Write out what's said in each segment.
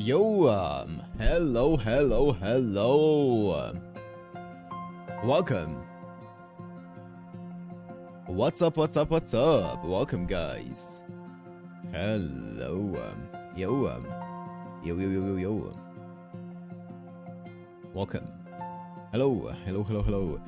Yo, hello. Welcome. What's up? Welcome, guys. Hello, yo. Welcome. Hello.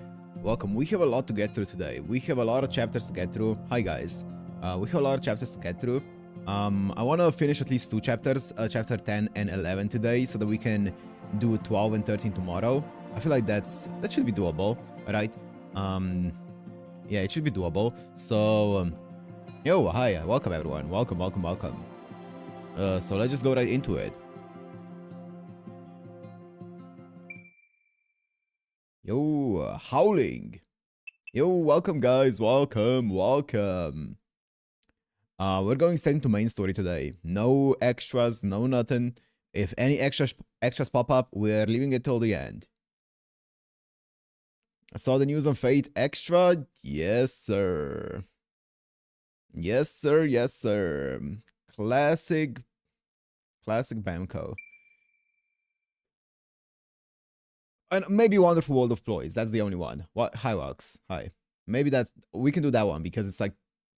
Welcome. We have a lot to get through today. We have a lot of chapters to get through. Hi, guys. We have a lot of chapters to get through. I want to finish at least 2 chapters, chapter 10 and 11 today, so that we can do 12 and 13 tomorrow. I feel like that should be doable, right? Yeah, it should be doable. So, yo, hi, welcome everyone. Welcome. So let's just go right into it. Yo, howling. Yo, welcome guys, welcome. We're going straight into main story today. No extras, no nothing. If any extras pop up, we're leaving it till the end. I saw the news on Fate Extra. Yes, sir. Classic Bamco. And maybe Wonderful World of Ploys. That's the only one. What? Hi, Wax. Hi. Maybe we can do that one because it's like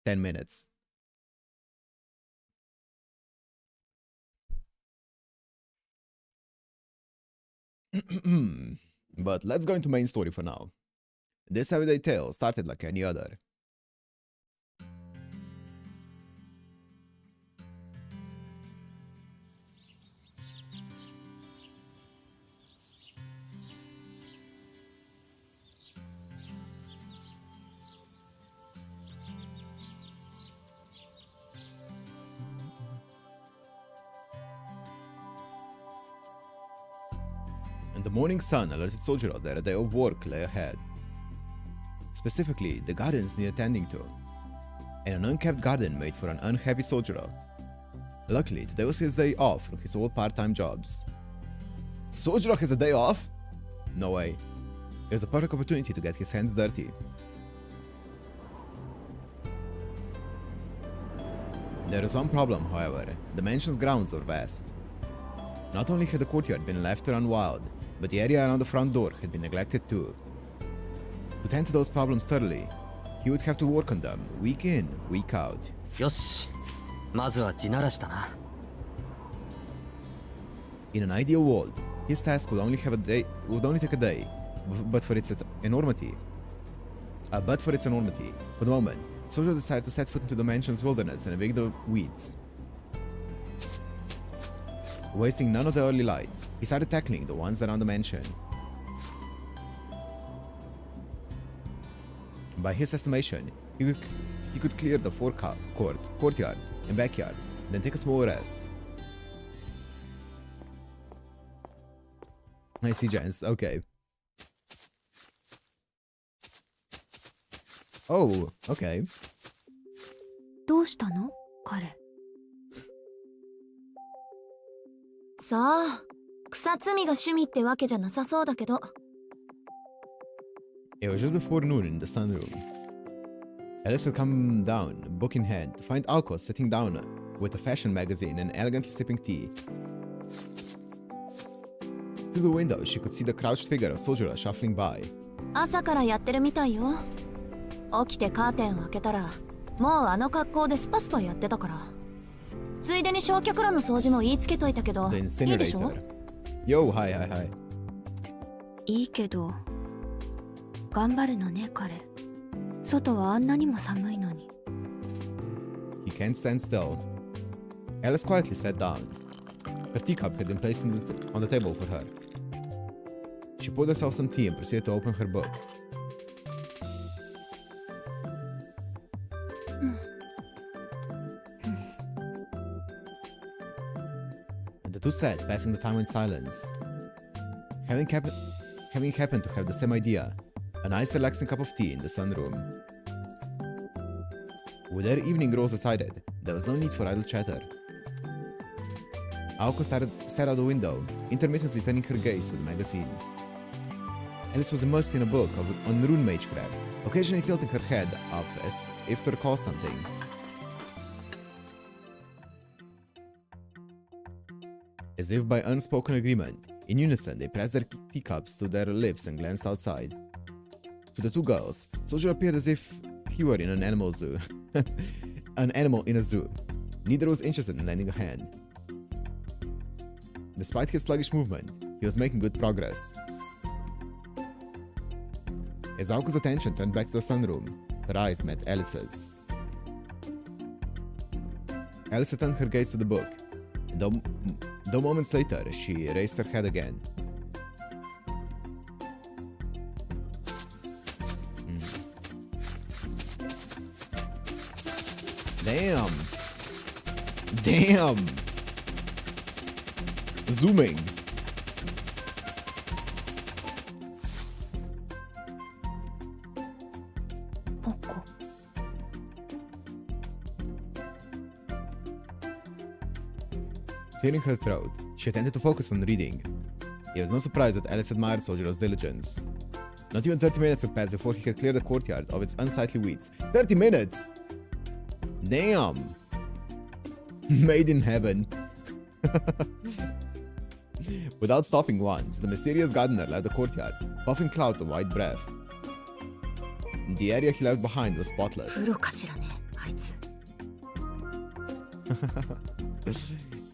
10 minutes. But let's go into main story for now. This everyday tale started like any other. And the morning sun alerted Soujyuro that a day of work lay ahead. Specifically, the gardens need attending to. And an unkept garden made for an unhappy Soujyuro. Luckily, today was his day off from his old part-time jobs. Soujyuro has a day off? No way. It was a perfect opportunity to get his hands dirty. There is one problem, however. The mansion's grounds were vast. Not only had the courtyard been left to run wild, but the area around the front door had been neglected too. To tend to those problems thoroughly, he would have to work on them week in, week out. In an ideal world, his task would only take a day, but for its enormity. For the moment, Soujyuro decided to set foot into the mansion's wilderness and evict the weeds. Wasting none of the early light, he started tackling the ones around the mansion. By his estimation, he could clear the courtyard, and backyard, then take a small rest. I see, gents. Okay. Oh, okay. どうしたの？彼。さあ、草摘みが趣味ってわけじゃなさそうだけど。It was just before noon in the sunroom. Alice had come down, book in hand, to find Aoko sitting down with a fashion magazine and elegantly sipping tea. Through the window, she could see the crouched figure of Soujyuro shuffling by. 朝からやってるみたいよ。起きてカーテンを開けたら、もうあの格好でスパスパやってたから。ついでに焼却炉の掃除も言いつけといたけど、いいでしょ？ Yo, hi. いいけど、頑張るのね、彼。外はあんなにも寒いのに。He can't stand still. Alice quietly sat down. Her teacup had been placed on the table for her. She poured herself some tea and proceeded to open her book. And the two sat, passing the time in silence. Having happened to have the same idea, a nice relaxing cup of tea in the sunroom. With their evening roles decided, there was no need for idle chatter. Aoko stared out the window, intermittently turning her gaze to the magazine. Alice was immersed in a book on Rune magecraft, occasionally tilting her head up as if to recall something. As if by unspoken agreement, in unison they pressed their teacups to their lips and glanced outside. To the two girls, Soujyuro appeared as if he were in an animal zoo. An animal in a zoo. Neither was interested in lending a hand. Despite his sluggish movement, he was making good progress. As Aoko's attention turned back to the sunroom, her eyes met Alice's. Alice turned her gaze to the book, and though moments later, she raised her head again. Damn! Damn! Zooming! Toko. Clearing her throat, she attempted to focus on reading. It was no surprise that Alice admired Soujyuro's diligence. Not even 30 minutes had passed before he had cleared the courtyard of its unsightly weeds. 30 minutes! Damn! Made in heaven. Without stopping once, the mysterious gardener left the courtyard, puffing clouds of white breath. The area he left behind was spotless.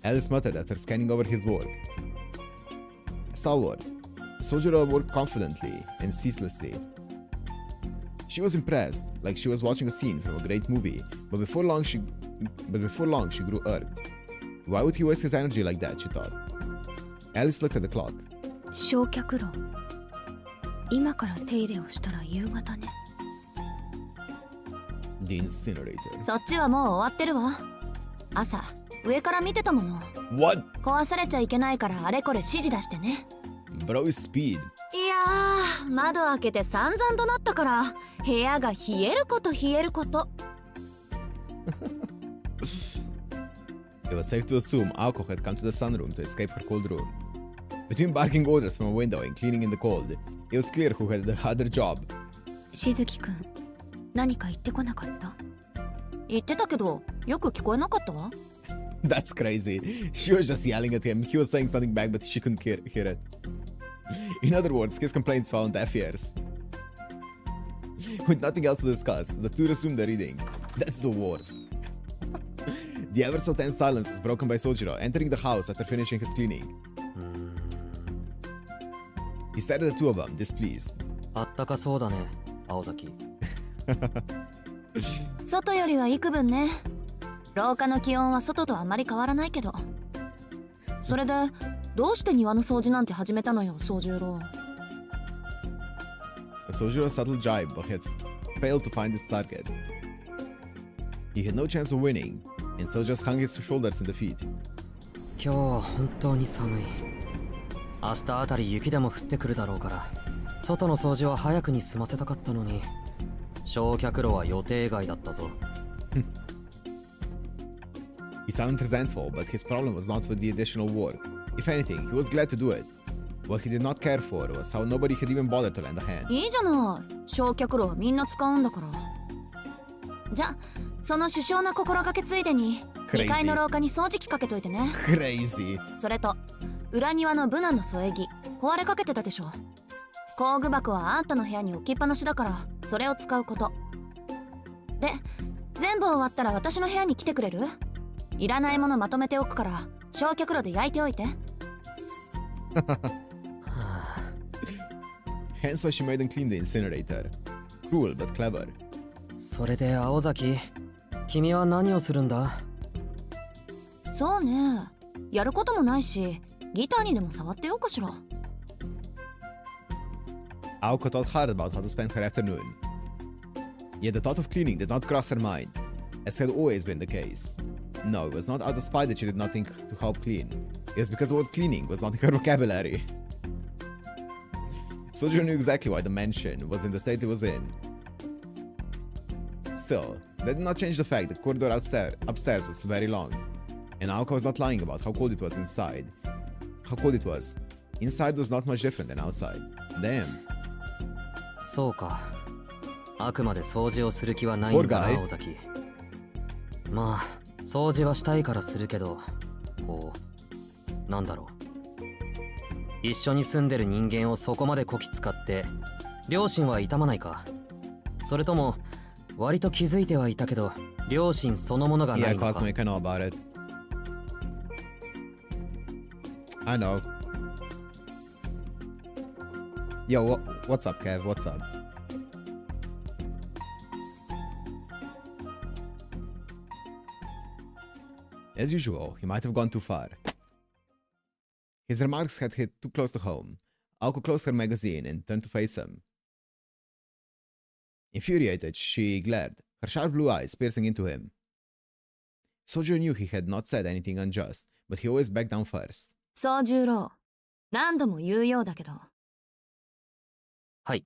Alice muttered after scanning over his work. Stalwart, Soujyuro worked confidently and ceaselessly. She was impressed, like she was watching a scene from a great movie, but before long she grew irked. Why would he waste his energy like that, she thought. Alice looked at the clock. The incinerator. そっちはもう終わってるわ。朝、上から見てたもの。What? 壊されちゃいけないからあれこれ指示出してね。Bro is speed. いやー、窓開けて散々となったから、部屋が冷えること冷えること。It was safe to assume Aoko had come to the sunroom to escape her cold room. Between barking orders from a window and cleaning in the cold, it was clear who had the harder job. しずきくん、何か言ってこなかった？言ってたけど、よく聞こえなかったわ。That's crazy. She was just yelling at him. He was saying something back, but she couldn't hear it. In other words, his complaints fell on deaf ears. With nothing else to discuss, the two resumed their reading. That's the worst. The ever so tense silence was broken by Soujyuro entering the house after finishing his cleaning. He stared at the two of them, displeased. あったかそうだね、青崎。外よりは幾分ね。廊下の気温は外とあまり変わらないけど。それでどうして庭の掃除なんて始めたのよ、Soujyuro。Soujyuro's subtle jibe, but he had failed to find its target. He had no chance of winning, and so just hung his shoulders in defeat. 今日は本当に寒い。明日あたり雪でも降ってくるだろうから、外の掃除は早くに済ませたかったのに、焼却炉は予定外だったぞ。He sounded resentful, but his problem was not with the additional work. If anything, he was glad to do it. What he did not care for was how nobody had even bothered to lend a hand. いいじゃない。焼却炉はみんな使うんだから。じゃ、その首相な心がけついでに、2階の廊下に掃除機かけといてね。Crazy. それと、裏庭のブナの添え木、壊れかけてたでしょ。工具箱はあんたの部屋に置きっぱなしだから、それを使うこと。で、全部終わったら私の部屋に来てくれる？いらないものまとめておくから、焼却炉で焼いておいて。Hence why she made them clean the incinerator. Cruel but clever. それで青崎、君は何をするんだ？そうね。やることもないし、ギターにでも触ってようかしら。Aoko thought hard about how to spend her afternoon. Yet the thought of cleaning did not cross her mind, as had always been the case. No, it was not out of spite that she did not think to help clean. It was because the word cleaning was not in her vocabulary. Soujyuro knew exactly why the mansion was in the state it was in. Still, that did not change the fact that the corridor upstairs was very long, and Aoko was not lying about how cold it was inside. How cold it was. Inside was not much different than outside. Damn. そうか。あくまで掃除をする気はないんだな、青崎。まあ、掃除はしたいからするけど、こう、なんだろう。一緒に住んでる人間をそこまでこき使って両親は痛まないか。それとも割と気づいてはいたけど両親そのものがないのか。Yeah, Cosmic, I know about it. I know. Yo, what's up, Kev? What's up? As usual, he might have gone too far. His remarks had hit too close to home. Aoko closed her magazine and turned to face him. Infuriated, she glared, her sharp blue eyes piercing into him. Soujyuro knew he had not said anything unjust, but he always backed down first. Soujyuro, 何度も言うようだけど。はい。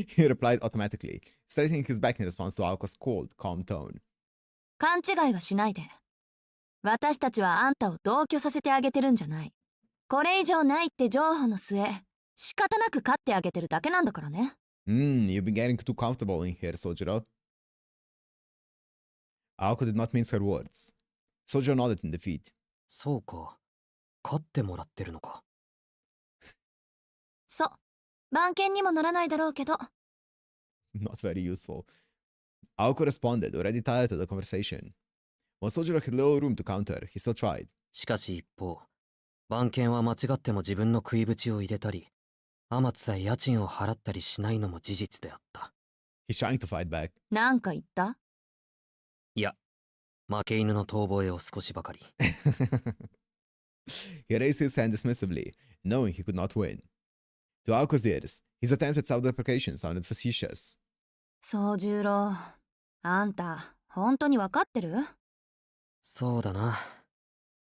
He replied automatically, straightening his back in response to Aoko's cold, calm tone. 勘違いはしないで。私たちはあんたを同居させてあげてるんじゃない。これ以上ないって譲歩の末、仕方なく飼ってあげてるだけなんだからね。You've been getting too comfortable in here, Soujyuro. Aoko did not mince her words. Soujyuro nodded in defeat. そうか。飼ってもらってるのか。そう。番犬にもならないだろうけど。Not very useful. Aoko responded, already tired of the conversation. While Soujyuro had little room to counter, he still tried. しかし一方、番犬は間違っても自分の食い縁を入れたり、天津さえ家賃を払ったりしないのも事実であった。He's trying to fight back. なんか言った?いや、負け犬の遠吠えを少しばかり。He raised his hand dismissively, knowing he could not win. To Aoko's ears, his attempt at self-deprecation sounded facetious. Soujyuro、あんた、本当にわかってる?そうだな。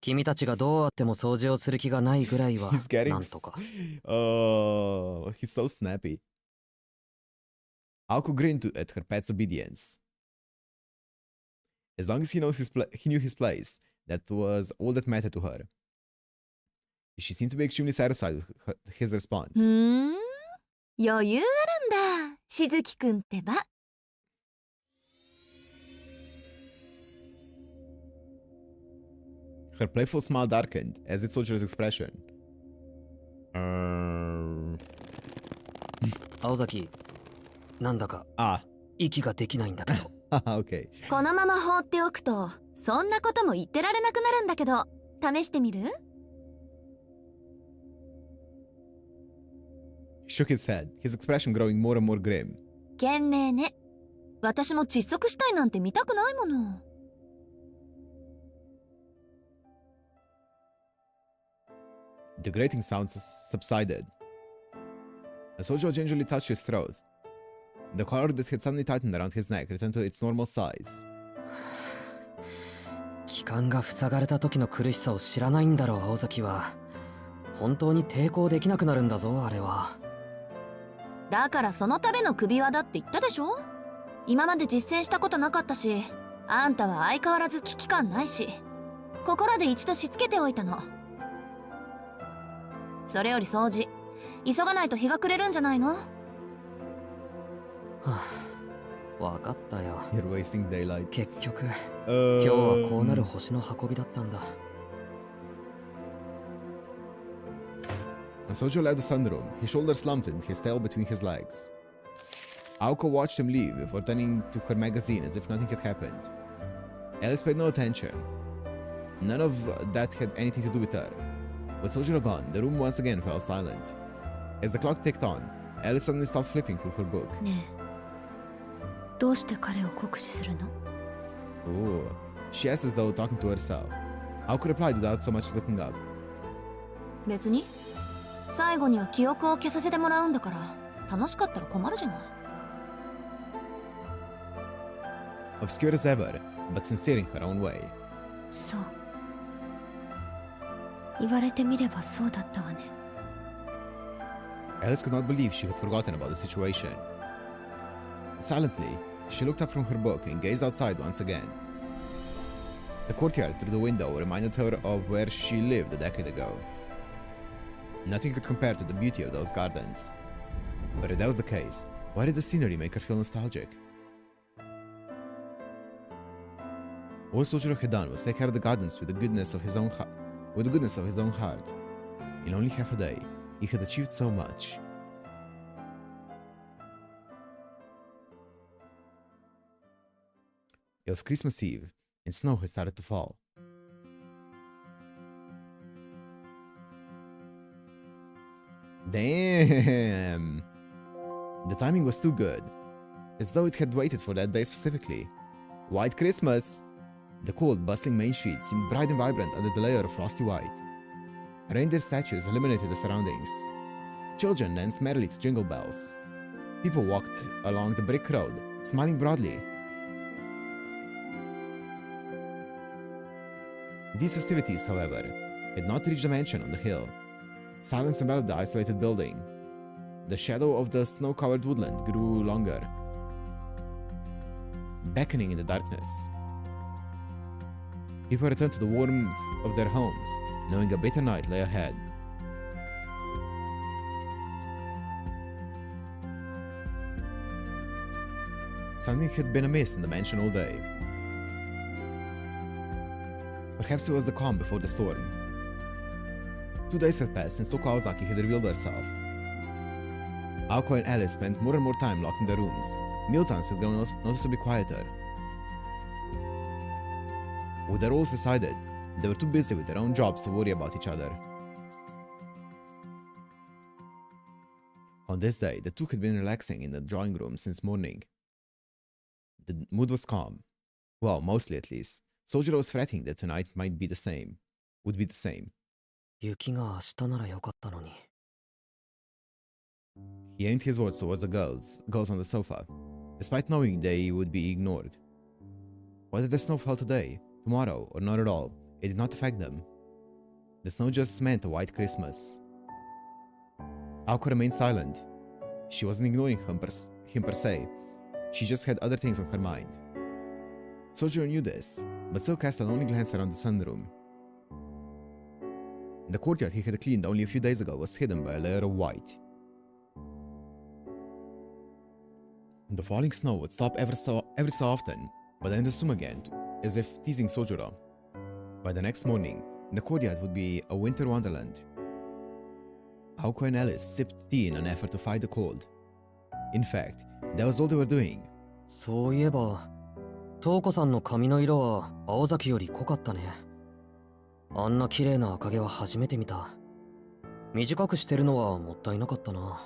君たちがどうあっても掃除をする気がないぐらいは、なんとか。Oh, he's so snappy. Aoko grinned at her pet's obedience. As long as he knew his place, that was all that mattered to her. She seemed to be extremely satisfied with his response. 余裕あるんだ、しずきくんってば。Her playful smile darkened, as did Soujyuro's expression. 青崎、なんだか、息ができないんだけど。Okay. このまま放っておくと、そんなことも言ってられなくなるんだけど、試してみる?He shook his head, his expression growing more and more grim. 懸命ね。私も窒息したいなんて見たくないもの。The grating sounds subsided. As Soujyuro gingerly touched his throat, the collar that had suddenly tightened around his neck returned to its normal size. 気管が塞がれた時の苦しさを知らないんだろう、青崎は。本当に抵抗できなくなるんだぞ、あれは。だからそのための首輪だって言ったでしょ?今まで実践したことなかったし、あんたは相変わらず危機感ないし、ここらで一度しつけておいたの。それより掃除、急がないと日が暮れるんじゃないの?はあ、わかったよ。You're wasting daylight. 結局、今日はこうなる星の運びだったんだ。As Soujyuro left the sunroom, his shoulders slumped and his tail between his legs. Aoko watched him leave before turning to her magazine as if nothing had happened. Alice paid no attention. None of that had anything to do with her. With Soujyuro gone, the room once again fell silent. As the clock ticked on, Alice suddenly stopped flipping through her book. ねえ、どうして彼を酷使するの? Oh, she asked as though talking to herself. Aoko replied without so much as looking up. 別に最後には記憶を消させてもらうんだから、楽しかったら困るじゃない。Obscure as ever, but sincere in her own way. そう。言われてみればそうだったわね。Alice could not believe she had forgotten about the situation. Silently, she looked up from her book and gazed outside once again. The courtyard through the window reminded her of where she lived a decade ago. Nothing could compare to the beauty of those gardens. But if that was the case, why did the scenery make her feel nostalgic? All Soujyuro had done was take care of the gardens with the goodness of his own heart. In only half a day, he had achieved so much. It was Christmas Eve, and snow had started to fall. Damn! The timing was too good, as though it had waited for that day specifically. White Christmas! The cold, bustling main street seemed bright and vibrant under the layer of frosty white. Reindeer statues illuminated the surroundings. Children danced merrily to jingle bells. People walked along the brick road, smiling broadly. These festivities, however, had not reached the mansion on the hill. Silence enveloped the isolated building. The shadow of the snow-covered woodland grew longer, beckoning in the darkness. People returned to the warmth of their homes, knowing a bitter night lay ahead. Something had been amiss in the mansion all day. Perhaps it was the calm before the storm. 2 days had passed since Toko had revealed herself. Aoko and Alice spent more and more time locked in their rooms. Mealtimes had grown noticeably quieter. With their roles decided, they were too busy with their own jobs to worry about each other. On this day, the two had been relaxing in the drawing room since morning. The mood was calm. Well, mostly at least. Soujyuro was fretting that tonight would be the same. 雪が明日ならよかったのに。He aimed his words towards the girls on the sofa, despite knowing they would be ignored. Whether the snow fell today, tomorrow, or not at all, it did not affect them. The snow just meant a white Christmas. Aoko remained silent. She wasn't ignoring him per se. She just had other things on her mind. Soujyuro knew this, but still cast a lonely glance around the sunroom. The courtyard he had cleaned only a few days ago was hidden by a layer of white. The falling snow would stop every so often, but then resume again, as if teasing Soujyuro. By the next morning, the courtyard would be a winter wonderland. Aoko and Alice sipped tea in an effort to fight the cold. In fact, that was all they were doing. そういえば、トウコさんの髪の色は青崎より濃かったね。あんな綺麗な赤毛は初めて見た。短くしてるのはもったいなかったな。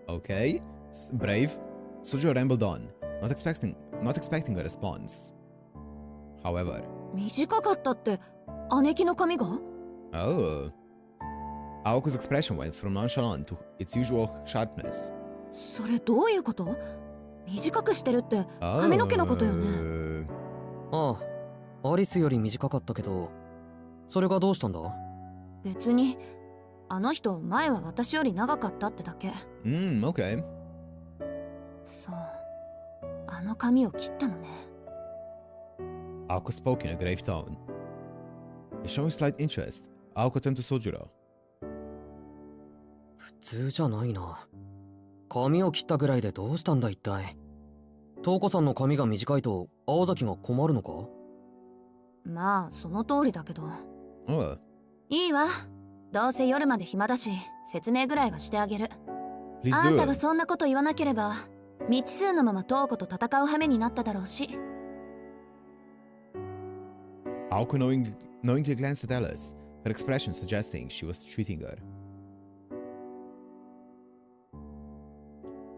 Okay, brave. Soujyuro rambled on, not expecting a response. However, 短かったって姉貴の髪が？ Oh. Aoko's expression went from nonchalant to its usual sharpness. それどういうこと？短くしてるって髪の毛のことよね。ああ、アリスより短かったけど、それがどうしたんだ？別に、あの人前は私より長かったってだけ。Okay. そう、あの髪を切ったのね。Aoko spoke in a grave tone. Showing slight interest, Aoko turned to Soujyuro. 普通じゃないな。髪を切ったぐらいでどうしたんだ一体。トウコさんの髪が短いと青崎が困るのか？まあその通りだけど。Oh. いいわ。どうせ夜まで暇だし、説明ぐらいはしてあげる。Please あ do んたが it. そんなこと言わなければ、未知数のままトウコと戦う羽目になっただろうし。Aoko knowingly glanced at Alice, her expression suggesting she was treating her.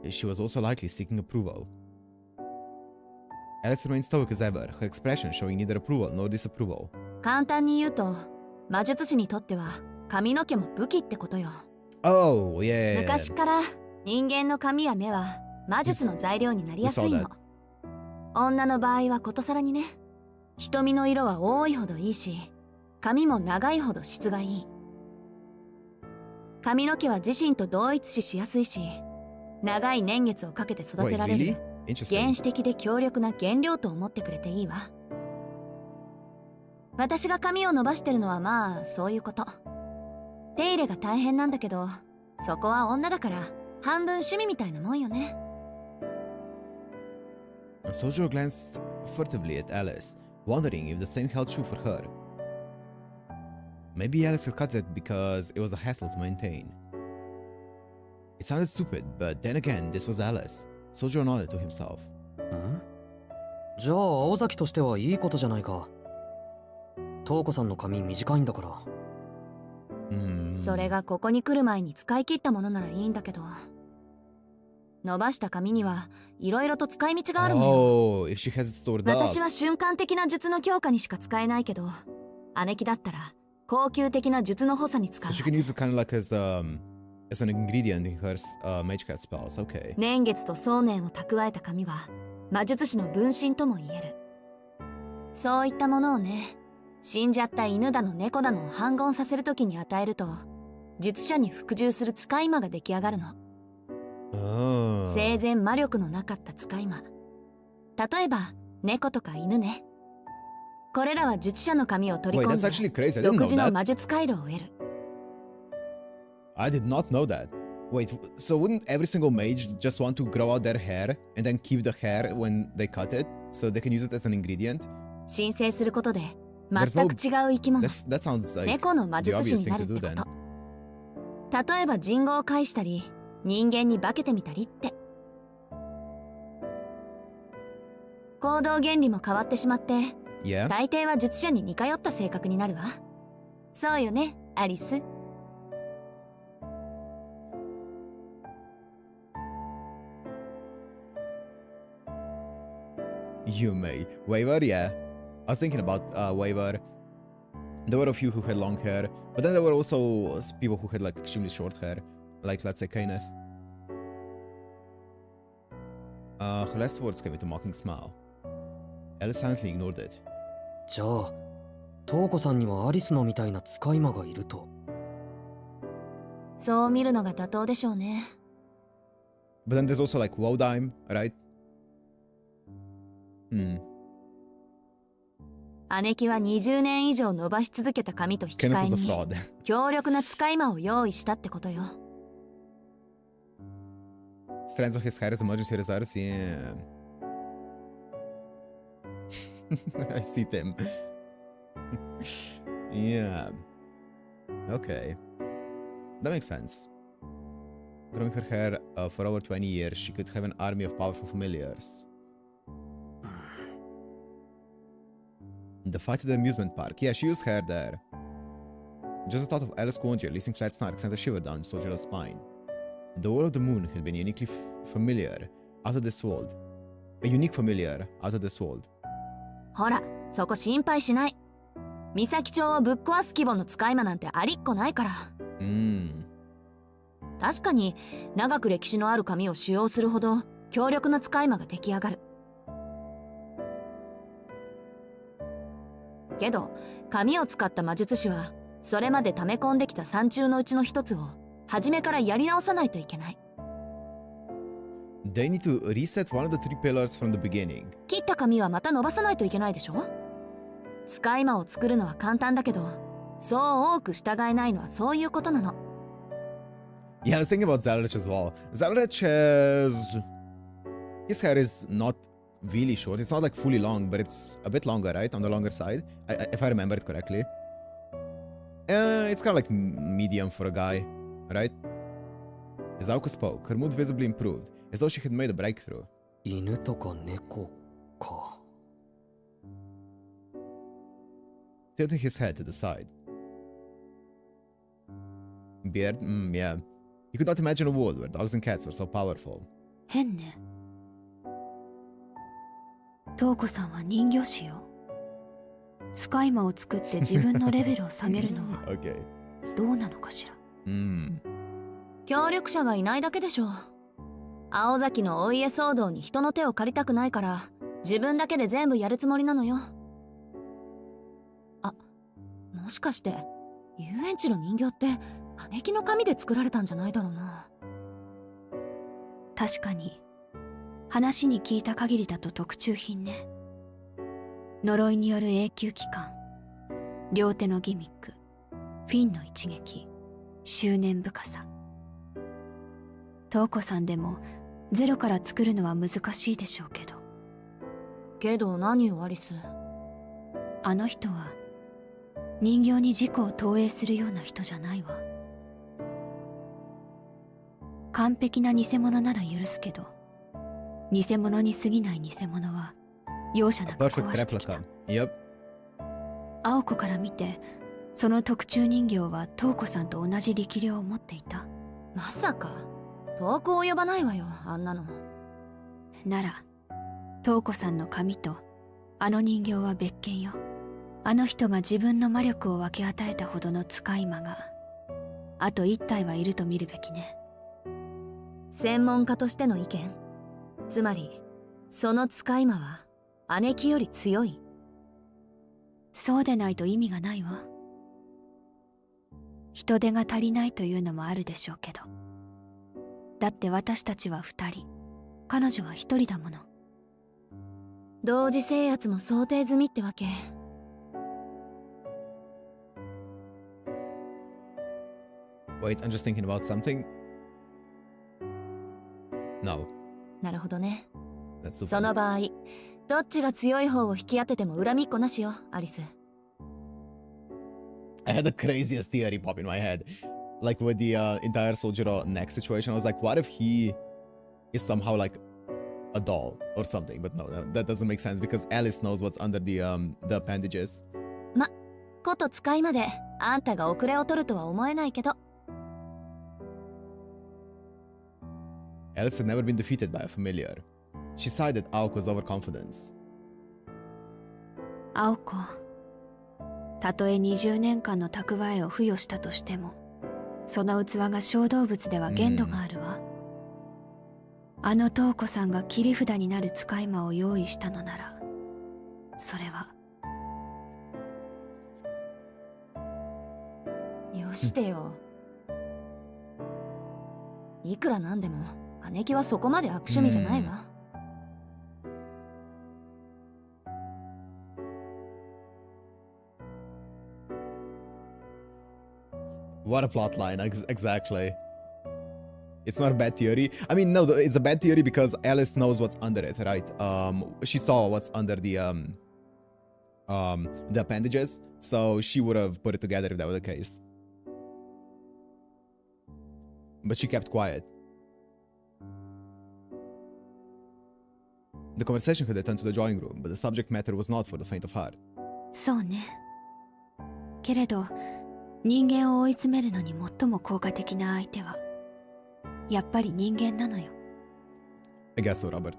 She was also likely seeking approval. Alice remained stoic as ever, her expression showing neither approval nor disapproval. 簡単に言うと、魔術師にとっては髪の毛も武器ってことよ。Oh, yeah. 昔から人間の髪や目は魔術の材料になりやすいの。女の場合はことさらにね。瞳の色は多いほどいいし、髪も長いほど質がいい。髪の毛は自身と同一視しやすいし、長い年月をかけて育てられる原始的で強力な原料と思ってくれていいわ。私が髪を伸ばしてるのはまあそういうこと。手入れが大変なんだけど、そこは女だから半分趣味みたいなもんよね。Soujyuro glanced furtively at Alice, wondering if the same held true for her. Maybe Alice had cut it because it was a hassle to maintain. It sounded stupid, but then again, this was Alice. Soujyuro nodded to himself. じゃあ青崎としてはいいことじゃないか。トウコさんの髪短いんだから。それがここに来る前に使い切ったものならいいんだけど、伸ばした髪にはいろいろと使い道があるのよ。Oh, if she has it stored up. 私は瞬間的な術の強化にしか使えないけど、姉貴だったら高級的な術の補佐に使う So は she can ず。 use it kind of like as an ingredient in her magecraft spells. Okay. 年月と想念を蓄えた髪は魔術師の分身とも言える。そういったものをね、死んじゃった犬だの猫だのを反言させるときに与えると、術者に服従する使い魔が出来上がるの。Oh. 生前魔力のなかった使い魔。例えば猫とか犬ね。これらは術者の髪を取り Wait, 込ん that's で actually crazy. I 独 didn't know 自の that. 魔術回路を得る。I did not know that. Wait, so wouldn't every single mage just want to grow out their hair and then keep the hair when they cut it so they can use it as an ingredient? 申請することで全く違う生き物、 That sounds like 猫の魔 the 術師 obvious に thing なる to っ do て then. こと。例えば人語を介したり人間に化けてみたりって。行動原理も変わってしまって、 Yeah? 大抵は術者に似通った性格になるわ。そうよね、アリス。You may. Waver, yeah. I was thinking about Waver. There were a few who had long hair, but then there were also people who had like extremely short hair, like let's say Kenneth. Her last words came with a mocking smile. Alice silently ignored it. じゃあトウコさんにはアリスのみたいな使い魔がいると。そう見るのが妥当でしょうね。 But then there's also like Wodime, right? 姉貴は20年以上伸ばし続けた髪と引き Kenneth 換 was a えに fraud. 強力な使い魔を用意したってことよ。 Strands of his hair as emergency reserves, yeah. I see them. Yeah. Okay. That makes sense. Growing her hair for over 20 years, she could have an army of powerful familiars. The fight at the amusement park. Yeah, she used hair there. Just the thought of Alice Conjure releasing flat snarks sent a shiver down Soujyuro's spine. The War of the Moon had been uniquely familiar out of this world. A unique familiar out of this world. ほら、そこ心配しない。三崎町をぶっ壊す規模の使い魔なんてありっこないから。確かに長く歴史のある紙を使用するほど強力な使い魔が出来上がる。けど紙を使った魔術師はそれまで溜め込んできた山中のうちの一つを初めからやり直さないといけない。They need to reset one of the three pillars from the beginning. 切った紙はまた伸ばさないといけないでしょ。使い魔を作るのは簡単だけど、そう多く従えないのはそういうことなの。Yeah, I was thinking about Zalrich as well. Zalrich has... His hair is not really short. It's not like fully long, but it's a bit longer, right? On the longer side, if I remember it correctly. It's kind of like medium for a guy, right? As Aoko spoke, her mood visibly improved, as though she had made a breakthrough. 犬とか猫か。Tilting his head to the side. Beard? Yeah. You could not imagine a world where dogs and cats were so powerful. 変ね。トウコさんは人魚師よ。使い魔を作って自分のレベルを下げるのは Okay. どうなのかしら。協力者がいないだけでしょ。青崎のお家騒動に人の手を借りたくないから自分だけで全部やるつもりなのよ。あ、もしかして遊園地の人形って姉貴の紙で作られたんじゃないだろうな。確かに話に聞いた限りだと特注品ね。呪いによる永久期間、両手のギミック、フィンの一撃、執念深さ。トウコさんでもゼロから作るのは難しいでしょうけど。けど何よアリス。あの人は人形に自己を投影するような人じゃないわ。完璧な偽物なら許すけど、偽物に過ぎない偽物は容赦なく壊してきた。青子から見て、その特注人形はトウコさんと同じ力量を持っていた。まさかトークを呼ばないわよ、あんなの。ならトウコさんの髪とあの人形は別件よ。あの人が自分の魔力を分け与えたほどの使い魔があと一体はいると見るべきね。専門家としての意見。つまりその使い魔は姉貴より強い。そうでないと意味がないわ。人手が足りないというのもあるでしょうけど、だって私たちは2人、彼女は1人だもの。同時制圧も想定済みってわけ。Wait, I'm just thinking about something. No. なるほどね。 That's super. その場合、どっちが強い方を引き当てても恨みっこなしよ、アリス。I had the craziest theory pop in my head. Like with the entire Soujyuro neck situation, I was like, what if he is somehow like a doll or something? But no, that doesn't make sense because Alice knows what's under the appendages. ま、こと使いまであんたが遅れを取るとは思えないけど。Alice had never been defeated by a familiar. She sided Aoko's overconfidence. 青子、たとえ20年間の蓄えを付与したとしても、その器が小動物では限度があるわ。あのトウコさんが切り札になる使い魔を用意したのなら、それは。よしてよ。いくらなんでも姉貴はそこまで悪趣味じゃないわ。What a plot line, exactly. It's not a bad theory. I mean, no, it's a bad theory because Alice knows what's under it, right? She saw what's under the appendages, so she would have put it together if that was the case. But she kept quiet. The conversation had turned to the drawing room, but the subject matter was not for the faint of heart. そうね。けれど、人間を追い詰めるのに最も効果的な相手は、やっぱり人間なのよ。I guess so, Robert.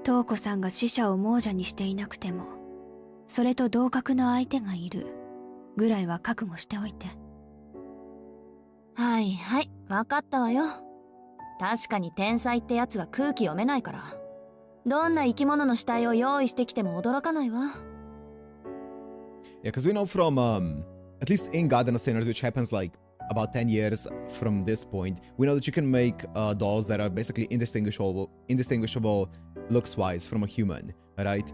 トウコさんが死者を亡者にしていなくても、それと同格の相手がいるぐらいは覚悟しておいて。はいはい、わかったわよ。確かに天才ってやつは空気読めないから、どんな生き物の死体を用意してきても驚かないわ。Yeah, because we know from at least in Garden of Sinners, which happens like about 10 years from this point, we know that you can make dolls that are basically indistinguishable looks-wise from a human, right?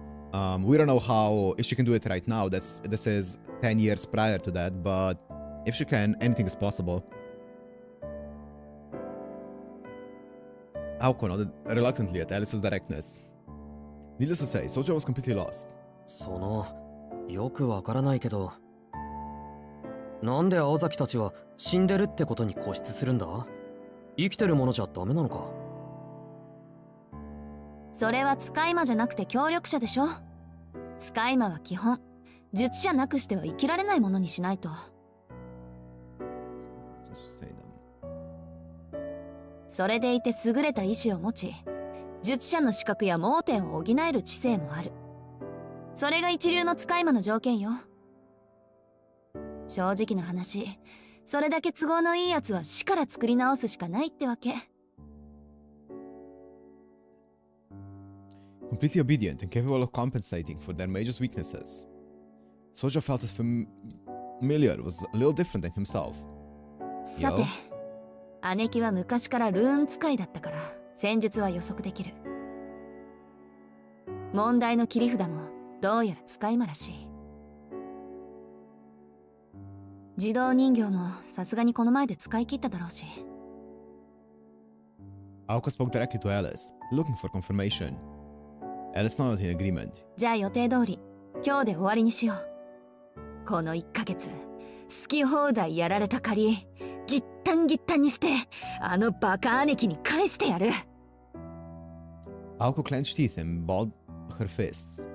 We don't know how, if she can do it right now. This is 10 years prior to that, but if she can, anything is possible. Aoko nodded reluctantly at Alice's directness. Needless to say, Soujyuro was completely lost. その、よくわからないけど、なんで青崎たちは死んでるってことに固執するんだ？生きてるものじゃダメなのか？それは使い魔じゃなくて協力者でしょ。使い魔は基本、術者なくしては生きられないものにしないと。それでいて優れた意志を持ち、術者の資格や盲点を補える知性もある。それが一流の使い魔の条件よ。正直な話、それだけ都合のいいやつは死から作り直すしかないってわけ。Completely obedient and capable of compensating for their mage's weaknesses. Soujyuro felt his familiar was a little different than himself. さて、姉貴は昔からルーン使いだったから戦術は予測できる。問題の切り札もどうやら使い魔らしい。自動人形もさすがにこの前で使い切っただろうし。Aoko spoke directly to Alice, looking for confirmation. Alice nodded in agreement. じゃあ予定通り今日で終わりにしよう。この1ヶ月好き放題やられた借りギッタンギッタンにしてあのバカ姉貴に返してやる。 Aoko clenched teeth and balled her fists.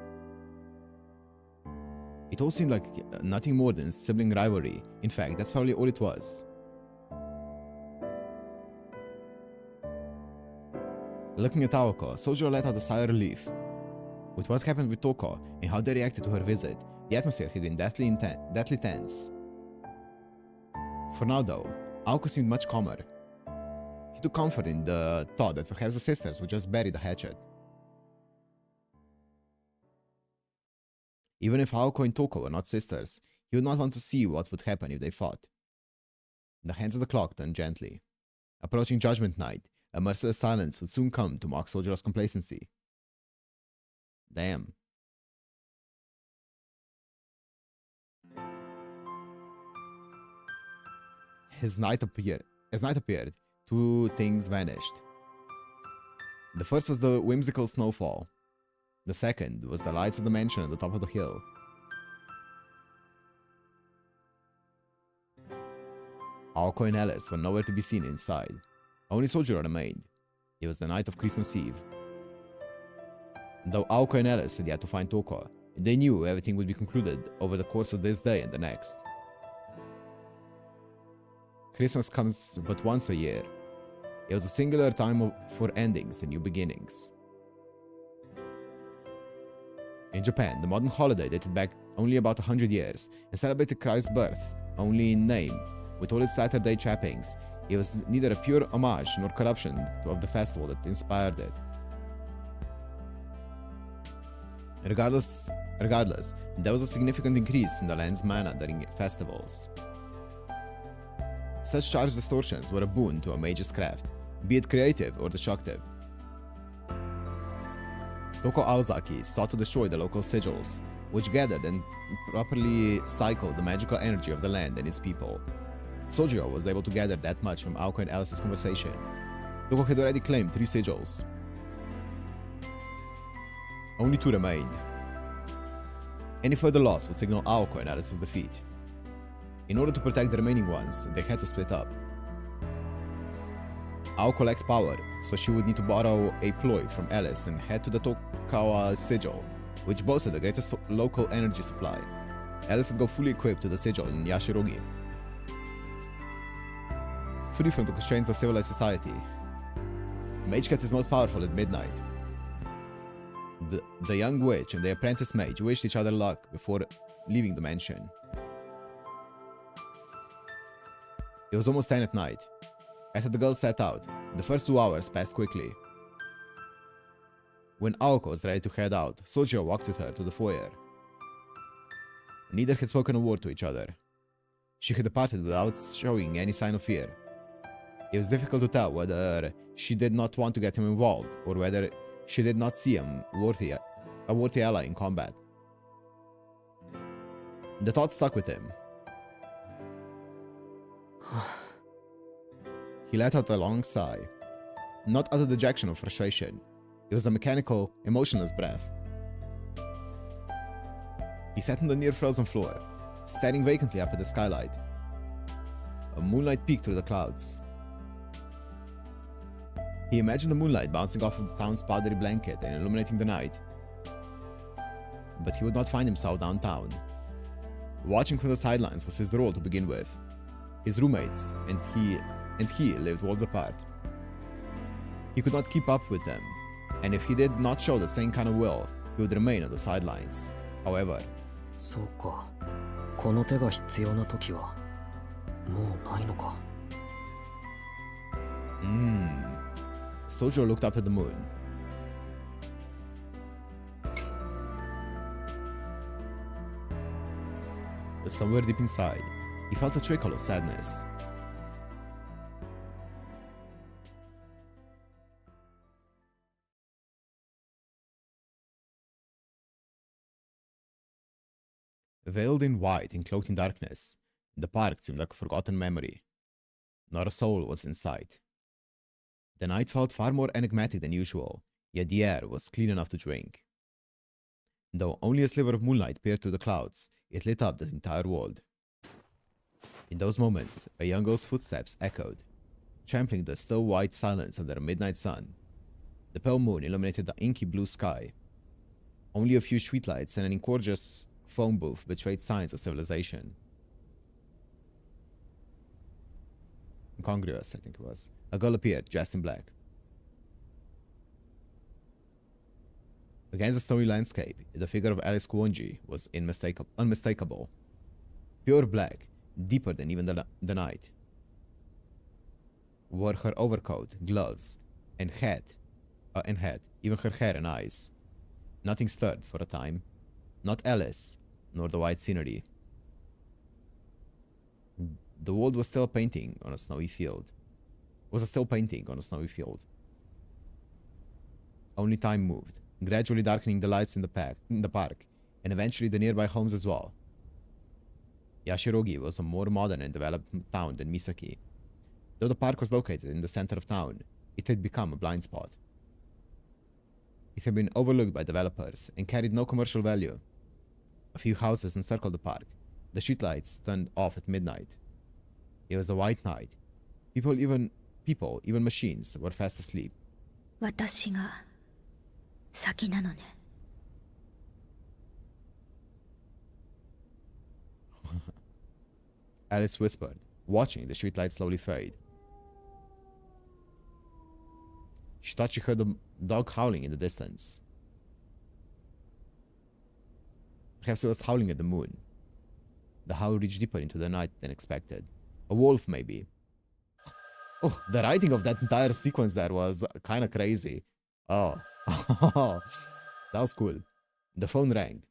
It all seemed like nothing more than sibling rivalry. In fact, that's probably all it was. Looking at Aoko, Soujyuro let out a sigh of relief. With what happened with Toko and how they reacted to her visit, the atmosphere had been deathly tense. For now though, Aoko seemed much calmer. He took comfort in the thought that perhaps the sisters would just bury the hatchet. Even if Aoko and Toko were not sisters, he would not want to see what would happen if they fought. The hands of the clock turned gently. Approaching Judgment Night, a merciless silence would soon come to mock Soujyuro's complacency. Damn. As night appeared, two things vanished. The first was the whimsical snowfall. The second was the lights of the mansion at the top of the hill. Aoko and Alice were nowhere to be seen inside. Only Soujyuro remained. It was the night of Christmas Eve. Though Aoko and Alice had yet to find Toko, they knew everything would be concluded over the course of this day and the next. Christmas comes but once a year. It was a singular time for endings and new beginnings. In Japan, the modern holiday dated back only about 100 years and celebrated Christ's birth only in name. With all its Saturday trappings, it was neither a pure homage nor corruption of the festival that inspired it. Regardless, there was a significant increase in the land's mana during festivals. Such charge distortions were a boon to a mage's craft, be it creative or destructive. Toko Aozaki sought to destroy the local sigils, which gathered and properly cycled the magical energy of the land and its people. Soujyuro was able to gather that much from Aoko and Alice's conversation. Toko had already claimed 3 sigils. Only 2 remained. Any further loss would signal Aoko and Alice's defeat. In order to protect the remaining ones, they had to split up. Aoko lacked power, so she would need to borrow a ploy from Alice and head to the Tokawa sigil, which boasted the greatest local energy supply. Alice would go fully equipped to the sigil in Yashirogi. Free from the constraints of civilized society, Magecraft is most powerful at midnight. The young witch and the apprentice mage wished each other luck before leaving the mansion. It was almost 10 at night. After the girls set out, the first 2 hours passed quickly. When Aoko was ready to head out, Soujyuro walked with her to the foyer. Neither had spoken a word to each other. She had departed without showing any sign of fear. It was difficult to tell whether she did not want to get him involved or whether she did not see him a worthy ally in combat. The thought stuck with him. He let out a long sigh, not out of dejection or frustration. It was a mechanical, emotionless breath. He sat on the near-frozen floor, staring vacantly up at the skylight. A moonlight peeked through the clouds. He imagined the moonlight bouncing off of the town's powdery blanket and illuminating the night. But he would not find himself downtown. Watching from the sidelines was his role to begin with. His roommates and he lived worlds apart. He could not keep up with them, and if he did not show the same kind of will, he would remain on the sidelines. However, そうか。この手が必要な時はもうないのか。Soujyuro looked up at the moon. Somewhere deep inside, he felt a trickle of sadness. Veiled in white and cloaked in darkness, the park seemed like a forgotten memory. Not a soul was in sight. The night felt far more enigmatic than usual, yet the air was clean enough to drink. Though only a sliver of moonlight peered through the clouds, it lit up the entire world. In those moments, a young girl's footsteps echoed, trampling the still white silence under a midnight sun. The pale moon illuminated the inky blue sky. Only a few streetlights and an incongruous phone booth betrayed signs of civilization. Incongruous, I think it was. A girl appeared, dressed in black. Against the snowy landscape, the figure of Alice Kuonji was unmistakable. Pure black, deeper than even the night. Wore her overcoat, gloves, and hat, even her hair and eyes. Nothing stirred for a time. Not Alice, nor the white scenery. The world was still painting on a snowy field. Only time moved, gradually darkening the lights in the park, and eventually the nearby homes as well. Yashirogi was a more modern and developed town than Misaki. Though the park was located in the center of town, it had become a blind spot. It had been overlooked by developers and carried no commercial value. A few houses encircled the park. The streetlights turned off at midnight. It was a white night. People, even machines, were fast asleep. 私が先なのね。Alice whispered, watching the streetlights slowly fade. She thought she heard a dog howling in the distance. Perhaps it was howling at the moon. The howl reached deeper into the night than expected. A wolf, maybe. Oh, the writing of that entire sequence there was kind of crazy. Oh, that was cool. The phone rang.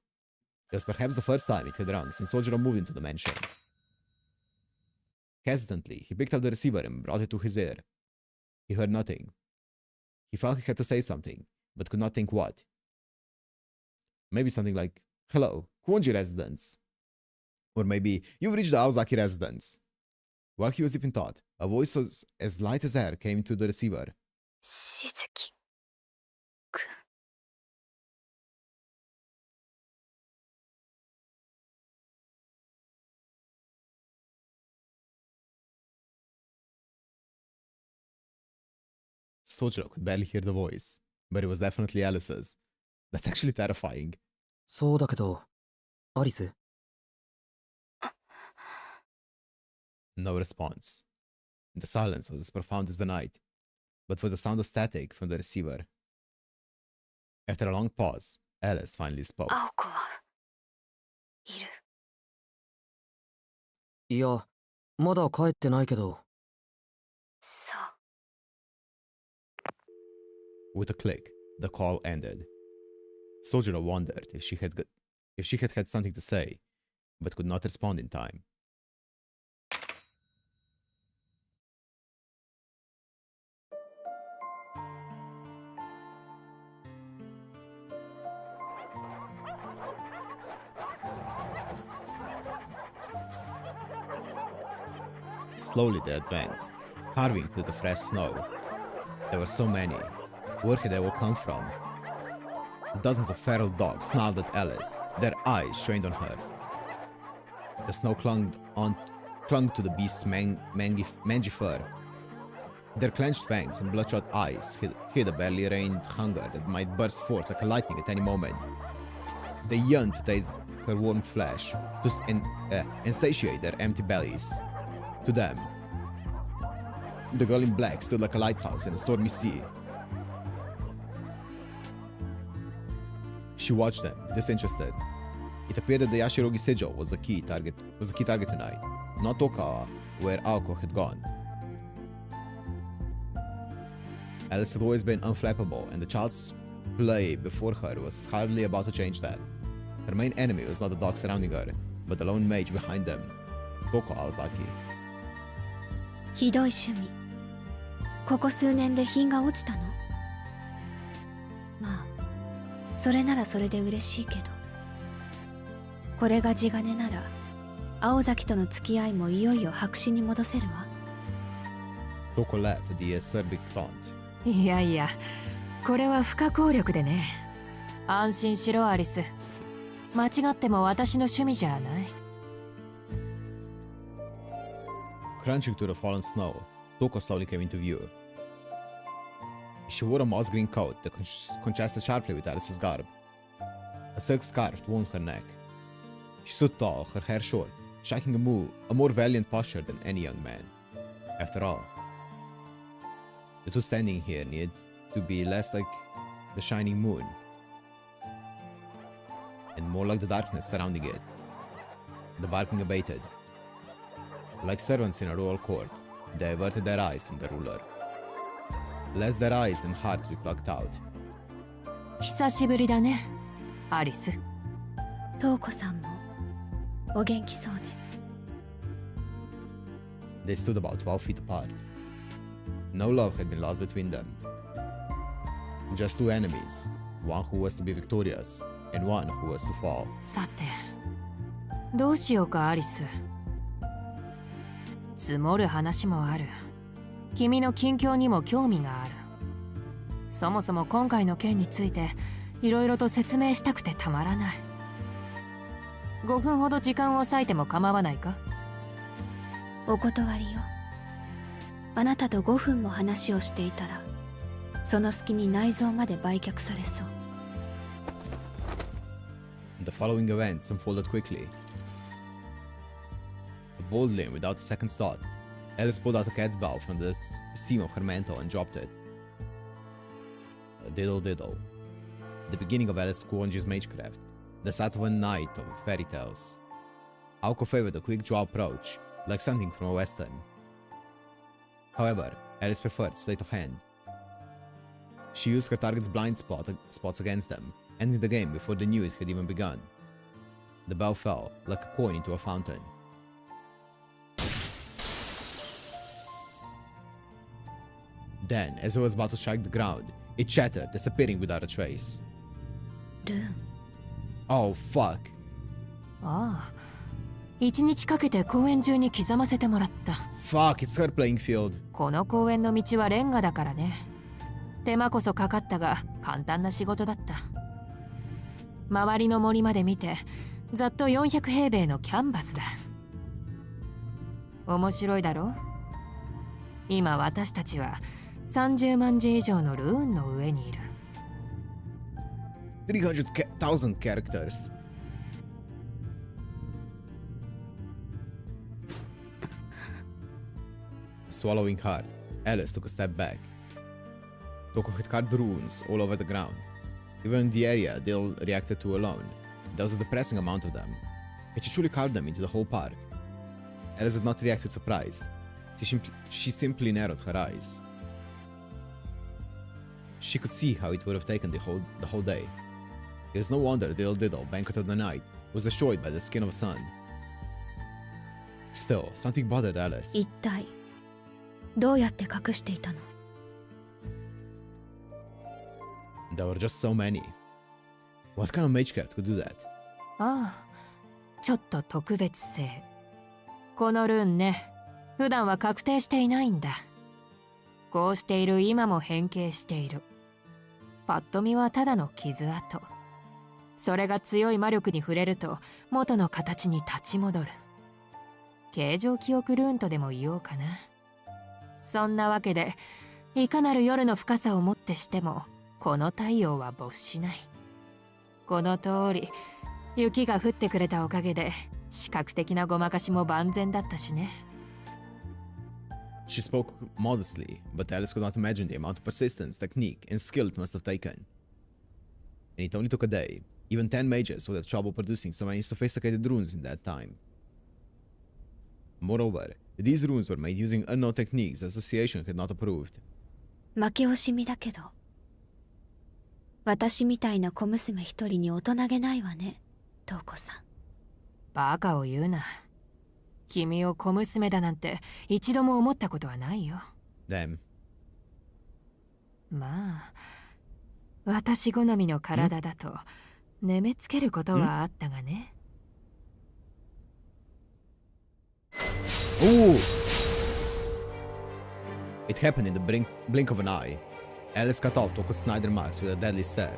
It was perhaps the first time it had rung since Soujyuro moved into the mansion. Hesitantly, he picked up the receiver and brought it to his ear. He heard nothing. He felt he had to say something, but could not think what. Maybe something like, "Hello, Kuonji residence." Or maybe, "You've reached the Aozaki residence." While he was deep in thought, a voice as light as air came into the receiver. Shizuki. Soujyuro could barely hear the voice, but it was definitely Alice's. That's actually terrifying. そうだけど、アリス No response. The silence was as profound as the night, but for the sound of static from the receiver. After a long pause, Alice finally spoke. 青子はいる。いや、まだ帰ってないけど。そう。With a click, the call ended. Soujyuro wondered if she had had something to say, but could not respond in time. Slowly they advanced, carving through the fresh snow. There were so many. Where had they all come from? Dozens of feral dogs snarled at Alice, their eyes strained on her. The snow clung to the beast's mangy fur. Their clenched fangs and bloodshot eyes hid a barely restrained hunger that might burst forth like a lightning at any moment. They yearned to taste her warm flesh, and satiate their empty bellies. To them, the girl in black stood like a lighthouse in a stormy sea. She watched them, disinterested. It appeared that the Yashirogi sigil was the key target tonight, not Toko, where Aoko had gone. Alice had always been unflappable, and the child's play before her was hardly about to change that. Her main enemy was not the dog surrounding her, but the lone mage behind them, Toko Aozaki. ひどい趣味。ここ数年で品が落ちたの？まあ、それならそれで嬉しいけど。これが地金なら、青崎との付き合いもいよいよ白紙に戻せるわ。Toko laughed at the acerbic taunt. いやいや、これは不可抗力でね。安心しろアリス。間違っても私の趣味じゃない。 Crunching to the fallen snow, Toko slowly came into view. She wore a moss green coat that contrasted sharply with Alice's garb. A silk scarf wound her neck. She stood tall, her hair short, striking a more valiant posture than any young man. After all, the two standing here needed to be less like the shining moon and more like the darkness surrounding it. The barking abated. Like servants in a royal court, they averted their eyes from the ruler, lest their eyes and hearts be plucked out. 久しぶりだね、アリス。トウコさんもお元気そうで。They stood about 12 feet apart. No love had been lost between them. Just two enemies, one who was to be victorious and one who was to fall. さて、どうしようかアリス。積もる話もある。君の近況にも興味がある。そもそも今回の件についていろいろと説明したくてたまらない。5分ほど時間を割いても構わないか？お断りよ。あなたと5分も話をしていたら、その隙に内臓まで売却されそう。The following events unfolded quickly. Boldly and without a second's thought, Alice pulled out a cat's bell from the seam of her mantle and dropped it. Diddle diddle. The beginning of Alice's Squange's magecraft, the start of a night of fairy tales. Aoko favored a quick draw approach, like something from a western. However, Alice preferred sleight of hand. She used her target's blind spots against them, ending the game before they knew it had even begun. The bell fell, like a coin into a fountain. Then, as it was about to strike the ground, it shattered, disappearing without a trace. Rune. Oh, fuck. ああ、一日かけて公園中に刻ませてもらった。Fuck, it's her playing field. この公園の道はレンガだからね。手間こそかかったが簡単な仕事だった。周りの森まで見て、ざっと400平米のキャンバスだ。面白いだろ？今私たちは30万字以上のルーンの上にいる。300,000 characters. Swallowing hard, Alice took a step back. Toko had carved runes all over the ground. Even in the area Duel reacted to alone, there was a depressing amount of them. Had she truly carved them into the whole park? Alice did not react with surprise. She simply narrowed her eyes. She could see how it would have taken the whole day. It is no wonder Diddle Diddle, Banquet of the Night, was destroyed by the skin of a sun. Still, something bothered Alice. 一体どうやって隠していたの？ There were just so many. What kind of magecraft could do that? ああ、ちょっと特別性。このルーンね、普段は確定していないんだ。こうしている今も変形している。パッと見はただの傷跡。それが強い魔力に触れると元の形に立ち戻る。形状記憶ルーンとでも言おうかな。そんなわけで、いかなる夜の深さをもってしてもこの太陽は没しない。この通り、雪が降ってくれたおかげで視覚的なごまかしも万全だったしね。She spoke modestly, but Alice could not imagine the amount of persistence, technique, and skill it must have taken. And it only took a day. Even 10 mages would have trouble producing so many sophisticated runes in that time. Moreover, these runes were made using unknown techniques the association had not approved. 負け惜しみだけど、私みたいな小娘一人に大人げないわね、トウコさん。バカを言うな。君を小娘だなんて一度も思ったことはないよ。Damn. まあ、私好みの体だと眠めつけることはあったがね。Ooh! It happened in the blink of an eye. Alice cut off Toko's Snyder marks with a deadly stare.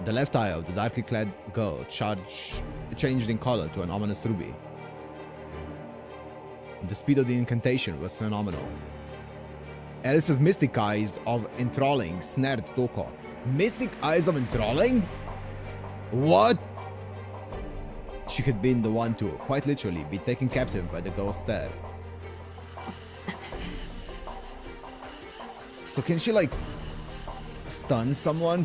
The left eye of the darkly clad girl changed in color to an ominous ruby. The speed of the incantation was phenomenal. Alice's mystic eyes of enthralling snared Toko. Mystic eyes of enthralling? What? She had been the one to, quite literally, be taken captive by the girl's stare. So can she, like, stun someone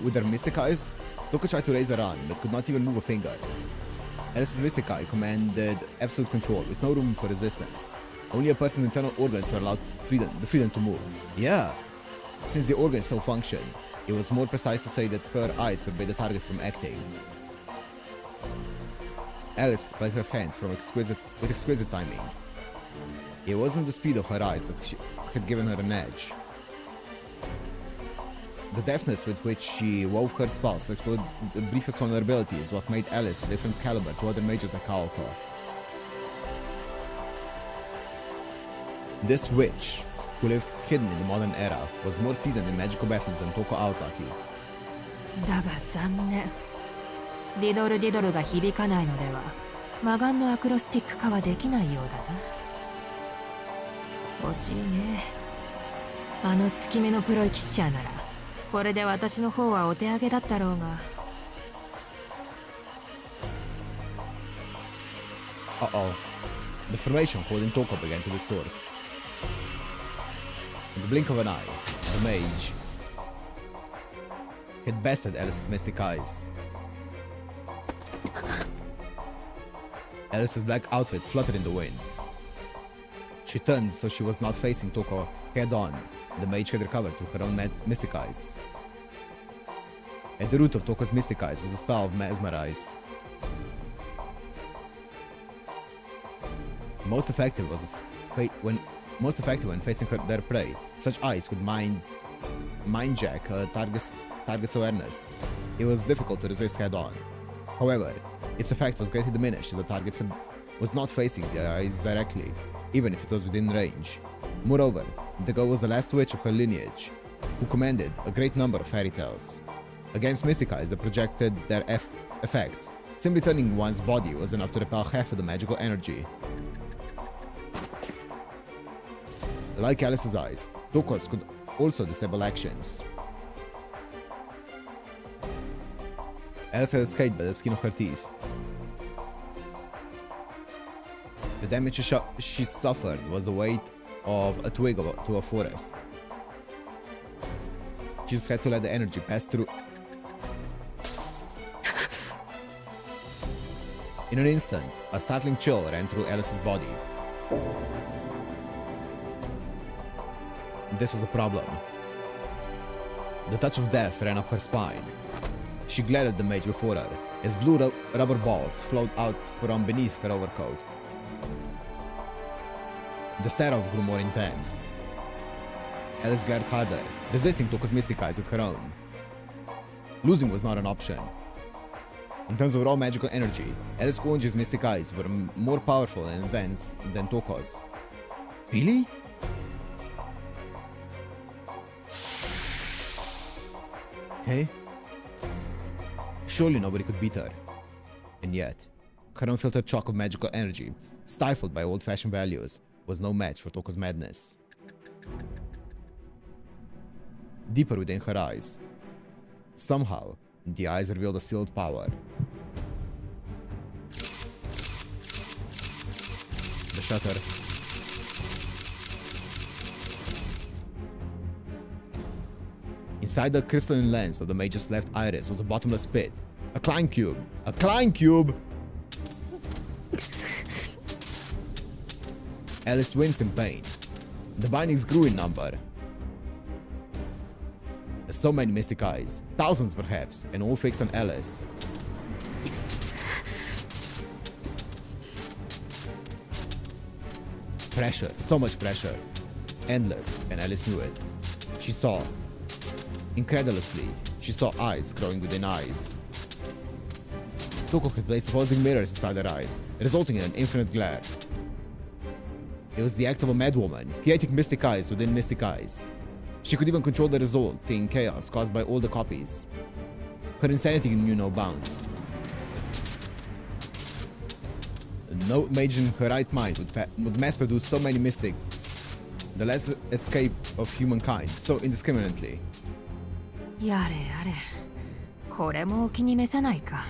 with her mystic eyes? Toko tried to raise her arm, but could not even move a finger. Alice's mystic eye commanded absolute control, with no room for resistance. Only a person's internal organs were allowed the freedom to move. Yeah, since the organs so function, it was more precise to say that her eyes forbade the target from acting. Alice applied her hand with exquisite timing. It wasn't the speed of her eyes that had given her an edge. The deftness with which she wove her spells to exploit the briefest vulnerability is what made Alice a different caliber to other mages like Aoko. This witch, who lived hidden in the modern era, was more seasoned in magical battles than Toko Aozaki. だが残念。ディドルディドルが響かないのでは、魔眼のアクロスティック化はできないようだな。惜しいね。あの月目のプロイキッシャーなら、これで私の方はお手上げだったろうが。Uh-oh. The formation holding Toko began to distort. In the blink of an eye, the mage had bested Alice's mystic eyes. Alice's black outfit fluttered in the wind. She turned so she was not facing Toko head-on. The mage had recovered to her own mystic eyes. At the root of Toko's mystic eyes was a spell of mesmerize. Most effective when facing their prey. Such eyes could mind-jack a target's awareness. It was difficult to resist head-on. However, its effect was greatly diminished if the target was not facing the eyes directly, even if it was within range. Moreover, the girl was the last witch of her lineage, who commanded a great number of fairy tales. Against mystic eyes that projected their effects, simply turning one's body was enough to repel half of the magical energy. Like Alice's eyes, Toko's could also disable actions. Alice had escaped by the skin of her teeth. The damage she suffered was the weight of a twig to a forest. She just had to let the energy pass through. In an instant, a startling chill ran through Alice's body. This was a problem. The touch of death ran up her spine. She glared at the mage before her, as blue rubber balls flowed out from beneath her overcoat. The stare-off grew more intense. Alice glared harder, resisting Toko's mystic eyes with her own. Losing was not an option. In terms of raw magical energy, Alice Konji's mystic eyes were more powerful and advanced than Toko's. Really? Okay. Surely nobody could beat her. And yet, her unfiltered shock of magical energy, stifled by old-fashioned values, was no match for Toko's madness. Deeper within her eyes, somehow, the eyes revealed a sealed power. The shutter. Inside the crystalline lens of the mage's left iris was a bottomless pit. A Klein cube. A Klein cube! Alice winced in pain. The bindings grew in number. So many mystic eyes, thousands perhaps, and all fixed on Alice. Pressure, so much pressure. Endless, and Alice knew it. She saw. Incredulously, she saw eyes growing within eyes. Toko had placed opposing mirrors inside her eyes, resulting in an infinite glare. It was the act of a madwoman, creating mystic eyes within mystic eyes. She could even control the resulting chaos caused by all the copies. Her insanity knew no bounds. No mage in her right mind would mass produce so many mystics, the last escape of humankind, so indiscriminately. やれやれ、これもお気に召さないか。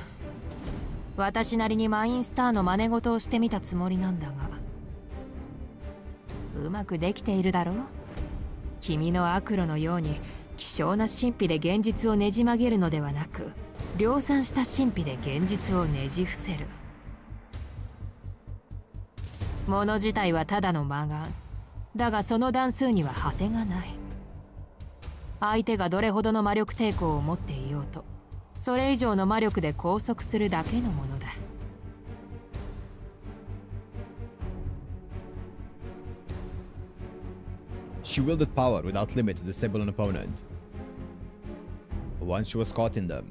私なりにマインスターの真似事をしてみたつもりなんだが、うまくできているだろう。君の悪路のように希少な神秘で現実をねじ曲げるのではなく、量産した神秘で現実をねじ伏せる。物自体はただの魔眼だが、その段数には果てがない。相手がどれほどの魔力抵抗を持っていようと、それ以上の魔力で拘束するだけのものだ。She wielded power without limit to disable an opponent. Once one was caught in them,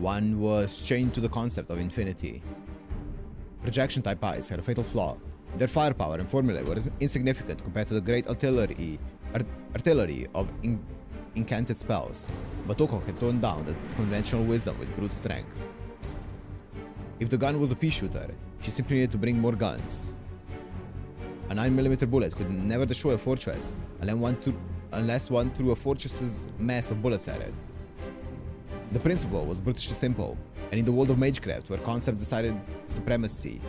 one was chained to the concept of infinity. Projection type eyes had a fatal flaw. Their firepower and formulae were insignificant compared to the great artillery of incanted spells, but Toko had toned down the conventional wisdom with brute strength. If the gun was a pea shooter, she simply needed to bring more guns. A 9mm bullet could never destroy a fortress unless one threw a fortress's mass of bullets at it. The principle was brutishly simple, and in the world of magecraft, where concepts decided supremacy,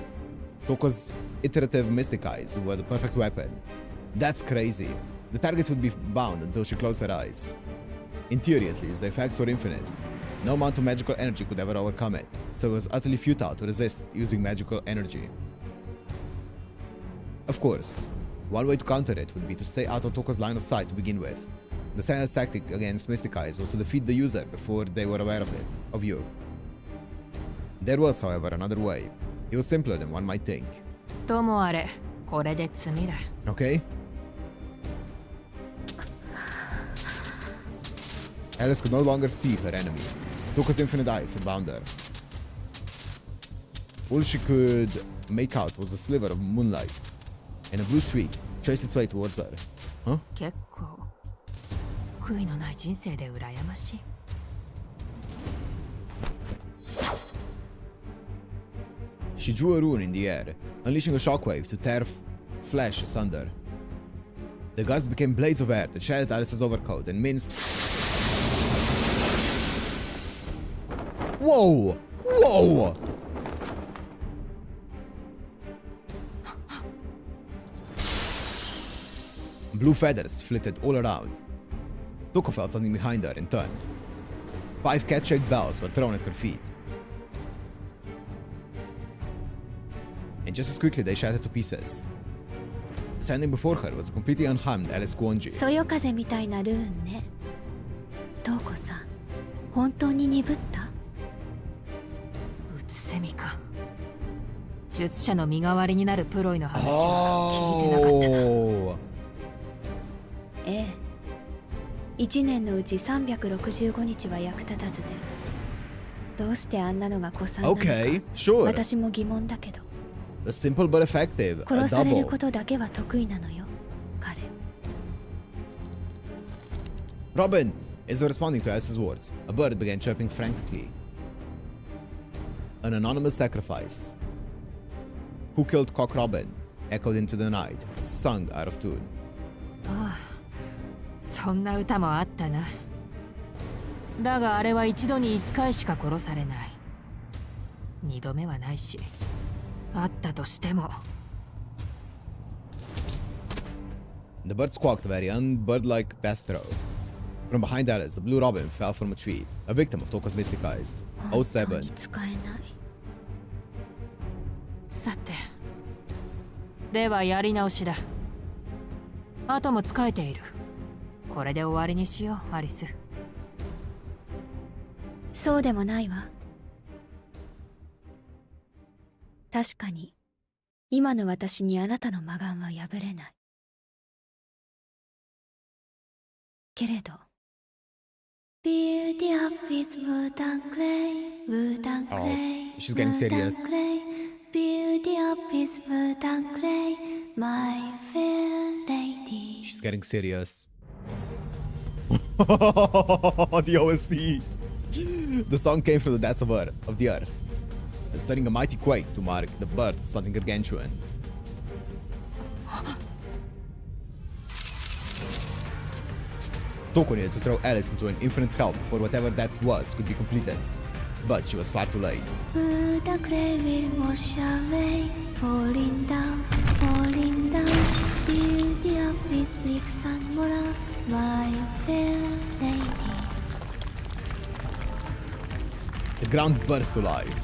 Toko's iterative mystic eyes were the perfect weapon. That's crazy. The target would be bound until she closed her eyes. In theory, at least, the effects were infinite. No amount of magical energy could ever overcome it, so it was utterly futile to resist using magical energy. Of course, one way to counter it would be to stay out of Toko's line of sight to begin with. The silence tactic against mystic eyes was to defeat the user before they were aware of you. There was, however, another way. It was simpler than one might think. ともあれ、これで罪だ。Okay? Alice could no longer see her enemy. Toko's infinite eyes had bound her. All she could make out was a sliver of moonlight, and a blue streak traced its way towards her. Huh? 結構悔いのない人生で羨ましい。She drew a rune in the air, unleashing a shockwave to tear flesh asunder. The gusts became blades of air that shredded Alice's overcoat and minced. Whoa! Whoa! Blue feathers flitted all around. Toko felt something behind her and turned. 5 cat-shaped bells were thrown at her feet. And just as quickly they shattered to pieces. Standing before her was a completely unharmed Alice Guonji. そよ風みたいなルーンね。トウコさん、本当に鈍った？うつせみか。術者の身代わりになるプロイの話は聞いてなかったな。ええ。1年のうち365日は役立たずで。どうしてあんなのが子さんなのか。Okay, sure. 私も疑問だけど。A simple but effective. 殺 A される double. ことだけは得意なのよ、彼。Robin! As though responding to Alice's words, a bird began chirping frantically. An anonymous sacrifice. Who killed Cock Robin? Echoed into the night, sung out of tune. ああ、そんな歌もあったな。だがあれは一度に1回しか殺されない。2度目はないし、あったとしても。The bird squawked a very unbird-like death throw. From behind Alice, the blue robin fell from a tree, a victim of Toko's mystic eyes. 本当 07. に使えない。さて、ではやり直しだ。あとも使えている。これで終わりにしよう、アリス。そうでもないわ。確かに、今の私にあなたの魔眼は破れない。けれど、Beauty of his wood and clay, wood and clay, Oh, she's getting serious. Beauty of his wood and clay, my fair lady. She's getting serious. The OST. The song came from the depths of the earth, stirring a mighty quake to mark the birth of something gargantuan. Toko needed to throw Alice into an infinite hell before whatever that was could be completed, but she was far too late. The clay will wash away, falling down, beauty of with bricks and mortar, my fair lady. The ground burst to life.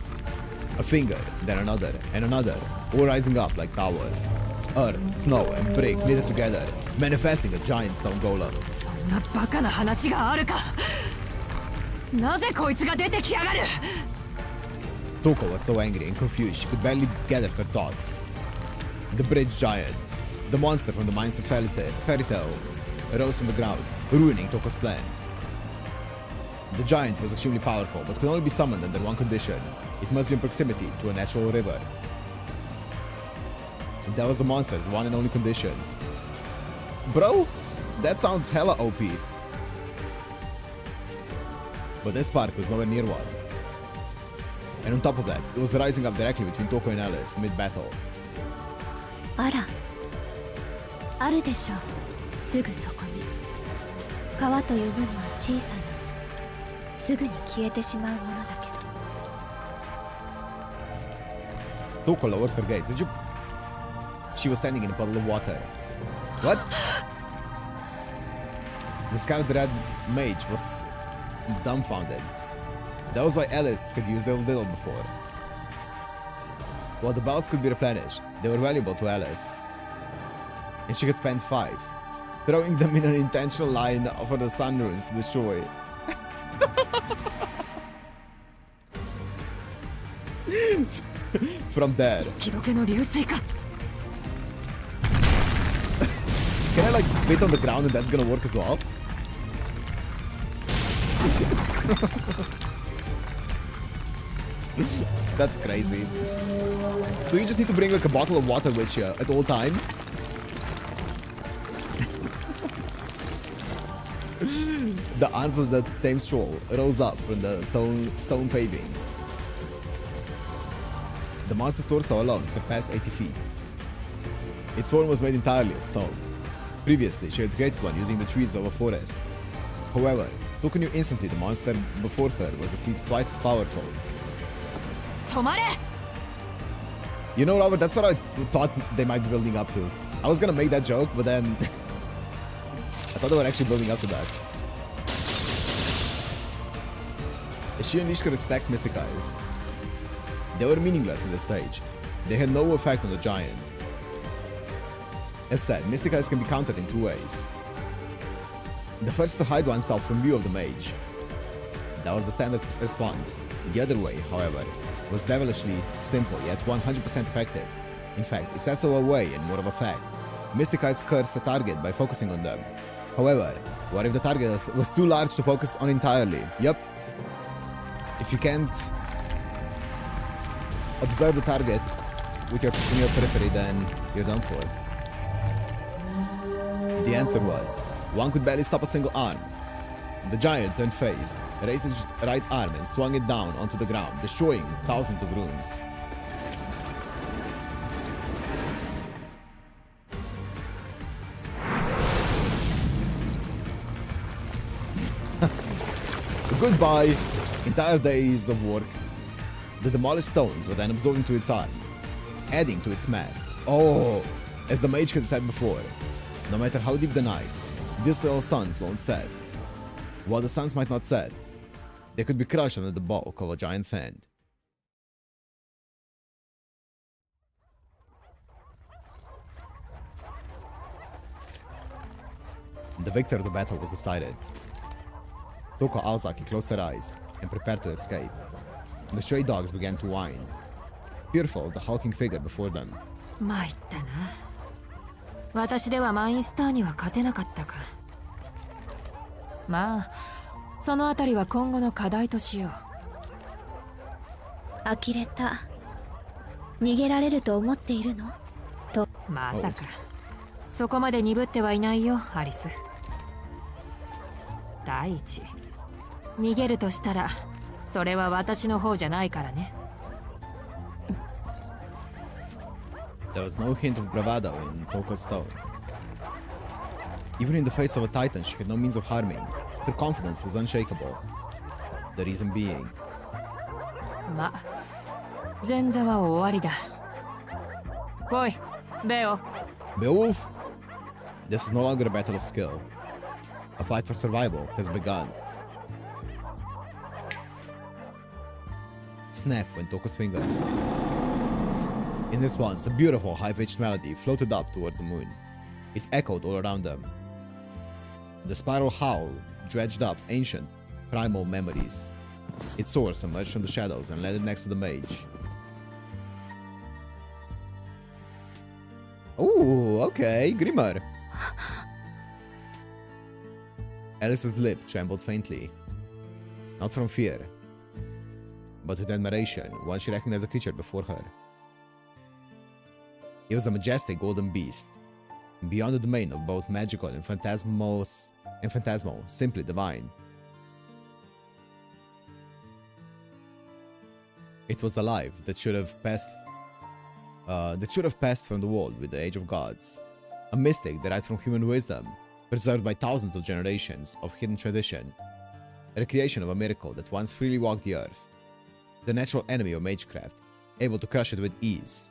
A finger, then another, and another, all rising up like towers. Earth, snow, and brick knitted together, manifesting a giant stone golem. そんなバカな話があるか。なぜこいつが出てきやがる。Toko was so angry and confused she could barely gather her thoughts. The bridge giant, the monster from the mindless fairy tales, rose from the ground, ruining Toko's plan. The giant was extremely powerful, but could only be summoned under one condition. It must be in proximity to a natural river. And that was the monster's one and only condition. Bro, that sounds hella OP. But this spark was nowhere near one. And on top of that, it was rising up directly between Toko and Alice mid-battle. あら、あるでしょう。すぐそこに。川という分は小さな、すぐに消えてしまうものだけど。Toko lowered her gaze. Did you? She was standing in a puddle of water. What? The scarlet red mage was dumbfounded. That was why Alice could use the diddle before. While the bells could be replenished, they were valuable to Alice. And she could spend 5, throwing them in an intentional line for the Sunrooms to destroy. From there. Can I like spit on the ground and that's gonna work as well? That's crazy. So you just need to bring like a bottle of water with you at all times? The answer that Thames Troll rose up from the stone paving. The monster's torso alone surpassed 80 feet. Its form was made entirely of stone. Previously, she had created one using the trees of a forest. However, Touko knew instantly the monster before her was at least twice as powerful. You know, Robert, that's what I thought they might be building up to. I was gonna make that joke, but then I thought they were actually building up to that. As she unleashed her stacked mystic eyes, they were meaningless at this stage. They had no effect on the giant. As said, mystic eyes can be countered in 2 ways. The first is to hide oneself from view of the mage. That was the standard response. The other way, however, was devilishly simple yet 100% effective. In fact, it's less of a way and more of a fact. Mystic eyes curse a target by focusing on them. However, what if the target was too large to focus on entirely? Yup. If you can't observe the target in your periphery, then you're done for. The answer was, one could barely stop a single arm. The giant turned faced, raised his right arm and swung it down onto the ground, destroying thousands of runes. Goodbye, entire days of work. The demolished stones were then absorbed into its arm, adding to its mass. Oh, as the mage had said before, no matter how deep the night, these little suns won't set. While the suns might not set, they could be crushed under the bulk of a giant's hand. The victor of the battle was decided. Toko Aozaki closed her eyes and prepared to escape. The stray dogs began to whine, fearful of the hulking figure before them. 参ったな。私ではマインスターには勝てなかったか。まあ、そのあたりは今後の課題としよう。呆れた。逃げられると思っているの？と。まさか。そこまで鈍ってはいないよ、アリス。第一、逃げるとしたらそれは私の方じゃないからね。 There was no hint of bravado in Toko's tone. Even in the face of a titan, she had no means of harming. Her confidence was unshakable. The reason being... ま、前座は終わりだ。来い、ベオ。 Beowulf? This is no longer a battle of skill. A fight for survival has begun. Snap went Toko's fingers. In response, a beautiful high-pitched melody floated up towards the moon. It echoed all around them. The spiral howl dredged up ancient, primal memories. Its source emerged from the shadows and landed next to the mage. Ooh, okay, Grimmer. Alice's lip trembled faintly. Not from fear, but with admiration, once she recognized the creature before her. It was a majestic golden beast, beyond the domain of both magical and phantasmal, simply divine. It was alive that should have passed from the world with the Age of Gods, a mystic derived from human wisdom, preserved by thousands of generations of hidden tradition, a recreation of a miracle that once freely walked the earth, the natural enemy of magecraft, able to crush it with ease.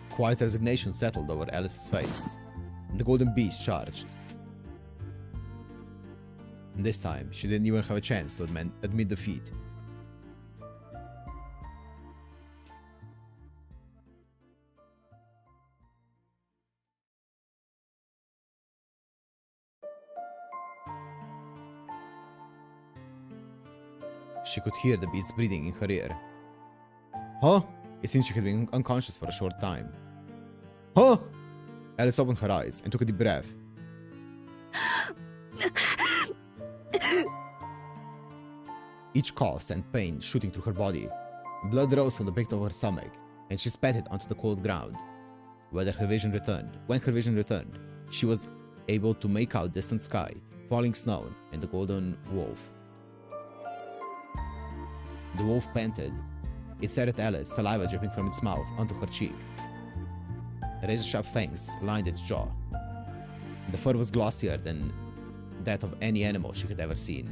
Quiet resignation settled over Alice's face. The golden beast charged. This time, she didn't even have a chance to admit defeat. She could hear the beast breathing in her ear. Huh? It seemed she had been unconscious for a short time. Huh? Alice opened her eyes and took a deep breath. Each cough sent pain shooting through her body. Blood rose from the pit of her stomach, and she spat it onto the cold ground. When her vision returned, she was able to make out distant sky, falling snow, and the golden wolf. The wolf panted. It stared at Alice, saliva dripping from its mouth onto her cheek. Razor-sharp fangs lined its jaw. The fur was glossier than that of any animal she had ever seen.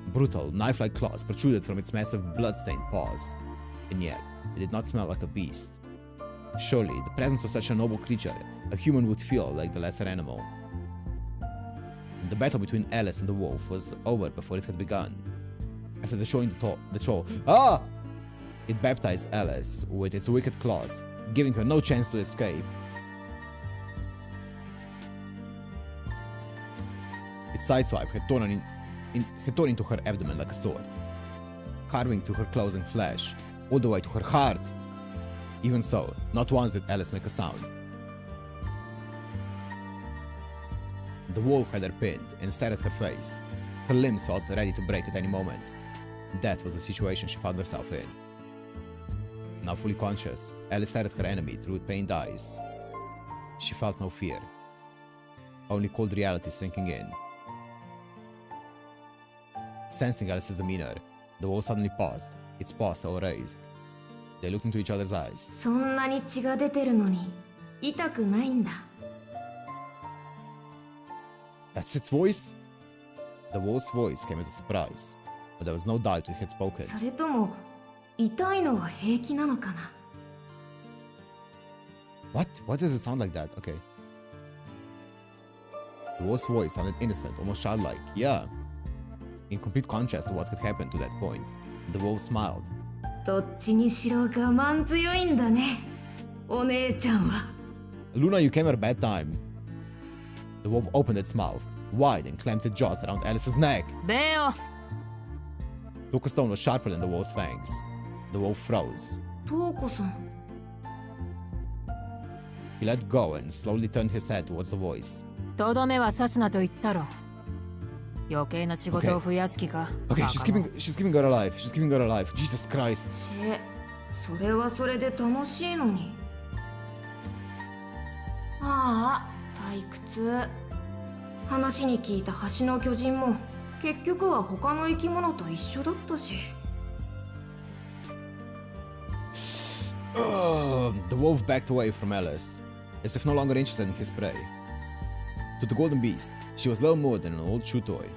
Brutal, knife-like claws protruded from its massive blood-stained paws. And yet, it did not smell like a beast. Surely, the presence of such a noble creature, a human would feel like the lesser animal. The battle between Alice and the wolf was over before it had begun. After destroying the troll, it baptized Alice with its wicked claws, giving her no chance to escape. Its sideswipe had torn into her abdomen like a sword, carving through her clothes and flesh, all the way to her heart. Even so, not once did Alice make a sound. The wolf had her pinned and stared at her face. Her limbs felt ready to break at any moment. That was the situation she found herself in. Now fully conscious, Alice stared at her enemy through pained eyes. She felt no fear, only cold reality sinking in. Sensing Alice's demeanor, the wolf suddenly paused, its paws still raised. They looked into each other's eyes. そんなに血が出てるのに痛くないんだ。That's its voice? The wolf's voice came as a surprise, but there was no doubt it had spoken. それとも痛いのは平気なのかな。What? Why does it sound like that? Okay. The wolf's voice sounded innocent, almost childlike. Yeah. In complete contrast to what had happened to that point, the wolf smiled. どっちにしろ我慢強いんだね、お姉ちゃんは。Luna, you came at a bad time. The wolf opened its mouth wide and clamped its jaws around Alice's neck. ベオ。Toko's stone was sharper than the wolf's fangs. The wolf froze. トウコさん。He let go and slowly turned his head towards the voice. とどめは刺すなと言ったろ。余計な仕事を増やす気か。Okay, she's keeping her alive. She's keeping her alive. Jesus Christ. それはそれで楽しいのに。ああ、退屈。話に聞いた橋の巨人も結局は他の生き物と一緒だったし。The wolf backed away from Alice, as if no longer interested in his prey. To the golden beast, she was little more than an old chew toy.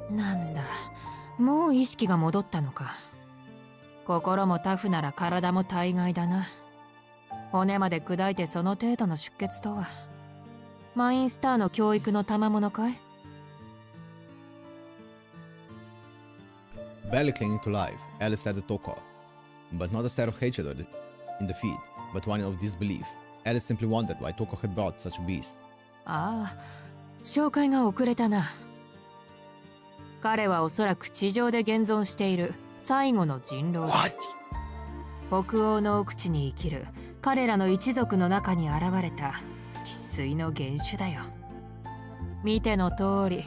なんだ、もう意識が戻ったのか。心もタフなら体も大概だな。骨まで砕いてその程度の出血とは。マインスターの教育の賜物かい？ Barely clinging to life, Alice said to Toko, but not a stare of hatred in the feed, but one of disbelief. Alice simply wondered why Toko had brought such a beast. ああ、紹介が遅れたな。彼はおそらく地上で現存している最後の人狼だ。北欧の奥地に生きる彼らの一族の中に現れた生粋の原種だよ。見ての通り、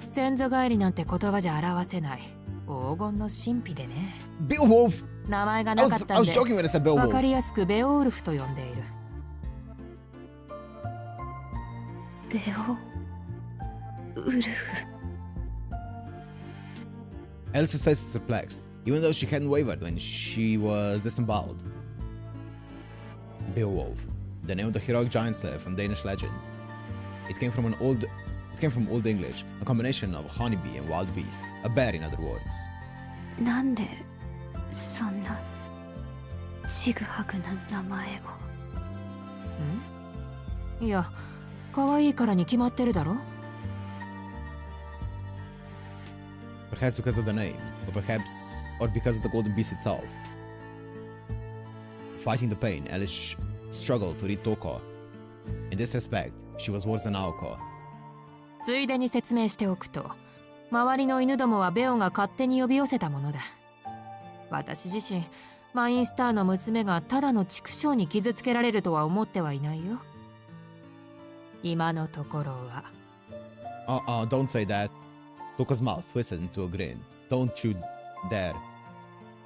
先祖返りなんて言葉じゃ表せない黄金の神秘でね。Beowulf! 名前がなかったんで、 joking when I said Beowulf. わかりやすくベオウルフと呼んでいる。ベオウルフ。Alice's face was perplexed, even though she hadn't wavered when she was disemboweled. Beowulf, the name of the heroic giant slayer from Danish legend. It came from Old English, a combination of honeybee and wild beast, a bear in other words. なんでそんなちぐはぐな名前を。いや、可愛いからに決まってるだろ。Perhaps because of the name, or because of the golden beast itself. Fighting the pain, Alice struggled to read Toko. In this respect, she was worse than Aoko. ついでに説明しておくと、周りの犬どもはベオが勝手に呼び寄せたものだ。私自身、マインスターの娘がただの畜生に傷つけられるとは思ってはいないよ。今のところは。Don't say that. Toko's mouth twisted into a grin. Don't you dare.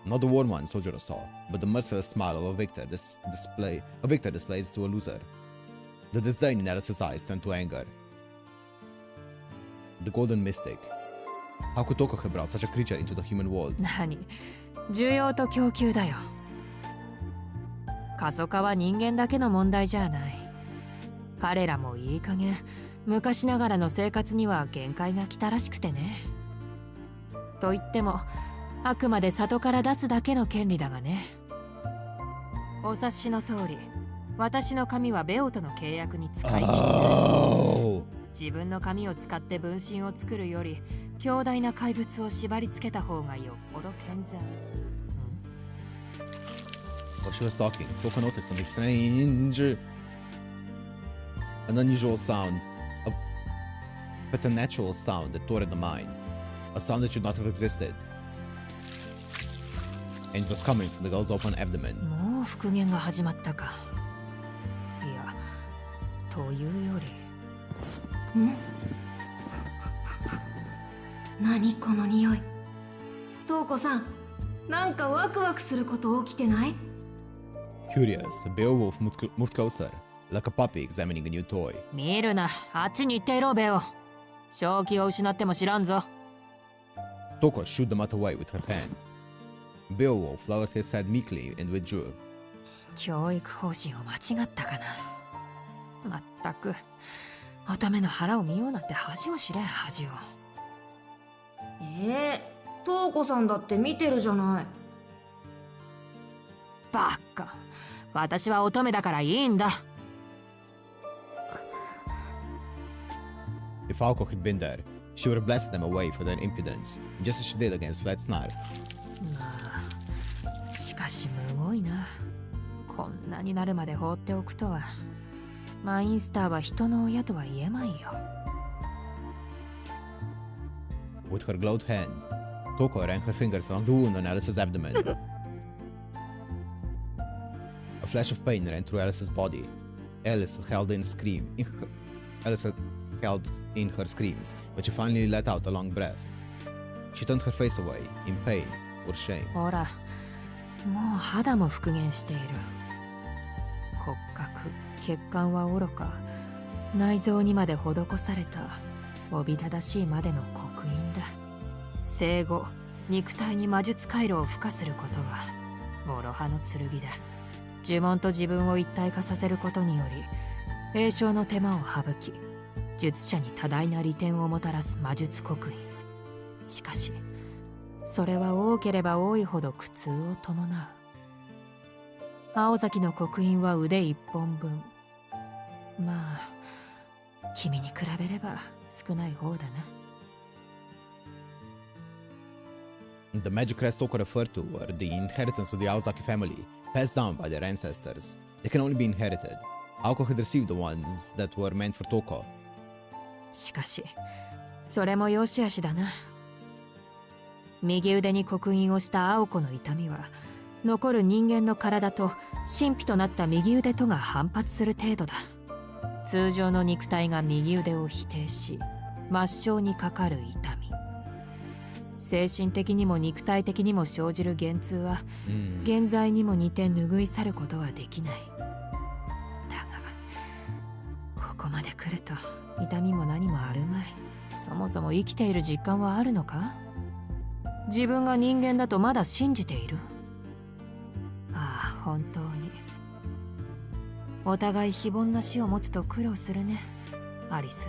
Not the warm one Soujyuro saw, but the merciless smile of a victor displays to a loser. The disdain in Alice's eyes turned to anger. The golden mystic. How could Toko have brought such a creature into the human world? 何？需要と供給だよ。過疎化は人間だけの問題じゃない。彼らもいい加減、昔ながらの生活には限界が来たらしくてね。と言っても、あくまで里から出すだけの権利だがね。お察しの通り、私の髪はベオとの契約に使い切った。自分の髪を使って分身を作るより強大な怪物を縛り付けた方がよっぽど健全。While she was talking, Toko noticed something strange. An unusual sound, a preternatural sound that tore at the mind. A sound that should not have existed. And it was coming from the girl's open abdomen. もう復元が始まったか。いや、というより。何この匂い。トウコさん、なんかワクワクすること起きてない？ Curious, Beowulf moved closer, like a puppy examining a new toy. 見るな、あっちに行っていろ、ベオ。正気を失っても知らんぞ。Toko shooed the mat away with her hand. Beowulf lowered his head meekly and withdrew. 教育方針を間違ったかな。まったく、乙女の腹を見ようなんて恥を知れ、恥を。トウコさんだって見てるじゃない。バカ。私は乙女だからいいんだ。If Aoko had been there, she would have blasted them away for their impudence, just as she did against Flat Snark. まあ、しかしむごいな。こんなになるまで放っておくとは。マインスターは人の親とは言えまいよ。With her gloved hand, Toko ran her fingers along the wound on Alice's abdomen. A flash of pain ran through Alice's body. Alice held in her screams, but she finally let out a long breath. She turned her face away, in pain or shame. ほら、もう肌も復元している。骨格、血管はおろか、内臓にまで施されたおびただしいまでの刻印だ。生後、肉体に魔術回路を付加することは諸刃の剣だ。呪文と自分を一体化させることにより栄唱の手間を省き、術者に多大な利点をもたらす魔術刻印。しかしそれは多ければ多いほど苦痛を伴う。青崎の刻印は腕一本分。まあ君に比べれば少ない方だな。The magic crests Toko referred to were the inheritance of the Aozaki family, passed down by their ancestors. They can only be inherited. Aoko had received the ones that were meant for Toko. しかしそれも良し悪しだな。右腕に刻印をした青子の痛みは残る人間の体と神秘となった右腕とが反発する程度だ。通常の肉体が右腕を否定し末梢にかかる痛み、精神的にも肉体的にも生じる幻痛は現在にも似て拭い去ることはできない。だがここまで来ると痛みも何もあるまい。そもそも生きている実感はあるのか？自分が人間だとまだ信じている？ああ、本当にお互い非凡な死を持つと苦労するね、アリス。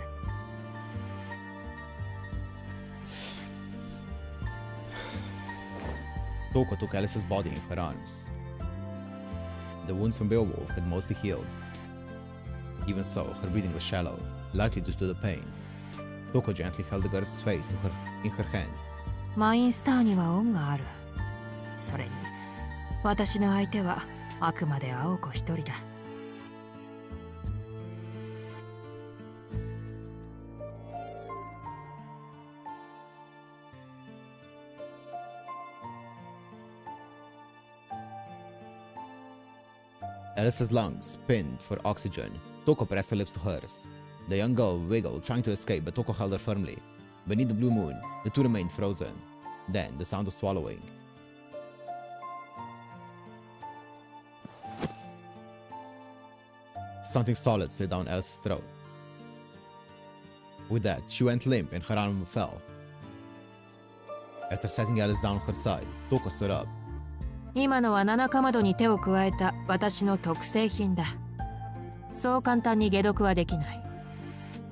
Toko took Alice's body in her arms. The wounds from werewolf had mostly healed. Even so, her breathing was shallow, likely due to the pain. Toko gently held the girl's face in her hand. マインスターには恩がある。それに私の相手はあくまで青子一人だ。Alice's lungs pinned for oxygen. Toko pressed her lips to hers. The young girl wiggled, trying to escape, but Toko held her firmly. Beneath the blue moon, the two remained frozen. Then, the sound of swallowing. Something solid slid down Alice's throat. With that, she went limp and her arm fell. After setting Alice down on her side, Toko stood up. 今のは七かまどに手を加えた私の特製品だ。そう簡単に解毒はできない。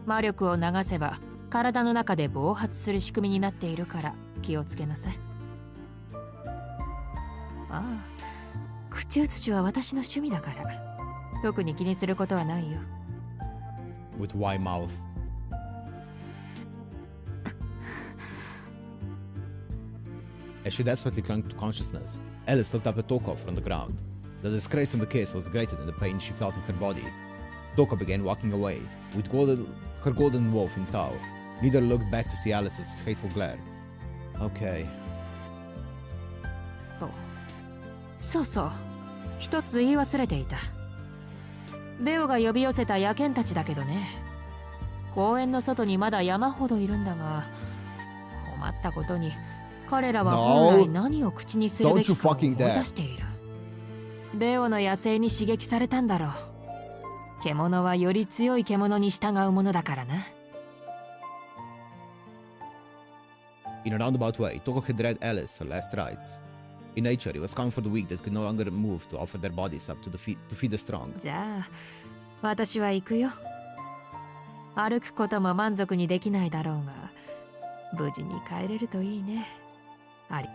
魔力を流せば体の中で暴発する仕組みになっているから気をつけなさい。ああ、口移しは私の趣味だから特に気にすることはないよ。 With wide mouth. As she desperately clung to consciousness, Alice looked up at Toko from the ground. The disgrace on the kiss was greater than the pain she felt in her body. Toko began walking away, with her golden wolf in tow. Neither looked back to see Alice's hateful glare. Okay. そうそう、一つ言い忘れていた。ベオが呼び寄せた野犬たちだけどね。公園の外にまだ山ほどいるんだが、困ったことに彼らは本来何を口にするべきかを思い出している。ベオの野生に刺激されたんだろう。獣はより強い獣に従うものだからな。In a roundabout way, Toko had read Alice her last rites. In nature, it was common for the weak that could no longer move to offer their bodies up to feed the strong. じゃあ、私は行くよ。歩くことも満足にできないだろうが、無事に帰れるといいね。あり。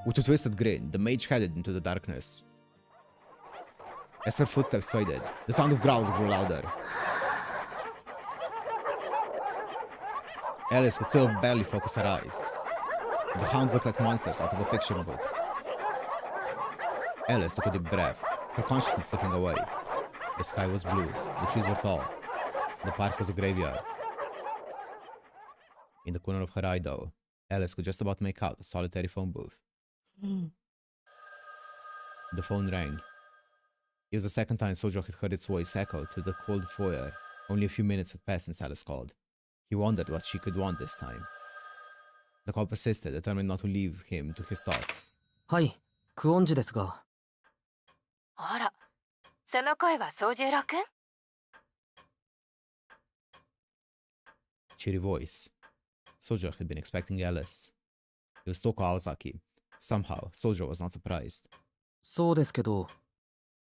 With a twisted grin, the mage headed into the darkness. As her footsteps faded, the sound of growls grew louder. Alice could still barely focus her eyes. The hounds looked like monsters out of a picture book. Alice took a deep breath, her consciousness slipping away. The sky was blue, the trees were tall. The park was a graveyard. In the corner of her eye, though, Alice could just about make out a solitary phone booth. The phone rang. It was the second time Soujyuro had heard its voice echo through the cold foyer. Only a few minutes had passed since Alice called. He wondered what she could want this time. The call persisted, determined not to leave him to his thoughts. はい、クオンジですが。あら、その声は宗十郎くん？ Cheery voice. Soujyuro had been expecting Alice. It was Toko Aozaki. Somehow, Soujyuro was not surprised. そうですけど、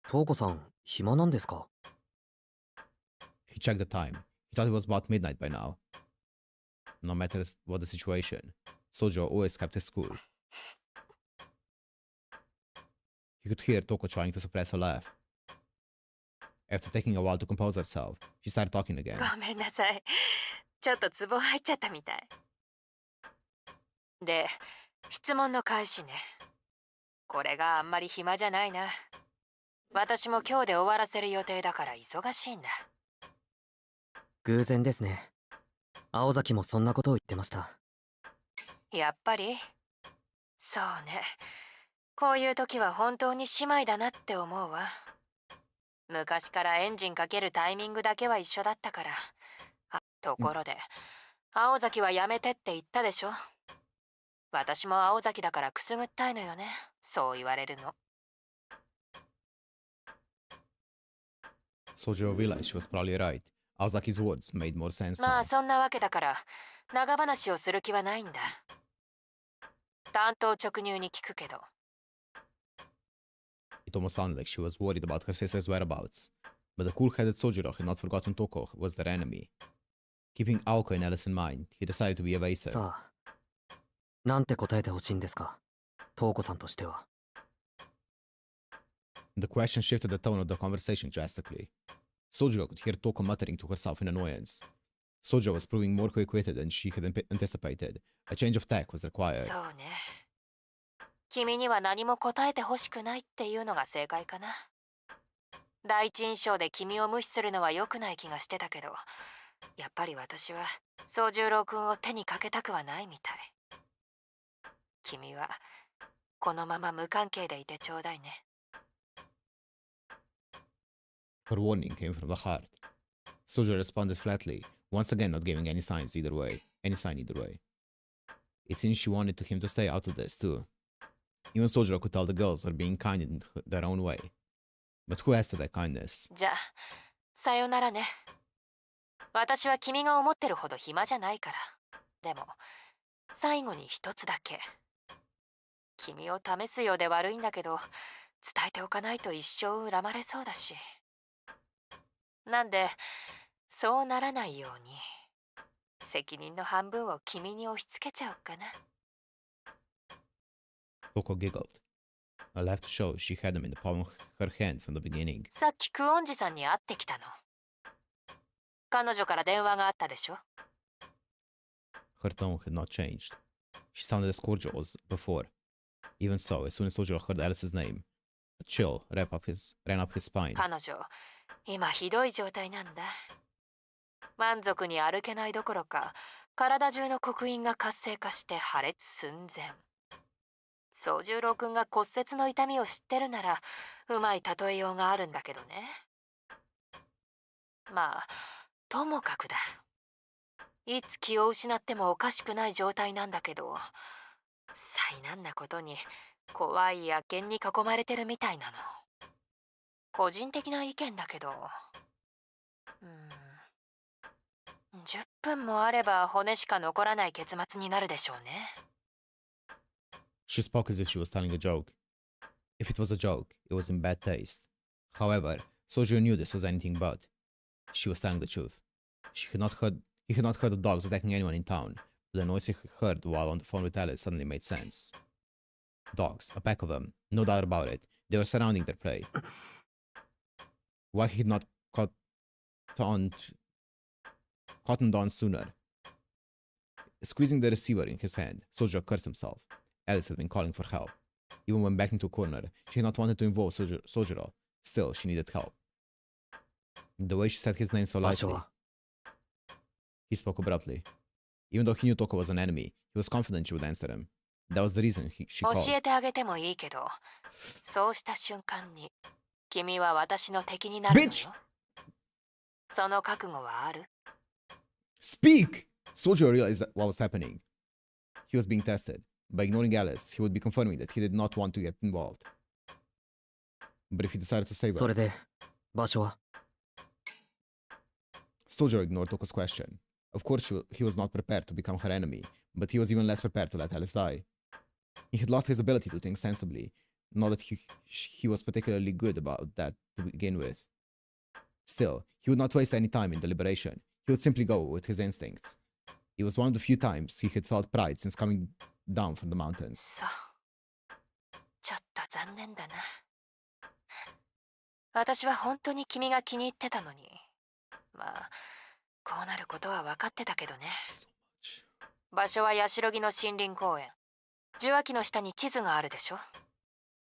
トウコさん、暇なんですか？ He checked the time. He thought it was about midnight by now. No matter what the situation, Soujyuro always kept his cool. He could hear Toko trying to suppress a laugh. After taking a while to compose herself, she started talking again. ごめんなさい。ちょっとツボ入っちゃったみたい。で、質問の開始ね。これがあんまり暇じゃないな。私も今日で終わらせる予定だから忙しいんだ。偶然ですね。青崎もそんなことを言ってました。やっぱりそうね。こういう時は本当に姉妹だなって思うわ。昔からエンジンかけるタイミングだけは一緒だったから。あ、ところで、青崎はやめてって言ったでしょ。私も青崎だからくすぐったいのよね。そう言われるの。Soujyuro realized she was probably right. Aozaki's words made more sense ま now. あそんなわけだから長話をする気はないんだ。担当直入に聞くけど。It almost sounded like she was worried about her sister's whereabouts. But the cool-headed Soujyuro had not forgotten Toko was their enemy. Keeping Aoko and Alice in mind, he decided to be evasive. さあ、なんて答えてほしいんですか、トウコさんとしては。The question shifted the tone of the conversation drastically. Soujyuro could hear Toko muttering to herself in annoyance. Soujyuro was proving more quick-witted than she had anticipated. A change of tack was required. そうね。君には何も答えてほしくないっていうのが正解かな。第一印象で君を無視するのは良くない気がしてたけど、やっぱり私は宗十郎くんを手にかけたくはないみたい。君はこのまま無関係でいてちょうだいね。Her warning came from the heart. Soujyuro responded flatly, once again not giving any sign either way. It seemed she wanted him to stay out of this too. Even Soujyuro could tell the girls were being kind in their own way. But who asked for that kindness? じゃあ、さよならね。私は君が思ってるほど暇じゃないから。でも、最後に一つだけ。君を試すようで悪いんだけど、伝えておかないと一生恨まれそうだし。なんで、そうならないように、責任の半分を君に押し付けちゃおうかな。Toko giggled. A laugh to show she had him in the palm of her hand from the beginning. さっきクオンジさんに会ってきたの。彼女から電話があったでしょ。Her tone had not changed. She sounded as cordial as before. Even so, as soon as Soujyuro heard Alice's name, a chill ran up his spine. 彼女、今ひどい状態なんだ。満足に歩けないどころか、体中の刻印が活性化して破裂寸前。宗十郎くんが骨折の痛みを知ってるなら、うまい例えようがあるんだけどね。まあ、ともかくだ。いつ気を失ってもおかしくない状態なんだけど、災難なことに怖い野犬に囲まれてるみたいなの。個人的な意見だけど、10分もあれば骨しか残らない結末になるでしょうね。She spoke as if she was telling a joke. If it was a joke, it was in bad taste. However, Soujyuro knew this was anything but. She was telling the truth. He had not heard of dogs attacking anyone in town, but the noise he heard while on the phone with Alice suddenly made sense. Dogs, a pack of them, no doubt about it. They were surrounding their prey. Why he had not cottoned on sooner? Squeezing the receiver in his hand, Soujyuro cursed himself. Alice had been calling for help. Even when backed into a corner, she had not wanted to involve Soujyuro. Still, she needed help. The way she said his name so lightly. He spoke abruptly. Even though he knew Toko was an enemy, he was confident she would answer him. That was the reason she called. 教えてあげてもいいけど、そうした瞬間に、君は私の敵になるのよ。Bitch! その覚悟はある？ Speak! Soujyuro realized what was happening. He was being tested. By ignoring Alice, he would be confirming that he did not want to get involved. But if he decided to save her... それで場所は Soujyuro ignored Toko's question. Of course, he was not prepared to become her enemy, but he was even less prepared to let Alice die. He had lost his ability to think sensibly, not that he was particularly good about that to begin with. Still, he would not waste any time in deliberation. He would simply go with his instincts. It was one of the few times he had felt pride since coming down from the mountains. ちょっと残念だな。私は本当に君が気に入ってたのに。まあ、こうなることは分かってたけどね。場所はヤシロギの森林公園。受話器の下に地図があるでしょ。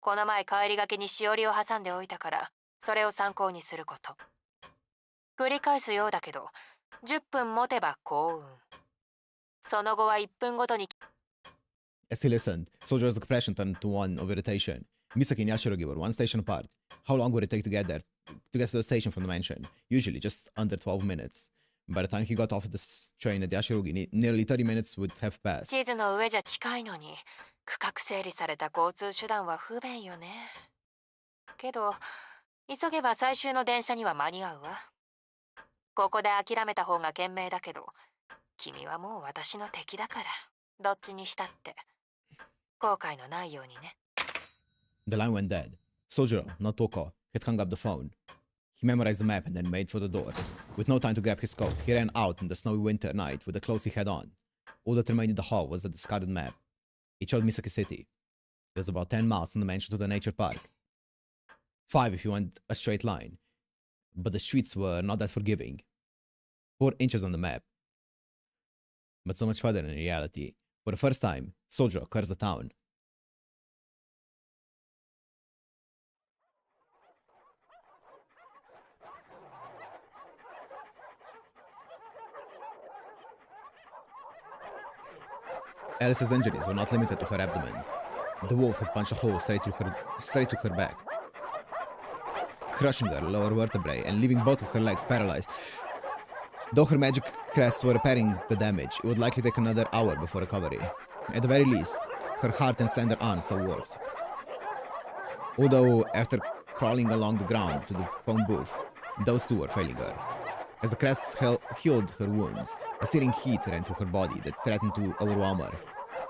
この前帰りがけにしおりを挟んでおいたから、それを参考にすること。繰り返すようだけど、10分持てば幸運。その後は1分ごとに。As he listened, Soujyuro's expression turned to one of irritation. Misaki and Yashirogi were one station apart. How long would it take to get there? To get to the station from the mansion? Usually just under 12 minutes. By the time he got off the train at Yashirogi, nearly 30 minutes would have passed. 地図の上じゃ近いのに、区画整理された交通手段は不便よね。けど、急げば最終の電車には間に合うわ。ここで諦めた方が賢明だけど、君はもう私の敵だから、どっちにしたって。後悔のないようにね。The line went dead. Soujyuro, not Toko, had hung up the phone. He memorized the map and then made for the door. With no time to grab his coat, he ran out in the snowy winter night with the clothes he had on. All that remained in the hall was the discarded map. It showed Misaki City. It was about 10 miles from the mansion to the nature park. 5 if you went a straight line. But the streets were not that forgiving. 4 inches on the map. But so much further in reality. For the first time, Soujyuro cursed the town. Alice's injuries were not limited to her abdomen. The wolf had punched a hole straight through her back, crushing her lower vertebrae and leaving both of her legs paralyzed. Though her magic crests were repairing the damage, it would likely take another hour before recovery. At the very least, her heart and slender arm still worked. Although, after crawling along the ground to the phone booth, those too were failing her. As the crests healed her wounds, a searing heat ran through her body that threatened to overwhelm her.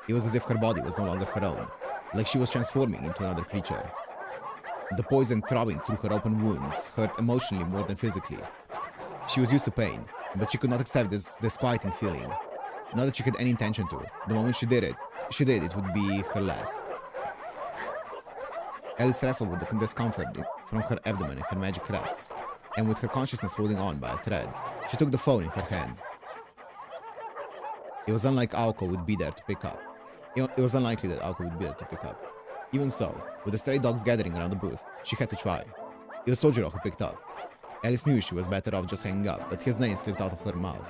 It was as if her body was no longer her own, like she was transforming into another creature. The poison throbbing through her open wounds hurt emotionally more than physically. She was used to pain, but she could not accept this disquieting feeling. Not that she had any intention to. The moment she did it would be her last. Alice wrestled with the discomfort from her abdomen and her magic crests, and with her consciousness holding on by a thread, she took the phone in her hand. It was unlike Aoko would be there to pick up. It was unlikely that Aoko would be there to pick up. Even so, with the stray dogs gathering around the booth, she had to try. It was Soujyuro who picked up. Alice knew she was better off just hanging up, but his name slipped out of her mouth.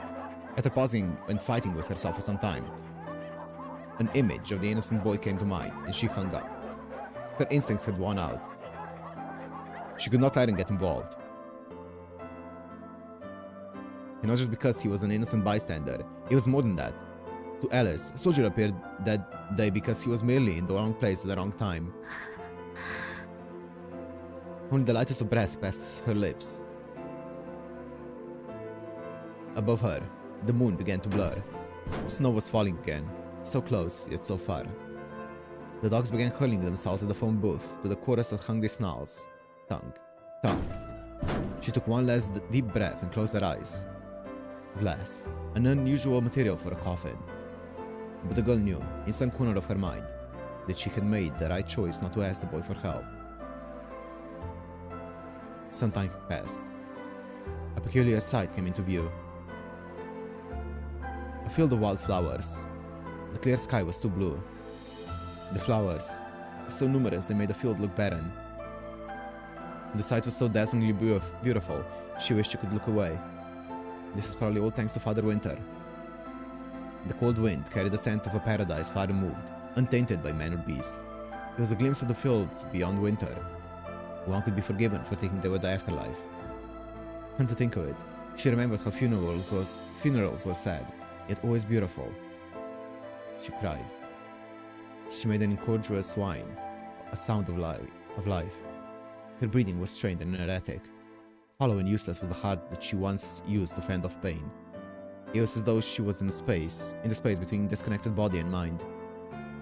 After pausing and fighting with herself for some time, an image of the innocent boy came to mind, and she hung up. Her instincts had won out. She could not let him get involved. And not just because he was an innocent bystander, it was more than that. To Alice, Soujyuro appeared that day because he was merely in the wrong place at the wrong time. Only the lightest of breaths passed her lips. Above her, the moon began to blur. Snow was falling again, so close, yet so far. The dogs began hurling themselves at the phone booth to the chorus of hungry snarls. Tongue, tongue. She took one last deep breath and closed her eyes. Glass, an unusual material for a coffin. But the girl knew, in some corner of her mind, that she had made the right choice not to ask the boy for help. Some time passed. A peculiar sight came into view. A field of wildflowers. The clear sky was too blue. The flowers, so numerous they made the field look barren. The sight was so dazzlingly beautiful, she wished she could look away. This is probably all thanks to Father Winter. The cold wind carried the scent of a paradise far removed, untainted by man or beast. It was a glimpse of the fields beyond winter. One could be forgiven for thinking they were the afterlife. And to think of it, she remembered how funerals were sad, yet always beautiful. She cried. She made an incordious whine, a sound of life. Her breathing was strained and erratic. Hollow and useless was the heart that she once used to fend off pain. It was as though she was in the space between disconnected body and mind.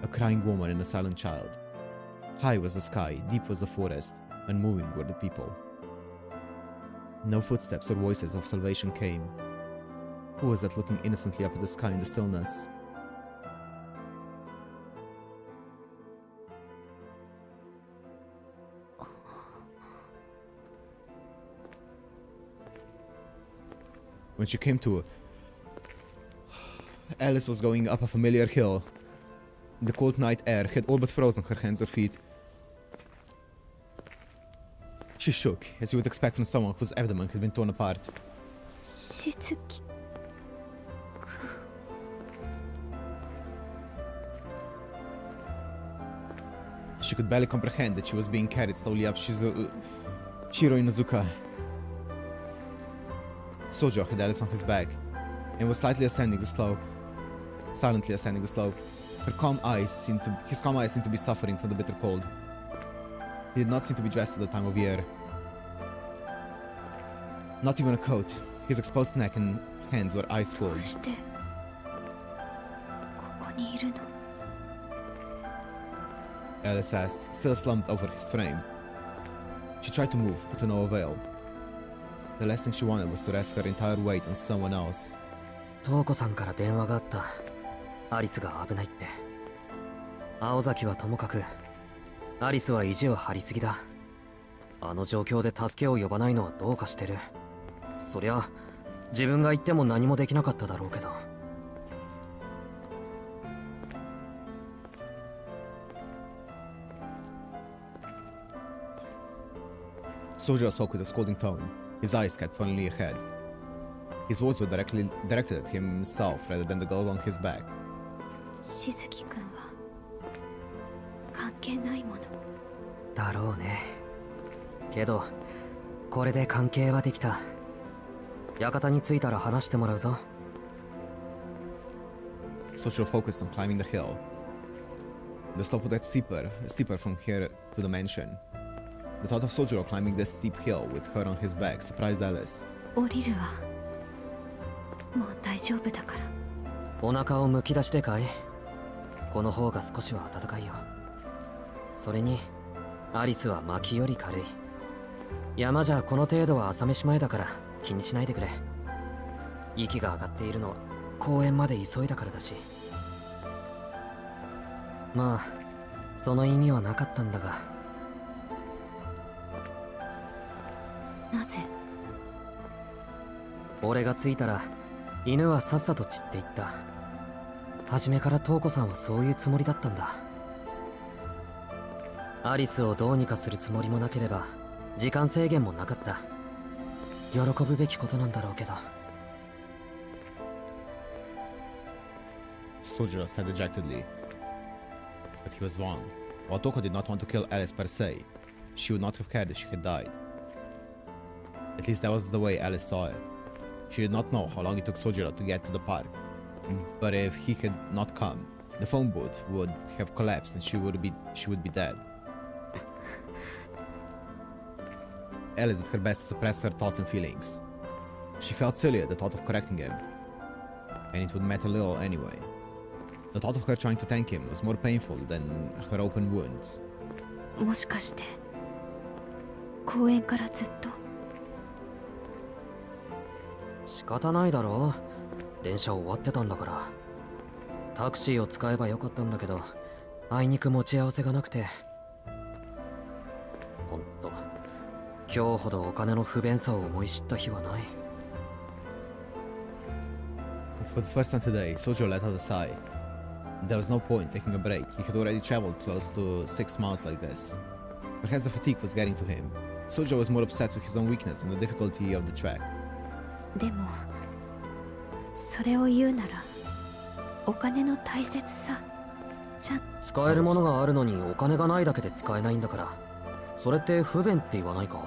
A crying woman and a silent child. High was the sky, deep was the forest, unmoving were the people. No footsteps or voices of salvation came. Who was that looking innocently up at the sky in the stillness? When she came to, Alice was going up a familiar hill. The cold night air had all but frozen her hands or feet. She shook, as you would expect from someone whose abdomen had been torn apart. Shizuki. She could barely comprehend that she was being carried slowly up Shiro Inuzuka. Soujyuro had Alice on his back, and was silently ascending the slope. His calm eyes seemed to be suffering from the bitter cold. He did not seem to be dressed for the time of year. Not even a coat. His exposed neck and hands were ice cold. Alice asked, still slumped over his frame. She tried to move, but to no avail. The last thing she wanted was to rest her entire weight on someone else. Toko さんから電話があった。アリスが危ないって。青崎はともかく、アリスは意地を張りすぎだ。あの状況で助けを呼ばないのはどうかしてる。そりゃ、自分が言っても何もできなかっただろうけど。Soujyuro spoke with a scolding tone, his eyes kept funnily ahead. His words were directed at himself rather than the girl on his back. しずきくんは関係ないものだろうね。けど、これで関係はできた。館に着いたら話してもらうぞ。Soujyuro focused on climbing the hill. The slope would get steeper from here to the mansion. The thought of Soujyuro climbing this steep hill with her on his back surprised Alice. 降りるわ。もう大丈夫だから。お腹をむき出しでかい？この方が少しは暖かいよ。それに、アリスは薪より軽い。山じゃこの程度は朝飯前だから気にしないでくれ。息が上がっているのは公園まで急いだからだし。まあ、その意味はなかったんだが。なぜ？俺が着いたら犬はさっさと散っていった。初めからトウコさんはそういうつもりだったんだ。アリスをどうにかするつもりもなければ時間制限もなかった。喜ぶべきことなんだろうけど。Soujyuro said dejectedly. But he was wrong. While Toko did not want to kill Alice per se, she would not have cared if she had died. At least that was the way Alice saw it. She did not know how long it took Soujyuro to get to the park. But if he had not come, the phone booth would have collapsed and she would be dead. Alice did her best to suppress her thoughts and feelings. She felt silly at the thought of correcting him. And it would matter little anyway. The thought of her trying to thank him was more painful than her open wounds. もしかして公園からずっと。仕方ないだろう。電車終わってたんだから。タクシーを使えばよかったんだけど、あいにく持ち合わせがなくて。ほんと、今日ほどお金の不便さを思い知った日はない。For the first time today, Soujyuro let out a sigh. There was no point taking a break. He had already traveled close to 6 months like this. Perhaps the fatigue was getting to him. Soujyuro was more upset with his own weakness and the difficulty of the track. でもそれを言うならお金の大切さじゃ。使えるものがあるのにお金がないだけで使えないんだから、それって不便って言わないか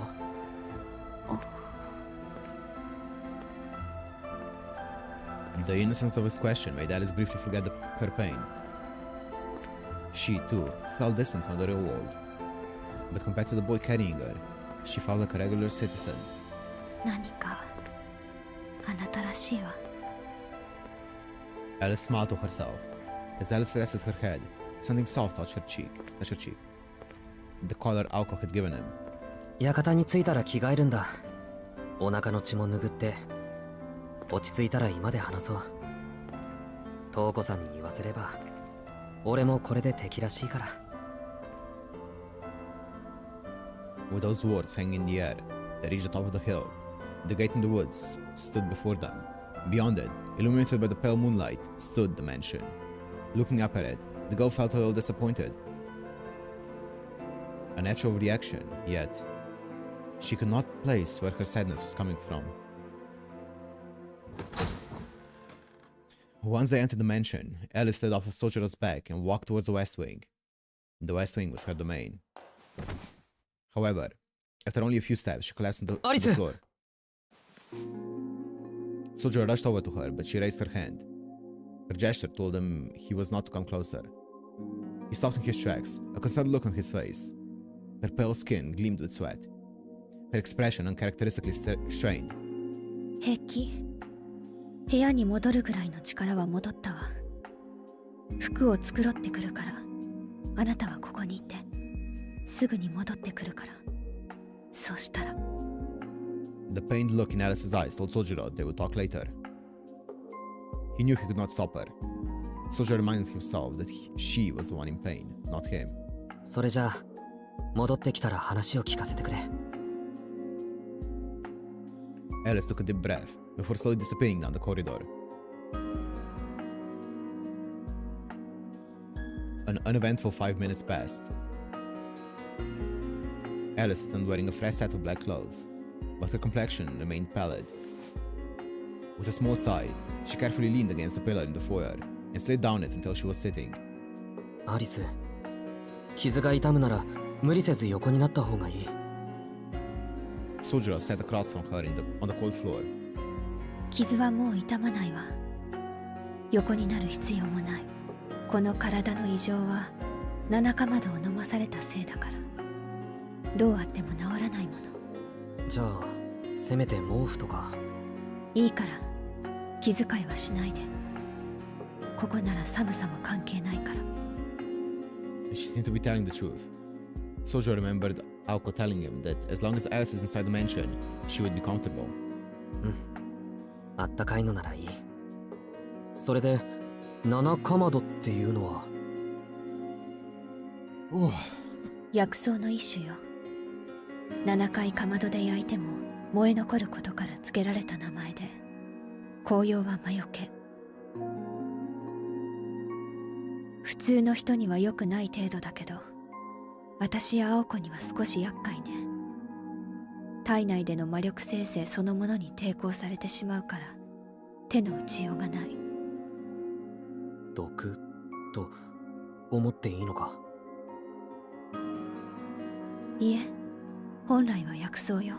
？The innocence of his question made Alice briefly forget her pain. She, too, felt distant from the real world. But compared to the boy carrying her, she felt like a regular citizen. 何かあなたらしいわ。 Alice smiled to herself. As Alice rested her head, something soft touched her cheek. The color Aoko had given him. 館に着いたら着替えるんだ。お腹の血も拭って、落ち着いたら今で話そう。トーコさんに言わせれば、俺もこれで敵らしいから。With those words hanging in the air, they reached the top of the hill. The gate in the woods stood before them. Beyond it, illuminated by the pale moonlight, stood the mansion. Looking up at it, the girl felt a little disappointed. A natural reaction, yet she could not place where her sadness was coming from. Once they entered the mansion, Alice slid off of Soujyuro's back and walked towards the west wing. The west wing was her domain. However, after only a few steps, she collapsed onto the floor. Soujyuro rushed over to her, but she raised her hand. Her gesture told him he was not to come closer. He stopped in his tracks, a concerned look on his face. Her pale skin gleamed with sweat. Her expression uncharacteristically strained. 平気。部屋に戻るぐらいの力は戻ったわ。服を作ろってくるから、あなたはここにいて、すぐに戻ってくるから。そうしたら。The pained look in Alice's eyes told Soujyuro they would talk later. He knew he could not stop her. Soujyuro reminded himself that she was the one in pain, not him. それじゃあ、戻ってきたら話を聞かせてくれ。Alice took a deep breath before slowly disappearing down the corridor. An uneventful 5 minutes passed. Alice returned wearing a fresh set of black clothes, but her complexion remained pallid. With a small sigh, she carefully leaned against the pillar in the foyer and slid down it until she was sitting. アリス、傷が痛むなら無理せず横になった方がいい。Soujyuro sat across from her on the cold floor. 傷はもう痛まないわ。横になる必要もない。この体の異常は七かまどを飲まされたせいだから。どうあっても治らないもの。じゃあ、せめて毛布とか。いいから、気遣いはしないで。ここなら寒さも関係ないから。She seemed to be telling the truth. Soujyuro remembered Aoko telling him that as long as Alice is inside the mansion, she would be comfortable. うん。あったかいのならいい。それで、七かまどっていうのは。薬草の一種よ。7回かまどで焼いても燃え残ることから付けられた名前で、紅葉は魔除け。普通の人には良くない程度だけど、私や青子には少し厄介ね。体内での魔力生成そのものに抵抗されてしまうから、手の打ちようがない。毒と思っていいのか。いえ、本来は薬草よ。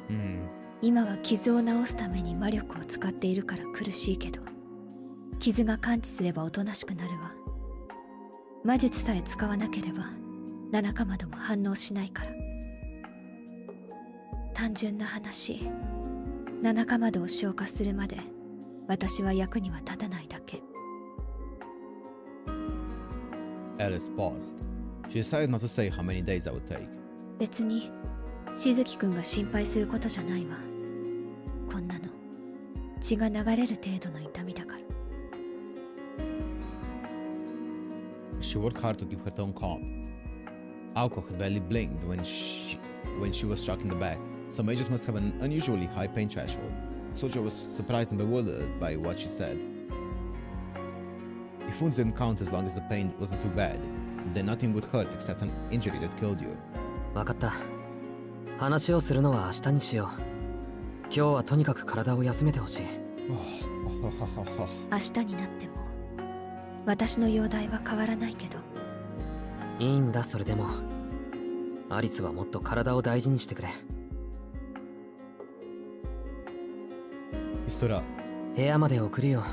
Hmm. 今は傷を治すために魔力を使っているから苦しいけど、傷が完治すればおとなしくなるわ。魔術さえ使わなければ七かまども反応しないから。単純な話、七かまどを消化するまで私は役には立たないだけ。Alice paused. She decided not to say how many days that would take. 別にしずきくんが心配することじゃないわ。こんなの血が流れる程度の痛みだから。She worked hard to keep her tone calm. Aoko had barely blinked when she was struck in the back. Some mages must have an unusually high pain threshold. Soujyuro was surprised and bewildered by what she said. If wounds didn't count as long as the pain wasn't too bad, then nothing would hurt except an injury that killed you. わかった。話をするのは明日にしよう。今日はとにかく体を休めてほしい。明日になっても私の容体は変わらないけど。いいんだ、それでも。アリスはもっと体を大事にしてくれ。He stood up. 部屋まで送るよ。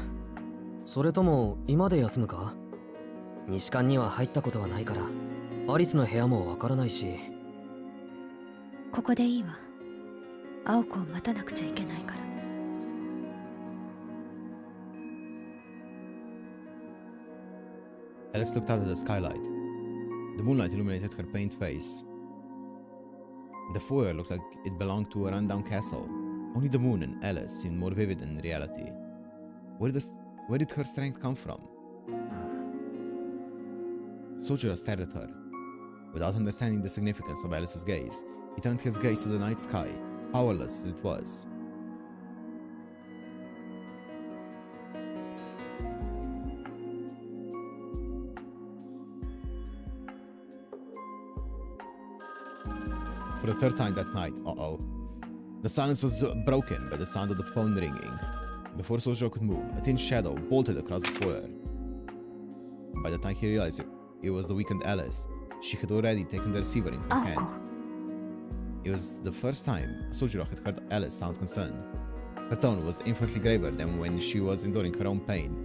それとも今で休むか？西館には入ったことはないから、アリスの部屋もわからないし。ここでいいわ。青子を待たなくちゃいけないから。Alice looked out at the skylight. The moonlight illuminated her pained face. The foyer looked like it belonged to a rundown castle. Only the moon and Alice seemed more vivid in reality. Where did her strength come from? Soujyuro stared at her. Without understanding the significance of Alice's gaze, he turned his gaze to the night sky, powerless as it was. For the third time that night, the silence was broken by the sound of the phone ringing. Before Soujyuro could move, a thin shadow bolted across the foyer. By the time he realized it was the weakened Alice, she had already taken the receiver in her hand. It was the first time Soujyuro had heard Alice sound concerned. Her tone was infinitely graver than when she was enduring her own pain.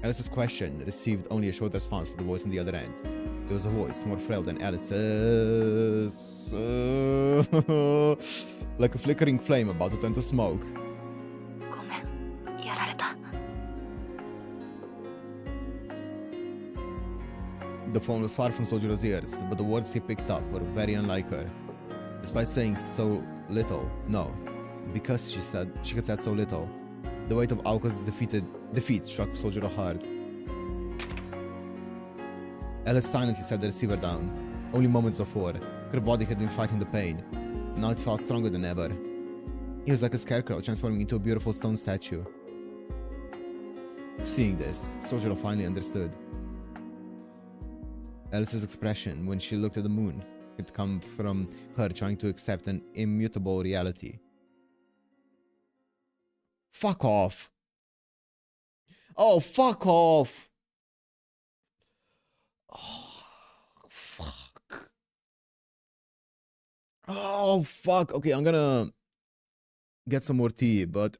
Alice's question received only a short response to the voice on the other end. It was a voice more frail than Alice's, like a flickering flame about to turn to smoke. The phone was far from Soujyuro's ears, but the words he picked up were very unlike her. Despite saying so little, no, because she had said so little, the weight of Aoko's defeat struck Soujyuro hard. Alice silently set the receiver down. Only moments before, her body had been fighting the pain. Now it felt stronger than ever. It was like a scarecrow transforming into a beautiful stone statue. Seeing this, Soujyuro finally understood. Alice's expression when she looked at the moon had come from her trying to accept an immutable reality. Fuck off! Oh, fuck off! Oh, fuck. Oh, fuck. Okay, I'm gonna get some more tea, but...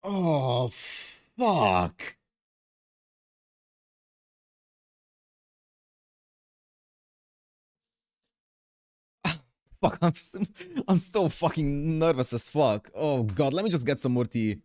Oh, fuck. Fuck, I'm still fucking nervous as fuck. Oh god, let me just get some more tea.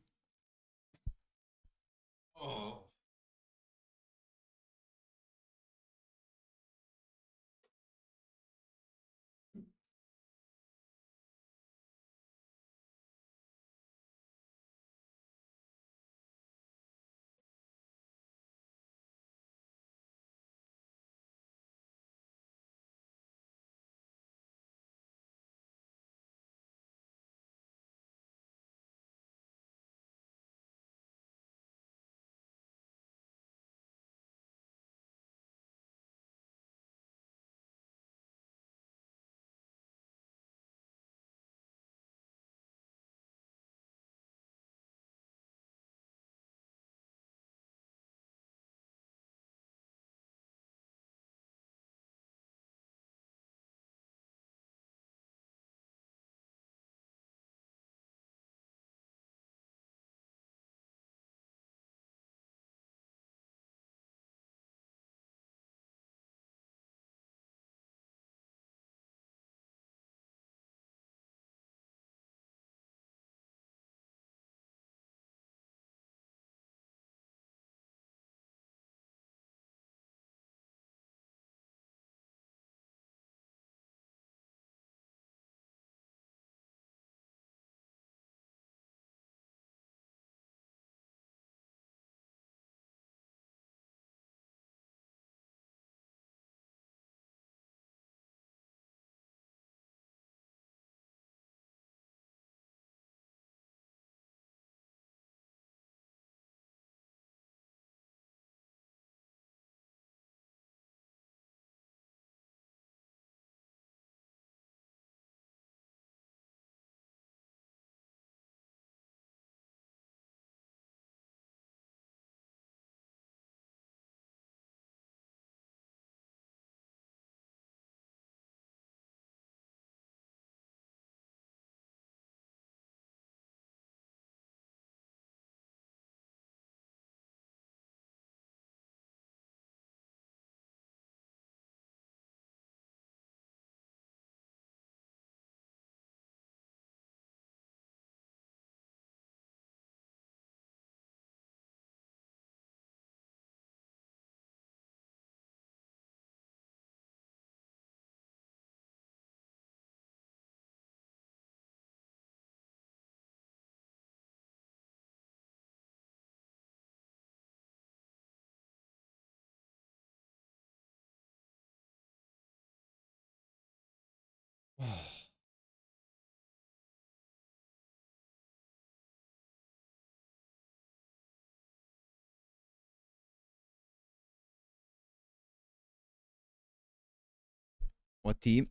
What tea?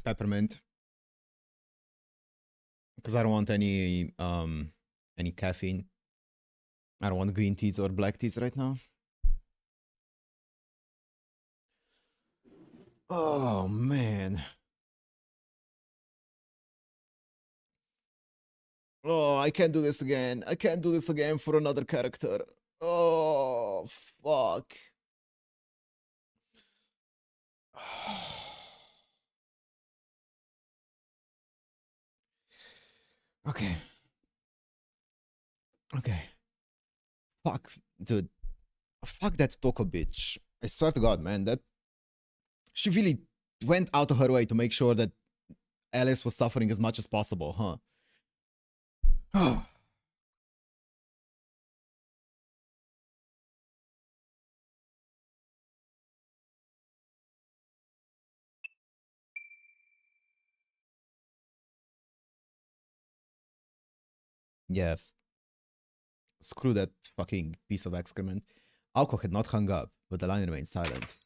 Peppermint. Because I don't want any caffeine. I don't want green teas or black teas right now. Oh man. Oh, I can't do this again. I can't do this again for another character. Oh, fuck. Okay. Okay. Fuck, dude. Fuck that Toko bitch. I swear to God, man, that she really went out of her way to make sure that Alice was suffering as much as possible, huh? Yeah. Screw that fucking piece of excrement. Aoko had not hung up, but the line remained silent.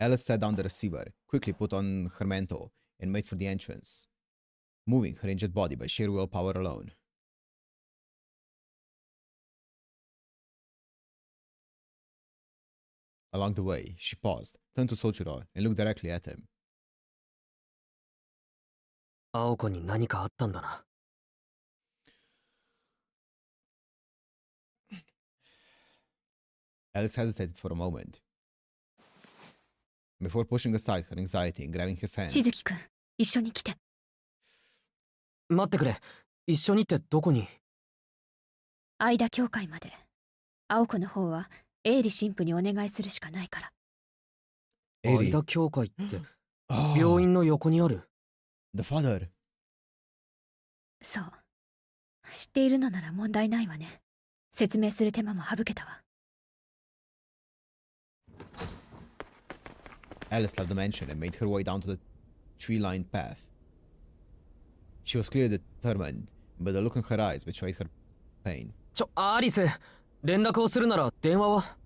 Alice set down the receiver, quickly put on her mantle, and made for the entrance, moving her injured body by sheer willpower alone. Along the way, she paused, turned to Soujyuro, and looked directly at him. 青子に何かあったんだな。Alice hesitated for a moment, before pushing aside her anxiety and grabbing his hand. しずきくん、一緒に来て。待ってくれ。一緒にってどこに？間教会まで。青子の方はエイリ神父にお願いするしかないから。間教会って病院の横にある。The father. そう。知っているのなら問題ないわね。説明する手間も省けたわ。Alice left the mansion and made her way down to the tree-lined path. She was clearly determined, but the look in her eyes betrayed her pain. アリス、連絡をするなら電話は？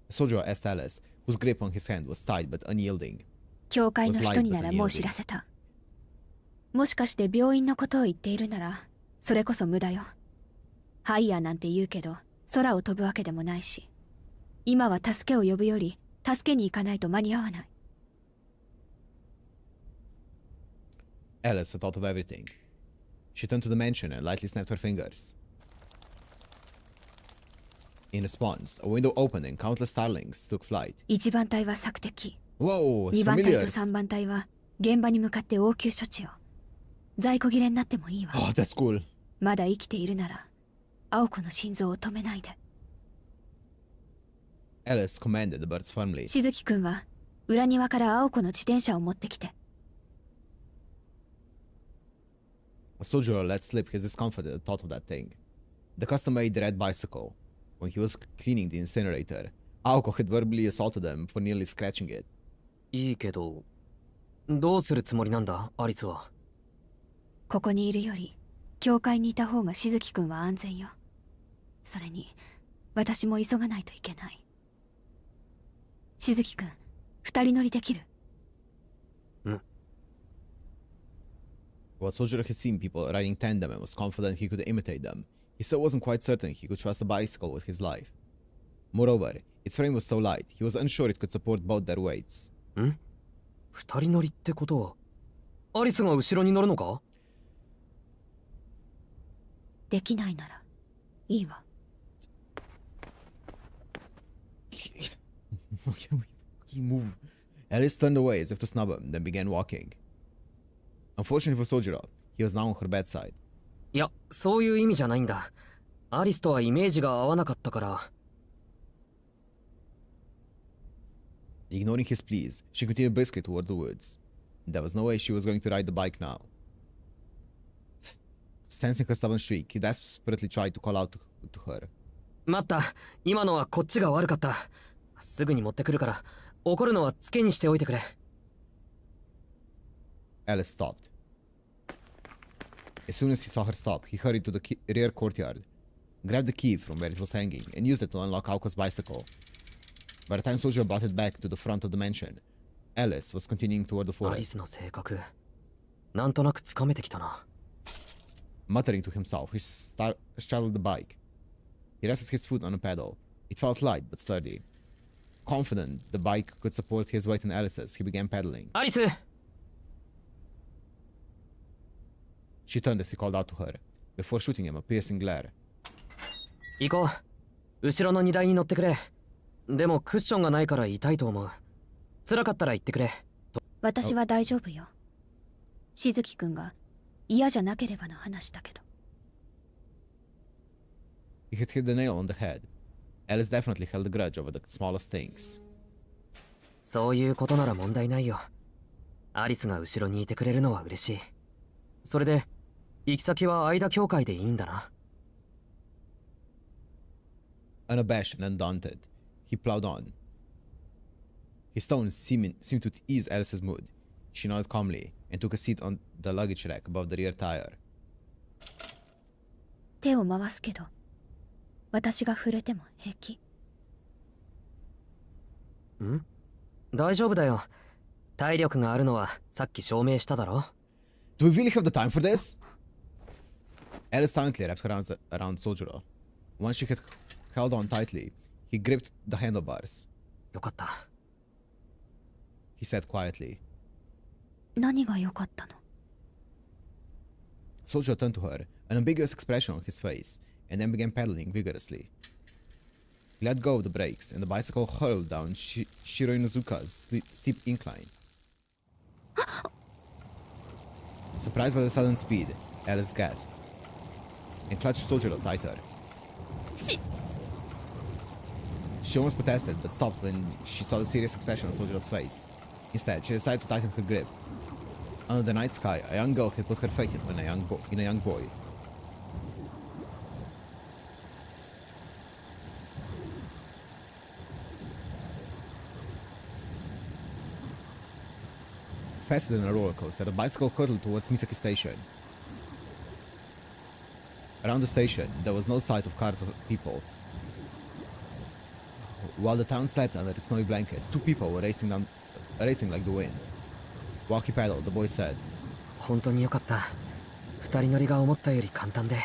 Soujyuro asked Alice, whose grip on his hand was tight but unyielding. 教会の人にならもう知らせた。もしかして病院のことを言っているなら、それこそ無駄よ。ハイヤーなんて言うけど、空を飛ぶわけでもないし。今は助けを呼ぶより、助けに行かないと間に合わない。Alice had thought of everything. She turned to the mansion and lightly snapped her fingers. In response, a window opened and countless starlings took flight. 1番隊は索敵。Whoa, 2番隊と familiars. 3番隊は現場に向かって応急処置を。在庫切れになってもいいわ。Oh, that's cool. まだ生きているなら、青子の心臓を止めないで。Alice commanded the birds firmly. しずきくんは裏庭から青子の自転車を持ってきて。Soujyuro let slip his discomfort at the thought of that thing. The custom-made red bicycle. When he was cleaning the incinerator, Aoko had verbally assaulted them for nearly scratching it. いいけど、どうするつもりなんだ、アリスは。ここにいるより、教会にいた方がしずきくんは安全よ。それに、私も急がないといけない。しずきくん、二人乗りできる？While Soujyuro had seen people riding tandem and was confident he could imitate them, he still wasn't quite certain he could trust a bicycle with his life. Moreover, its frame was so light, he was unsure it could support both their weights. 二人乗りってことは、アリスが後ろに乗るのか？できないなら、いいわ。He moved. Alice turned away as if to snub him, then began walking. Unfortunately for Soujyuro, he was now on her bedside. いや、そういう意味じゃないんだ。アリスとはイメージが合わなかったから。Ignoring his pleas, she continued briskly toward the woods. There was no way she was going to ride the bike now. Sensing her stubborn streak, he desperately tried to call out to her. 待った。今のはこっちが悪かった。すぐに持ってくるから、怒るのはつけにしておいてくれ。Alice stopped. As soon as he saw her stop, he hurried to the rear courtyard, grabbed the key from where it was hanging, and used it to unlock Aoko's bicycle. By the time Soujyuro brought it back to the front of the mansion, Alice was continuing toward the アリ forest, スの性格なんとなくつかめてきたな。 muttering to himself. He straddled the bike. He rested his foot on a pedal. It felt light but sturdy. Confident the bike could support his weight and Alice's, he began pedaling. アリス She turned as he called out to her, before shooting him a piercing glare. 行こう。後ろの荷台に乗ってくれ。でもクッションがないから痛いと思う。辛かったら言ってくれ。私は大丈夫よ。しずきくんが嫌じゃなければの話だけど。He had hit the nail on the head. Alice definitely held a grudge over the smallest things. そういうことなら問題ないよ。アリスが後ろにいてくれるのは嬉しい。それで行き先は間境界でいいんだな。Unabashed and undaunted, he plowed on. His tones seemed to ease Alice's mood. She nodded calmly and took a seat on the luggage rack above the rear tire. 手を回すけど、私が触れても平気。ん？大丈夫だよ。体力があるのはさっき証明しただろ。Do we really have the time for this? Alice silently wrapped her arms around Soujyuro. Once she had held on tightly, he gripped the handlebars. よかった。He said quietly. 何が良かったの？ Soujyuro turned to her, an ambiguous expression on his face, and then began pedaling vigorously. He let go of the brakes, and the bicycle hurled down Shiro Inuzuka's steep incline. Surprised by the sudden speed, Alice gasped and clutched Soujyuro tighter. She almost protested, but stopped when she saw the serious expression on Soujyuro's face. Instead, she decided to tighten her grip. Under the night sky, a young girl had put her faith in a young boy. Faster than a roller coaster, the bicycle hurtled towards Misaki Station. Around the station, there was no sight of cars or people. While the town slept under its snowy blanket, two people were racing like the wind. While he pedaled, the boy said, 本当によかった。二人乗りが思ったより簡単で。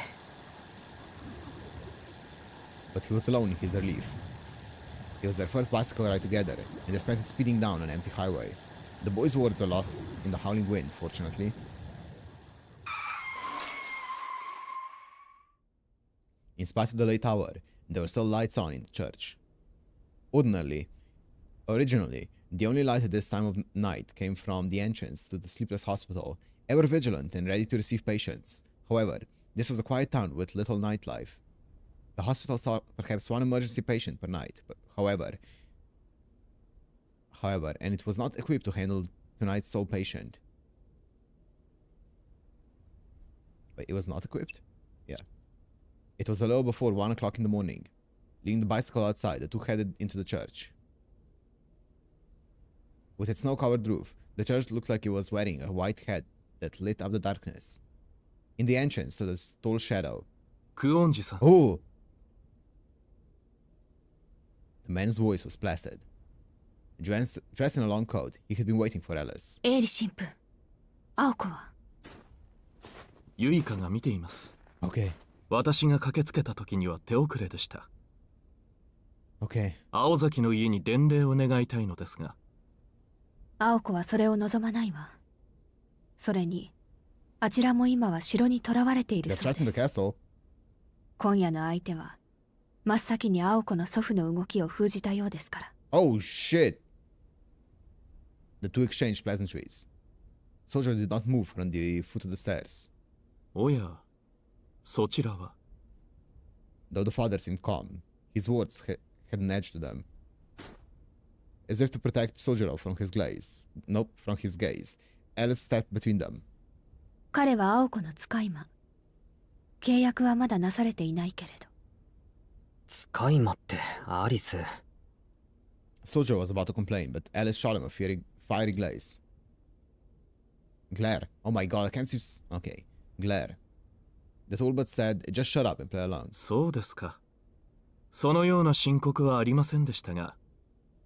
but he was alone in his relief. It was their first bicycle ride together, and they spent it speeding down an empty highway. The boys' words were lost in the howling wind, fortunately. In spite of the late hour, there were still lights on in the church. Originally, the only light at this time of night came from the entrance to the sleepless hospital, ever vigilant and ready to receive patients. However, this was a quiet town with little nightlife. The hospital saw perhaps one emergency patient per night, and it was not equipped to handle tonight's sole patient. Wait, it was not equipped? Yeah. It was a little before 1 o'clock in the morning. Leaving the bicycle outside, the two headed into the church. With its snow-covered roof, the church looked like it was wearing a white hat that lit up the darkness. In the entrance stood a tall shadow. Oh! The man's voice was placid. Dressed in a long coat, he had been waiting for Alice. エイリ神父、青子は？ユイカが見ています。Okay. 私が駆けつけた時には手遅れでした。Okay. 青崎の家に伝令を願いたいのですが。青子はそれを望まないわ。それに、あちらも今は城に囚われている They're そう trapped in で the す。 castle. 今夜の相手は、真っ先に青子の祖父の動きを封じたようですから。Oh shit! The two exchanged pleasantries. Soujyuro did not move from the foot of the stairs. おや、そちらは。Though the father seemed calm, his words had an edge to them. As if to protect Soujyuro from his gaze, Alice stepped between them. 彼は青子の使い魔。契約はまだなされていないけれど。使い魔ってアリス。Soujyuro was about to complain, but Alice shot him a fiery glaze. Glare. Oh my god, I can't see. Okay. Glare. The Talbot said, just shut up and play along. そうですか。そのような申告はありませんでしたが、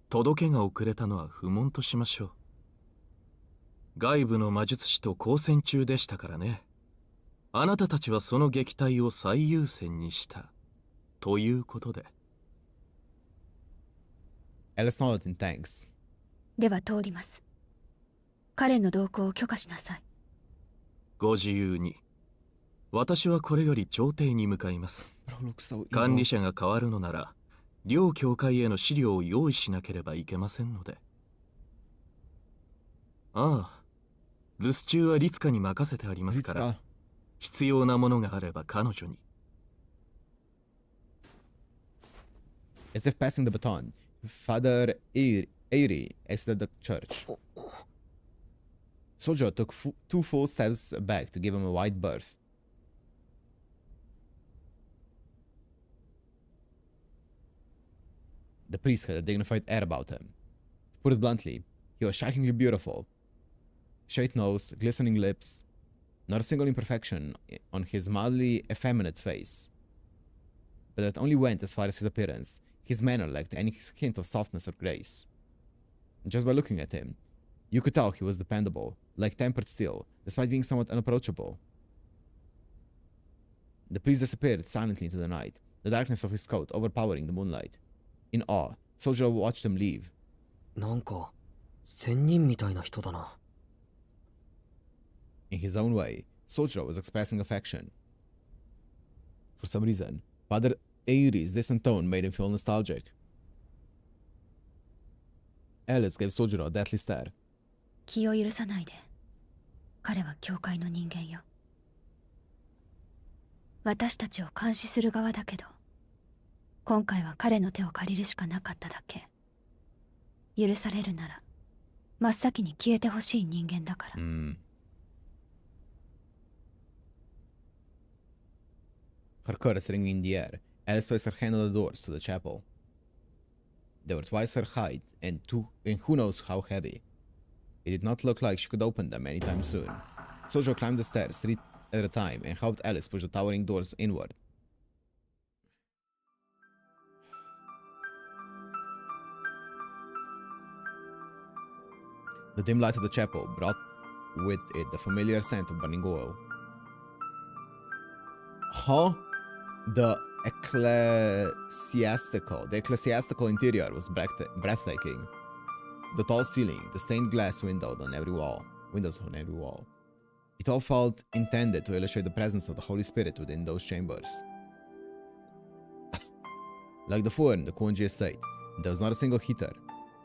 届けが遅れたのは不問としましょう。外部の魔術師と交戦中でしたからね。あなたたちはその撃退を最優先にした。ということで。Alice nodded in thanks. では通ります。彼の同行を許可しなさい。ご自由に。私はこれより朝廷に向かいます。管理者が変わるのなら、両教会への資料を用意しなければいけませんので。ああ、留守中はリツカに任せてありますから、必要なものがあれば彼女に。As if passing the baton, Father Eiri exited the church. Soujyuro took 2 full steps back to give him a wide berth. The priest had a dignified air about him. To put it bluntly, he was shockingly beautiful. Straight nose, glistening lips, not a single imperfection on his mildly effeminate face. But that only went as far as his appearance. His manner lacked any hint of softness or grace. Just by looking at him, you could tell he was dependable, like tempered steel, despite being somewhat unapproachable. The priest disappeared silently into the night, the darkness of his coat overpowering the moonlight. In awe, Soujyuro watched him leave. なんか仙人みたいな人だな。In his own way, Soujyuro was expressing affection. For some reason, Father Eiri's distant tone made him feel nostalgic. Alice gave Soujyuro a deathly stare. 気を許さないで。彼は教会の人間よ。私たちを監視する側だけど、今回は彼の手を借りるしかなかっただけ。許されるなら、真っ先に消えてほしい人間だから。Her curse ringing in the air, Alice placed her hand on the doors to the chapel. They were twice her height, and who knows how heavy. It did not look like she could open them anytime soon. Soujyuro climbed the stairs 3 at a time and helped Alice push the towering doors inward. The dim light of the chapel brought with it the familiar scent of burning oil. Huh? The ecclesiastical interior was breathtaking. The tall ceiling, the stained glass windows on every wall. It all felt intended to illustrate the presence of the Holy Spirit within those chambers. Like before in the Kunji estate, there was not a single heater.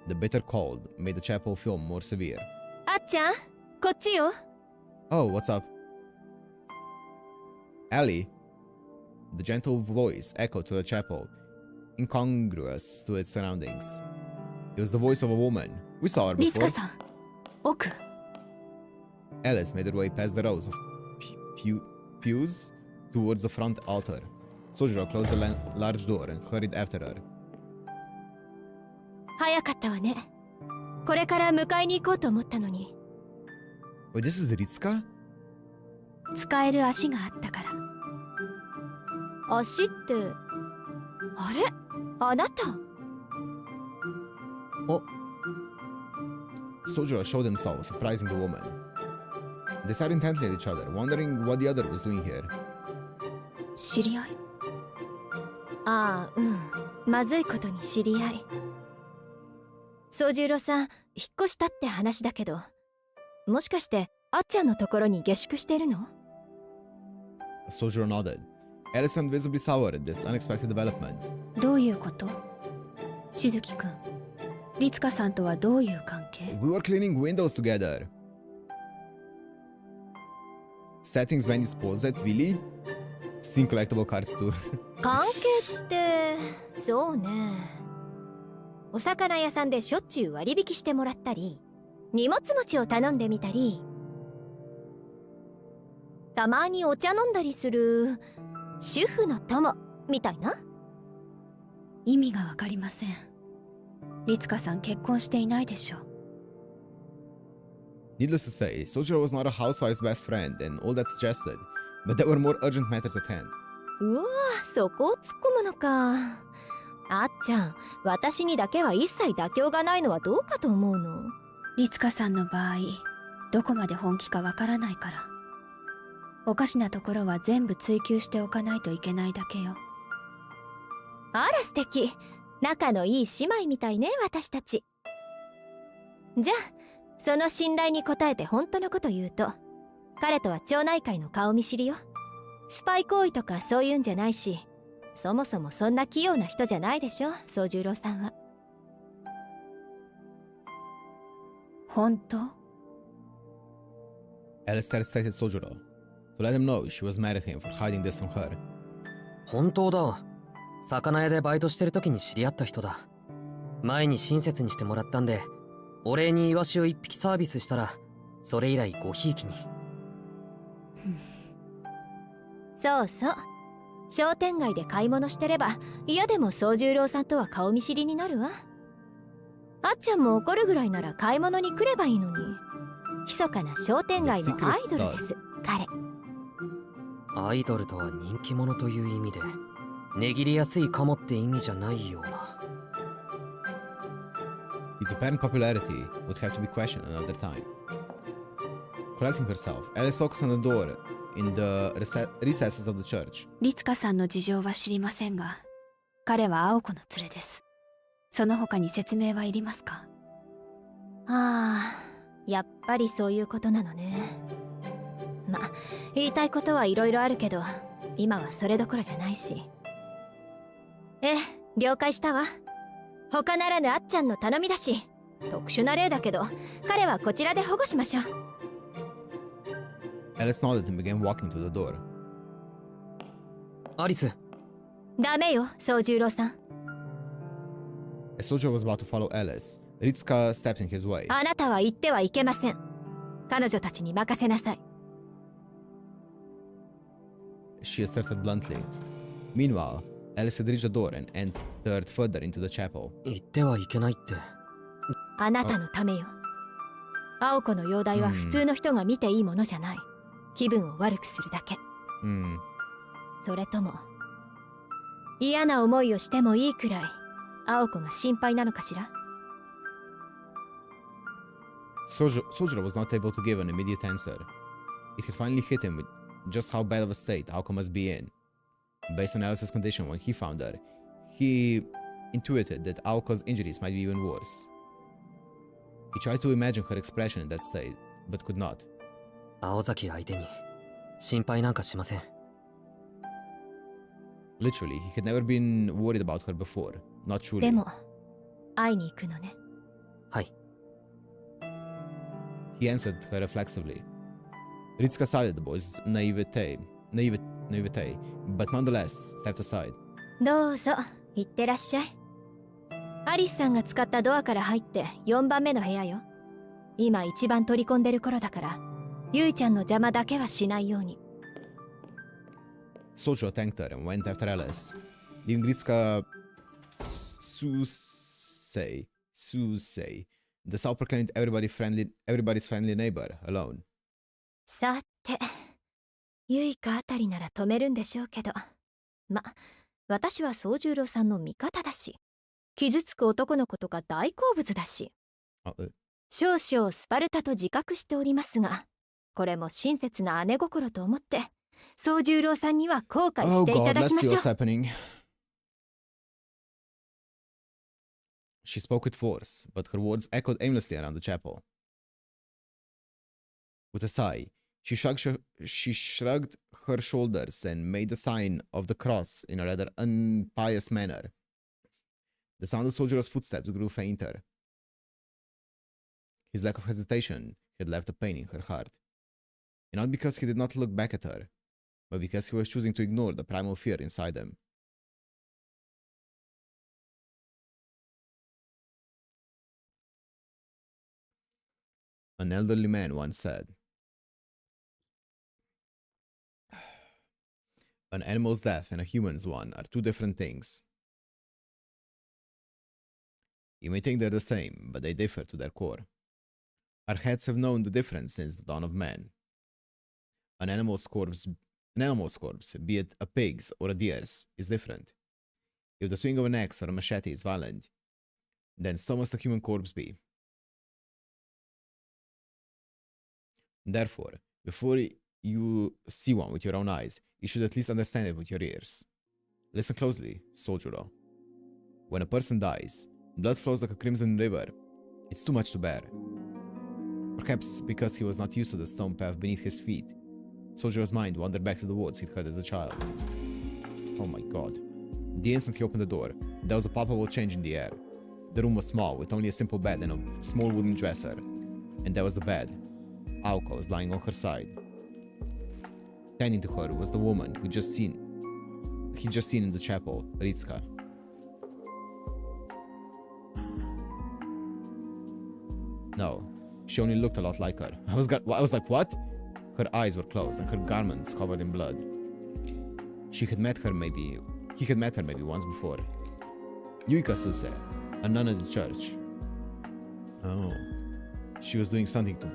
The bitter cold made the chapel feel more severe. あっちゃん、こっちよ。Oh, what's up? Allie? The gentle voice echoed to the chapel, incongruous to its surroundings. It was the voice of a woman. We saw her リス before. カさん、奥。Alice made her way past the rows of pews towards the front altar. Soujyuro closed the large door and hurried after her. 早かったわね。これから迎えに行こうと思ったのに。Wait, this is Ritsuka? 使える足があったから。足って、あれ？あなた。Soujyuro showed himself, surprising the woman. They stared intently at each other, wondering what the other was doing here. 知り合い？ああ、うん。まずいことに知り合い。宗十郎さん、引っ越したって話だけど、もしかしてあっちゃんのところに下宿してるの？ Soujyuro nodded. Alice visibly soured at this unexpected development. どういうこと？しずきくん、リツカさんとはどういう関係？ We were cleaning windows together. Settings by disposed, really? Steam collectible cards too. 関係って、そうね。お魚屋さんでしょっちゅう割引してもらったり、荷物持ちを頼んでみたり、たまにお茶飲んだりする主婦の友みたいな。意味がわかりません。リツカさん結婚していないでしょ。Needless to say, Soujyuro was not a housewife's best friend and all that suggested, but there were more urgent matters at hand. うわ、そこを突っ込むのか。あっちゃん、私にだけは一切妥協がないのはどうかと思うの。リツカさんの場合、どこまで本気かわからないから。おかしなところは全部追求しておかないといけないだけよ。あら素敵。仲のいい姉妹みたいね、私たち。じゃあその信頼に応えて本当のこと言うと、彼とは町内会の顔見知りよ。スパイ行為とかそういうんじゃないし、そもそもそんな器用な人じゃないでしょ、宗十郎さんは。本当？ Alistair stated Soujyuro to let him know she was mad at him for hiding this from her. 本当だ。魚屋でバイトしてる時に知り合った人だ。前に親切にしてもらったんで、お礼にイワシを一匹サービスしたら、それ以来ごひいきに。そうそう。商店街で買い物してれば嫌でも宗十郎さんとは顔見知りになるわ。あっちゃんも怒るぐらいなら買い物に来ればいいのに。密かな商店街のアイドルです彼。アイドルとは人気者という意味で、値切りやすいかもって意味じゃないような。His apparent popularity would have to be questioned another time. Collecting herself, Alice focused on the door in the recesses of the church. 律香さんの事情は知りませんが、彼は青子の連れです。その他に説明はいりますか？ああ、やっぱりそういうことなのね。ま、言いたいことはいろいろあるけど、今はそれどころじゃないし。ええ、了解したわ。他ならぬあっちゃんの頼みだし、特殊な例だけど、彼はこちらで保護しましょう。Alice nodded and began walking to the door. アリス。ダメよ、宗十郎さん。As Soujyuro was about to follow Alice, Ritsuka stepped in his way. あなたは言ってはいけません。彼女たちに任せなさい。She asserted bluntly. Meanwhile, Alice had reached the door and entered further into the chapel. 言ってはいけないって。あなたのためよ。青子の容体は普通の人が見ていいものじゃない。気分を悪くするだけ。それとも嫌な思いをしてもいいくらい青子が心配なのかしら。Soujyuro was not able to give an immediate answer. It had finally hit him with just how bad of a state Aoko must be in. Based on Alice's condition when he found her, he intuited that Aoko's injuries might be even worse. He tried to imagine her expression in that state, but could not. 青崎相手に心配なんかしません。Literally, he had never been worried about her before. Not truly. でも会いに行くのね。はい。He answered her reflexively. Ritsuka sided the boy's naivete, but nonetheless stepped aside. どうぞ行ってらっしゃい。アリスさんが使ったドアから入って4番目の部屋よ。今一番取り込んでる頃だから、ゆいちゃんの邪魔だけはしないように。Soujyuro thanked her and went after Alice, leaving Ritsuka Susei, the self-proclaimed everybody's friendly neighbor, alone. さて、ゆいかあたりなら止めるんでしょうけど、ま、私は宗十郎さんの味方だし、傷つく男の子とか大好物だし、少々スパルタと自覚しておりますが、これも親切な姉心と思って、宗十郎さんには後悔していただきましょう。Let's see what's happening. She spoke with force, but her words echoed aimlessly around the chapel. With a sigh, she shrugged her shoulders and made the sign of the cross in a rather unpious manner. The sound of Soujyuro's footsteps grew fainter. His lack of hesitation had left a pain in her heart. And not because he did not look back at her, but because he was choosing to ignore the primal fear inside him. An elderly man once said, "An animal's death and a human's one are two different things. You may think they're the same, but they differ to their core. Our heads have known the difference since the dawn of man. An animal's corpse, be it a pig's or a deer's, is different. If the swing of an axe or a machete is violent, then so must a human corpse be. Therefore, before you see one with your own eyes, you should at least understand it with your ears. Listen closely, Soujyuro. When a person dies, blood flows like a crimson river. It's too much to bear. Perhaps because he was not used to the stone path beneath his feet, Soujyuro's mind wandered back to the words he'd heard as a child. Oh my god. The instant he opened the door, there was a palpable change in the air. The room was small, with only a simple bed and a small wooden dresser. And there was the bed. Aoko was lying on her side. Tending to her was the woman he'd just seen in the chapel, Ritsuka. No, she only looked a lot like her. I was like, what? Her eyes were closed and her garments covered in blood. He had met her maybe once before. Yuika Suse, a nun at the church. Oh, she was doing something to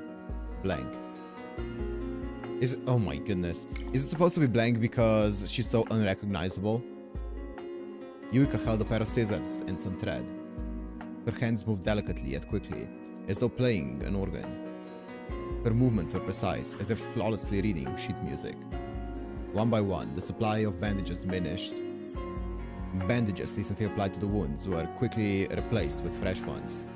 blank. Oh my goodness. Is it supposed to be blank because she's so unrecognizable? Yuika held a pair of scissors and some thread. Her hands moved delicately yet quickly, as though playing an organ. Her movements were precise, as if flawlessly reading sheet music. One by one, the supply of bandages diminished. Bandages recently applied to the wounds were quickly replaced with fresh ones.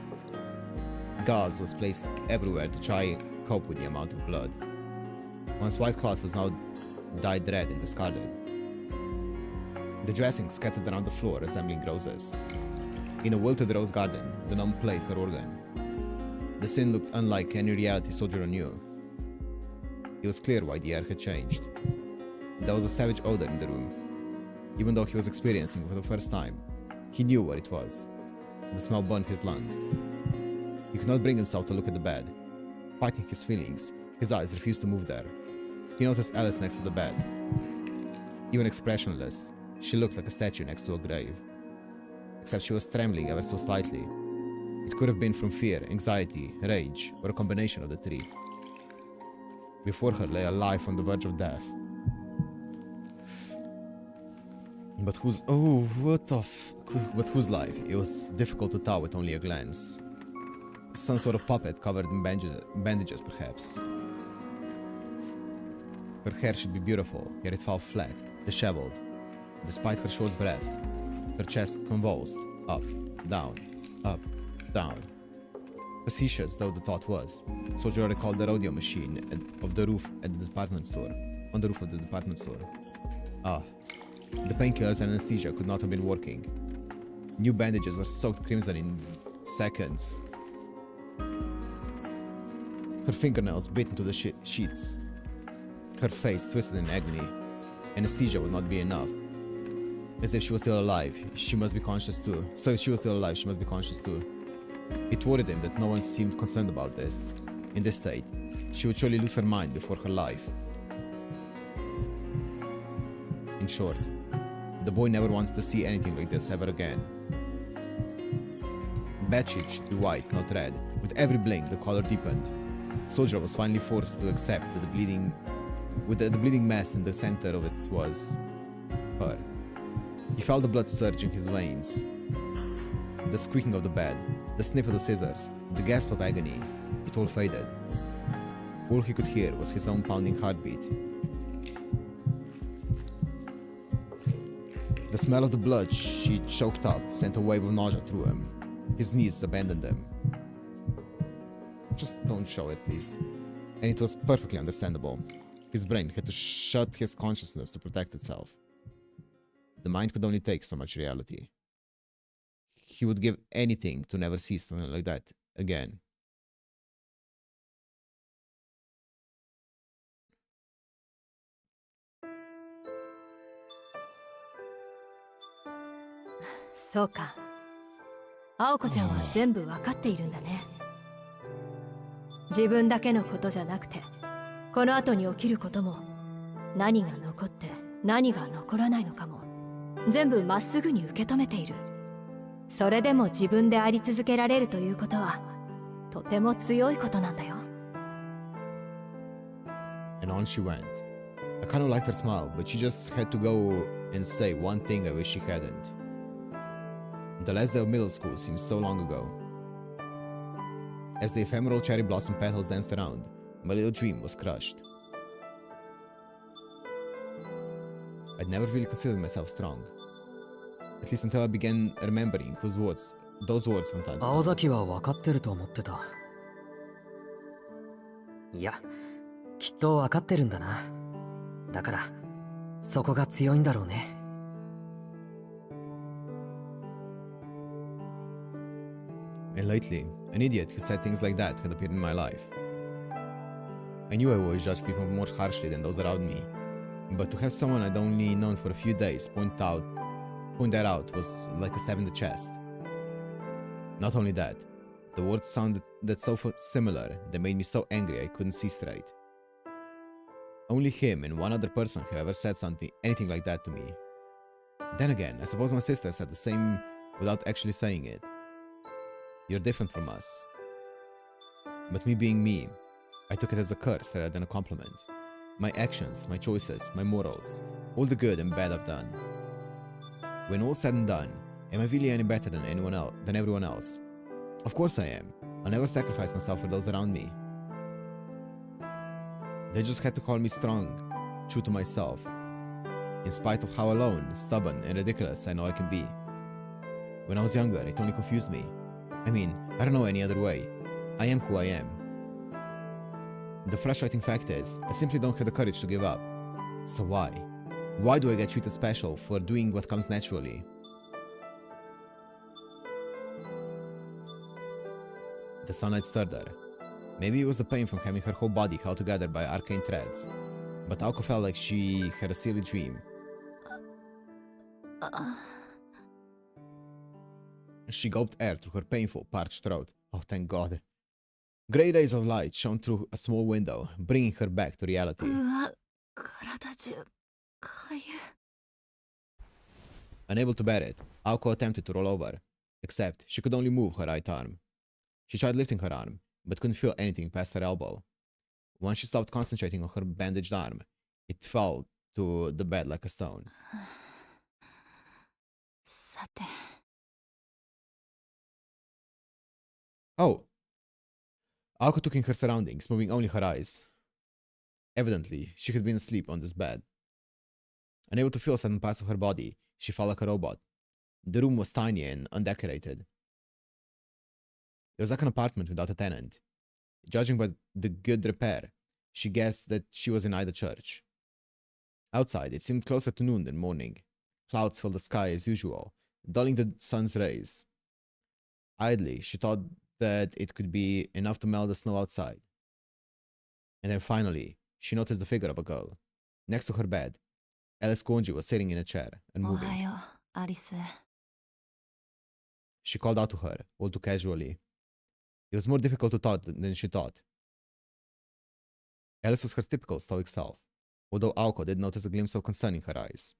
Gauze was placed everywhere to try and cope with the amount of blood. Once white cloth was now dyed red and discarded. The dressing scattered around the floor, resembling roses. In a wilted rose garden, the nun played her organ. The scene looked unlike any reality Soujyuro knew. It was clear why the air had changed. There was a savage odor in the room. Even though he was experiencing it for the first time, he knew what it was. The smell burned his lungs. He could not bring himself to look at the bed. Fighting his feelings, his eyes refused to move there. He noticed Alice next to the bed. Even expressionless, she looked like a statue next to a grave. Except she was trembling ever so slightly. It could have been from fear, anxiety, rage, or a combination of the three. Before her lay a life on the verge of death. But whose... Oh, what the f... But whose life? It was difficult to tell with only a glance. Some sort of puppet covered in bandages, perhaps. Her hair should be beautiful, yet it fell flat, disheveled. Despite her short breath, her chest convulsed, up, down, up, down. Facetious though the thought was, Soujyuro recalled the rodeo machine on the roof of the department store. Ah, the painkillers and anesthesia could not have been working. New bandages were soaked crimson in seconds. Her fingernails bit into the sheets. Her face twisted in agony. Anesthesia would not be enough. As if she was still alive, she must be conscious too. So if she was still alive, she must be conscious too. It worried him that no one seemed concerned about this. In this state, she would surely lose her mind before her life. In short, the boy never wanted to see anything like this ever again. Bedsheet should be white, not red. With every blink, the color deepened. Soujyuro was finally forced to accept that the bleeding mess in the center of it was her. He felt the blood surge in his veins. The squeaking of the bed, the snip of the scissors, the gasp of agony, it all faded. All he could hear was his own pounding heartbeat. The smell of the blood she choked up sent a wave of nausea through him. His knees abandoned him. Just don't show it, please. And it was perfectly understandable. His brain had to shut his consciousness to protect itself. The mind could only take so much reality. He would give anything to never see something like that again.そうか。青子ちゃんは全部わかっているんだね。自分だけのことじゃなくて、この後に起きることも、何が残って何が残らないのかも、全部まっすぐに受け止めている。それでも自分であり続けられるということは、とても強いことなんだよ。And on she went. I kind of liked her smile, but she just had to go and say one thing I wish she hadn't. The last day of middle school seemed so long ago. As the ephemeral cherry blossom petals danced around, My little dream was crushed. I'd never really considered myself strong. At least until I began remembering those words from time to time. 青崎は分かってると思ってた。いや、きっと分かってるんだな。だから、そこが強いんだろうね。And lately, an idiot who said things like that had appeared in my life. I knew I always judged people more harshly than those around me, but to have someone I'd only known for a few days point that out was like a stab in the chest. Not only that, the words sounded so similar that made me so angry I couldn't see straight. Only him and one other person who ever said anything like that to me. Then again, I suppose my sister said the same without actually saying it. You're different from us. But me being me, I took it as a curse rather than a compliment. My actions, my choices, my morals, all the good and bad I've done. When all's said and done, am I really any better than everyone else? Of course I am. I'll never sacrifice myself for those around me. They just had to call me strong, true to myself, in spite of how alone, stubborn, and ridiculous I know I can be. When I was younger, it only confused me. I mean, I don't know any other way. I am who I am. The frustrating fact is, I simply don't have the courage to give up. So why? Why do I get treated special for doing what comes naturally? The sunlight stirred her. Maybe it was the pain from having her whole body held together by arcane threads, but Aoko felt like she had a silly dream. She gulped air through her painful, parched throat. Oh, thank God. Grey rays of light shone through a small window, bringing her back to reality. Unable to bear it, Aoko attempted to roll over, except she could only move her right arm. She tried lifting her arm, but couldn't feel anything past her elbow. Once she stopped concentrating on her bandaged arm, it fell to the bed like a stone. Oh! Aoko took in her surroundings, moving only her eyes. Evidently, she had been asleep on this bed. Unable to feel certain parts of her body, she felt like a robot. The room was tiny and undecorated. It was like an apartment without a tenant. Judging by the good repair, she guessed that she was in either church. Outside, it seemed closer to noon than morning. Clouds filled the sky as usual, dulling the sun's rays. Idly, she thought that it could be enough to melt the snow outside. And then finally, she noticed the figure of a girl. Next to her bed, Alice Gonji was sitting in a chair, unmoving. She called out to her, all too casually. It was more difficult to talk than she thought. Alice was her typical stoic self, although Aoko did notice a glimpse of concern in her eyes.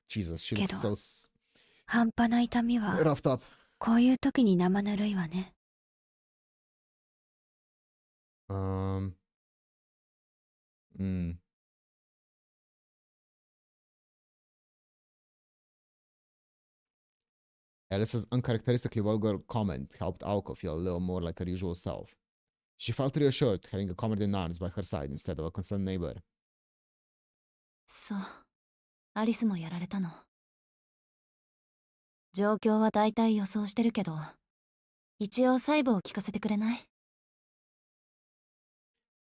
Jesus, she looks so roughed up. Alice's uncharacteristically vulgar comment helped Aoko feel a little more like her usual self. She felt reassured having a comrade in arms by her side instead of a concerned neighbor. そう、アリスもやられたの。状況は大体予想してるけど、一応細部を聞かせてくれない？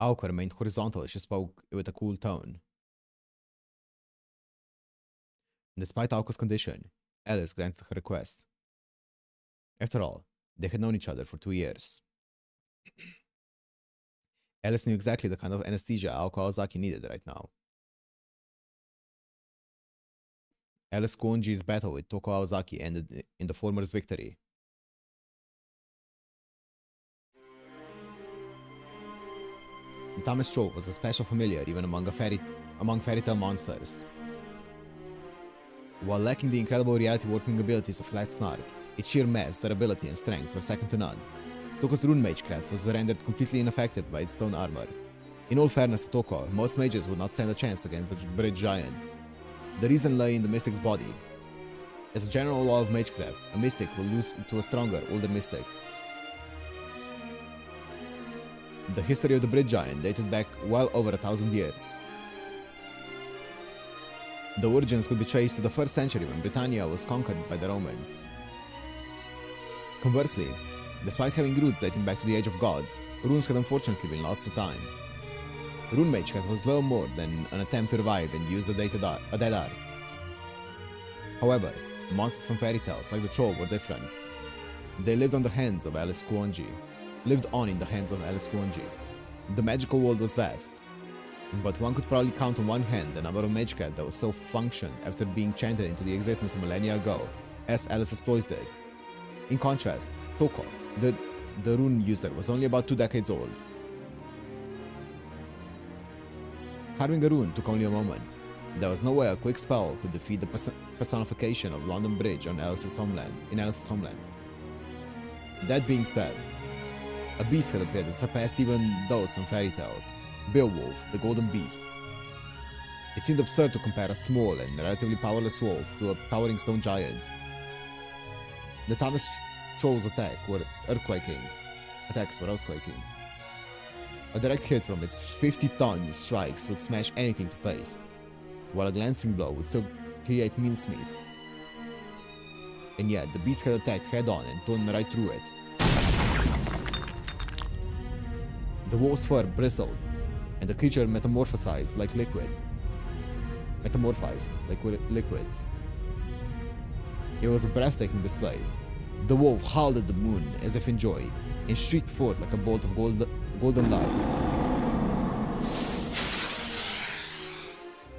Aoko remained horizontal as she spoke with a cool tone. Despite Aoko's condition, Alice granted her request. After all, they had known each other for 2 years. Alice knew exactly the kind of anesthesia Aoko Aozaki needed right now. Alice Gonji's battle with Toko Aozaki ended in the former's victory. The Tame stroke was a special familiar even among fairy tale monsters. While lacking the incredible reality warping abilities of Flat Snark, its sheer mass, durability, and strength were second to none. Toko's Rune magecraft was rendered completely ineffective by its stone armor. In all fairness to Toko, most mages would not stand a chance against the bridge giant. The reason lay in the mystic's body. As a general law of magecraft, a mystic will lose to a stronger, older mystic. The history of the Bridge Giant dated back well over 1,000 years. The origins could be traced to the 1st century when Britannia was conquered by the Romans. Conversely, despite having roots dating back to the Age of Gods, runes had unfortunately been lost to time. Rune magecraft was little more than an attempt to revive and use a dead art. However, monsters from fairy tales like the troll were different. They lived on in the hands of Alice Kuonji. The magical world was vast, but one could probably count on one hand the number of magecraft that was still functioned after being chanted into the existence a millennia ago, as Alice's ploys did. In contrast, Toko, the rune user, was only about 2 decades old. Carving a rune took only a moment. There was no way a quick spell could defeat the personification of London Bridge in Alice's homeland. That being said, a beast had appeared that surpassed even those from fairy tales, Beowulf, the Golden Beast. It seemed absurd to compare a small and relatively powerless wolf to a towering stone giant. The Thomas Troll's attacks were earthquaking. A direct hit from its 50-ton strikes would smash anything to paste, while a glancing blow would still create mincemeat. And yet, the beast had attacked head-on and torn right through it. The wolf's fur bristled, and the creature metamorphosized like liquid. It was a breathtaking display. The wolf howled at the moon as if in joy, and shrieked forth like a bolt of golden light.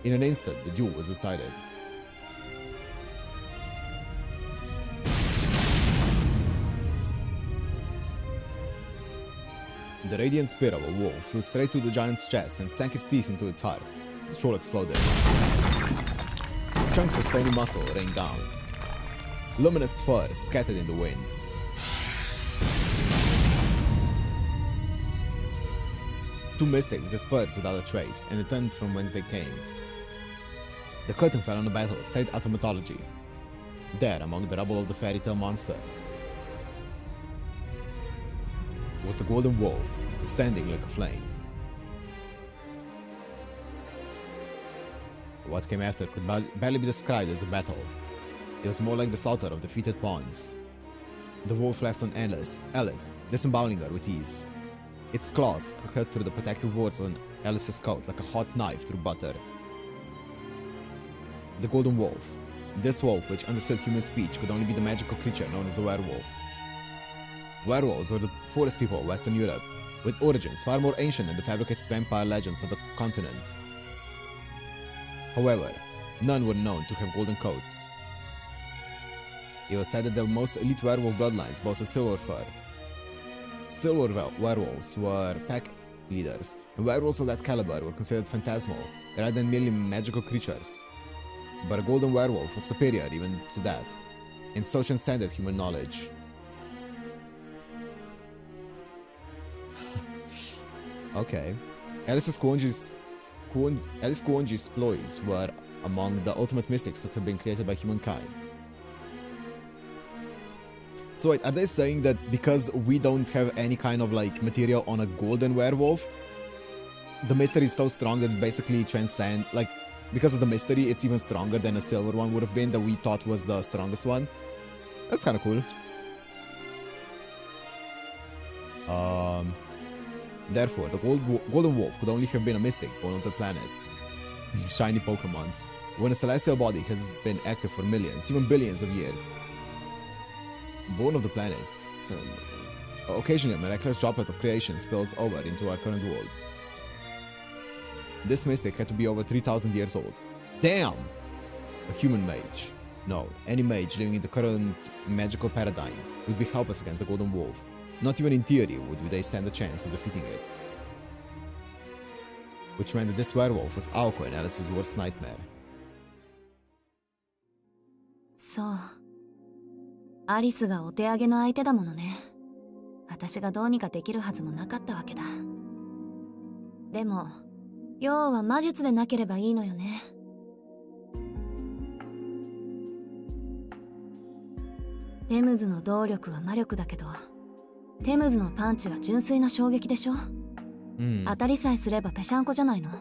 In an instant, the duel was decided. The radiant spear of a wolf flew straight to the giant's chest and sank its teeth into its heart. The troll exploded. Chunks of stony muscle rained down. Luminous fur scattered in the wind. Two mystics dispersed without a trace and returned from whence they came. The curtain fell on a battle straight out of mythology. There, among the rubble of the fairy tale monster, was the golden wolf, standing like a flame. What came after could barely be described as a battle. It was more like the slaughter of defeated pawns. The wolf left on Alice, disemboweling her with ease. Its claws cut through the protective wards on Alice's coat like a hot knife through butter. The golden wolf. This wolf, which understood human speech, could only be the magical creature known as the werewolf. Werewolves were the forest people of Western Europe, with origins far more ancient than the fabricated vampire legends of the continent. However, none were known to have golden coats. It was said that the most elite werewolf bloodlines boasted silver fur. Silver werewolves were pack leaders, and werewolves of that caliber were considered phantasmal, rather than merely magical creatures. But a golden werewolf was superior even to that, and so transcended human knowledge. Okay. Alice Kuonji's ploys were among the ultimate mystics to have been created by humankind. So wait, are they saying that because we don't have any kind of like material on a golden werewolf, the mystery is so strong that it basically transcend, like, because of the mystery, it's even stronger than a silver one would have been that we thought was the strongest one? That's kind of cool. Therefore, the golden wolf could only have been a mystic born on the planet. Shiny Pokemon. When a celestial body has been active for millions, even billions of years. Born of the planet. So, occasionally a miraculous droplet of creation spills over into our current world. This mystic had to be over 3,000 years old. Damn! A human mage. No, any mage living in the current magical paradigm would be helpless against the golden wolf. Not even in theory would they stand a chance of defeating it. Which meant that this werewolf was Aoko and Alice's worst nightmare. そう。アリスがお手上げの相手だものね。私がどうにかできるはずもなかったわけだ。でも、要は魔術でなければいいのよね。テムズの動力は魔力だけど、テムズのパンチは純粋な衝撃でしょ。当たりさえすればぺしゃんこじゃないの。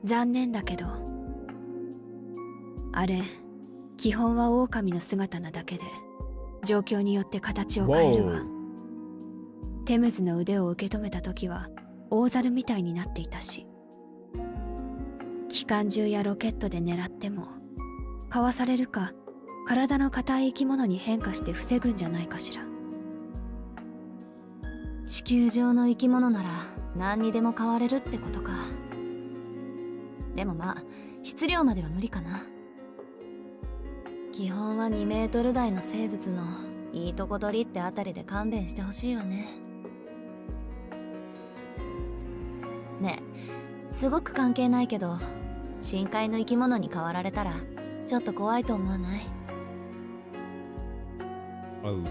残念だけど、あれ基本は狼の姿なだけで、状況によって形を変えるわ。テムズの腕を受け止めた時は大猿みたいになっていたし、機関銃やロケットで狙ってもかわされるか、体の硬い生き物に変化して防ぐんじゃないかしら。地球上の生き物なら何にでも変われるってことか。でもまあ質量までは無理かな。基本は2メートル台の生物のいいとこ取りってあたりで勘弁してほしいわね。ねえ、すごく関係ないけど、深海の生き物に変わられたらちょっと怖いと思わない？ Oh.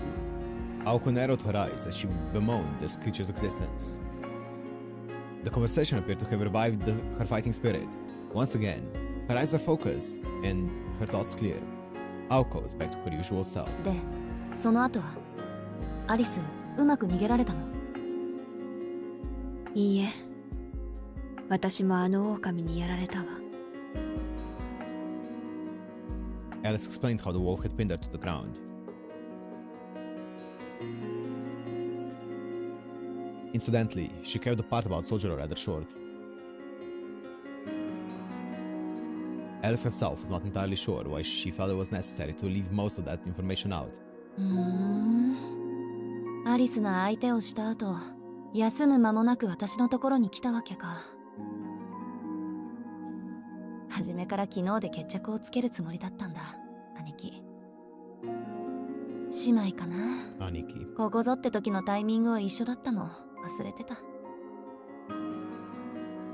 Aoko narrowed her eyes as she bemoaned this creature's existence. The conversation appeared to have revived her fighting spirit. Once again, her eyes are focused and her thoughts clear. Aoko is back to her usual self. で、その後はアリス、うまく逃げられたの？いいえ、私もあの狼にやられたわ。Alice explained how the wolf had pinned her to the ground. Incidentally, she kept the part about Soujyuro rather short. Alice herself was not entirely sure why she felt it was necessary to leave most of that information out. アリスの相手をした後、休む間もなく私のところに来たわけか。初めから昨日で決着をつけるつもりだったんだ、兄貴。姉妹かな。兄貴。ここぞって時のタイミングは一緒だったの忘れてた。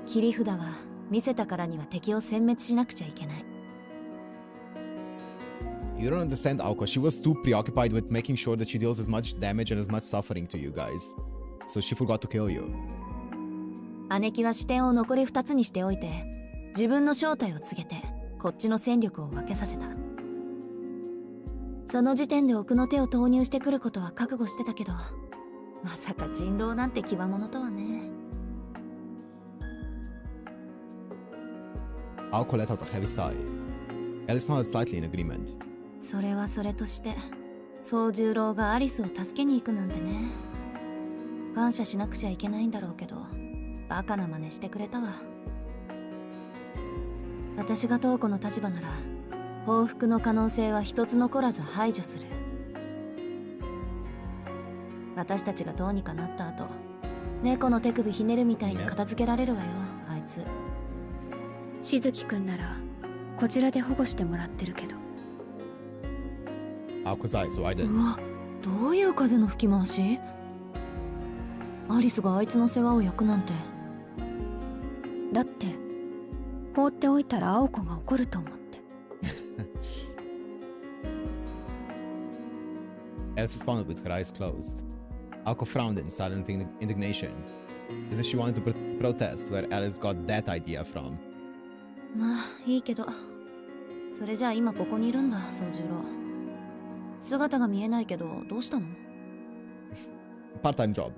切り札は見せたからには敵を殲滅しなくちゃいけない。You don't understand, Aoko. She was too preoccupied with making sure that she deals as much damage and as much suffering to you guys. So she forgot to kill you. 姉貴は視点を残り2つにしておいて、自分の正体を告げてこっちの戦力を分けさせた。その時点で奥の手を投入してくることは覚悟してたけど、まさか人狼なんて奇葩者とはね。Aoko let out a heavy sigh. Alice nodded slightly in agreement. それはそれとして、宗十郎がアリスを助けに行くなんてね。感謝しなくちゃいけないんだろうけど、バカな真似してくれたわ。私がトーコの立場なら、報復の可能性は一つ残らず排除する。私たちがどうにかなった後、猫の手首ひねるみたいに片付けられるわよ、あいつ。しずきくんならこちらで保護してもらってるけど。Aoko's eyes widened. うわ、どういう風の吹き回し？アリスがあいつの世話を焼くなんて。だって放っておいたら青子が怒ると思って。Alice responded with her eyes closed. Aoko frowned in silent indignation, as if she wanted to protest where Alice got that idea from. まあいいけど、それじゃあ今ここにいるんだ、宗十郎。姿が見えないけどどうしたの？ Part-time job.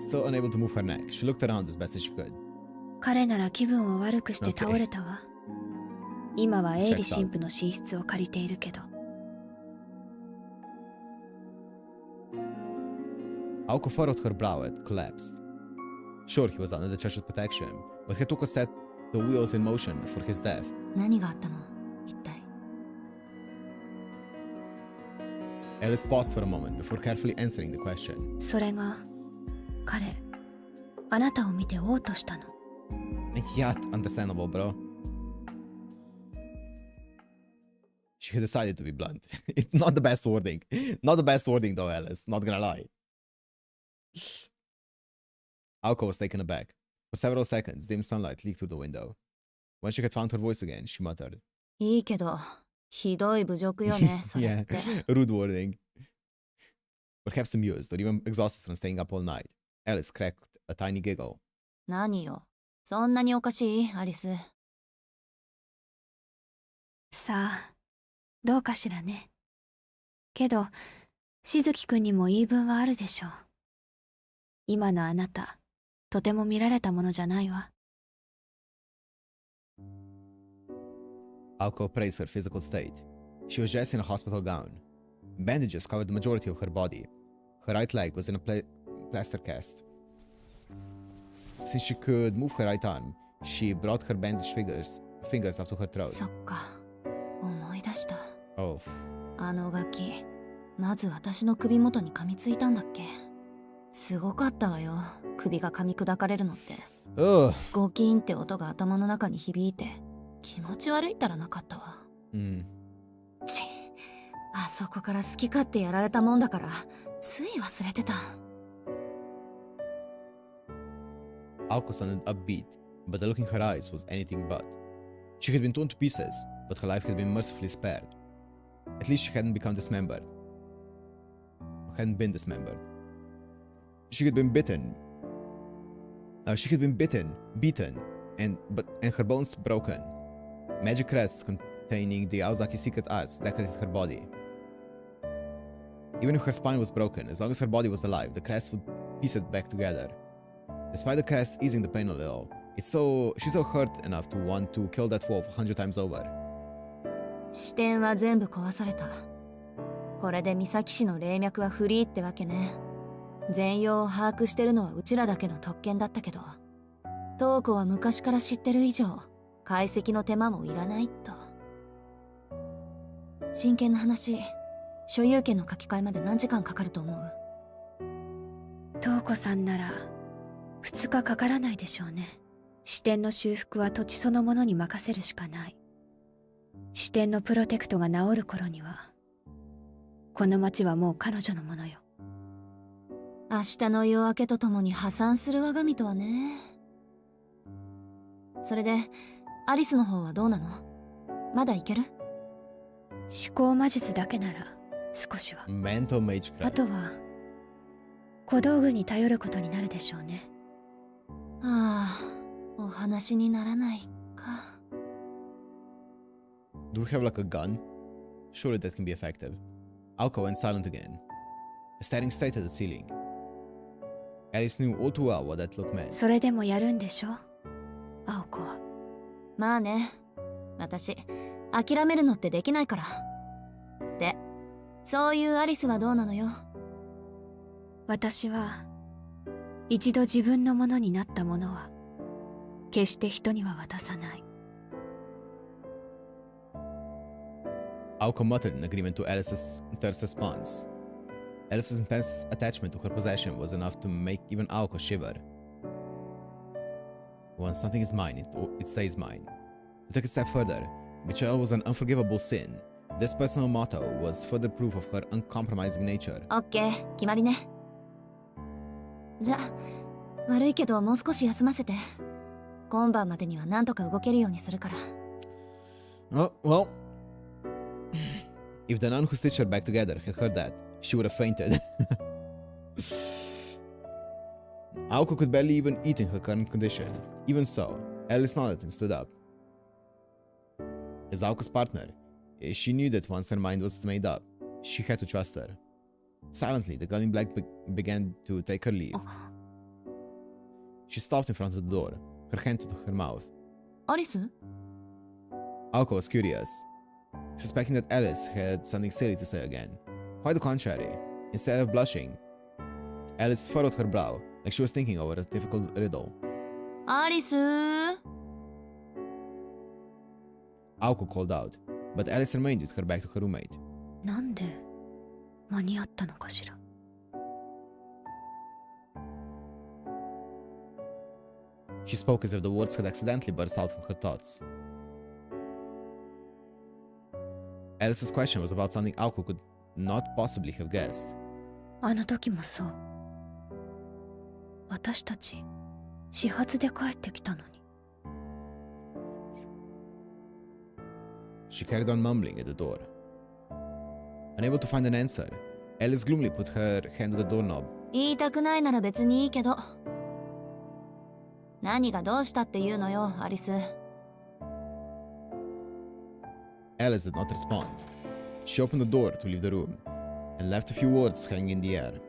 Still unable to move her neck, she looked around as best as she could. 彼なら気分を悪くして倒れたわ。今はエイリ神父の寝室を借りているけど。Aoko furrowed her brow and collapsed. Sure, he was under the church's protection, but had Toko set the wheels in motion for his death. 何があったの？一体。Alice paused for a moment before carefully answering the question. それが、彼、あなたを見て嘔吐したの。Yeah, understandable, bro. She had decided to be blunt. It's not the best wording. Not the best wording though, Alice. Not gonna lie. Aoko was taken aback. For several seconds, dim sunlight leaked through the window. When she had found her voice again, she muttered. いいけど、ひどい侮辱よね、それって。Yeah, rude wording. Perhaps amused or even exhausted from staying up all night, Alice cracked a tiny giggle. 何よ。そんなにおかしい、アリス。さあ、どうかしらね。けど、しずきくんにも言い分はあるでしょう。今のあなた、とても見られたものじゃないわ。Aoko praised her physical state. She was dressed in a hospital gown. Bandages covered the majority of her body. Her right leg was in a plaster cast. Since she could move her right arm, she brought her bandaged fingers up to her throat. そっか、思い出した。Oh. あのガキ、まず私の首元に噛みついたんだっけ。すごかったわよ、首が噛み砕かれるのって。ゴキンって音が頭の中に響いて、気持ち悪いったらなかったわ。ち、あそこから好き勝手やられたもんだから、つい忘れてた。Aoko sounded upbeat, but the look in her eyes was anything but. She had been torn to pieces, but her life had been mercifully spared. At least she hadn't become dismembered. Hadn't been dismembered. She had been bitten. Beaten, and her bones broken. Magic crests containing the Aozaki's secret arts decorated her body. Even if her spine was broken, as long as her body was alive, the crest would piece it back together. Despite the crest easing the pain a little, she's so hurt enough to want to kill that wolf 100 times over. 視点は全部壊された。これで三崎氏の霊脈はフリーってわけね。全容を把握してるのはうちらだけの特権だったけど、トーコは昔から知ってる以上、解析の手間もいらないと。真剣な話、所有権の書き換えまで何時間かかると思う？トーコさんなら2日かからないでしょうね。支店の修復は土地そのものに任せるしかない。支店のプロテクトが治る頃には、この町はもう彼女のものよ。明日の夜明けとともに破産する我が身とはね。それでアリスの方はどうなの？まだいける？思考魔術だけなら少しは。あとは小道具に頼ることになるでしょうね。ああ、お話にならないか。Do we have like a gun? Surely that can be effective. Aoko went silent again, staring straight at the ceiling. Alice knew all too well what that look meant. それでもやるんでしょ、アオコは。まあね、私諦めるのってできないから。で、そういうアリスはどうなのよ。私は一度自分のものになったものは決して人には渡さない。Aoko muttered in agreement to Alice's terse response. Alice's intense attachment to her possession was enough to make even Aoko shiver. Once something is mine, it stays mine. To take it a step further, betrayal was an unforgivable sin. This personal motto was further proof of her uncompromising nature. オッケー、決まりね。じゃ、悪いけどもう少し休ませて。今晩までには何とか動けるようにするから。Oh, well. If the nun who stitched her back together had heard that, she would have fainted. Aoko could barely even eat in her current condition. Even so, Alice nodded and stood up. As Aoko's partner, she knew that once her mind was made up, she had to trust her. Silently, the girl in black began to take her leave. She stopped in front of the door, her hand to her mouth. Alice? Aoko was curious, suspecting that Alice had something silly to say again. Quite the contrary. Instead of blushing, Alice furrowed her brow, like she was thinking over a difficult riddle. Alice? Aoko called out, but Alice remained with her back to her roommate. なんで間に合ったのかしら。She spoke as if the words had accidentally burst out from her thoughts. Alice's question was about something Aoko could not possibly have guessed. あの時もそう。私たち始発で帰ってきたのに。She carried on mumbling at the door. Unable to find an answer, Alice gloomily put her hand on the doorknob. 言いたくないなら別にいいけど。何がどうしたって言うのよ、アリス。Alice did not respond. She opened the door to leave the room, and left a few words hanging in the air.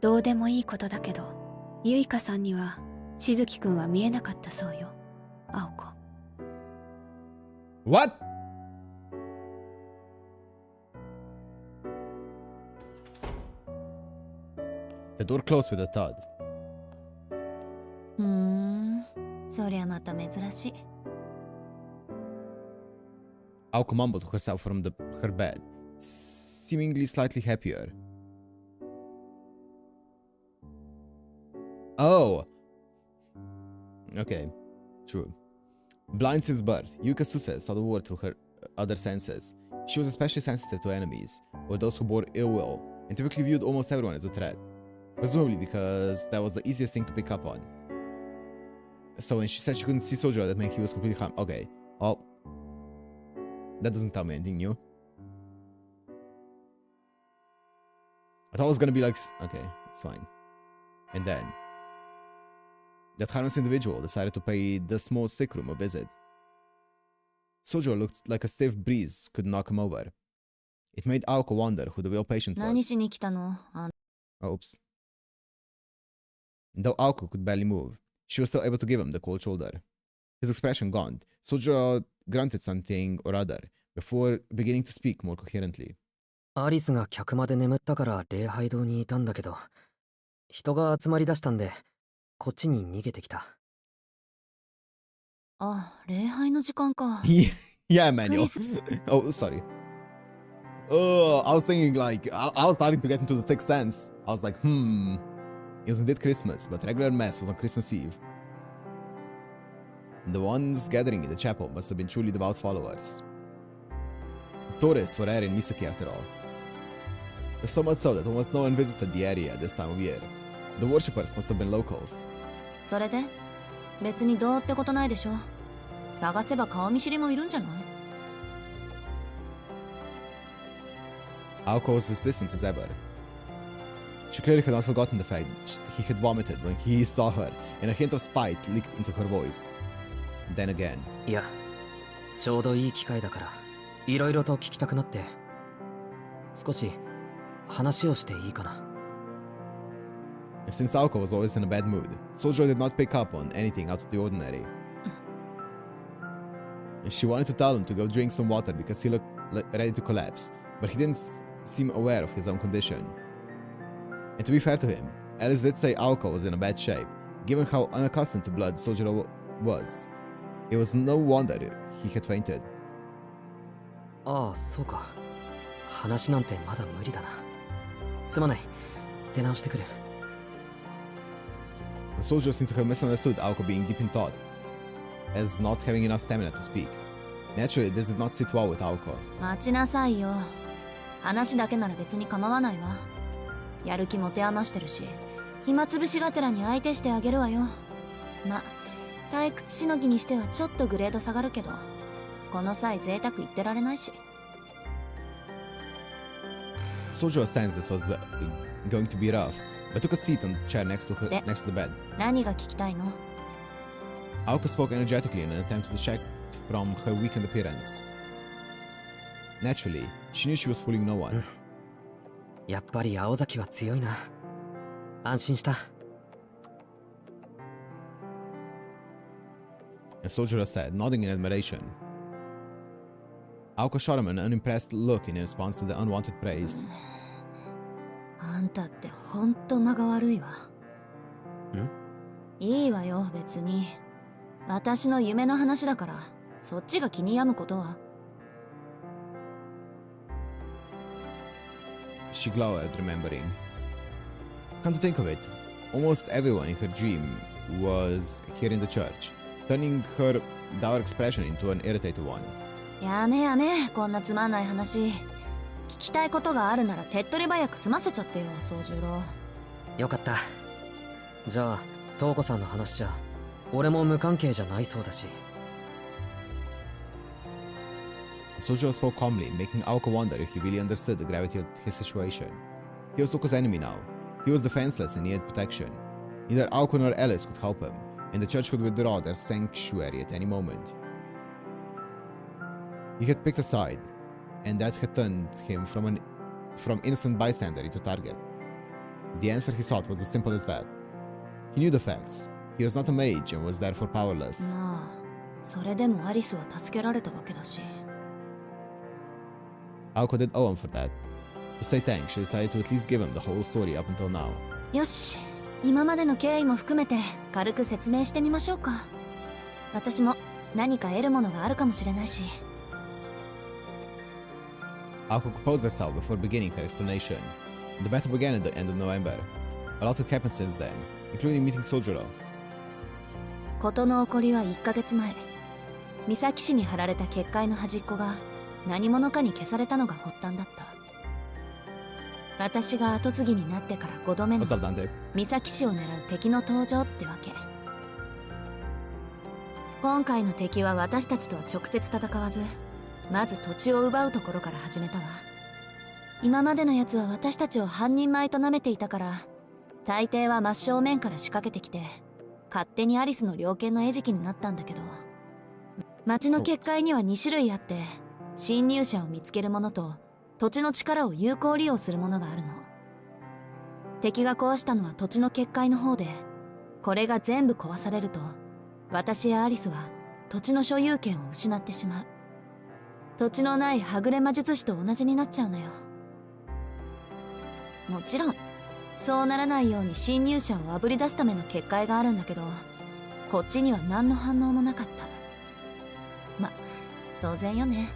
どうでもいいことだけど、ゆいかさんにはしずきくんは見えなかったそうよ、青子。What? The door closed with a thud. そりゃまた珍しい。Aoko mumbled to herself from her bed, seemingly slightly happier. Oh! Okay, true. Blind since birth, Yuka Suse saw the world through her other senses. She was especially sensitive to enemies, or those who bore ill will, and typically viewed almost everyone as a threat. Presumably because that was the easiest thing to pick up on. So when she said she couldn't see Soujyuro, that meant he was completely calm. Okay, well, that doesn't tell me anything new. I thought it was gonna be like, okay, it's fine. And then, that harmless individual decided to pay the small sick room a visit. Soujyuro looked like a stiff breeze could knock him over. It made Aoko wonder who the real patient was. 何しに来たの？ Oops. Though Aoko could barely move, she was still able to give him the cold shoulder. His expression gaunt, Soujyuro grunted something or other before beginning to speak more coherently. アリスが客間で眠ったから礼拝堂にいたんだけど、人が集まりだしたんで、こっちに逃げてきた。あ、礼拝の時間か。Yeah, Manuel. Oh, sorry. I was thinking like, I was starting to get into the sixth sense. I was like, it was indeed Christmas, but regular mass was on Christmas Eve. The ones gathering in the chapel must have been truly devout followers. Tourists were rare in Misaki after all. So much so that almost no one visited the area this time of year. The worshippers must have been locals. それで別にどうってことないでしょ。探せば顔見知りもいるんじゃない？ Aoko was as distant as ever. She clearly had not forgotten the fact he had vomited when he saw her, and a hint of spite leaked into her voice. Then again. いや、ちょうどいい機会だから、いろいろと聞きたくなって、少し話をしていいかな。Since Aoko was always in a bad mood, Soujyuro did not pick up on anything out of the ordinary. She wanted to tell him to go drink some water because he looked ready to collapse, but he didn't seem aware of his own condition. And to be fair to him, Alice did say Aoko was in a bad shape, given how unaccustomed to blood Soujyuro was. It was no wonder he had fainted. ああ、そうか。話なんてまだ無理だな。すまない。出直してくる。The soldier seemed to have misunderstood Aoko being deep in thought, as not having enough stamina to speak. Naturally, this did not sit well with Aoko. 待ちなさいよ。話だけなら別に構わないわ。やる気持て余してるし、暇つぶしがてらに相手してあげるわよ。ま、退屈しのぎにしてはちょっとグレード下がるけど、この際贅沢言ってられないし。Soujyuro sensed this was going to be rough, but took a seat on the chair next to the bed. 何が聞きたいの？ Aoko spoke energetically in an attempt to distract from her weakened appearance. Naturally, she knew she was fooling no one. やっぱり青崎は強いな。安心した。And Soujyuro said, nodding in admiration. Aoko shot him an unimpressed look in response to the unwanted praise. あんたってほんと間が悪いわ。いいわよ、別に。私の夢の話だから、そっちが気に病むことは。She glowered, remembering. Come to think of it, almost everyone in her dream was here in the church, turning her dour expression into an irritated one. やめやめ、こんなつまんない話。聞きたいことがあるなら手っ取り早く済ませちゃってよ、宗十郎。よかった。じゃあ、トウコさんの話じゃ、俺も無関係じゃないそうだし。Soujyuro spoke calmly, making Aoko wonder if he really understood the gravity of his situation. He was Toko's enemy now. He was defenseless and needed protection. Neither Aoko nor Alice could help him, and the church could withdraw their sanctuary at any moment. He had picked a side, and that had turned him from an from innocent bystander into target. The answer he sought was as simple as that. He knew the facts. He was not a mage and was therefore powerless. まあそれでもアリスは助けられたわけだし。 Aoko did owe him for that. To say thanks, she decided to at least give him the whole story up until now. よし、今までの経緯も含めて軽く説明してみましょうか。私も何か得るものがあるかもしれないし。 Aoko composed herself before beginning her explanation. The battle began at the end of November. A lot had happened since then, including meeting Soujyuro. 事の起こりは1ヶ月前。三崎市に貼られた結界の端っこが何者かに消されたのが発端だった。私が跡継ぎになってから5度目の What's up, Dante? 三崎市を狙う敵の登場ってわけ。今回の敵は私たちとは直接戦わず、まず土地を奪うところから始めたわ。今までのやつは私たちを半人前と舐めていたから、大抵は真正面から仕掛けてきて、勝手にアリスの猟犬の餌食になったんだけど、町の結界には2種類あって、侵入者を見つけるものと土地の力を有効利用するものがあるの。敵が壊したのは土地の結界の方で、これが全部壊されると私やアリスは土地の所有権を失ってしまう。土地のないはぐれ魔術師と同じになっちゃうのよ。もちろんそうならないように侵入者をあぶり出すための結界があるんだけど、こっちには何の反応もなかった。ま、当然よね。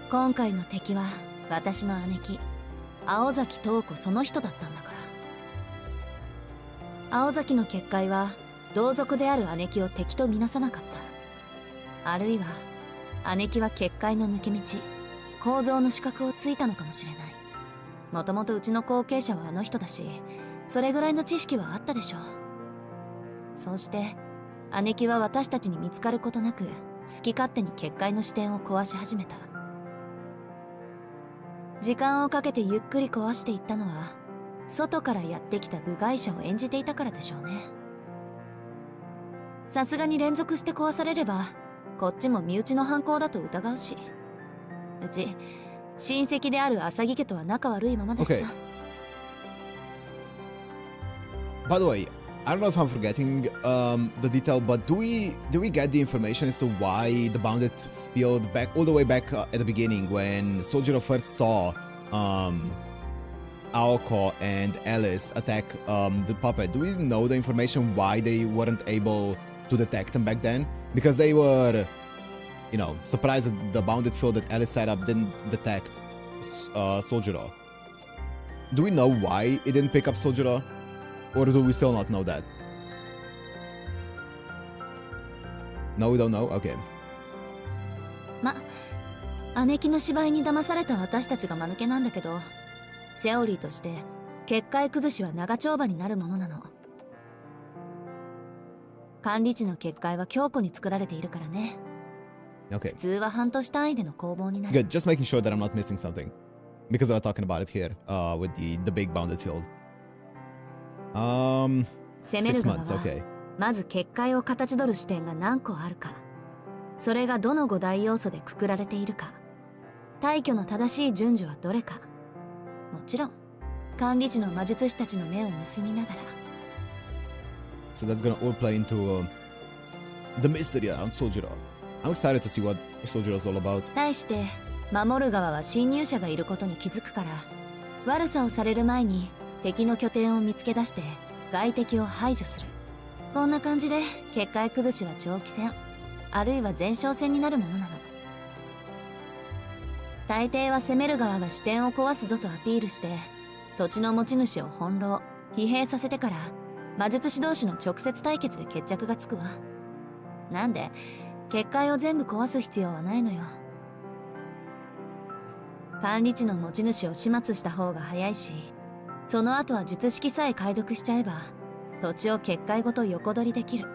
今回の敵は私の姉貴青崎東子その人だったんだから。青崎の結界は同族である姉貴を敵とみなさなかった。あるいは姉貴は結界の抜け道、構造の資格をついたのかもしれない。もともとうちの後継者はあの人だし、それぐらいの知識はあったでしょう。そうして姉貴は私たちに見つかることなく好き勝手に結界の支点を壊し始めた。時間をかけてゆっくり壊していったのは、外からやってきた部外者を演じていたからでしょうね。さすがに連続して壊されればこっちも身内の犯行だと疑うし、うち親戚である浅木家とは仲悪いままだしさ。 By the way, I don't know if I'm forgetting the detail, but do we get the information as to why the bounded field back all the way back at the beginning when Soujyuro first saw Aoko and Alice attack the puppet? Do we know the information why they weren't able to detect them back then? Because they were, you know, surprised that the bounded field that Alice set up didn't detect Soujyuro. Do we know why it didn't pick up Soujyuro? Or do we still not know that? No, we don't know? Okay. ま、姉貴の芝居に騙された私たちが間抜けなんだけど、セオリーとして結界崩しは長丁場になるものなの。管理地の結界は強固に作られているからね。Okay. 普通は半年単位での攻防になる。 Good, just making sure that I'm not missing something. Because they were talking about it here, with the big bounded field. 攻める 6 months, 側は okay. まず結界を形取る視点が何個あるか、それがどの5大要素でくくられているか、退去の正しい順序はどれか、もちろん管理地の魔術師たちの目を盗みながら。 So that's gonna all play into the mystery around Soujyuro. I'm excited to see what Soujyuro is all about. 対して守る側は侵入者がいることに気づくから、悪さをされる前に敵の拠点を見つけ出して外敵を排除する。こんな感じで結界崩しは長期戦、あるいは前哨戦になるものなの。大抵は攻める側が視点を壊すぞとアピールして土地の持ち主を翻弄疲弊させてから、魔術師同士の直接対決で決着がつくわ。なんで結界を全部壊す必要はないのよ。管理地の持ち主を始末した方が早いし、その後は術式さえ解読しちゃえば土地を結界ごと横取りできる。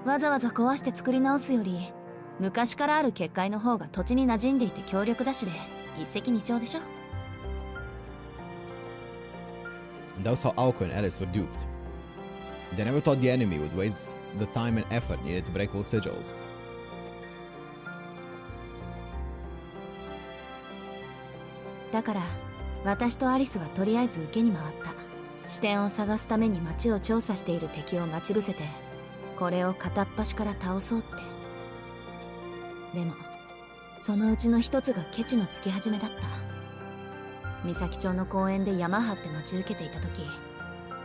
わざわざ壊して作り直すより、昔からある結界の方が土地に馴染んでいて強力だしで一石二鳥でしょ。 And that was how Aoko and Alice were duped. They never thought the enemy would waste the time and effort needed to break all sigils. だから私とアリスはとりあえず受けに回った。視点を探すために街を調査している敵を待ち伏せて、これを片っ端から倒そうって。でもそのうちの一つがケチのつき始めだった。三崎町の公園で山張って待ち受けていた時、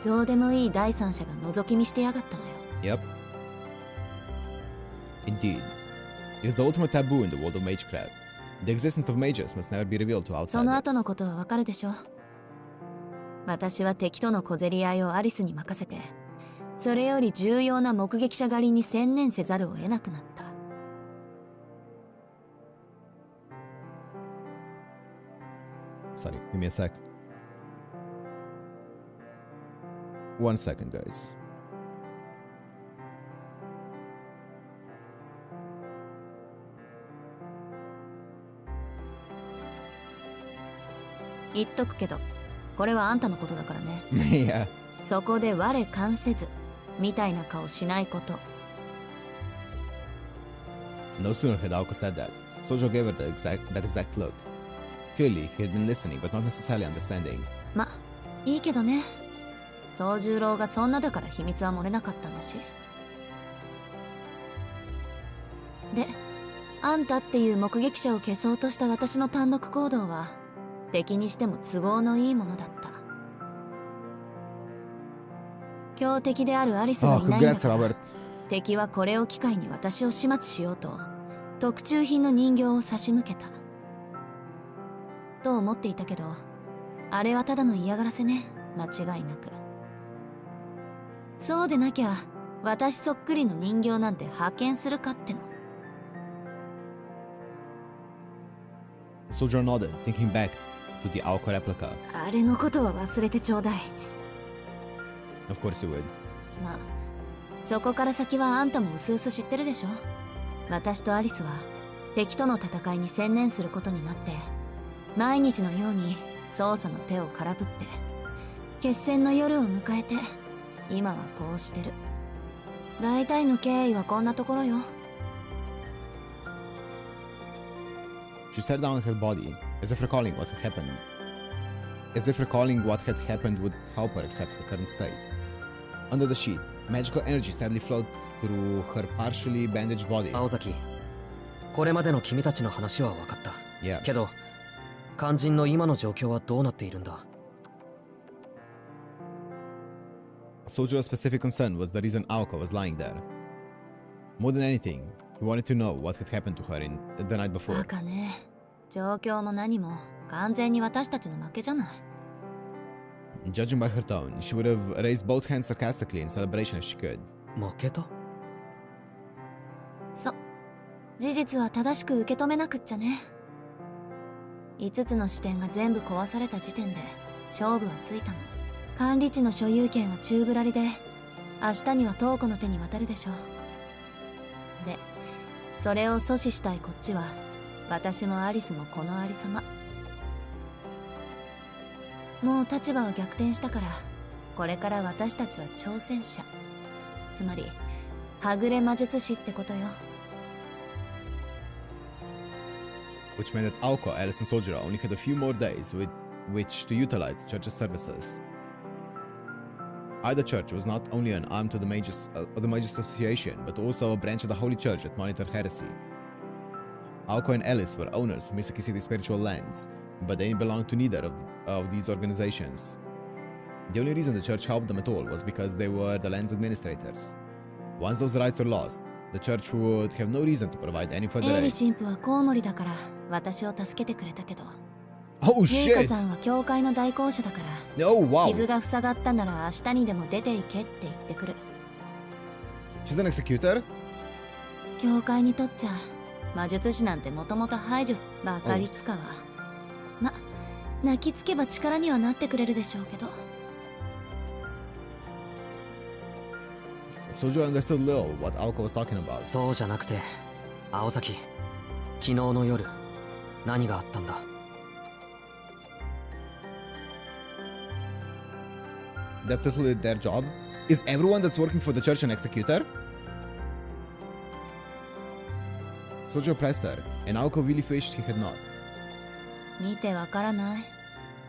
どうでもいい第三者が覗き見してやがったのよ。 Yep. Indeed. It is the ultimate taboo in the world of magecraft. The existence of mages must never be revealed to outsiders. その後のことはわかるでしょ。私は敵との小競り合いをアリスに任せて、それより重要な目撃者狩りに専念せざるを得なくなった。Sorry, give me a sec. 1 second, guys. 言っとくけど、これはあんたのことだからね。Yeah. そこで我関せずみたいな顔しないこと。 No sooner had Aoko said that, Soujyuro gave her that exact look. Clearly, he had been listening, but not necessarily understanding. ま、いいけどね。宗十郎がそんなだから秘密は漏れなかったんだし。で、あんたっていう目撃者を消そうとした私の単独行動は、敵にしても都合のいいものだった。強敵であるアリスがいないんだから、敵はこれを機会に私を始末しようと特注品の人形を差し向けたと思っていたけど、あれはただの嫌がらせね、間違いなく。そうでなきゃ私そっくりの人形なんて派遣するかっての。 Soujyuro nodded, thinking back to the Aoko replica. あれのことは忘れてちょうだい。 Of course you would. まあ、そこから先はあんたもうすうす知ってるでしょ。私とアリスは敵との戦いに専念することになって、毎日のように捜査の手を空振って決戦の夜を迎えて、今はこうしてる。大体の経緯はこんなところよ。 She sat down on her body, as if recalling what had happened. As if recalling what had happened would help her accept her current state. Under the sheet, magical energy steadily flowed through her partially bandaged body. 青崎、これまでの君たちの話は分かった。Yeah. けど、肝心の今の状況はどうなっているんだ？ Soujyuro's specific concern was the reason Aoko was lying there. More than anything, he wanted to know what had happened to her the night before. バカね。状況も何も完全に私たちの負けじゃない。 Judging by her tone, she would have raised both hands sarcastically in celebration if she could. 負けた？そう。事実は正しく受け止めなくっちゃね。5つの視点が全部壊された時点で勝負はついたの。管理地の所有権は宙ぶらりで、明日にはトーコの手に渡るでしょう。で、それを阻止したいこっちは、私もアリスもこのありさま。もう立場は逆転したから、これから私たちは挑戦者。つまり、はぐれ魔術師ってことよ。Which meant that Aoko, Alice, and Soujyuro only had a few more days with which to utilize the church's services. Either church was not only an arm to the Mages Association, but also a branch of the Holy Church that monitored heresy. Aoko and Alice were owners of Misaki City's spiritual lands, but they belonged to neither of these organizations. The only reason the church helped them at all was because they were the land's administrators. Once those rights were lost, the church would have no reason to provide any further aid. エリ神父はコウモリだから私を助けてくれたけど、 Oh ユイカ shit! さんは教会の代行者だから、 Oh wow! 傷が塞がったなら明日にでも出て行けって言ってくる。 She's an executor? 教会にとっちゃ魔術師なんてもともと排除ばかりつかは。ま、泣きつけば力にはなってくれるでしょうけど。 Soujyuro understood little what Aoko was talking about. そうじゃなくて、青崎、昨日の夜、何があったんだ？ That's literally their job? Is everyone that's working for the church an executor? Soujyuro pressed her, and Aoko really wished he had not. 見てわからない。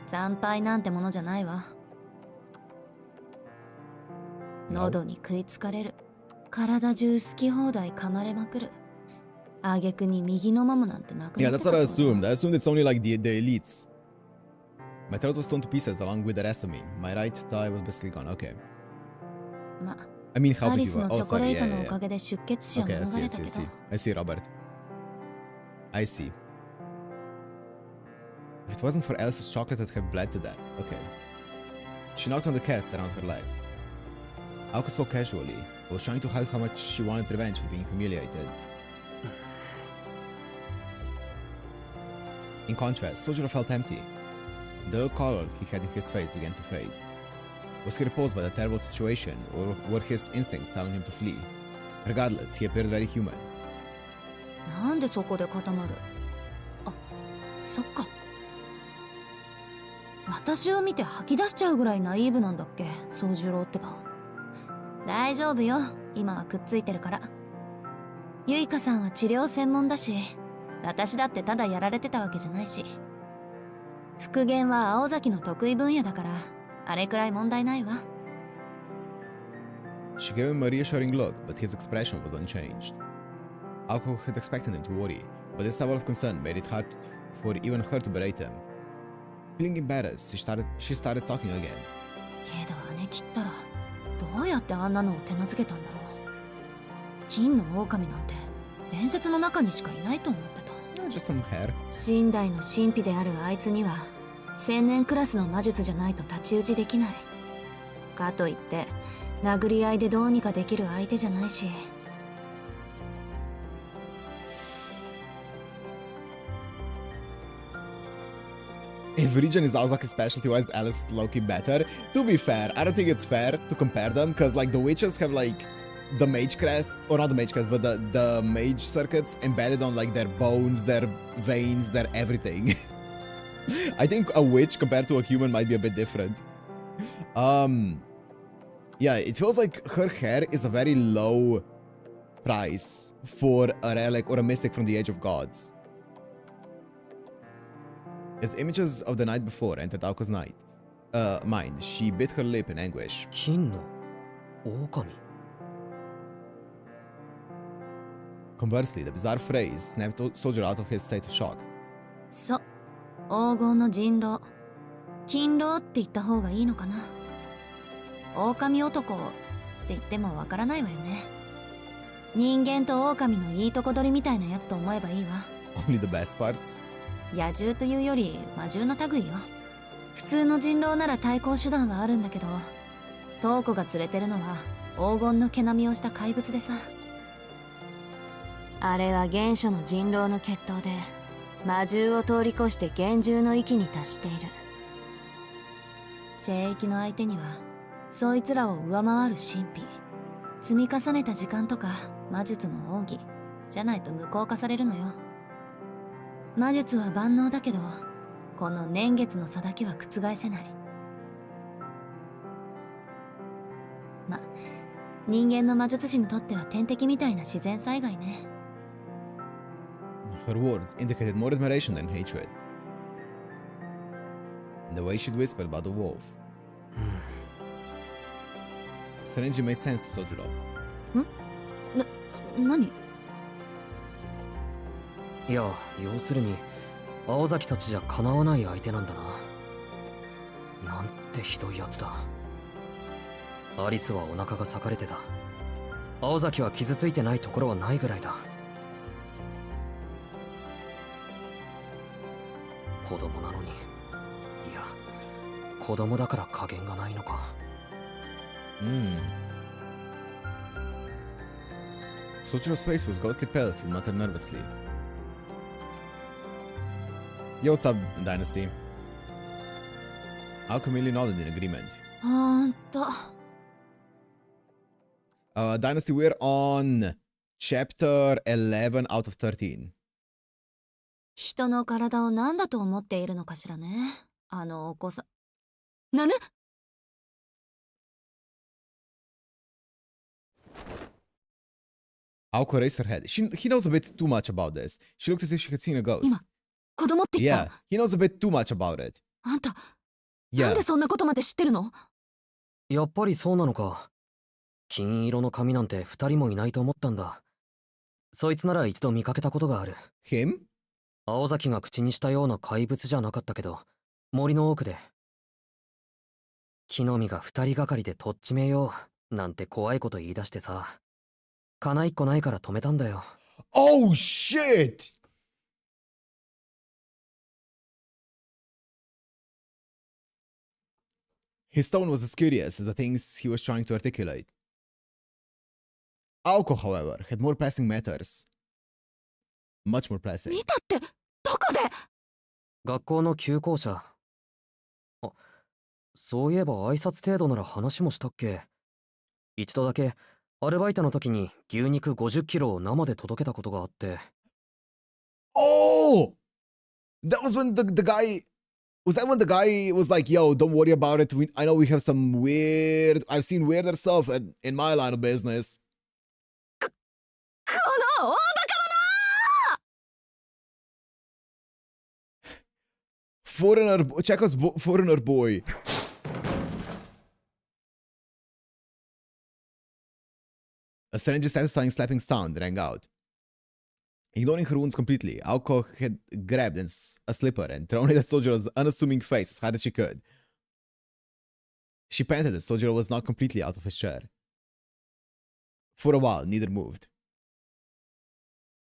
惨敗なんてものじゃないわ。喉に食いつかれる。体中好き放題噛まれまくる。挙句に右のももなんてなくな Yeah, って that's た what I そうだ。 assumed. I assumed it's only like the elites. My throat was torn to pieces along with the rest of me. My right thigh was basically gone. Okay. ま、 I mean, how ア big リ you ス were. の Oh, チョコレ sorry. ート Yeah, の yeah, お yeah. かげで出血死を Okay, I 免 see, I れ see, た I け see. ど、 I see, Robert. I see. If it wasn't for Alice's chocolate, I'd have bled to death. Okay. She knocked on the cast around her leg. Aoko spoke casually, but was trying to hide how much she wanted revenge for being humiliated. In contrast, Soujyuro felt empty. The color he had in his face began to fade. Was he repulsed by the terrible situation, or were his instincts telling him to flee? Regardless, he appeared very human. なんでそこで固まる？あ、そっか。私を見て吐き出しちゃうぐらいナイーブなんだっけ、宗十郎ってば。大丈夫よ、今はくっついてるから。ゆいかさんは治療専門だし、私だってただやられてたわけじゃないし。復元は青崎の得意分野だから、あれくらい問題ないわ。She gave him a reassuring look, but his expression was unchanged. Aoko had expected him to worry, but this level of concern made it hard for even her to berate him. Feeling embarrassed, she started talking again. けど姉切ったら、どうやってあんなのを手なずけたんだろう。金の狼なんて伝説の中にしかいないと思ってた。Just some hair. 寝台の神秘であるあいつには千年クラスの魔術じゃないと太刀打ちできない。かといって殴り合いでどうにかできる相手じゃないし。If region is Aozaki's specialty, why is Alice Loki better? To be fair, I don't think it's fair to compare them, because like the witches have like the mage crest, or not the mage crest, but the mage circuits embedded on like their bones, their veins, their everything. I think a witch compared to a human might be a bit different. Yeah, it feels like her hair is a very low price for a relic or a mystic from the Age of Gods. As images of the night before entered Aoko's mind, she bit her lip in anguish. 金の狼 Conversely, the bizarre phrase snapped Soujyuro out of his state of shock. そう、黄金の人狼。金狼って言った方がいいのかな。狼男って言ってもわからないわよね。人間と狼のいいとこ取りみたいなやつと思えばいいわ。Only the best parts? 野獣というより魔獣の類よ。普通の人狼なら対抗手段はあるんだけど、トーコが連れてるのは黄金の毛並みをした怪物でさ。あれは原初の人狼の血統で、魔獣を通り越して幻獣の域に達している。聖域の相手にはそいつらを上回る神秘、積み重ねた時間とか魔術の奥義じゃないと無効化されるのよ。魔術は万能だけど、この年月の差だけは覆せない。ま、人間の魔術師にとっては天敵みたいな自然災害ね。Her words indicated more admiration than hatred. The way she'd whispered about the wolf strangely made sense to Soujyuro. 何？いや、要するに青崎たちじゃかなわない相手なんだな。なんてひどいやつだ。アリスはお腹が裂かれてた。青崎は傷ついてないところはないぐらいだ。子供なのに、いや、子供だから加減がないのか。Soujyuro's face was ghostly pale as he muttered nervously. Yo, what's up, Dynasty? Aoko merely nodded in agreement. ほんと。Dynasty, we're on chapter 11 out of 13. 人の体を何だと思っているのかしらね。あのお子さん。なぬ？Aoko raised her head. He knows a bit too much about this. She looked as if she had seen a ghost. 子供って言った。 Yeah, he knows a bit too much about it. あんた、なん Yeah. でそんなことまで知ってるの？やっぱりそうなのか。金色の髪なんて2人もいないと思ったんだ。そいつなら一度見かけたことがある。 Him? 青崎が口にしたような怪物じゃなかったけど、森の奥で。木の実が2人がかりでとっちめようなんて怖いこと言い出してさ。金一個ないから止めたんだよ。 Oh shit! His tone was as curious as the things he was trying to articulate. Aoko, however, had more pressing matters. Much more pressing. 見たって、どこで？学校の旧校舎。あ、そういえば挨拶程度なら話もしたっけ。一度だけアルバイトの時に牛肉50キロを生で届けたことがあって。 Oh! That was when the guy... Was that when the guy was like, yo, don't worry about it. I know we have some weird... I've seen weirder stuff in my line of business. この大バカ者！ Foreigner... Checo's foreigner boy. A strange satisfying slapping sound rang out. Ignoring her wounds completely, Aoko had grabbed a slipper and thrown it at Soujyuro's unassuming face as hard as she could. She panted as Soujyuro was not completely out of his chair. For a while, neither moved.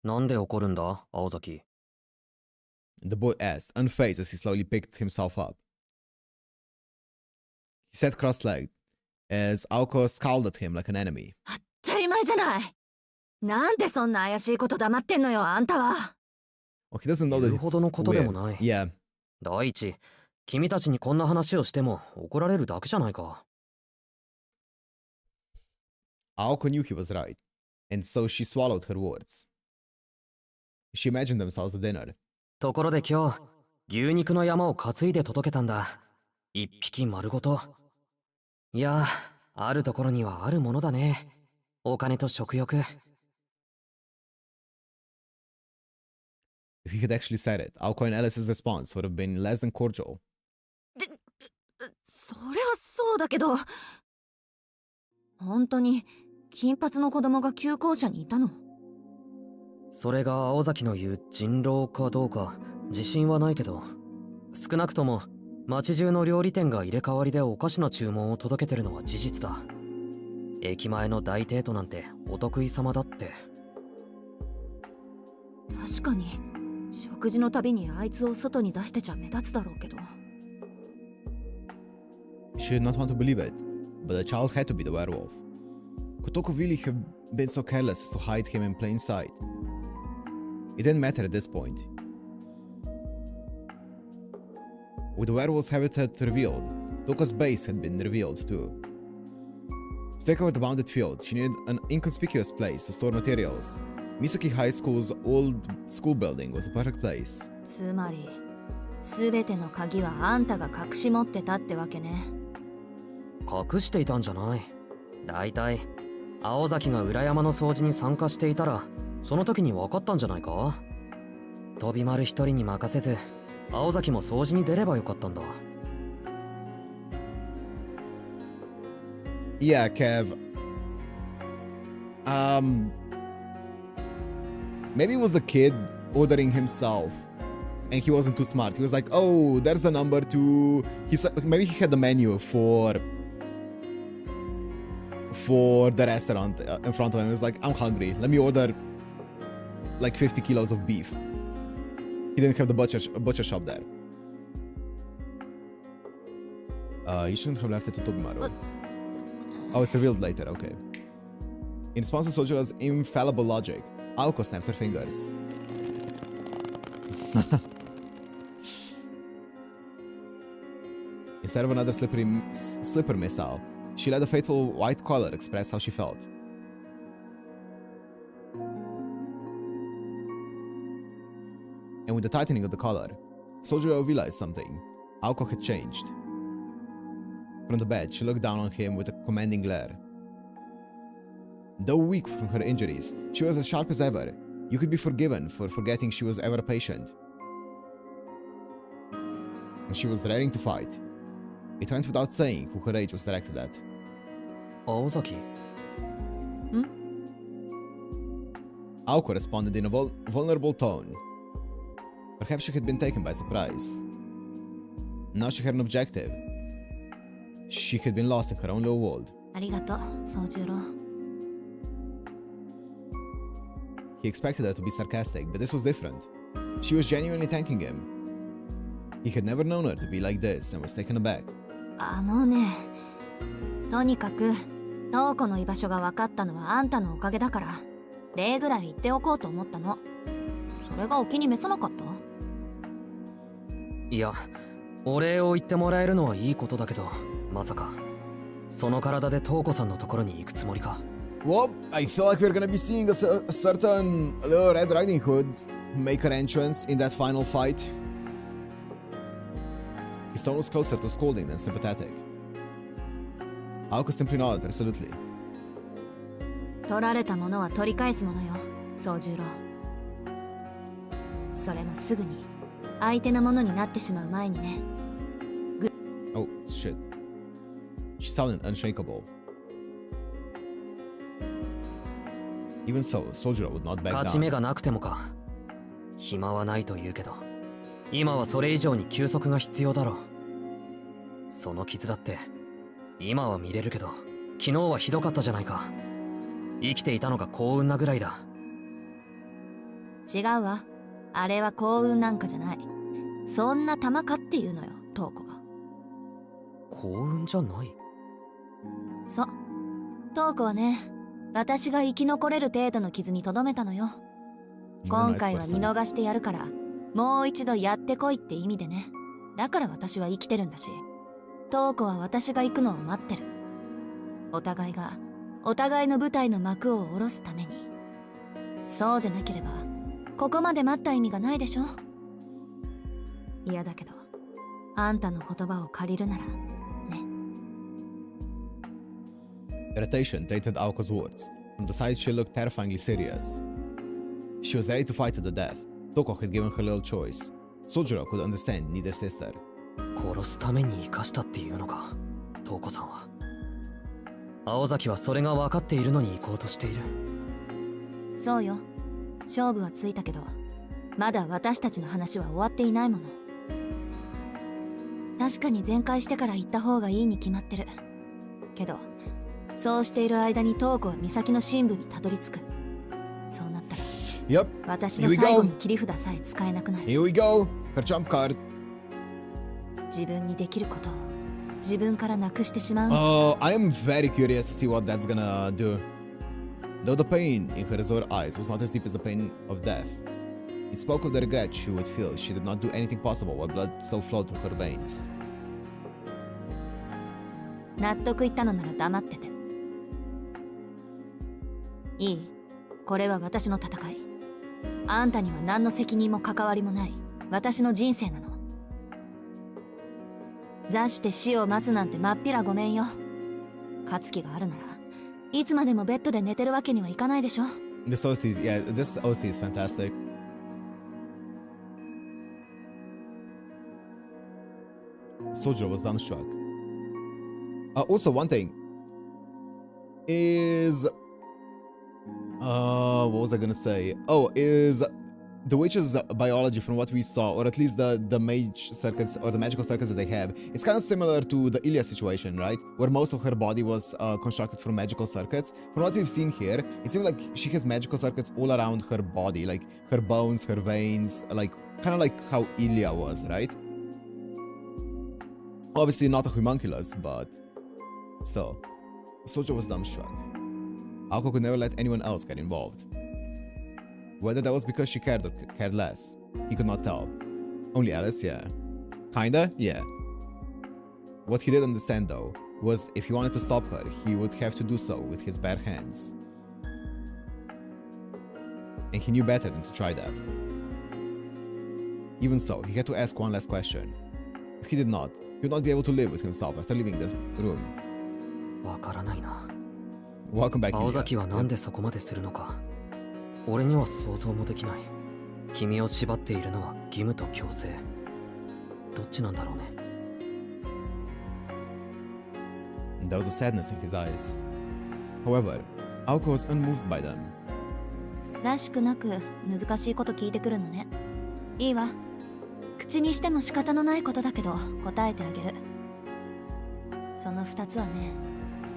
なんで怒るんだ、青崎。 The boy asked, unfazed as he slowly picked himself up. He sat cross-legged, as Aoko scowled at him like an enemy. 当たり前じゃない。なんでそんな怪しいこと黙ってんのよ、あんたは。 Oh, he doesn't know that 言うほどの it's ことでも weird. ない。 Yeah. 第一、君たちにこんな話をしても怒られるだけじゃないか。 Aoko knew he was right, and so she swallowed her words. She imagined themselves at dinner. ところで今日、牛肉の山を担いで届けたんだ。一匹丸ごと。いや、あるところにはあるものだね。お金と食欲。 If he had actually said it, Aoko and Alice's response would have been less than cordial. それはそうだけど、本当に金髪の子供が旧校舎にいたの？それが青崎の言う人狼かどうか自信はないけど、少なくとも町中の料理店が入れ替わりでおかしな注文を届けてるのは事実だ。駅前の大帝都なんてお得意様だって。確かに食事のたびにあいつを外に出してちゃ目立つだろうけど。 She did not want to believe it, but the child had to be the werewolf. Could Toko really have been so careless as to hide him in plain sight? It didn't matter at this point. With the werewolf's habitat revealed, Toko's base had been revealed too. To take over the bounded field, she needed an inconspicuous place to store materials. Misaki High School's old school building was the perfect place. つまり、すべての鍵はあんたが隠し持ってたってわけね。隠していたんじゃない。だいたい青崎が裏山の掃除に参加していたら、その時に分かったんじゃないか。飛び丸一人に任せず、青崎も掃除に出ればよかったんだ。Yeah, Kev. Maybe it was the kid ordering himself, and he wasn't too smart. He was like, "Oh, there's a number to." Maybe he had the menu for the restaurant in front of him. He was like, "I'm hungry. Let me order like 50 kilos of beef." He didn't have the butcher shop there. You shouldn't have left it to Tobimaru. Oh, it's revealed later. Okay. In response to Soujyuro's infallible logic, Aoko snapped her fingers. Instead of another slipper missile, she let the fateful white collar express how she felt. And with the tightening of the collar, Soujyuro realized something. Aoko had changed. From the bed, she looked down on him with a commanding glare. Though weak from her injuries, she was as sharp as ever. You could be forgiven for forgetting she was ever a patient. and she was raring to fight. It went without saying who her rage was directed at. Aozaki? Aoko responded in a vulnerable tone. Perhaps she had been taken by surprise. Now she had an objective. She had been lost in her own little world. ありがとう、Soujyuro. He expected her to be sarcastic, but this was different. She was genuinely thanking him. He had never known her to be like this and was taken aback. とにかく、トウコの居場所が分かったのはあんたのおかげだから、礼ぐらい言っておこうと思ったの。それがお気に召さなかった？いや、お礼を言ってもらえるのはいいことだけど、まさかその体でトウコさんのところに行くつもりか。Well, I feel like we're gonna be seeing a certain Red Riding Hood make her entrance in that final fight. His tone was closer to scolding than sympathetic. Aoko simply nodded resolutely. 取られたものは取り返すものよ、Soujyuro。それもすぐに相手のものになってしまう前にね。Oh, shit. She sounded unshakable. Even so, Soujyuro would not back 勝ち目 down. がなくてもか。暇はないと言うけど、今はそれ以上に休息が必要だろう。その傷だって今は見れるけど、昨日はひどかったじゃないか。生きていたのが幸運なぐらいだ。違うわ。あれは幸運なんかじゃない。そんな玉かっていうのよ、トウコが。幸運じゃない？そう。トウコはね、私が生き残れる程度の傷にとどめたのよ。今回は見逃してやるから、もう一度やってこいって意味でね。だから私は生きてるんだし、トウコは私が行くのを待ってる。お互いがお互いの舞台の幕を下ろすために。そうでなければここまで待った意味がないでしょ。いやだけど、あんたの言葉を借りるならね。Irritation tainted Aoko's words. From the side, she looked terrifyingly serious. She was ready to fight to the death. Toko had given her little choice. Soujyuro could understand neither sister. 殺すために生かしたっていうのか、トウコさんは。青崎はそれが分かっているのに行こうとしている。そうよ。勝負はついたけど、まだ私たちの話は終わっていないもの。確かに全開してから行った方がいいに決まってる。けど、そうしている間にトウコは岬の深部にたどり着く。そうなったら、Yep. 私の最後の切り札さえ使えなくなる。Here we go. Her trump card. 自分にできることを自分からなくしてしまう。I am very curious to see what that's gonna do. Though the pain in her azure eyes was not as deep as the pain of death, it spoke of the regret she would feel if she did not do anything possible while blood still flowed through her veins. 納得いったのなら黙ってていい。これは私の戦い。あんたには何の責任も関わりもない。私の人生なの。座して死を待つなんてまっぴらごめんよ。勝つ気があるならいつまでもベッドで寝てるわけにはいかないでしょ。 This OST is, yeah, this OST is fantastic. Soujyuro was dumbstruck. Also, one thing is, what was I gonna say? Oh, is the witch's biology, from what we saw, or at least the mage circuits or the magical circuits that they have, it's kind of similar to the Ilya situation, right? Where most of her body was constructed from magical circuits. From what we've seen here, it seems like she has magical circuits all around her body, like her bones, her veins, like kind of like how Ilya was, right? Obviously not a homunculus, but still. Soujyuro was dumbstruck. Aoko could never let anyone else get involved. Whether that was because she cared or cared less, he could not tell. Only Alice, yeah. Kinda, yeah. What he did understand, though, was if he wanted to stop her, he would have to do so with his bare hands. And he knew better than to try that. Even so, he had to ask one last question. If he did not, he would not be able to live with himself after leaving this room. わからないな。 Welcome back, 青 Ilya. 崎はなんでそこまでするのか。俺には想像もできない。君を縛っているのは義務と強制。どっちなんだろうね。There was a sadness in his eyes. However, Aoko was unmoved by them. らしくなく難しいこと聞いてくるのね。いいわ。口にしても仕方のないことだけど答えてあげる。その2つはね、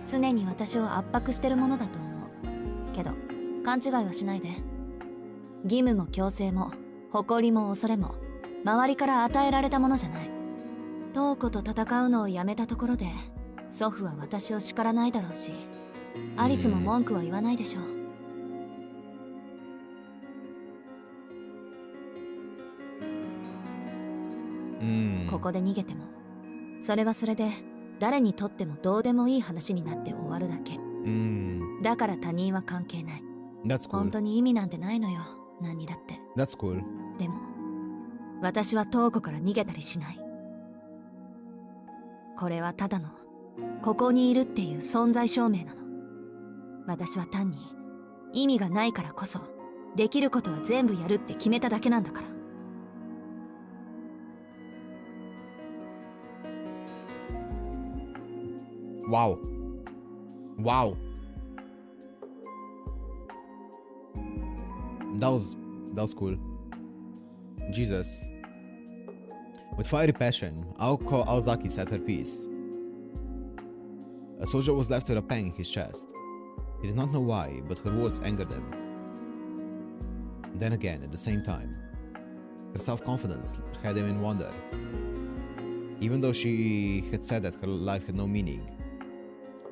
常に私を圧迫してるものだと思う。けど勘違いはしないで。義務も強制も誇りも恐れも周りから与えられたものじゃない。トーコと戦うのをやめたところで祖父は私を叱らないだろうし、アリスも文句は言わないでしょう。ここで逃げてもそれはそれで誰にとってもどうでもいい話になって終わるだけ。だから他人は関係ない。That's cool. 本当に意味なんてないのよ、何にだって。 That's cool. でも私はトーコから逃げたりしない。これはただのここにいるっていう存在証明なの。私は単に意味がないからこそできることは全部やるって決めただけなんだから。Wow. Wow. That was cool. Jesus. With fiery passion, Aoko Aozaki said her piece. Soujyuro was left with a pang in his chest. He did not know why, but her words angered him. Then again, at the same time, her self-confidence had him in wonder. Even though she had said that her life had no meaning,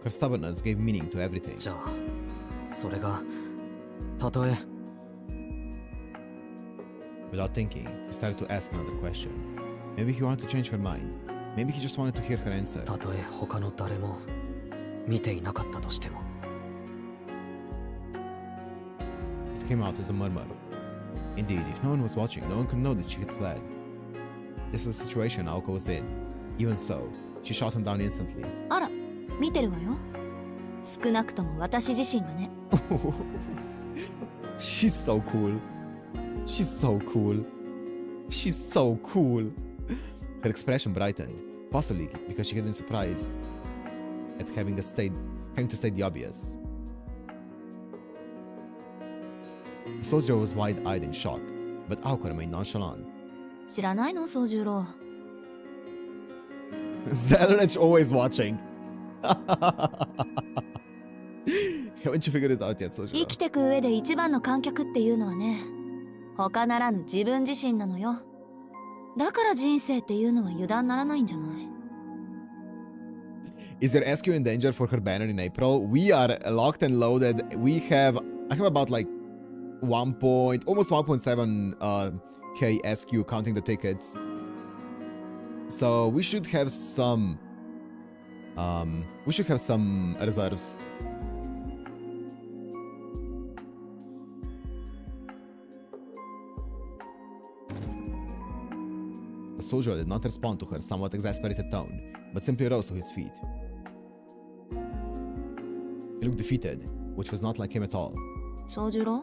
her stubbornness gave meaning to everything. じゃあ、それがたとえ Without thinking, he started to ask another question. Maybe he wanted to change her mind. Maybe he just wanted to hear her answer. たとえ他の誰も見ていなかったとしても。It came out as a murmur. Indeed, if no one was watching, no one could know that she had fled. This is the situation Aoko was in. Even so, she shot him down instantly. あら、見てるわよ。少なくとも私自身がね。She's so cool. She's so cool. She's so cool. Her expression brightened, possibly because she had been surprised at having to state the obvious. Soujyuro was wide-eyed in shock, but Aoko remained nonchalant. 知らないの、宗十郎。Zelrech always watching. Haven't you figured it out yet, Soujyuro? 生きてく上で一番の観客っていうのはね、他ならぬ自分自身なのよ。だから人生っていうのは油断ならないんじゃない。Is your SQ in danger for her banner in April? We are locked and loaded. I have about like almost 1.7 K SQ counting the tickets. So we should have some reserves. Soujyuro did not respond to her somewhat exasperated tone, but simply rose to his feet. He looked defeated, which was not like him at all. 宗十郎？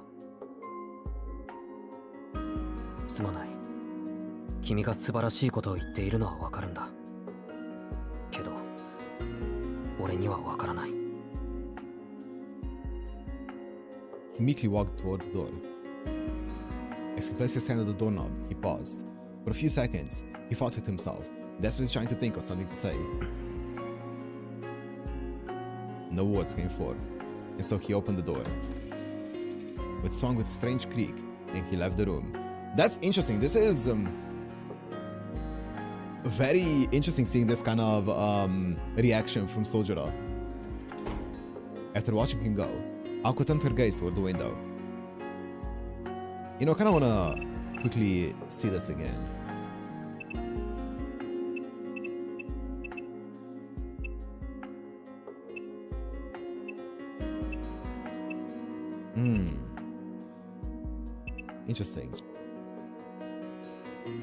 すまない。君が素晴らしいことを言っているのはわかるんだ。けど、俺にはわからない。He meekly walked toward the door. As he placed his hand on the doorknob, he paused. For a few seconds, he fought with himself, desperately trying to think of something to say. No words came forth, and so he opened the door. It swung with a strange creak, and he left the room. That's interesting. This is very interesting seeing this kind of reaction from Soujyuro. After watching him go, Aoko turned her gaze towards the window. You know, I kind of want to quickly see this again. Interesting.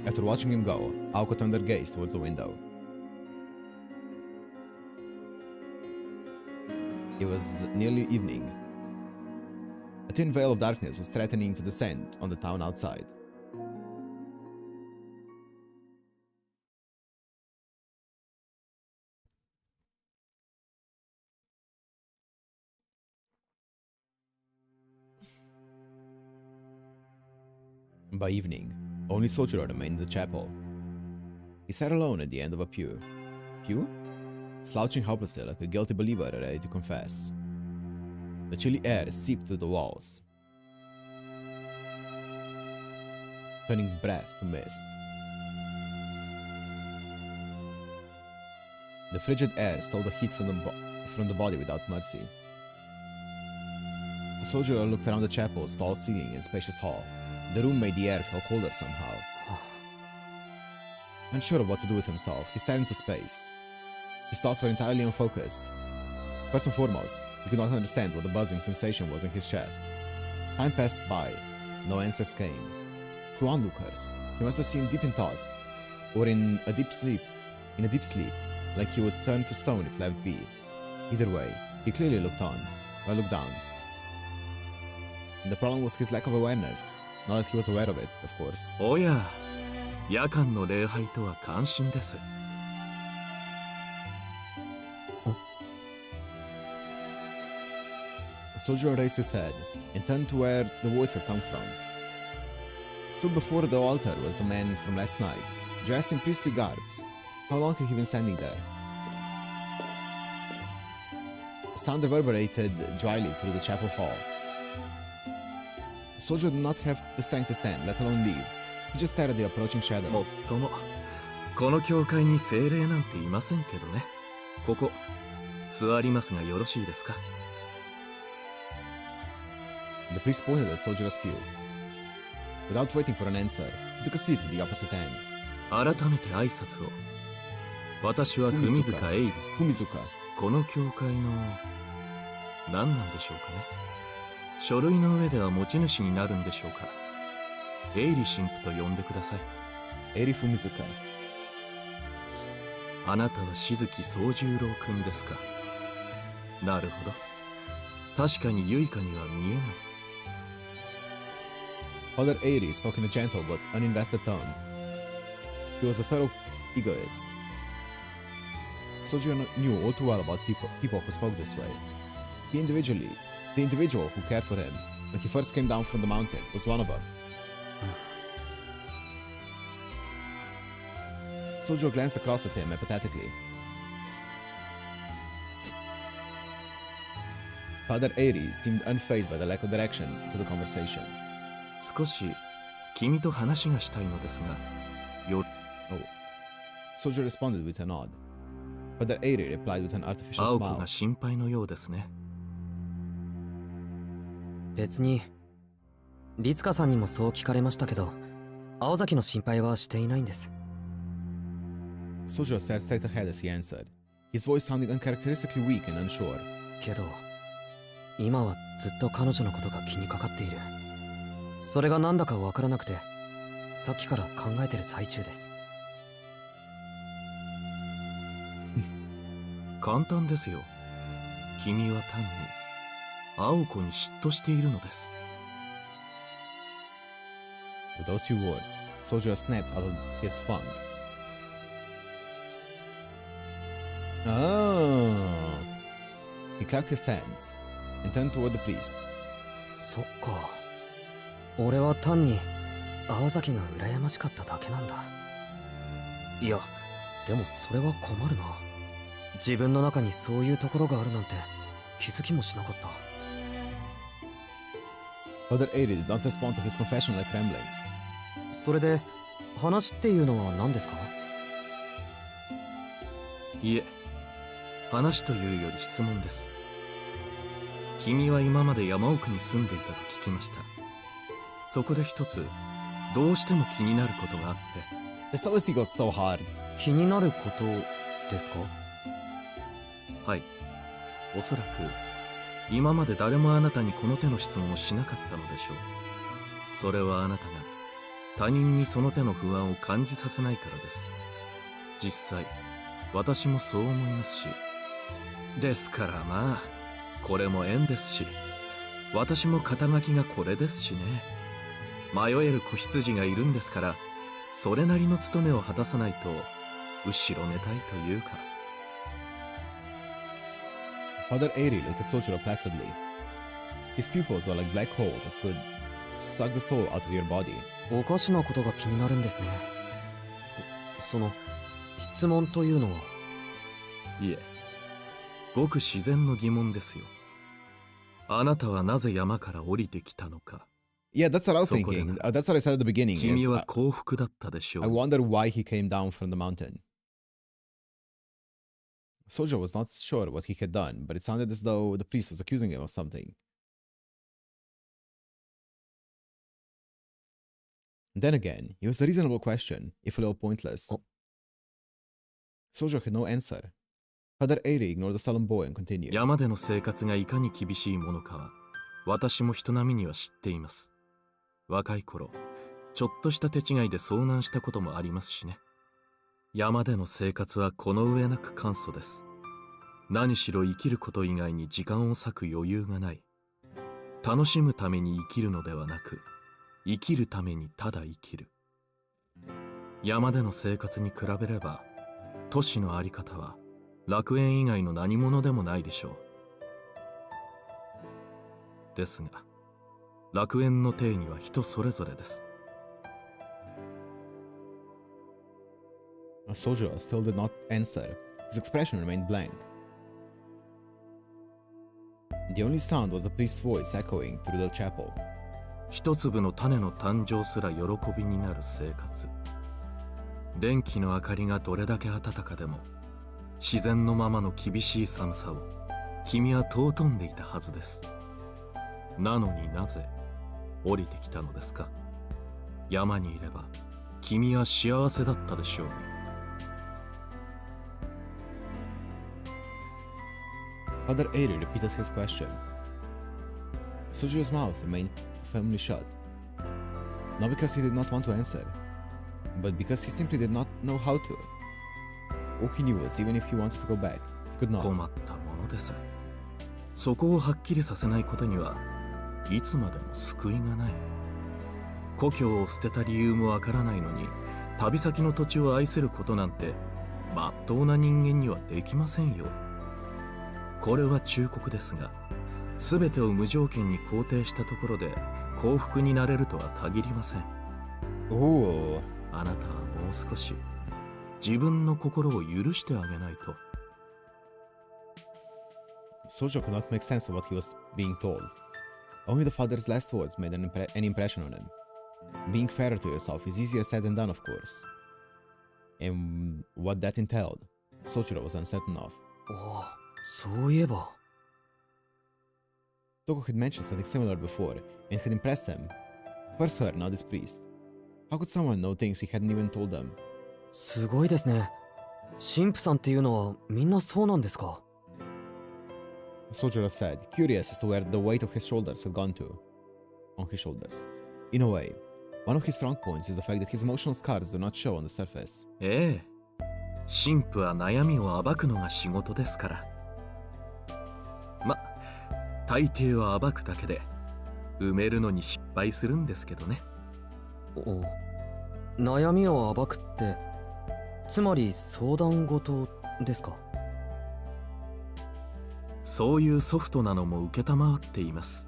After watching him go, Aoko turned her gaze towards the window. It was nearly evening. A thin veil of darkness was threatening to descend on the town outside. By evening, only Soujyuro remained in the chapel. He sat alone at the end of a pew. Pew? Slouching helplessly like a guilty believer ready to confess. The chilly air seeped through the walls, turning breath to mist. The frigid air stole the heat from the body without mercy. Soujyuro looked around the chapel's tall ceiling and spacious hall. The room made the air feel colder somehow. Unsure of what to do with himself, he stared into space. His thoughts were entirely unfocused. First and foremost, he could not understand what the buzzing sensation was in his chest. Time passed by. No answers came. To onlookers, he must have seemed deep in thought, or in a deep sleep, like he would turn to stone if left be. Either way, he clearly looked down. And the problem was his lack of awareness. Not that he was aware of it, of course. おや、夜間の礼拝とは感心です。Soujyuro raised his head and turned to where the voice had come from. Stood before the altar was the man from last night, dressed in priestly garbs. How long had he been standing there? The sound reverberated dryly through the chapel hall. Soujyuro did not have the strength to stand, let alone leave. He just stared at the approaching shadow. もっとも、この教会に精霊なんていませんけどね。ここ、座りますがよろしいですか？ The priest pointed at Soujyuro's pew. Without waiting for an answer, he took a seat at the opposite end. 改めて挨拶を。私は文塚エイリ。この教会の何なんでしょうかね。書類の上では持ち主になるんでしょうか。エイリ神父と呼んでください。エイリ・フミズカ。あなたは静木宗十郎君ですか。なるほど。確かにユイカには見えない。Father Airi spoke in a gentle but uninvested tone. He was a thorough egoist. Soujyuro knew all too well about people who spoke this way. The individual who cared for him when he first came down from the mountain was one of them. Soujyuro glanced across at him apathetically. Father Airi seemed unfazed by the lack of direction to the conversation. 少し君と話がしたいのですが、Soujyuro responded with a nod. Father Airi replied with an artificial 青子 smile. が心配のようですね。別に律香さんにもそう聞かれましたけど、青崎の心配はしていないんです。Soujyuro stared straight ahead as he answered, his voice sounding uncharacteristically weak and unsure. けど今はずっと彼女のことが気にかかっている。それがなんだかわからなくて、さっきから考えてる最中です。簡単ですよ。君は単に青子に嫉妬しているのです。With those few words, Soujyuro snapped out of his funk. Oh. He clapped his hands and turned toward the priest. そっか。俺は単に青崎が羨ましかっただけなんだ。いや、でもそれは困るな。自分の中にそういうところがあるなんて気づきもしなかった。Father Airi did not respond to his confession like ramblings. それで話っていうのは何ですか？いえ、話というより質問です。君は今まで山奥に住んでいたと聞きました。そこで一つどうしても気になることがあって。The Celesty goes so hard. 気になることですか？はい。おそらく今まで誰もあなたにこの手の質問をしなかったのでしょう。それはあなたが他人にその手の不安を感じさせないからです。実際私もそう思いますし。ですからまあこれも縁ですし、私も肩書きがこれですしね。迷える子羊がいるんですから、それなりの務めを果たさないと後ろめたいというか。Father Airi looked at Soujyuro placidly. His pupils were like black holes that could suck the soul out of your body. おかしなことが気になるんですね。その質問というのは。いえ、ごく自然の疑問ですよ。あなたはなぜ山から降りてきたのか。Yeah, that's what I was thinking. That's what I said at the beginning. 君は幸福だったでしょう。I wonder why he came down from the mountain. Soujyuro was not sure what he had done, but it sounded as though the priest was accusing him of something. Then again, it was a reasonable question, if a little pointless. Soujyuro had no answer. Father Eiri ignored the solemn boy and continued. 山での生活がいかに厳しいものかは、私も人並みには知っています。若い頃、ちょっとした手違いで遭難したこともありますしね。山での生活はこの上なく簡素です。何しろ生きること以外に時間を割く余裕がない。楽しむために生きるのではなく、生きるためにただ生きる。山での生活に比べれば、都市のあり方は楽園以外の何者でもないでしょう。ですが、楽園の定義は人それぞれです。Soujyuro still did not answer. His expression remained blank. The only sound was the priest's voice echoing through the chapel. 一粒の種の誕生すら喜びになる生活。電気の明かりがどれだけ暖かでも、自然のままの厳しい寒さを君は尊んでいたはずです。なのになぜ降りてきたのですか。山にいれば君は幸せだったでしょう。Father Eiri repeated his question. Soujyuro's mouth remained firmly shut. Not because he did not want to answer, but because he simply did not know how to. All he knew was even if he wanted to go back, he could not. 困ったものです。そこをはっきりさせないことにはいつまでも救いがない。故郷を捨てた理由もわからないのに、旅先の土地を愛せることなんてまっとうな人間にはできませんよ。これは忠告ですが、全てを無条件に肯定したところで幸福になれるとは限りません。Oh. あなたはもう少し自分の心を許してあげないと。Soujyuro could not make sense of what he was being told. Only the father's last words made an impression on him. Being fairer to yourself is easier said than done, of course. And what that entailed, Soujyuro was uncertain of. ああ、そういえば。Toko had mentioned something similar before, and had impressed him. First her, now this priest. How could someone know things he hadn't even told them? すごいですね。神父さんっていうのはみんなそうなんですか。Soujyuro said, curious as to where the weight of his shoulders had gone to. On his shoulders. In a way, one of his strong points is the fact that his emotional scars do not show on the surface. ええ、神父は悩みを暴くのが仕事ですから。ま、大抵は暴くだけで埋めるのに失敗するんですけどね。お、悩みを暴くって、つまり相談事ですか。そういうソフトなのも承っています。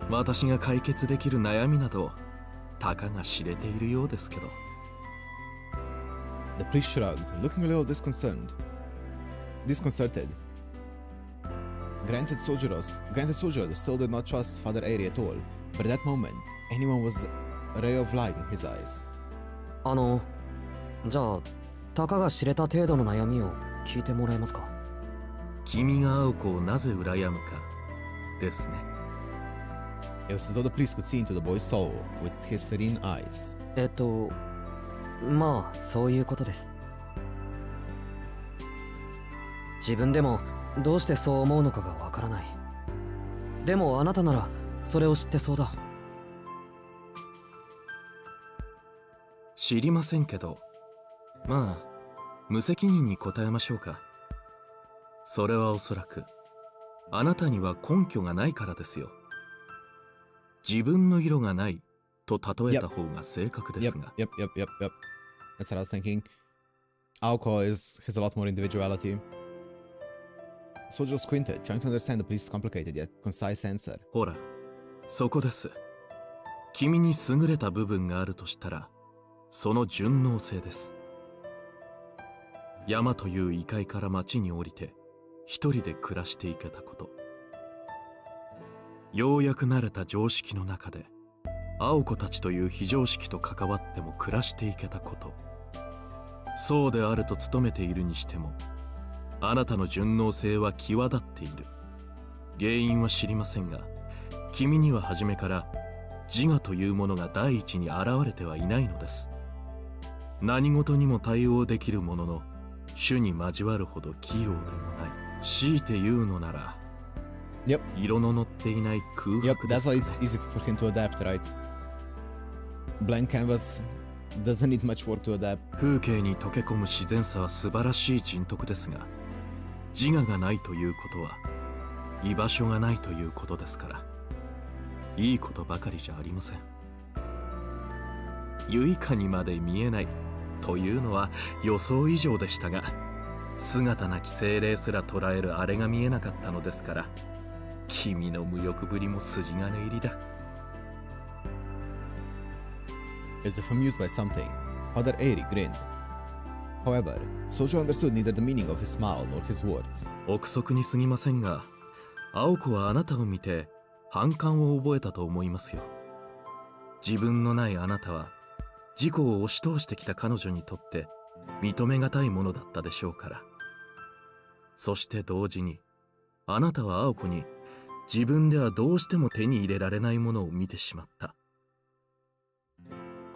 私が解決できる悩みなどたかが知れているようですけど。The priest shrugged, looking a little disconcerted. Granted, Soujyuro still did not trust Father Eiri at all, but at that moment, anyone was a ray of light in his eyes. じゃあ、たかが知れた程度の悩みを聞いてもらえますか。君が青子をなぜ羨むかですね。It was as though the priest could see into the boy's soul with his serene eyes. まあ、そういうことです。自分でもどうしてそう思うのかがわからない。でもあなたならそれを知ってそうだ。知りませんけど、まあ無責任に答えましょうか。それはおそらくあなたには根拠がないからですよ。自分の色がないと例えた方が正確ですが。Yep. That's what I was thinking. Aoko has a lot more individuality. Soujyuro squinted, trying to understand the priest's complicated yet concise answer. ほら、そこです。君に優れた部分があるとしたら、その順応性です。山という異界から町に降りて一人で暮らしていけたこと、ようやく慣れた常識の中で青子たちという非常識と関わっても暮らしていけたこと、そうであると努めているにしても、あなたの順応性は際立っている。原因は知りませんが、君には初めから自我というものが第一に現れてはいないのです。何事にも対応できるものの、種に交わるほど器用でもない。強いて言うのなら、Yep. 色の乗っていない空白です。Yep, that's why it's easy for him to adapt, right? Blank canvas doesn't need much work to adapt. 風景に溶け込む自然さは素晴らしい人徳ですが、自我がないということは居場所がないということですから、いいことばかりじゃありません。唯かにまで見えないというのは予想以上でしたが、姿なき精霊すら捉えるあれが見えなかったのですから、君の無欲ぶりも筋金入りだ。As if amused by something, Father Eri grinned. However, Soujyuro understood neither the meaning of his smile nor his words. 憶測に過ぎませんが、青子はあなたを見て反感を覚えたと思いますよ。自分のないあなたは自己を押し通してきた彼女にとって認めがたいものだったでしょうから。そして同時に、あなたは青子に自分ではどうしても手に入れられないものを見てしまった。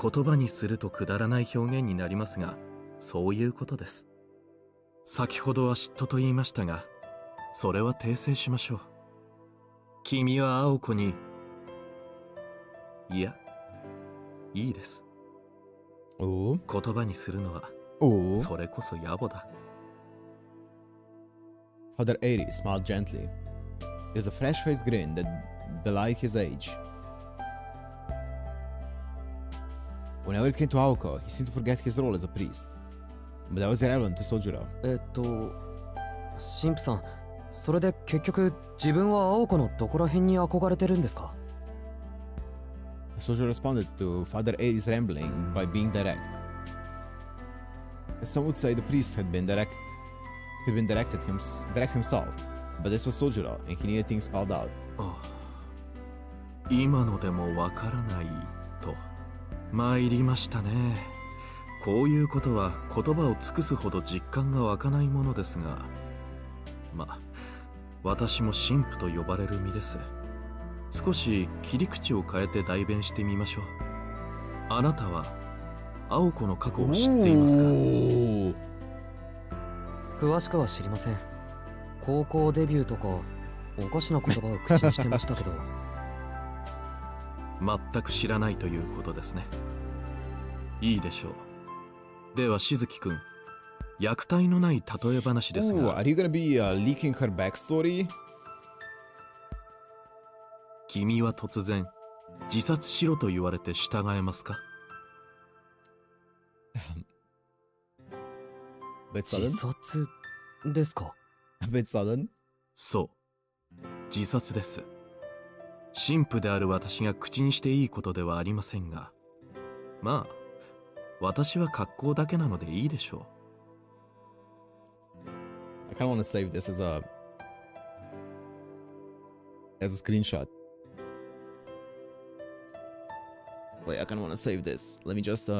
言葉にするとくだらない表現になりますが、そういうことです。先ほどは嫉妬と言いましたが、それは訂正しましょう。君は青子に、いや、いいです。Oh. 言葉にするのは、Oh. それこそ野暮だ。Father Eri smiled gently. It was a fresh-faced grin that belied his age. Whenever it came to Aoko, he seemed to forget his role as a priest. But that was irrelevant to Soujyuro. 神父さん、それで結局自分は青子のどこら辺に憧れてるんですか？ Soujyuro responded to Father Eri's rambling by being direct. Some would say the priest had been direct himself, but this was Soujyuro, and he needed things spelled out. 今のでもわからないと参りましたね。こういうことは言葉を尽くすほど実感が湧かないものですが、まあ私も神父と呼ばれる身です。少し切り口を変えて代弁してみましょう。あなたは青子の過去を知っていますか？詳しくは知りません。高校デビューとかおかしな言葉を口にしてましたけど。全く知らないということですね。いいでしょう。ではしずきくん、虐待のない例え話ですが。Are you gonna be leaking her backstory? 君は突然自殺しろと言われて従えますか？自殺ですか？ A bit sudden? そう、自殺です。神父である私が口にしていいことではありませんが、まあ私は格好だけなのでいいでしょう。I kind of want to save this as a screenshot. Wait, I kind of want to save this. Let me just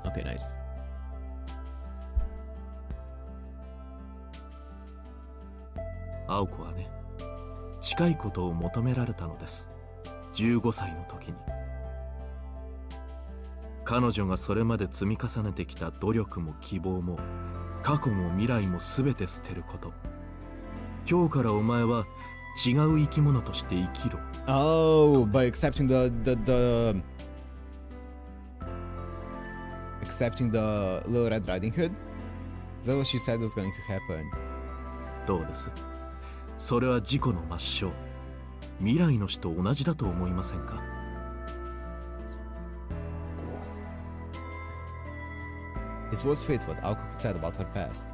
Okay, nice. 青子はね、近いことを求められたのです。15歳の時に。彼女がそれまで積み重ねてきた努力も希望も過去も未来も全て捨てること。今日からお前は違う生き物として生きろ。Oh, by accepting the Little Red Riding Hood? Is that what she said was going to happen? どうです？それは自己の抹消。未来の死と同じだと思いませんか？ His words fit what Aoko had said about her past.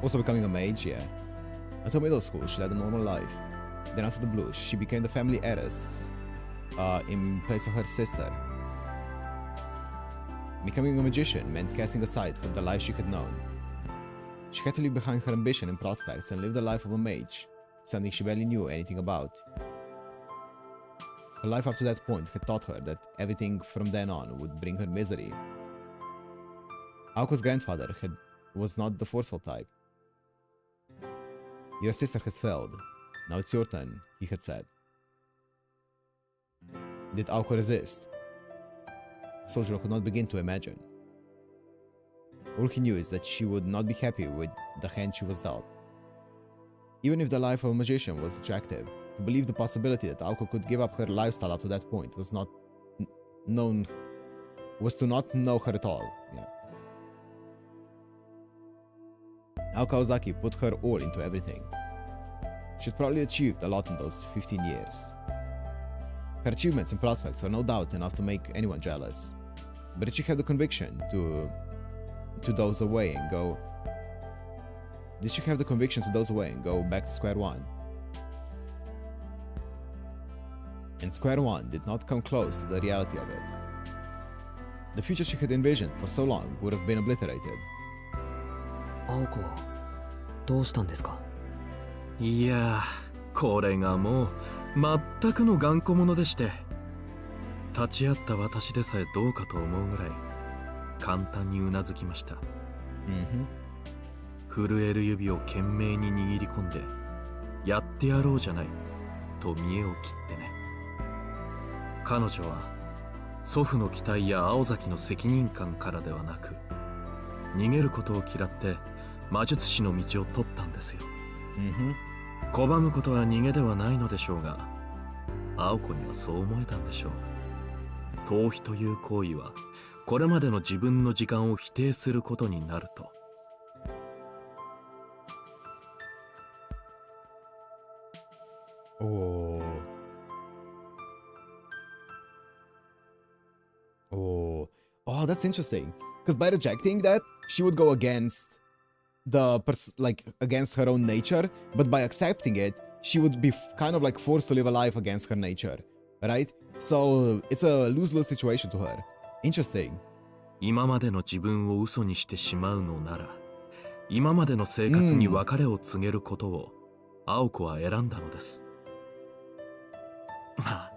Also becoming a mage, yeah. At her middle school, she led a normal life. Then out of the blue, she became the family heiress in place of her sister. Becoming a magician meant casting aside the life she had known. She had to leave behind her ambition and prospects and live the life of a mage, something she barely knew anything about. Her life up to that point had taught her that everything from then on would bring her misery. Aoko's grandfather was not the forceful type. Your sister has failed. Now it's your turn, he had said. Did Aoko resist? Soujyuro could not begin to imagine. All he knew is that she would not be happy with the hand she was dealt. Even if the life of a magician was attractive, to believe the possibility that Aoko could give up her lifestyle up to that point was to not know her at all. Yeah. Aoko Ozaki put her all into everything. She'd probably achieved a lot in those 15 years. Her achievements and prospects were no doubt enough to make anyone jealous. But did she have the conviction to doze away and go... Did she have the conviction to doze away and go back to square one? And square one did not come close to the reality of it. The future she had envisioned for so long would have been obliterated. Aoko, どうしたんですか? いやー、これがもう全くの頑固者でして、立ち会った私でさえどうかと思うぐらい簡単にうなずきました。震える指を懸命に握り込んで、やってやろうじゃないと見栄を切ってね。彼女は祖父の期待や青崎の責任感からではなく、逃げることを嫌って魔術師の道を取ったんですよ。拒むことは逃げではないのでしょうが、青子にはそう思えたんでしょう。逃避という行為はこれまでの自分の時間を否定することになると。Oh, that's interesting. Because by rejecting that, she would go against against her own nature, but by accepting it, she would be kind of like forced to live a life against her nature, right? So it's a lose-lose situation to her. Interesting. 今までの自分を嘘にしてしまうのなら、今までの生活に別れを告げることを青子は選んだのです。まあ、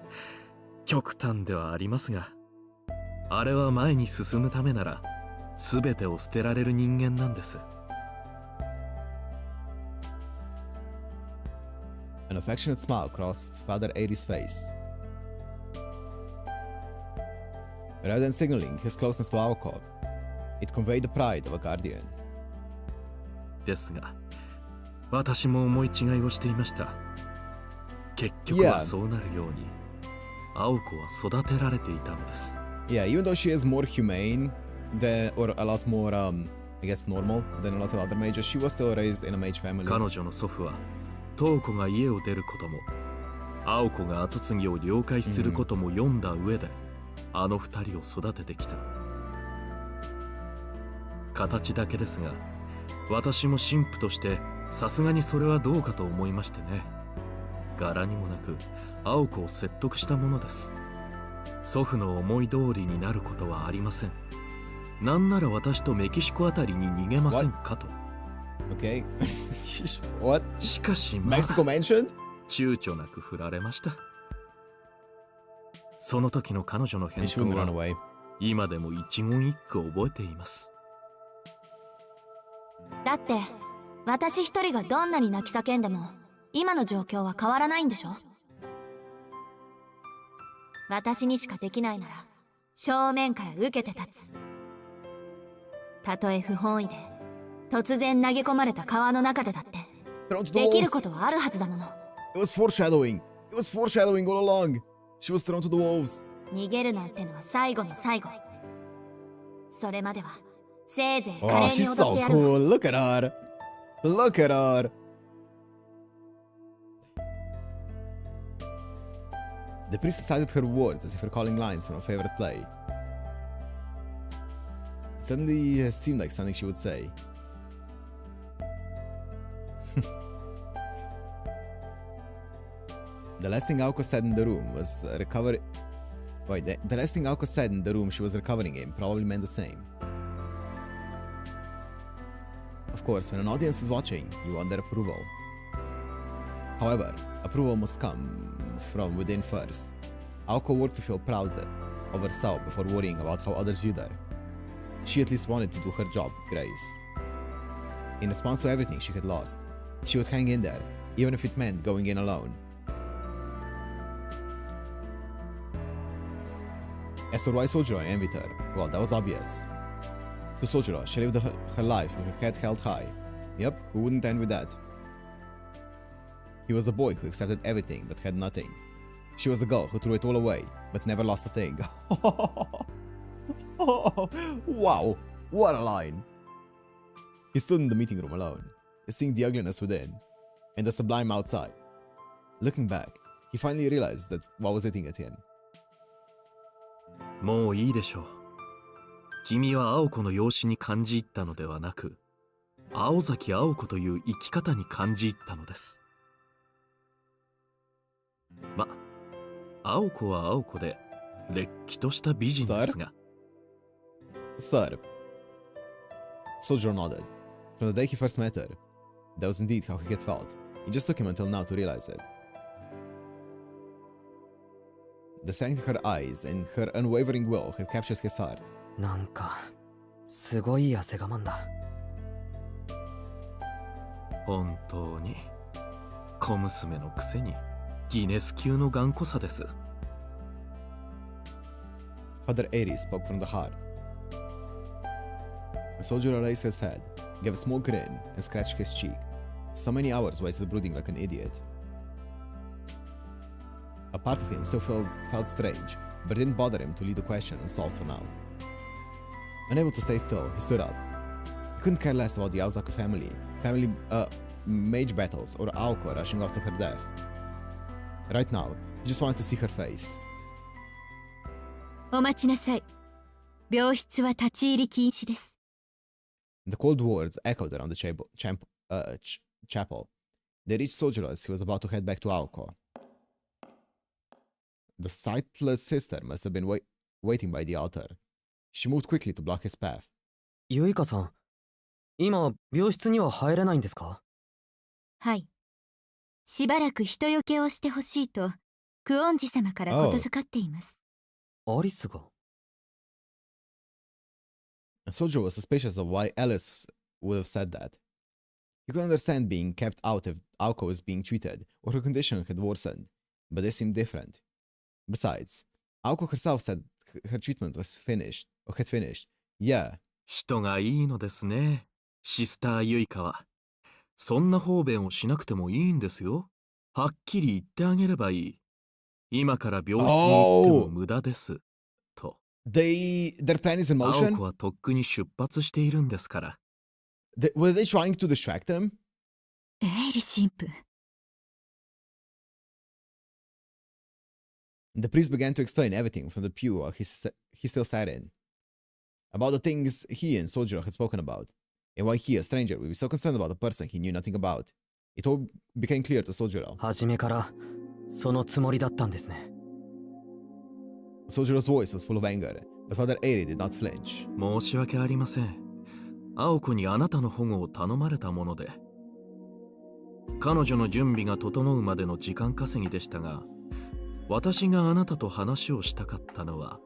極端ではありますが、あれは前に進むためなら全てを捨てられる人間なんです。An affectionate smile crossed Father Airi's face. Rather than signaling his closeness to Aoko, it conveyed the pride of a guardian. ですが、私も思い違いをしていました。結局はそうなるように、青子は育てられていたのです。Yeah, even though she is more humane or a lot more, I guess, normal than a lot of other mages, she was still raised in a mage family. 彼女の祖父は、トーコが家を出ることも、青子が跡継ぎを了解することも読んだ上で、あの二人を育ててきた。形だけですが、私も神父としてさすがにそれはどうかと思いましてね。柄にもなく青子を説得したものです。祖父の思い通りになることはありません。なんなら私とメキシコあたりに逃げませんかと。Okay. What? しかしまあ、Mexico mentioned? 躊躇なく振られました。その時の彼女の返答は今でも一言一句覚えています。だって私一人がどんなに泣き叫んでも今の状況は変わらないんでしょ。私にしかできないなら正面から受けて立つ。たとえ不本意で突然投げ込まれた川の中でだってできることはあるはずだもの。It was foreshadowing. It was foreshadowing all along. She was thrown to the wolves. 逃げるなんてのは最後の最後。それまではせいぜい華麗に踊ってやる。Oh, she's so cool. Look at her. Look at her. The priest cited her words as if recalling lines from a favorite play. It suddenly seemed like something she would say. The last thing Aoko said in the room was recover. Wait, the last thing Aoko said in the room she was recovering in probably meant the same. Of course, when an audience is watching, you want their approval. However, approval must come from within first. Aoko worked to feel proud of herself before worrying about how others viewed her. She at least wanted to do her job with grace. In response to everything she had lost, she would hang in there, even if it meant going in alone. As for why Soujyuro envied her, well, that was obvious. To Soujyuro, she lived her life with her head held high. Yep, who wouldn't envy that? He was a boy who accepted everything but had nothing. She was a girl who threw it all away, but never lost a thing. Wow, what a line! He stood in the meeting room alone, seeing the ugliness within, and the sublime outside. Looking back, he finally realized that what was eating at him. もういいでしょう。君は青子の容姿に感じ入ったのではなく、青崎青子という生き方に感じ入ったのです。ま、青子は青子で、れっきとした美人ですが。Sir. Soujyuro nodded. From the day he first met her, that was indeed how he had felt. It just took him until now to realize it. The strength of her eyes and her unwavering will had captured his heart. なんかすごい汗我慢だ。本当に小娘のくせにギネス級の頑固さです。Father Eri spoke from the heart. Soujyuro raised his head, gave a small grin, and scratched his cheek. So many hours wasted brooding like an idiot. A part of him still felt strange, but it didn't bother him to leave the question unsolved for now. Unable to stay still, he stood up. He couldn't care less about the Aozaki family, mage battles, or Aoko rushing off to her death. Right now, he just wanted to see her face. お待ちなさい。病室は立ち入り禁止です。The cold words echoed around the chapel. They reached Soujyuro as he was about to head back to Aoko. The sightless sister must have been waiting by the altar. She moved quickly to block his path. ゆいかさん、今病室には入れないんですか？はい。しばらく人よけをしてほしいと、クオンジ様からことづかっています。アリスが？ Soujyuro was suspicious of why Alice would have said that. He could understand being kept out if Aoko was being treated or her condition had worsened, but this seemed different. Besides, Aoko herself said her treatment was finished, or had finished. Yeah. 人がいいのですね、シスターユイカは。そんな方便をしなくてもいいんですよ。はっきり言ってあげればいい。今から病室に行っても無駄です。と。Their plan is in motion? 青子はとっくに出発しているんですから。Were they trying to distract him? エイリ神父。The priest began to explain everything from the pew he still sat in. About the things he and Soujyuro had spoken about, and why he, a stranger, would be so concerned about a person he knew nothing about. It all became clear to Soujyuro. 初めからそのつもりだったんですね。Soujyuro's voice was full of anger, but Father Eri did not flinch. 申し訳ありません。青子にあなたの保護を頼まれたもので。彼女の準備が整うまでの時間稼ぎでしたが、私があなたと話をしたかったのは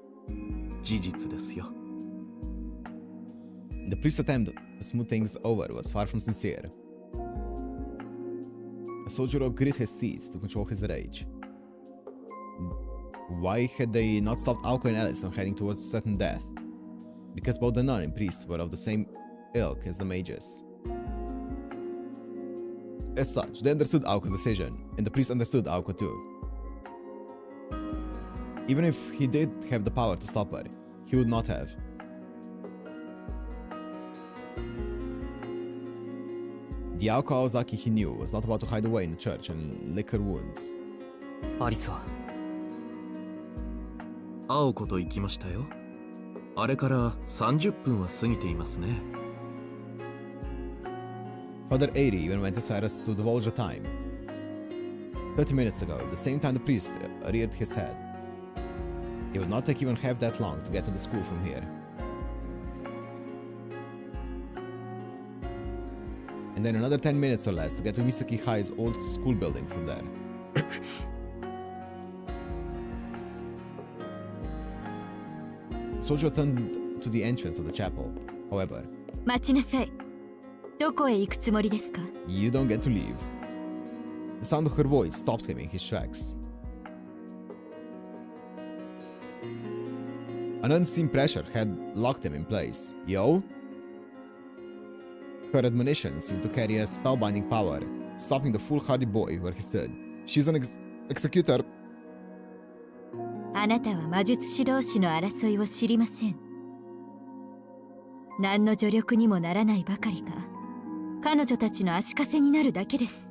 事実ですよ。The priest's attempt to smooth things over was far from sincere. Soujyuro grit his teeth to control his rage. Why had they not stopped Aoko and Alice from heading towards certain death? Because both the nun and priest were of the same ilk as the mages. As such, they understood Aoko's decision, and the priest understood Aoko too. Even if he did have the power to stop her, he would not have. The Aoko Aozaki he knew was not about to hide away in the church and lick her wounds. アリスは？青子と行きましたよ。あれから30分は過ぎていますね。Father Eri even went as far as to divulge the time. 30 minutes ago, the same time the priest reared his head. It would not take even half that long to get to the school from here. And then another 10 minutes or less to get to Misaki High's old school building from there. Soujyuro turned to the entrance of the chapel. However, 待ちなさい。どこへ行くつもりですか？ you don't get to leave. The sound of her voice stopped him in his tracks. An unseen pressure had locked him in place. Yo? Her admonition seemed to carry a spellbinding power, stopping the foolhardy boy where he stood. She's an executor. あなたは魔術師同士の争いを知りません。何の助力にもならないばかりか、彼女たちの足かせになるだけです。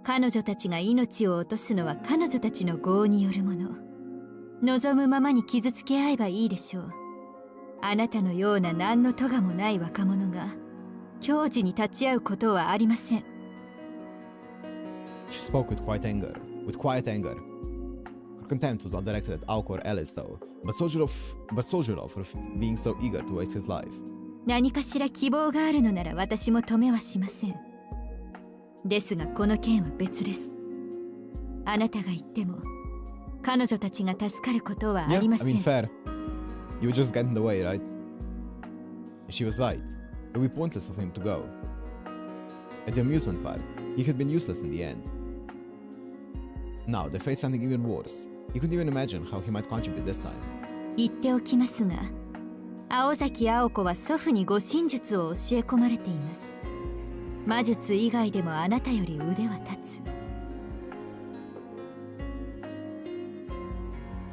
彼女たちが命を落とすのは彼女たちの業によるもの。望むままに傷つけ合えばいいでしょう。あなたのような何の咎もない若者が矜持に立ち会うことはありません。She spoke with quiet anger. Her contempt was not directed at Aoko or Alice though, but Soujyuro for being so eager to waste his life. 何かしら希望があるのなら私も止めはしません。ですがこの件は別です。あなたが言っても彼女たちが助かることはありません。I mean, fair. You would just get in the way, right? She was right. It would be pointless of him to go. At the amusement park, he had been useless in the end. Now, they faced something even worse. He couldn't even imagine how he might contribute this time. 言っておきますが、青崎青子は祖父に護身術を教え込まれています。魔術以外でもあなたより腕は立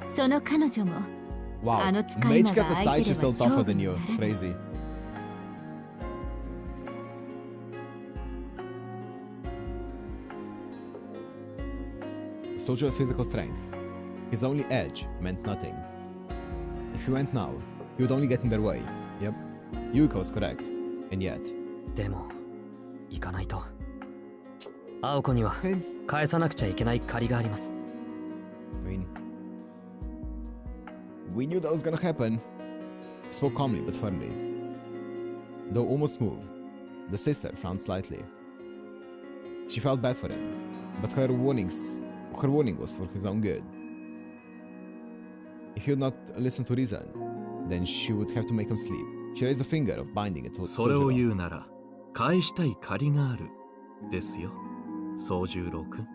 つ。その彼女も、wow. あの使い魔が相手では勝負にならない。 Crazy. Soujyuro's physical strength, his only edge, meant nothing. If he went now, he would only get in their way. Yep, Yuka was correct. And yet... でも、行かないと。青子には返さなくちゃいけない借りがあります。I mean... We knew that was gonna happen. He spoke calmly but firmly. Though almost moved, the sister frowned slightly. She felt bad for him, but her warning was for his own good. If he would not listen to reason, then she would have to make him sleep. She raised a finger of binding it to Soujyuro. それを言うなら、返したい借りがあるですよ、Soujyuro君。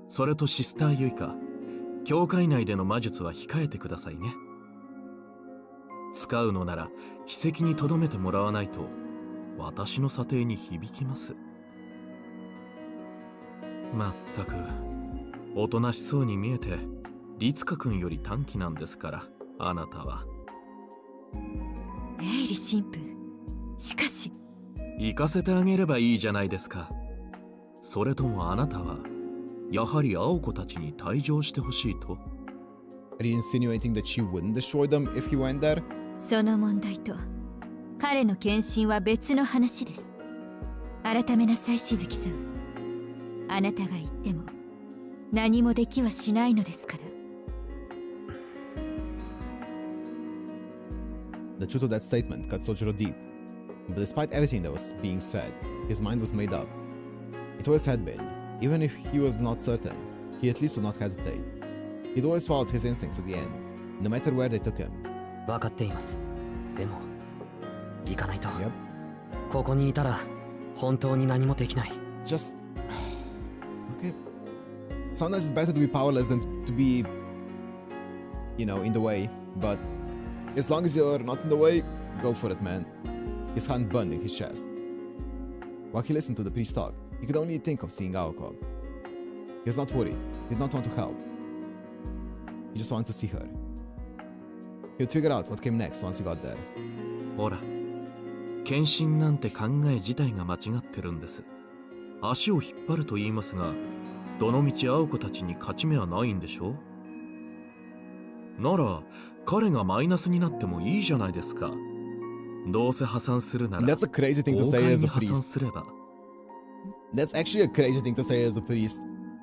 それとシスターユイカ、教会内での魔術は控えてくださいね。使うのなら秘跡に留めてもらわないと私の査定に響きます。まったくおとなしそうに見えて律香君より短気なんですから、あなたは。エイリ神父、しかし行かせてあげればいいじゃないですか。それともあなたはやはり青子たちに退場してほしいと？ Are you insinuating that she wouldn't destroy them if he went there? その問題と彼の献身は別の話です。改めなさい、しずきさん。あなたが言っても何もできはしないのですから。 The truth of that statement cut Soujyuro deep. But despite everything that was being said, his mind was made up. It always had been. Even if he was not certain, he at least would not hesitate. He'd always followed his instincts at the end, no matter where they took him. 分かっています。でも、行かないと。Yep. ここにいたら、本当に何もできない。Just... Okay. Sometimes it's better to be powerless than to be, you know, in the way. But as long as you're not in the way, go for it, man. His hand burned in his chest. While he listened to the priest talk, he could only think of seeing Aoko. He was not worried, did not want to help. He just wanted to see her. He would figure out what came next once he got there. ほら、献身なんて考え自体が間違ってるんです。足を引っ張ると言いますが、どのみち青子たちに勝ち目はないんでしょ？なら、彼がマイナスになってもいいじゃないですか。どうせ破産するなら That's a crazy thing to 豪 say 快 as に a 破産 priest. すれば That's actually a crazy thing to say as a priest.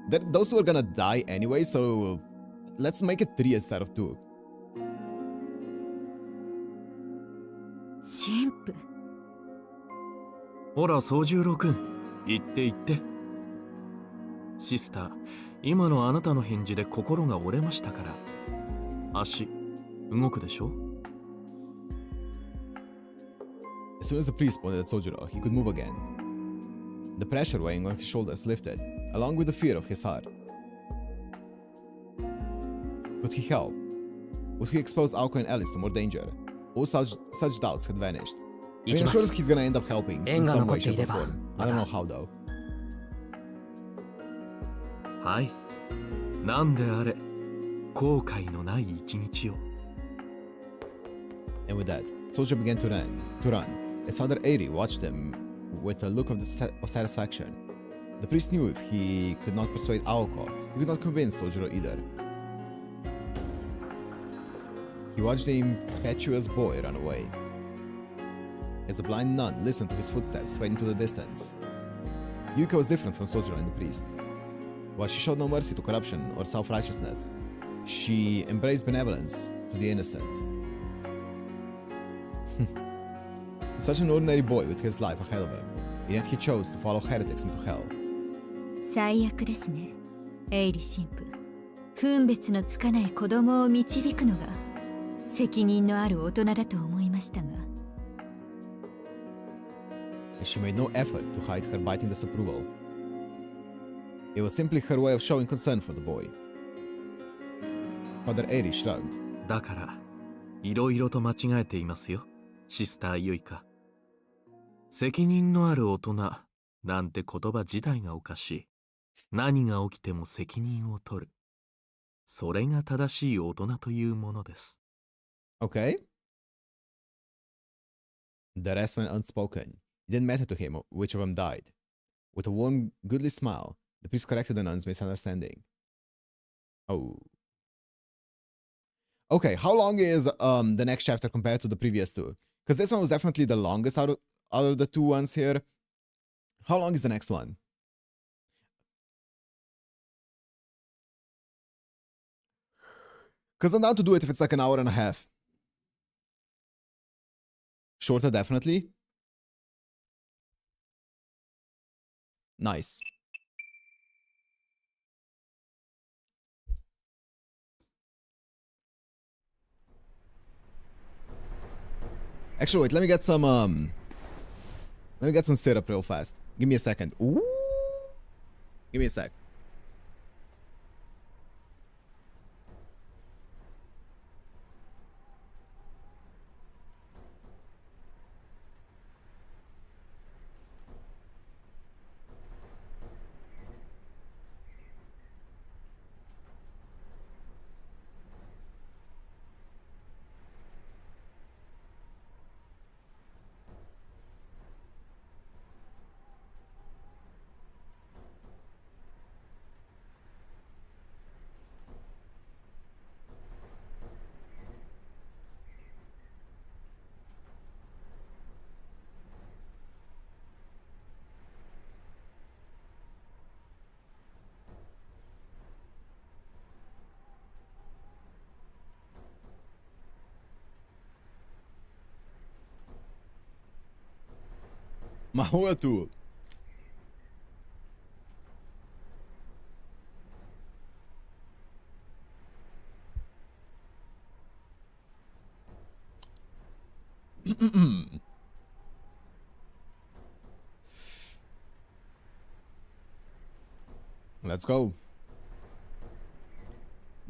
That those two are gonna die anyway, so let's make it 3 instead of 2. 神父。ほら宗十郎君言って言って。シスター、今のあなたの返事で心が折れましたから。足動くでしょ。 As soon as the priest pointed at Soujyuro, he could move again. The pressure weighing on his shoulders lifted, along with the fear of his heart. Could he help? Would he expose Aoko and Alice to more danger? All such doubts had vanished. I mean, I'm sure he's gonna end up helping in some way, shape, or form. I don't know how though. はい。なんであれ、後悔のない一日を。And with that, Soujyuro began to run, as Father Eri watched them with a look of satisfaction. The priest knew if he could not persuade Aoko, he could not convince Soujyuro either. He watched the impetuous boy run away, as the blind nun listened to his footsteps fade into the distance. Yuka was different from Soujyuro and the priest. While she showed no mercy to corruption or self-righteousness, she embraced benevolence to the innocent. Such an ordinary boy with his life ahead of him, yet he chose to follow heretics into hell. 最悪ですね、エイリ神父。分別のつかない子供を導くのが責任のある大人だと思いましたが。And she made no effort to hide her biting disapproval. It was simply her way of showing concern for the boy. Father Eri shrugged. だから、いろいろと間違えていますよ、シスターユイカ。責任のある大人なんて言葉自体がおかしい。何が起きても責任を取る。それが正しい大人というものです。Okay. The rest went unspoken. It didn't matter to him which of them died. With a warm, goodly smile, the priest corrected the nun's misunderstanding. Oh. Okay, how long is the next chapter compared to the previous two? Because this one was definitely the longest out of the two ones here. How long is the next one? Because I'm down to do it if it's like an hour and a half. Shorter, definitely. Nice. Actually, wait, let me get some syrup real fast. Give me a second. Ooh. Give me a sec. Mahou é tu. Let's go.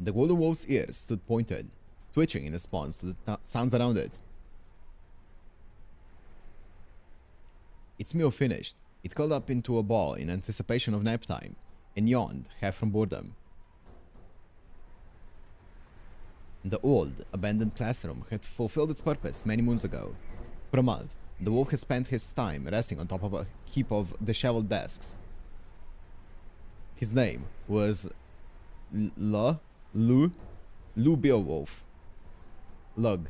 The golden wolf's ears stood pointed, twitching in response to the sounds around it. Its meal finished, it curled up into a ball in anticipation of nap time, and yawned, half from boredom. The old, abandoned classroom had fulfilled its purpose many moons ago. For a month, the wolf had spent his time resting on top of a heap of disheveled desks. His name was Lu Beowulf. Lug.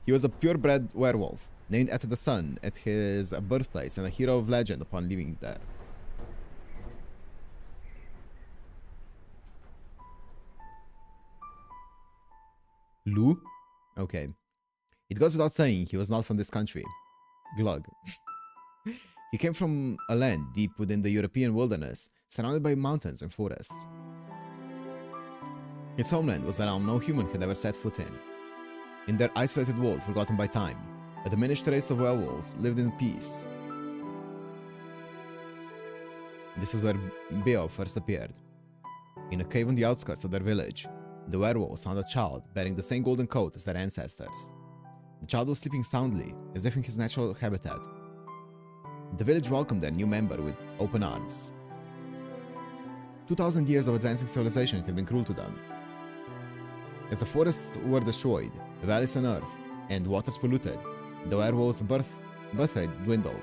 He was a purebred werewolf, named after the sun at his birthplace and a hero of legend upon leaving there. Lu? Okay. It goes without saying he was not from this country. Glug. He came from a land deep within the European wilderness, surrounded by mountains and forests. His homeland was a realm no human had ever set foot in. In their isolated world forgotten by time, a diminished race of werewolves lived in peace. This is where Beo first appeared. In a cave on the outskirts of their village, the werewolves found a child bearing the same golden coat as their ancestors. The child was sleeping soundly, as if in his natural habitat. The village welcomed their new member with open arms. 2,000 years of advancing civilization had been cruel to them. As the forests were destroyed, the valleys unearthed, and waters polluted, the werewolves' birth rate dwindled.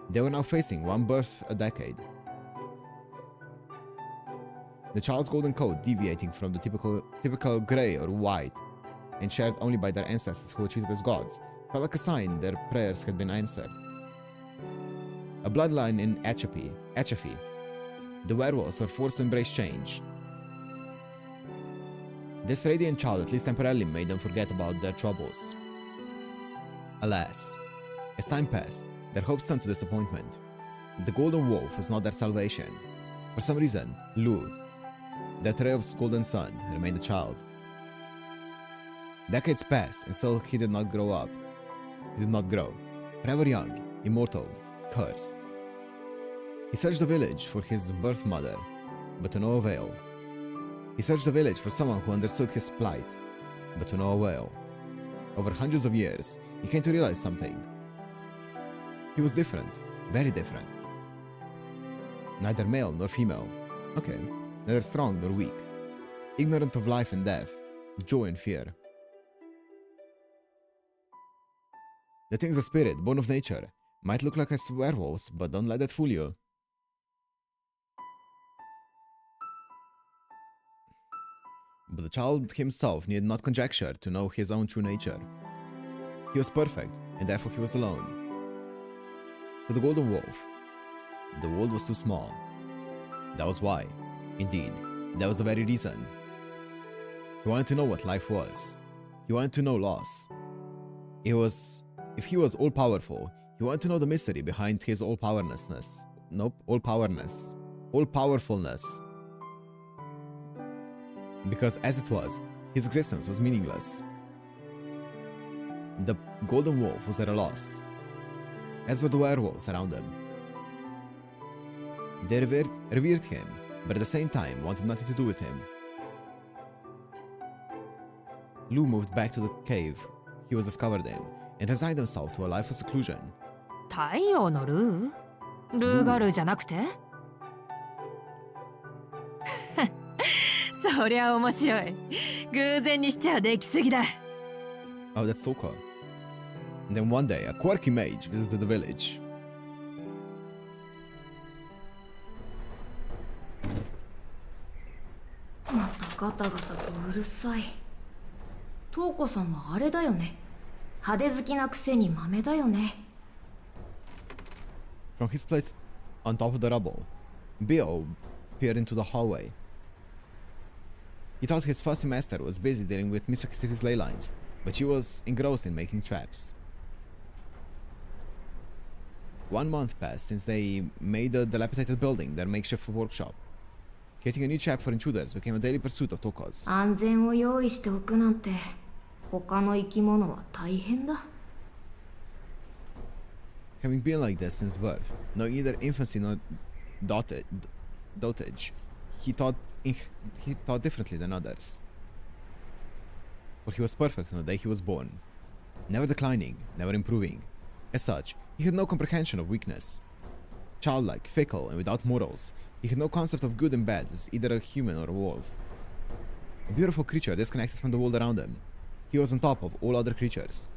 They were now facing one birth a decade. The child's golden coat deviating from the typical grey or white, and shared only by their ancestors who were treated as gods, felt like a sign their prayers had been answered. A bloodline in atrophy, the werewolves were forced to embrace change. This radiant child at least temporarily made them forget about their troubles. Alas, as time passed, their hopes turned to disappointment. The golden wolf was not their salvation. For some reason, Lu, that ray of golden sun, remained a child. Decades passed and still he did not grow up. He did not grow. Forever young, immortal, cursed. He searched the village for his birth mother, but to no avail. He searched the village for someone who understood his plight, but to no avail. Over hundreds of years, he came to realize something. He was different, very different. Neither male nor female. Okay, neither strong nor weak. Ignorant of life and death, joy and fear. The thing's a spirit, born of nature. Might look like a werewolves, but don't let that fool you. But the child himself needed not conjecture to know his own true nature. He was perfect, and therefore he was alone. To the golden wolf, the world was too small. That was why. Indeed, that was the very reason. He wanted to know what life was. He wanted to know loss. If he was all-powerful, he wanted to know the mystery behind his all-powerlessness. Nope, all-powerness. All-powerfulness. Because as it was, his existence was meaningless. The golden wolf was at a loss, as were the werewolves around him. They revered him, but at the same time wanted nothing to do with him. Lu moved back to the cave he was discovered in, and resigned himself to a life of seclusion. 太陽のルー？ルーガルじゃなくて？そりゃ面白い。偶然にしちゃできすぎだ。Oh, that's Toko. And then one day, a quirky mage visited the village. Toko さんはあれだよね。派手好きなくせに豆だよね。From his place on top of the rubble, Beo peered into the hallway. He thought his fussy master was busy dealing with Misaki City's ley lines, but she was engrossed in making traps. 1 month passed since they made the dilapidated building their makeshift workshop. Creating a new trap for intruders became a daily pursuit of Toko's. 安全を用意しておくなんて他の生き物は大変だ。Having been like this since birth, knowing neither infancy nor dotage, he thought differently than others. For he was perfect on the day he was born, never declining, never improving. As such, he had no comprehension of weakness. Childlike, fickle, and without morals, he had no concept of good and bad as either a human or a wolf. A beautiful creature disconnected from the world around him, he was on top of all other creatures.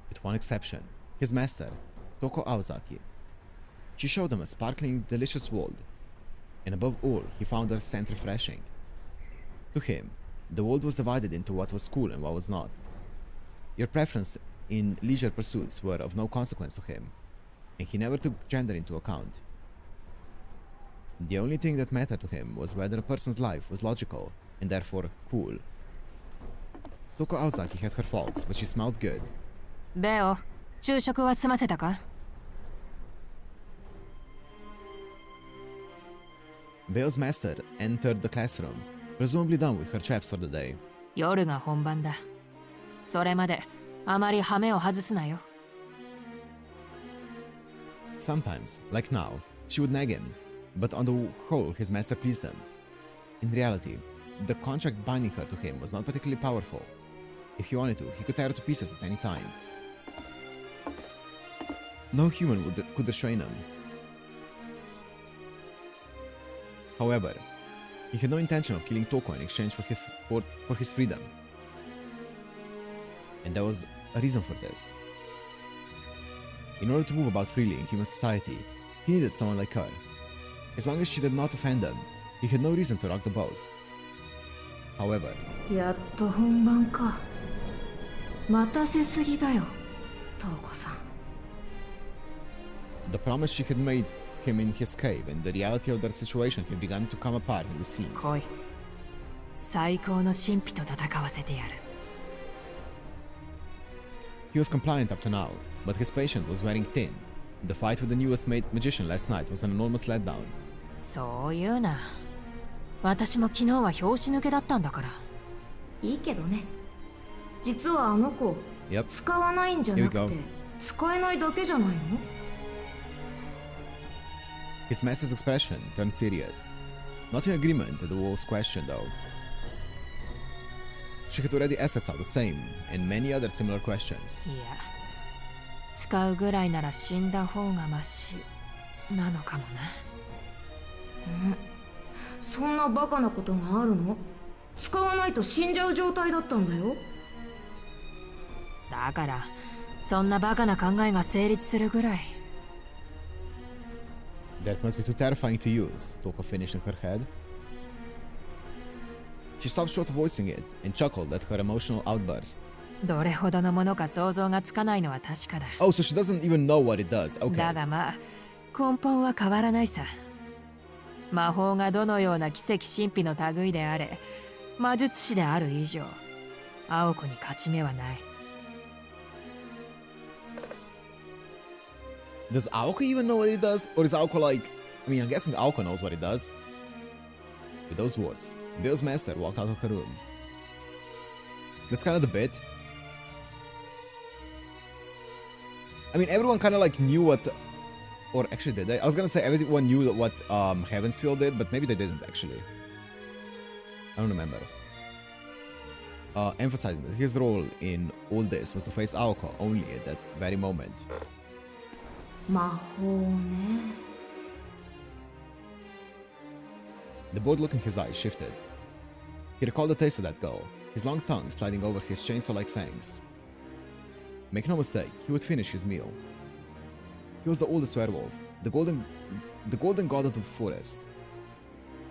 With one exception, his master, Toko Aozaki. She showed him a sparkling, delicious world, and above all, he found her scent refreshing. To him, the world was divided into what was cool and what was not. Your preference in leisure pursuits were of no consequence to him, and he never took gender into account. The only thing that mattered to him was whether a person's life was logical and therefore cool. Toko Aozaki had her faults, but she smelled good. Beo, 昼食は済ませたか? Beo's master entered the classroom, presumably done with her traps for the day. 夜が本番だ。それまであまり羽目を外すなよ。Sometimes, like now, she would nag him, but on the whole his master pleased him. In reality, the contract binding her to him was not particularly powerful. If he wanted to, he could tear her to pieces at any time. No human could restrain him. However, he had no intention of killing Toko in exchange for his freedom. And there was a reason for this. In order to move about freely in human society, he needed someone like her. As long as she did not offend him, he had no reason to rock the boat. However, やっと本番か。待たせすぎだよ、トウコさん。the promise she had made him in his cave and the reality of their situation had begun to come apart at the seams. 来い。最高の神秘と戦わせてやる。He was compliant up to now, but his patience was wearing thin. The fight with the newest magician last night was an enormous letdown. そういうな。私も昨日は拍子抜けだったんだから。いいけどね。実はあの子、Yep. 使わないんじゃなく Here we て go. 使えないだけじゃないの？ His master's expression turned serious. Not in agreement to the wolf's question, though. She had already asked herself the same, and many other similar questions. いや、使うぐらいなら死んだ方がマシなのかもな。そんなバカなことがあるの？使わないと死んじゃう状態だったんだよ。だからそんなバカな考えが成立するぐらい。That must be too terrifying to use, Toko finished in her head. She stopped short of voicing it and chuckled at her emotional outburst. どれほどのものか想像がつかないのは確かだ。Oh, so she doesn't even know what it does. Okay. だがまあ根本は変わらないさ。魔法がどのような奇跡神秘の類であれ、魔術師である以上、青子に勝ち目はない。Does Aoko even know what it does? Or is Aoko like... I mean, I'm guessing Aoko knows what it does. With those words, Bill's master walked out of her room. That's kind of the bit. I mean, everyone kind of like knew what... Or actually did they? I was gonna say everyone knew what Heavensfield did, but maybe they didn't actually. I don't remember. Emphasizing that his role in all this was to face Aoko only at that very moment. 魔法ね。 The bored look in his eyes shifted. He recalled the taste of that girl, his long tongue sliding over his chainsaw-like fangs. Make no mistake, he would finish his meal. He was the oldest werewolf, the golden god of the forest.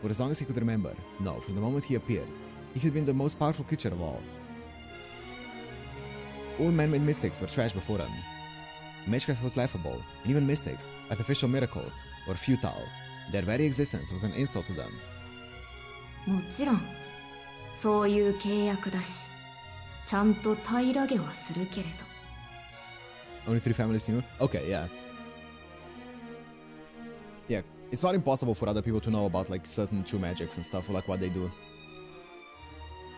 For as long as he could remember, no, from the moment he appeared, he had been the most powerful creature of all. All man-made mystics were trash before him. Magecraft was laughable, and even mystics, artificial miracles, were futile. Their very existence was an insult to them. もちろん、そういう契約だし、ちゃんと平らげはするけれど。 Only 3 families knew? Okay, yeah. Yeah, it's not impossible for other people to know about like certain true magics and stuff, or like what they do.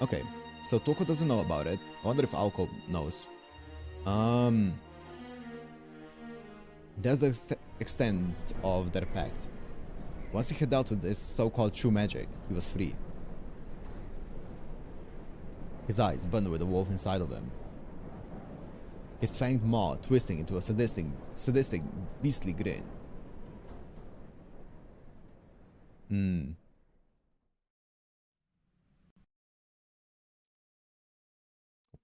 Okay, so Toko doesn't know about it. I wonder if Aoko knows. There's the extent of their pact. Once he had dealt with this so-called true magic, he was free. His eyes burned with the wolf inside of him. His fanged maw twisting into a sadistic, beastly grin.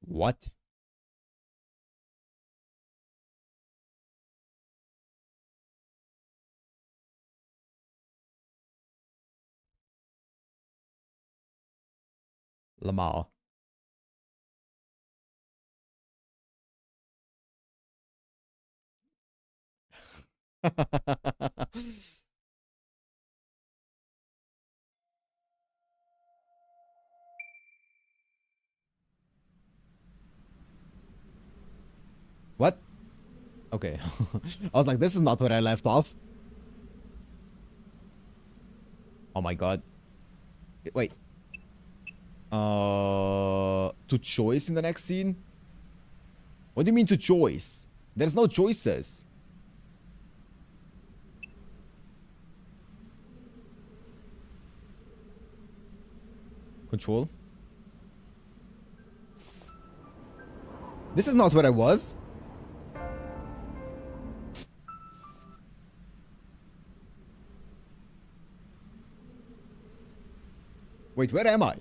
What? Lamar. What? Okay. I was like, this is not where I left off. Oh my god. Wait. To choice in the next scene? What do you mean to choice? There's no choices. Control. This is not where I was. Wait, where am I?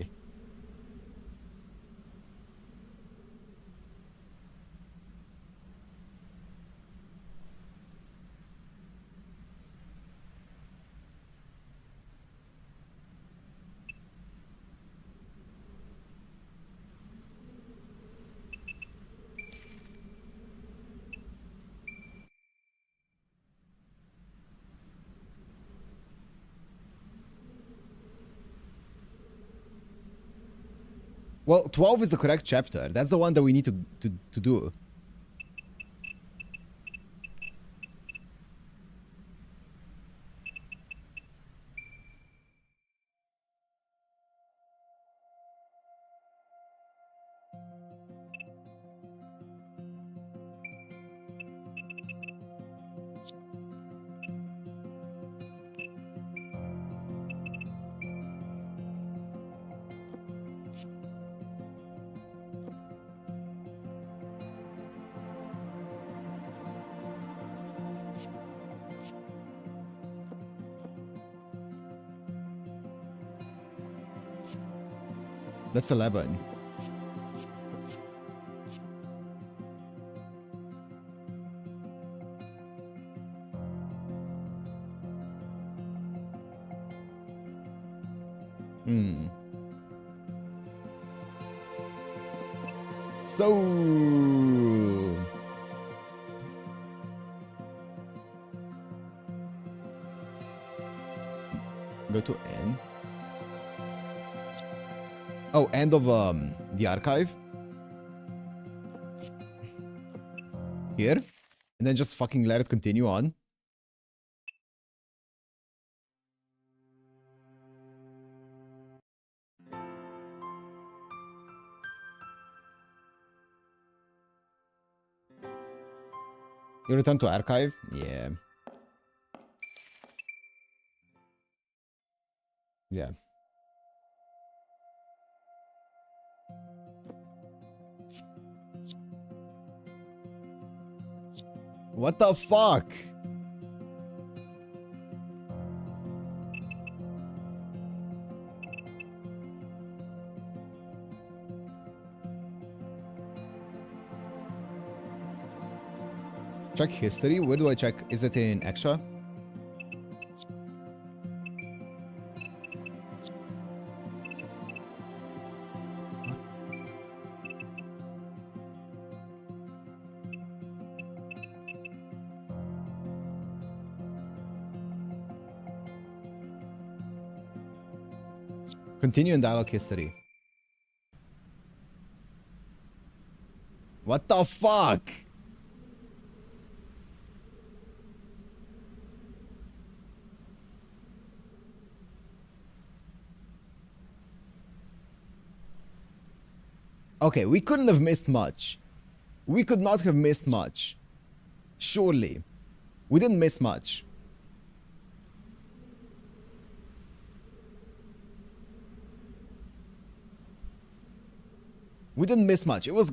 Well, 12 is the correct chapter. That's the one that we need to do. That's 11. So go to end. Oh, end of the archive. Here. And then just fucking let it continue on. You return to archive? Yeah. Yeah. What the fuck? Check history. Where do I check? Is it in extra? Continue in dialogue history. What the fuck? Okay, we couldn't have missed much. We could not have missed much. Surely. We didn't miss much. We didn't miss much. It was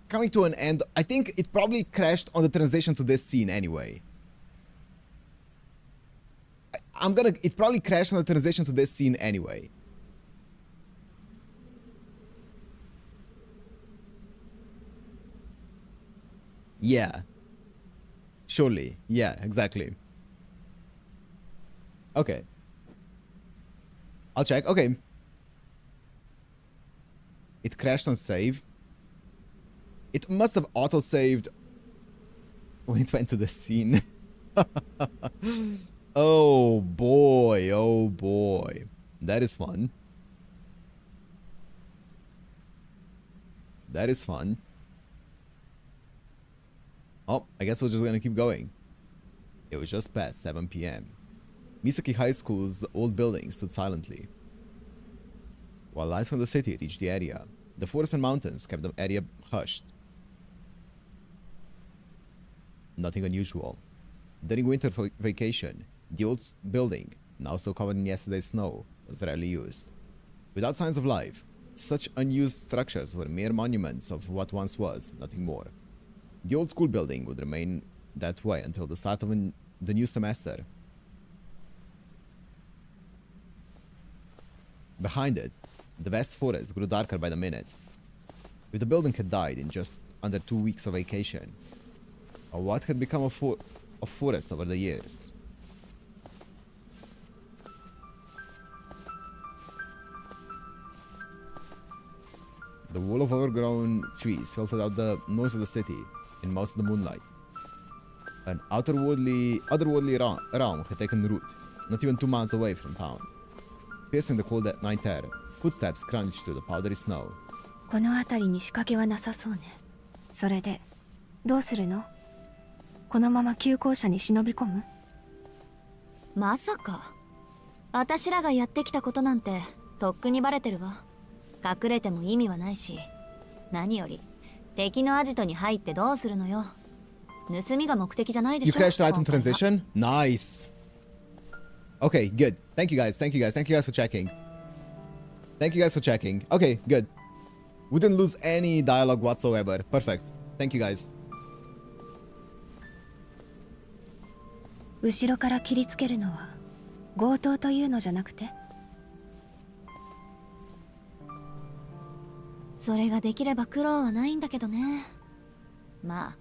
coming to an end. I think it probably crashed on the transition to this scene anyway. It probably crashed on the transition to this scene anyway. Yeah. Surely. Yeah, exactly. Okay. I'll check. Okay. It crashed on save. It must have auto-saved when it went to the scene. Oh boy, oh boy. That is fun. That is fun. Oh, I guess we're just gonna keep going. It was just past 7 p.m. Misaki High School's old building stood silently. While light from the city reached the area, the forest and mountains kept the area hushed. Nothing unusual. During winter vacation, the old building, now so covered in yesterday's snow, was rarely used. Without signs of life, such unused structures were mere monuments of what once was, nothing more. The old school building would remain that way until the start of the new semester. Behind it, the vast forest grew darker by the minute. If the building had died in just under 2 weeks of vacation, or what had become of forest over the years? The wall of overgrown trees filtered out the noise of the city in most of the moonlight. An otherworldly realm had taken root, not even 2 miles away from town. Piercing the cold night air, footsteps crunched through the powdery snow. この辺りに仕掛けはなさそうね。それで、どうするの？このまま旧校舎に忍び込む？まさか。私らがやってきたことなんてとっくにバレてるわ。隠れても意味はないし、何より敵のアジトに入ってどうするのよ。盗みが目的じゃないでしょ。 You crashed right in transition? Nice. Okay, good. Thank you guys. Thank you guys. Thank you guys for checking. Thank you guys for checking. Okay, good. We didn't lose any dialogue whatsoever. Perfect. Thank you guys. 後ろから切りつけるのは強盗というのじゃなくて？それができれば苦労はないんだけどね。まあ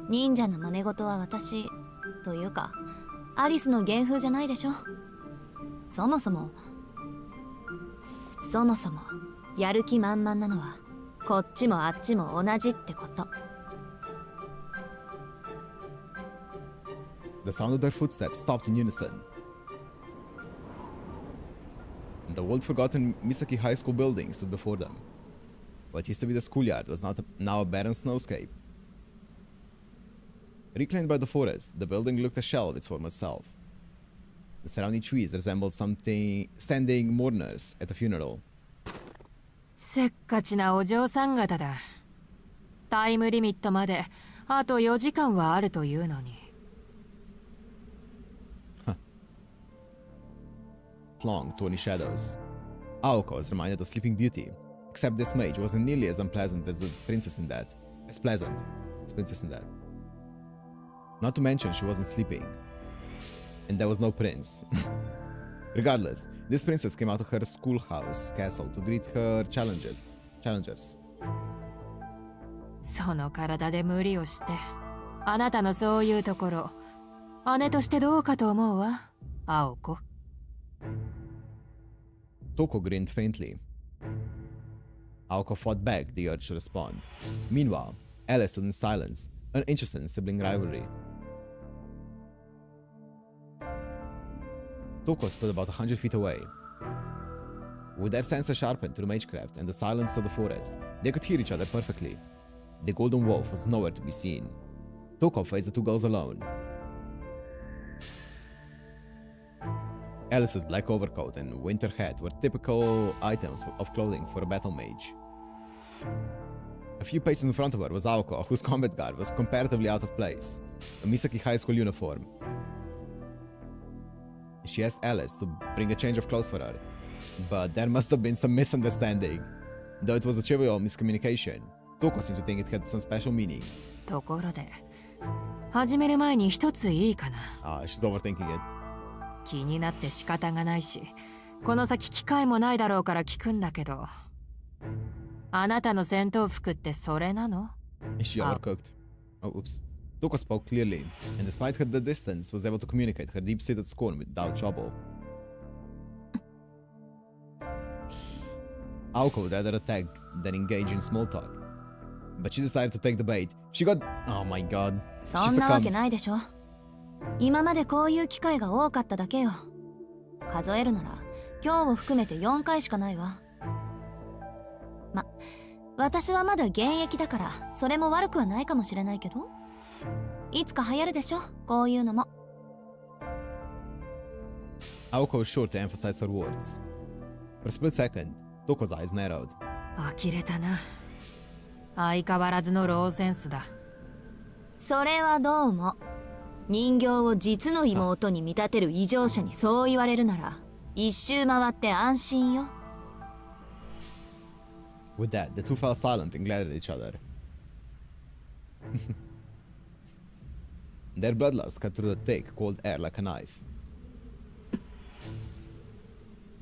忍者の真似事は私というかアリスの芸風じゃないでしょ。そもそもやる気満々なのはこっちもあっちも同じってこと。 The sound of their footsteps stopped in unison. The old forgotten Misaki High School building stood before them. What used to be the schoolyard was now a barren snowscape. Reclaimed by the forest, the building looked a shell of its former self. The surrounding trees resembled standing mourners at a funeral. せっかちなお嬢さん方だ。タイムリミットまであと4時間はあるというのに。Long, tawny shadows. Aoko was reminded of Sleeping Beauty, except this mage wasn't nearly as unpleasant as the princess in that. As pleasant as Princess in that. Not to mention she wasn't sleeping. And there was no prince. Regardless, this princess came out of her schoolhouse castle to greet her challengers. その体で無理をして、あなたのそういうところ、姉としてどうかと思うわ、青子。Toko grinned faintly. Aoko fought back the urge to respond. Meanwhile, Alice stood in silence, uninterested in sibling rivalry. Toko stood about 100 feet away. With their senses sharpened through magecraft and the silence of the forest, they could hear each other perfectly. The golden wolf was nowhere to be seen. Toko faced the two girls alone. Alice's black overcoat and winter hat were typical items of clothing for a battle mage. A few paces in front of her was Aoko, whose combat garb was comparatively out of place, a Misaki High School uniform. She asked Alice to bring a change of clothes for her, but there must have been some misunderstanding. Though it was a trivial miscommunication, Toko seemed to think it had some special meaning. ところで、始める前に一ついいかな。She's overthinking it. 気になって仕方がないし、この先機会もないだろうから聞くんだけど、あなたの戦闘服ってそれなの？ Is she overcooked? Oh, oops. Toko spoke clearly, and despite the distance, was able to communicate her deep-seated scorn without trouble. Aoko would rather attack than engage in small talk. But she decided to take the bait. She got... Oh my god. そんなわけないでしょ。今までこういう機会が多かっただけよ。数えるなら今日を含めて4回しかないわ。ま、私はまだ現役だからそれも悪くはないかもしれないけど、いつか流行るでしょ、こういうのも。Aoko was sure to emphasize her words. For a split second, Toko's eyes narrowed. 呆れたな。相変わらずのローセンスだ。それはどうも。人形を実の妹に見立てる異常者にそう言われるなら、一周回って安心よ。With that, the two fell silent and glared at each other. Their bloodlust cut through the thick, cold air like a knife.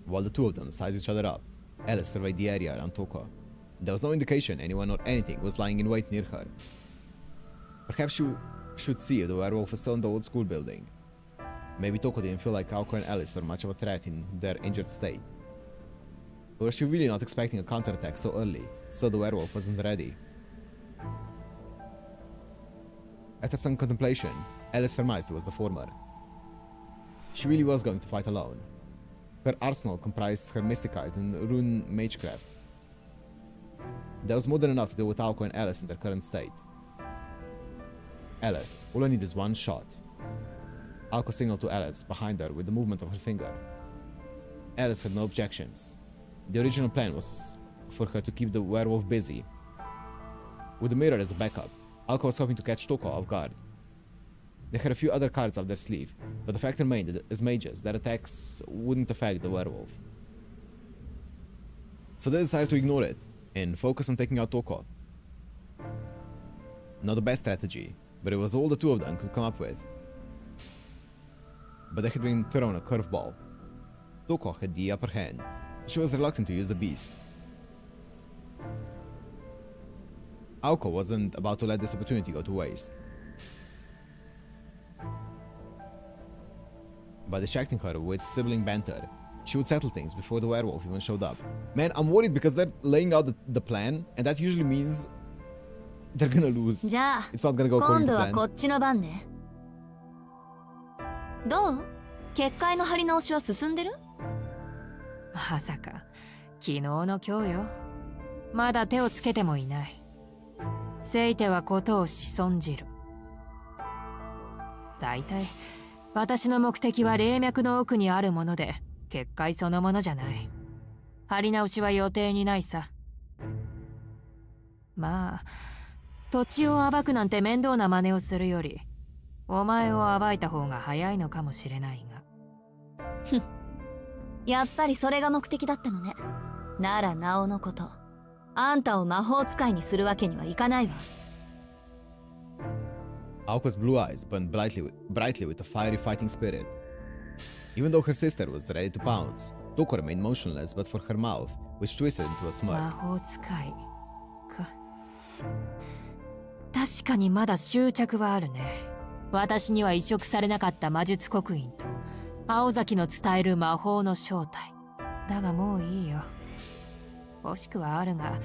While the two of them sized each other up, Alice surveyed the area around Toko. There was no indication anyone or anything was lying in wait near her. Perhaps she should see if the werewolf was still in the old school building. Maybe Toko didn't feel like Aoko and Alice were much of a threat in their injured state. Or was she really not expecting a counterattack so early, so the werewolf wasn't ready? After some contemplation, Alice surmised it was the former. She really was going to fight alone. Her arsenal comprised her mystic eyes and Rune magecraft. That was more than enough to deal with Aoko and Alice in their current state. Alice, all I need is one shot. Aoko signaled to Alice behind her with the movement of her finger. Alice had no objections. The original plan was for her to keep the werewolf busy. With the mirror as a backup, Aoko was hoping to catch Toko off guard. They had a few other cards up their sleeve, but the fact remained that as mages, their attacks wouldn't affect the werewolf. So they decided to ignore it and focus on taking out Toko. Not the best strategy, but it was all the two of them could come up with. But they had been thrown a curveball. Toko had the upper hand. She was reluctant to use the beast. Aoko wasn't about to let this opportunity go to waste. By distracting her with sibling banter, she would settle things before the werewolf even showed up. Man, I'm worried because they're laying out the plan, and that usually means they're gonna lose. It's not gonna go according to plan. 今度はこっちの番ね。どう？結界の張り直しは進んでる？まさか昨日の今日よ。まだ手をつけてもいない。せいてはことを仕損じる。だいたい私の目的は霊脈の奥にあるもので、結界そのものじゃない。張り直しは予定にないさ。まあ土地を暴くなんて面倒な真似をするより、お前を暴いた方が早いのかもしれないが。ふん。やっぱりそれが目的だったのね。ならなおのこと。あんたを魔法使いにするわけにはいかないわ。Aoko's blue eyes burned brightly with a fiery fighting spirit. Even though her sister was ready to pounce, Toko remained motionless but for her mouth, which twisted into a smirk. 魔法使いか。確かにまだ執着はあるね。私には移植されなかった魔術刻印と青崎の伝える魔法の正体。だがもういいよ。欲しくはあるが、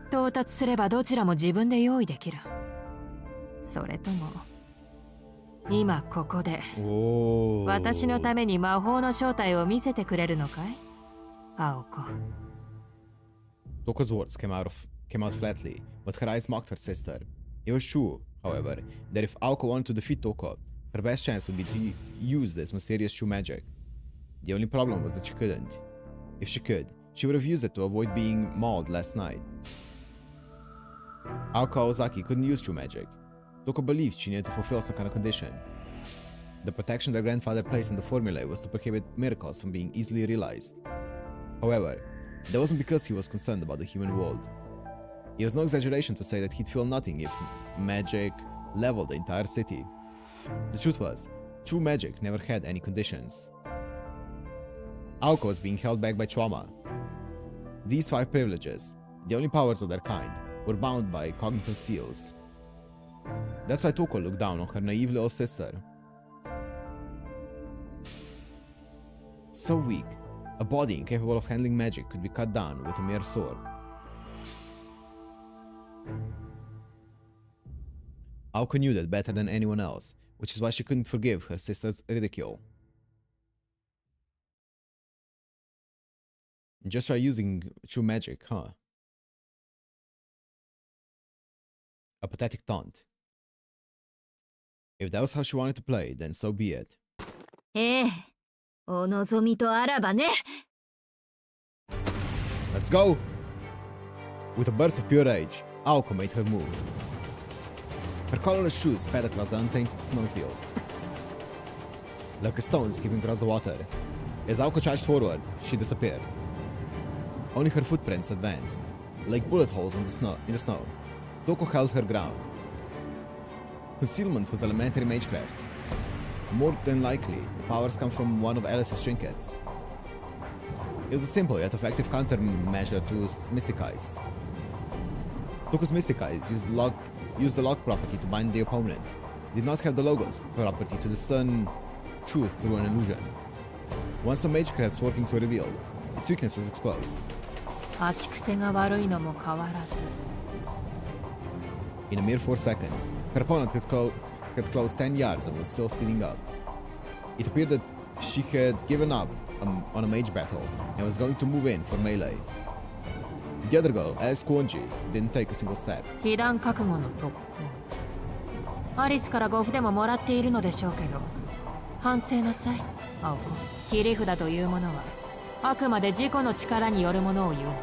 到達すればどちらも自分で用意できる。それとも今ここで私のために魔法の正体を見せてくれるのかい？青子。Toko's words came out flatly, but her eyes mocked her sister. It was true, however, that if Aoko wanted to defeat Toko, her best chance would be to use this mysterious true magic. The only problem was that she couldn't. If she could, she would have used it to avoid being mauled last night. Aoko Ozaki couldn't use true magic. Toko believed she needed to fulfill some kind of condition. The protection their grandfather placed in the formulae was to prohibit miracles from being easily realized. However, that wasn't because he was concerned about the human world. It was no exaggeration to say that he'd feel nothing if magic leveled the entire city. The truth was, true magic never had any conditions. Aoko was being held back by trauma. These 5 privileges, the only powers of their kind, were bound by cognitive seals. That's why Toko looked down on her naive little sister. So weak, A body incapable of handling magic could be cut down with a mere sword. Aoko knew that better than anyone else, which is why she couldn't forgive her sister's ridicule. Just try using true magic, huh? A pathetic taunt. If that was how she wanted to play, then so be it. ええ、お望みとあらばね。 Let's go! With a burst of pure rage, Aoko made her move. Her colorless shoes sped across the untainted snowfield, like a stone skipping across the water. As Aoko charged forward, she disappeared. Only her footprints advanced, like bullet holes in the snow. Toko held her ground. Concealment was elementary magecraft. More than likely, the powers come from one of Alice's trinkets. It was a simple yet effective countermeasure to Mystic Eyes. Toko's Mystic Eyes used the lock property to bind the opponent. It did not have the logos property to discern truth through an illusion. Once the magecraft's workings were revealed, its weakness was exposed. 足癖が悪いのも変わらず。 In a mere 4 seconds, her opponent had closed 10 yards and was still speeding up. It appeared that she had given up on a mage battle and was going to move in for melee. The other girl, Alice Kuonji, didn't take a single step. 被弾覚悟の特攻。アリスから5筆ももらっているのでしょうけど、反省なさい、青子。切り札というものは、あくまで自己の力によるものを言うのよ。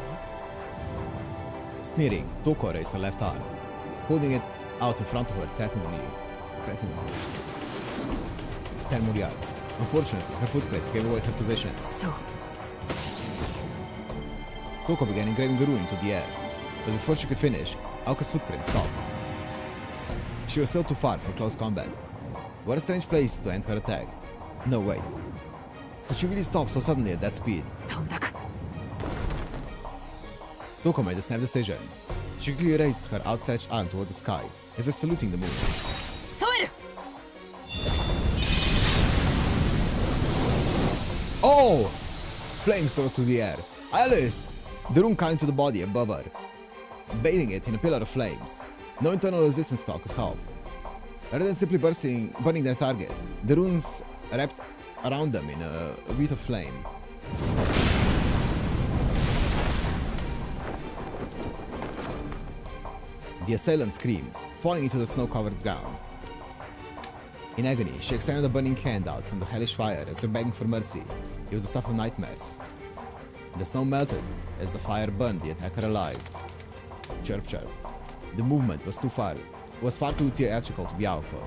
Sneering, Toko raised her left arm, holding it out in front of her threateningly. 10 more yards. Unfortunately, her footprints gave away her position. そう。 Toko began engraving a rune into the air, but before she could finish, Aoko's footprint stopped. She was still too far for close combat. What a strange place to end her attack. No, wait. Could she really stop so suddenly at that speed? とんだく。 Toko made a snap decision. She quickly raised her outstretched arm towards the sky, as if saluting the moon. 添える。 Oh! Flames tore to the air. Alice! The rune cut into the body above her, bathing it in a pillar of flames. No internal resistance spell could help. Rather than simply burning their target, the runes wrapped around them in a wreath of flame. The assailant screamed, falling into the snow-covered ground. In agony, she extended a burning hand out from the hellish fire as if begging for mercy. It was the stuff of nightmares. The snow melted as the fire burned the attacker alive. Chirp chirp. The movement was far too theatrical to be Aoko.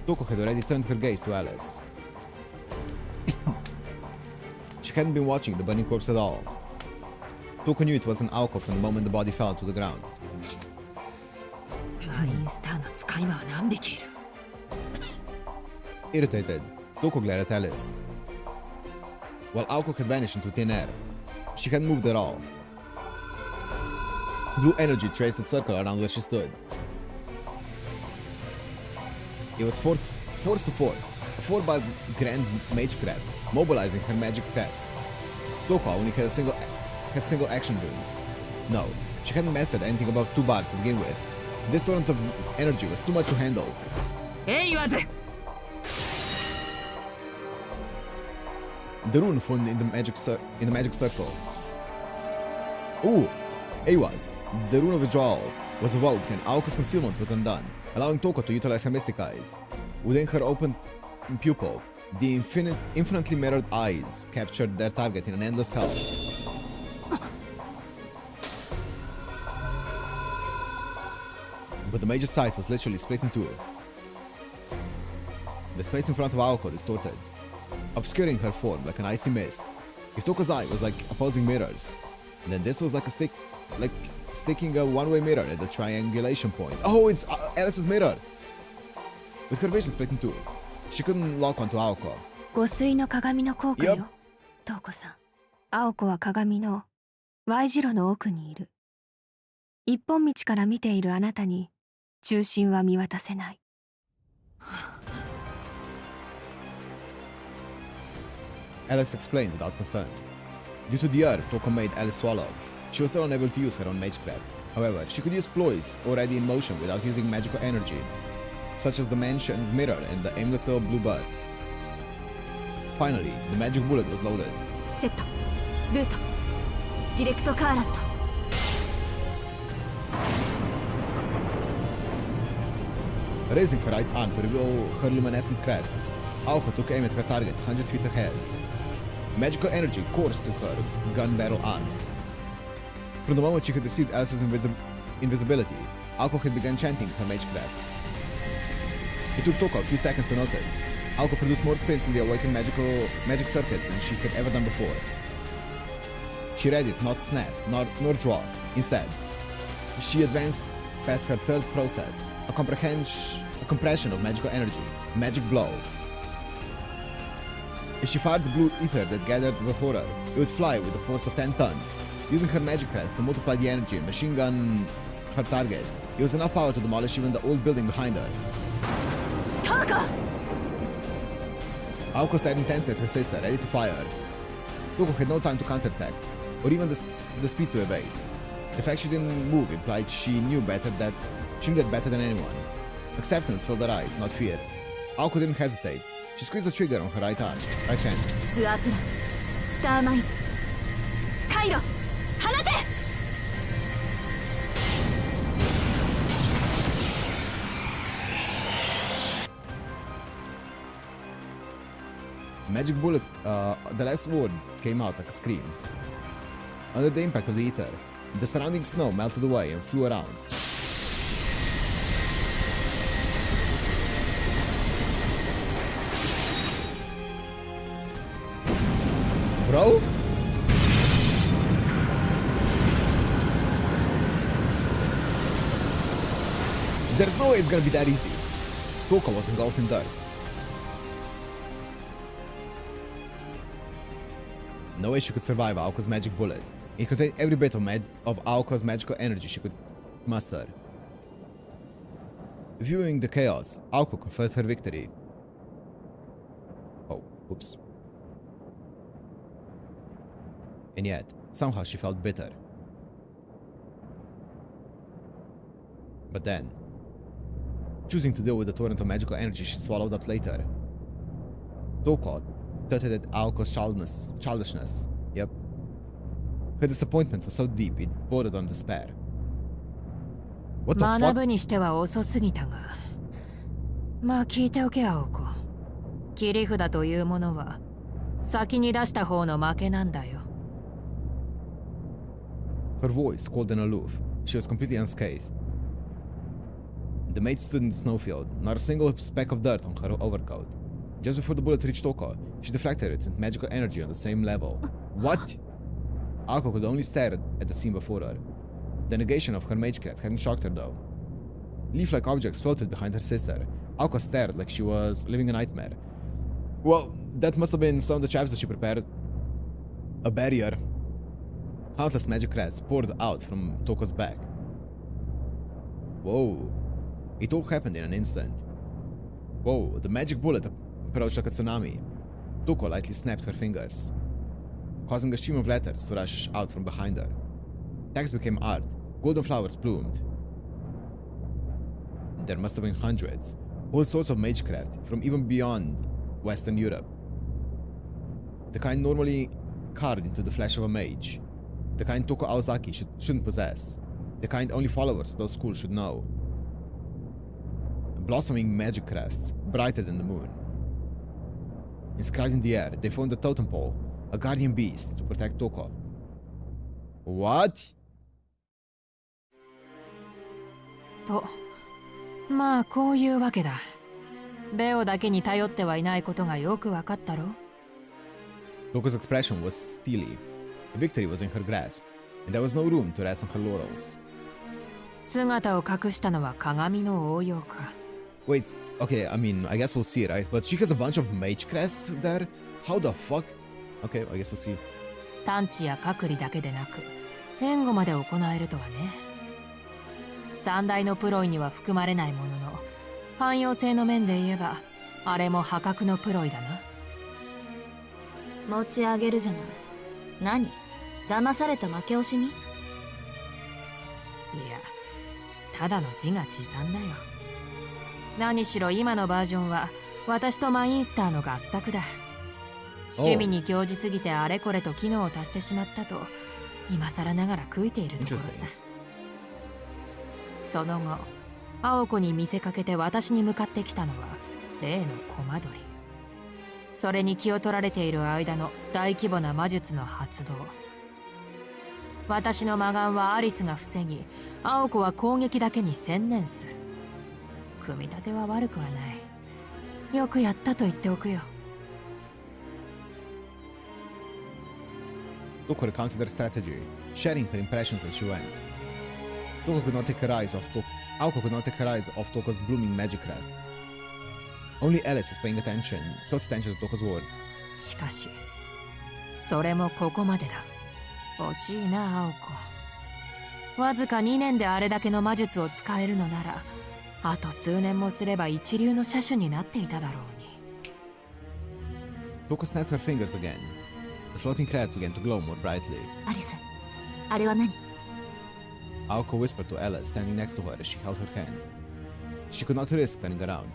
Toko had already turned her gaze to Alice. She hadn't been watching the burning corpse at all. Toko knew it wasn't Aoko from the moment the body fell to the ground. マインスターの使い魔は何匹いる？ Irritated, Toko glared at Alice. While Aoko had vanished into thin air, she hadn't moved at all. Blue energy traced a circle around where she stood. It was forced to fall, a 4-bar grand magecraft, mobilizing her magic crest. Toko only had single action runes. No, she hadn't mastered anything above 2 bars to begin with. This torrent of energy was too much to handle. 言わず。 The rune formed in the magic circle. Ooh! Awaz, the rune of withdrawal, was evoked and Aoko's concealment was undone, allowing Toko to utilize her mystic eyes. Within her open pupil, the infinitely mirrored eyes captured their target in an endless hell. But the major sight was literally split in two. The space in front of Aoko distorted, obscuring her form like an icy mist. If Toko's eye was like opposing mirrors, then this was like sticking a one-way mirror at the triangulation point. Oh, it's Alice's mirror! With her vision split in two, she couldn't lock onto Aoko. 御水の鏡の効果よ。トウコさん、青子は鏡の Y 字路の奥にいる。一本道から見ているあなたに中心は見渡せない。 Alice Alex explained without concern. Due to the herb Toko made Alice swallow, she was still unable to use her own magecraft. However, she could use ploys already in motion without using magical energy, such as the mansion's mirror and the aimless little blue bird. Finally, the magic bullet was loaded. セットルートディレクトカーラント Raising her right arm to reveal her luminescent crest, Aoko took aim at her target 100 feet ahead. Magical energy coursed through her gun barrel arm. From the moment she had received Alice's invisibility, Aoko had begun chanting her magecraft. It took Toko a few seconds to notice. Aoko produced more spins in the awakened magic circuits than she had ever done before. She read it not snap, nor draw. Instead, she advanced past her third process, a compression of magical energy, magic blow. If she fired the blue ether that gathered before her, it would fly with a force of 10 tons. Using her magic crest to multiply the energy and machine gun her target, it was enough power to demolish even the old building behind her. Toko! Aoko stared intensely at her sister, ready to fire. Toko had no time to counterattack, or even the speed to evade. The fact she didn't move implied she knew that better than anyone. Acceptance filled her eyes, not fear. Aoko didn't hesitate. She squeezed the trigger on her right hand. ツアープランスターマインカイロ放て Magic bullet, the last word came out like a scream. Under the impact of the ether, the surrounding snow melted away and flew around. Bro? There's no way it's gonna be that easy. Toko was engulfed in dirt. No way she could survive Aoko's magic bullet. It contained every bit of Aoko's magical energy she could muster. Viewing the chaos, Aoko conferred her victory. Oh, oops. And yet, somehow she felt bitter. But then, choosing to deal with the torrent of magical energy she swallowed up later, Toko tutted at Aoko's childishness. Yep. Her disappointment was so deep it bordered on despair. What the fuck? 学ぶにしては遅すぎたが、まあ聞いておけ青子。切り札というものは先に出した方の負けなんだよ。Her voice cold and aloof. She was completely unscathed. The maid stood in the snowfield, not a single speck of dirt on her overcoat. Just before the bullet reached Toko, she deflected it with magical energy on the same level. What? Aoko could only stare at the scene before her. The negation of her magecraft hadn't shocked her though. Leaf-like objects floated behind her sister. Aoko stared like she was living a nightmare. Well, that must have been some of the traps that she prepared. A barrier. Countless magic crafts poured out from Toko's back. Whoa. It all happened in an instant. Whoa, the magic bullet approached like a tsunami. Toko lightly snapped her fingers, causing a stream of letters to rush out from behind her. Text became art. Golden flowers bloomed. There must have been hundreds. All sorts of magecraft from even beyond Western Europe. The kind normally carved into the flesh of a mage. The kind Toko Aozaki shouldn't possess. The kind only followers of those schools should know. Blossoming magic crests, brighter than the moon. Inscribed in the air, they formed a totem pole, a guardian beast to protect Toko. What? と、まあこういうわけだ。ベオだけに頼ってはいないことがよくわかったろ。Toko's expression was steely. Victory was in her grasp, and there was no room to rest on her laurels. 姿を隠したのは鏡の応用か。Wait, okay, I mean, I guess we'll see, right? But she has a bunch of mage crests there? How the fuck? Okay, I guess we'll see. 探知や隔離だけでなく、援護まで行えるとはね。三大のプロイには含まれないものの、汎用性の面で言えば、あれも破格のプロイだな。持ち上げるじゃない。何？騙された負け惜しみ？いや、ただの自画自賛だよ。何しろ今のバージョンは私とマインスターの合作だ。趣味に興じすぎてあれこれと機能を足してしまったと今更ながら悔いているところさ。その後、青子に見せかけて私に向かってきたのは例のコマ撮り。それに気を取られている間の大規模な魔術の発動。私の魔眼はアリスが防ぎ、青子は攻撃だけに専念する。組み立ては悪くはない。よくやったと言っておくよ。Toko recounted her strategy, sharing her impressions as she went. Toko could not take her eyes off Aoko could not take her eyes off Toko's blooming magic crests. Only Alice was paying close attention to Toko's words. しかし、それもここまでだ。惜しいな、青子。わずか2年であれだけの魔術を使えるのなら、あと数年もすれば一流の射手になっていただろうに。Toko snapped her fingers again. The floating crest began to glow more brightly. アリス、あれは何？ Aoko whispered to Alice, standing next to her as she held her hand. She could not risk turning around.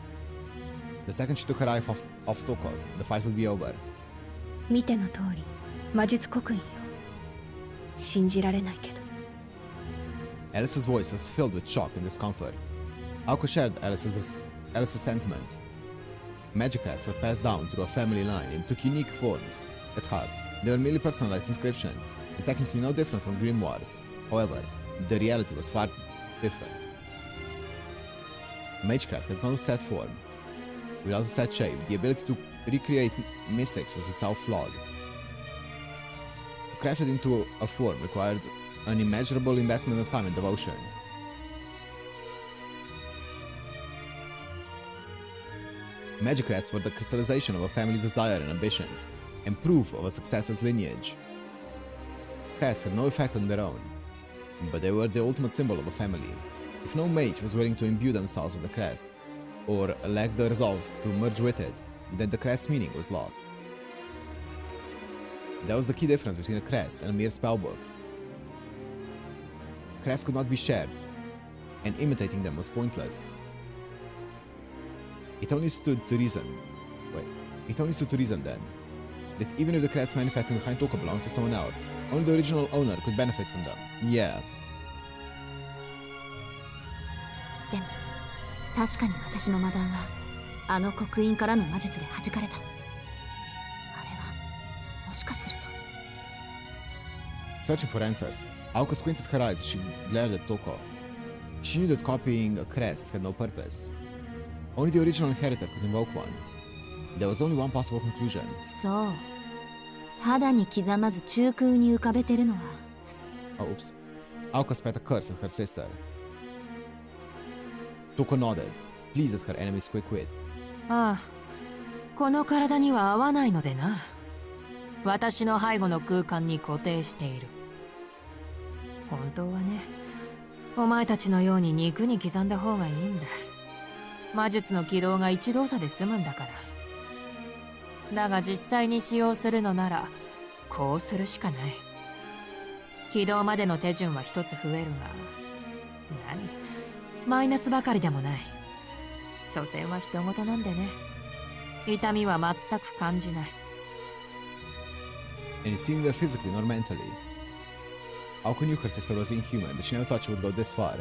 The second she took her eye off Toko, the fight would be over. 見ての通り、魔術刻印よ。信じられないけど。Alice's voice was filled with shock and discomfort. Aoko shared Alice's sentiment. Magic crests were passed down through a family line and took unique forms. At heart, they were merely personalized inscriptions, and technically no different from grimoires. However, the reality was far different. Magecraft had no set form. Without a set shape, the ability to recreate mystics was itself flawed. To craft it into a form required an immeasurable investment of time and devotion. Magic crests were the crystallization of a family's desire and ambitions, and proof of a successor's lineage. Crests had no effect on their own, but they were the ultimate symbol of a family. If no mage was willing to imbue themselves with the crest, or lacked the resolve to merge with it, then the crest's meaning was lost. That was the key difference between a crest and a mere spellbook. Crests could not be shared, and imitating them was pointless. It only stood to reason then, that even if the crest manifesting behind Toko belonged to someone else, only the original owner could benefit from them. Yeah. でも、確かに私の魔眼はあの刻印からの魔術で弾かれた。あれはもしかすると。Searching for answers, Aoko squinted her eyes as she glared at Toko. She knew that copying a crest had no purpose. Only the original inheritor could invoke one. There was only one possible conclusion. そう。肌に刻まず中空に浮かべてるのは。Oh, oops. Aoko spat a curse at her sister. Toko nodded, pleased at her enemy's quick wit. ああ、この体には合わないのでな。私の背後の空間に固定している。本当はね、お前たちのように肉に刻んだ方がいいんだ。魔術の起動が一動作で済むんだから。だが実際に使用するのならこうするしかない。起動までの手順は一つ増えるが、マイナスばかりでもない。所詮は人事なんでね。痛みは全く感じない。And it seemed that physically nor mentally. Aoko knew her sister was inhuman, but she never thought she would go this far.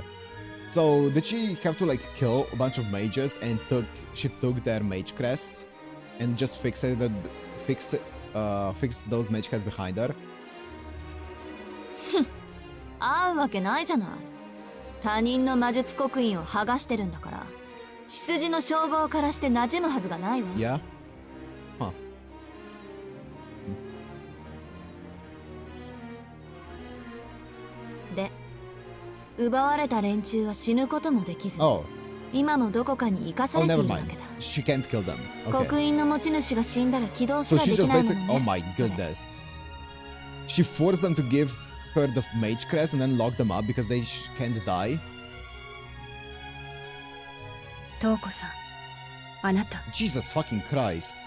So, did she have to like kill a bunch of mages and she took their mage crests and just fix those mage crests behind her? 合うわけないじゃない。他人の魔術刻印を剥がしてるんだから、血筋の称号からして馴染むはずがないわ。Yeah? Huh. で、奪われた連中は死ぬこともできず、今もどこかに生かされているわけだ。She can't kill them. Okay. 刻印の持ち主が死んだら起動すらできないものね。Oh my goodness. She forced them to give her the mage crest and then lock them up because they can't die? トウコさん、あなた。Jesus fucking Christ.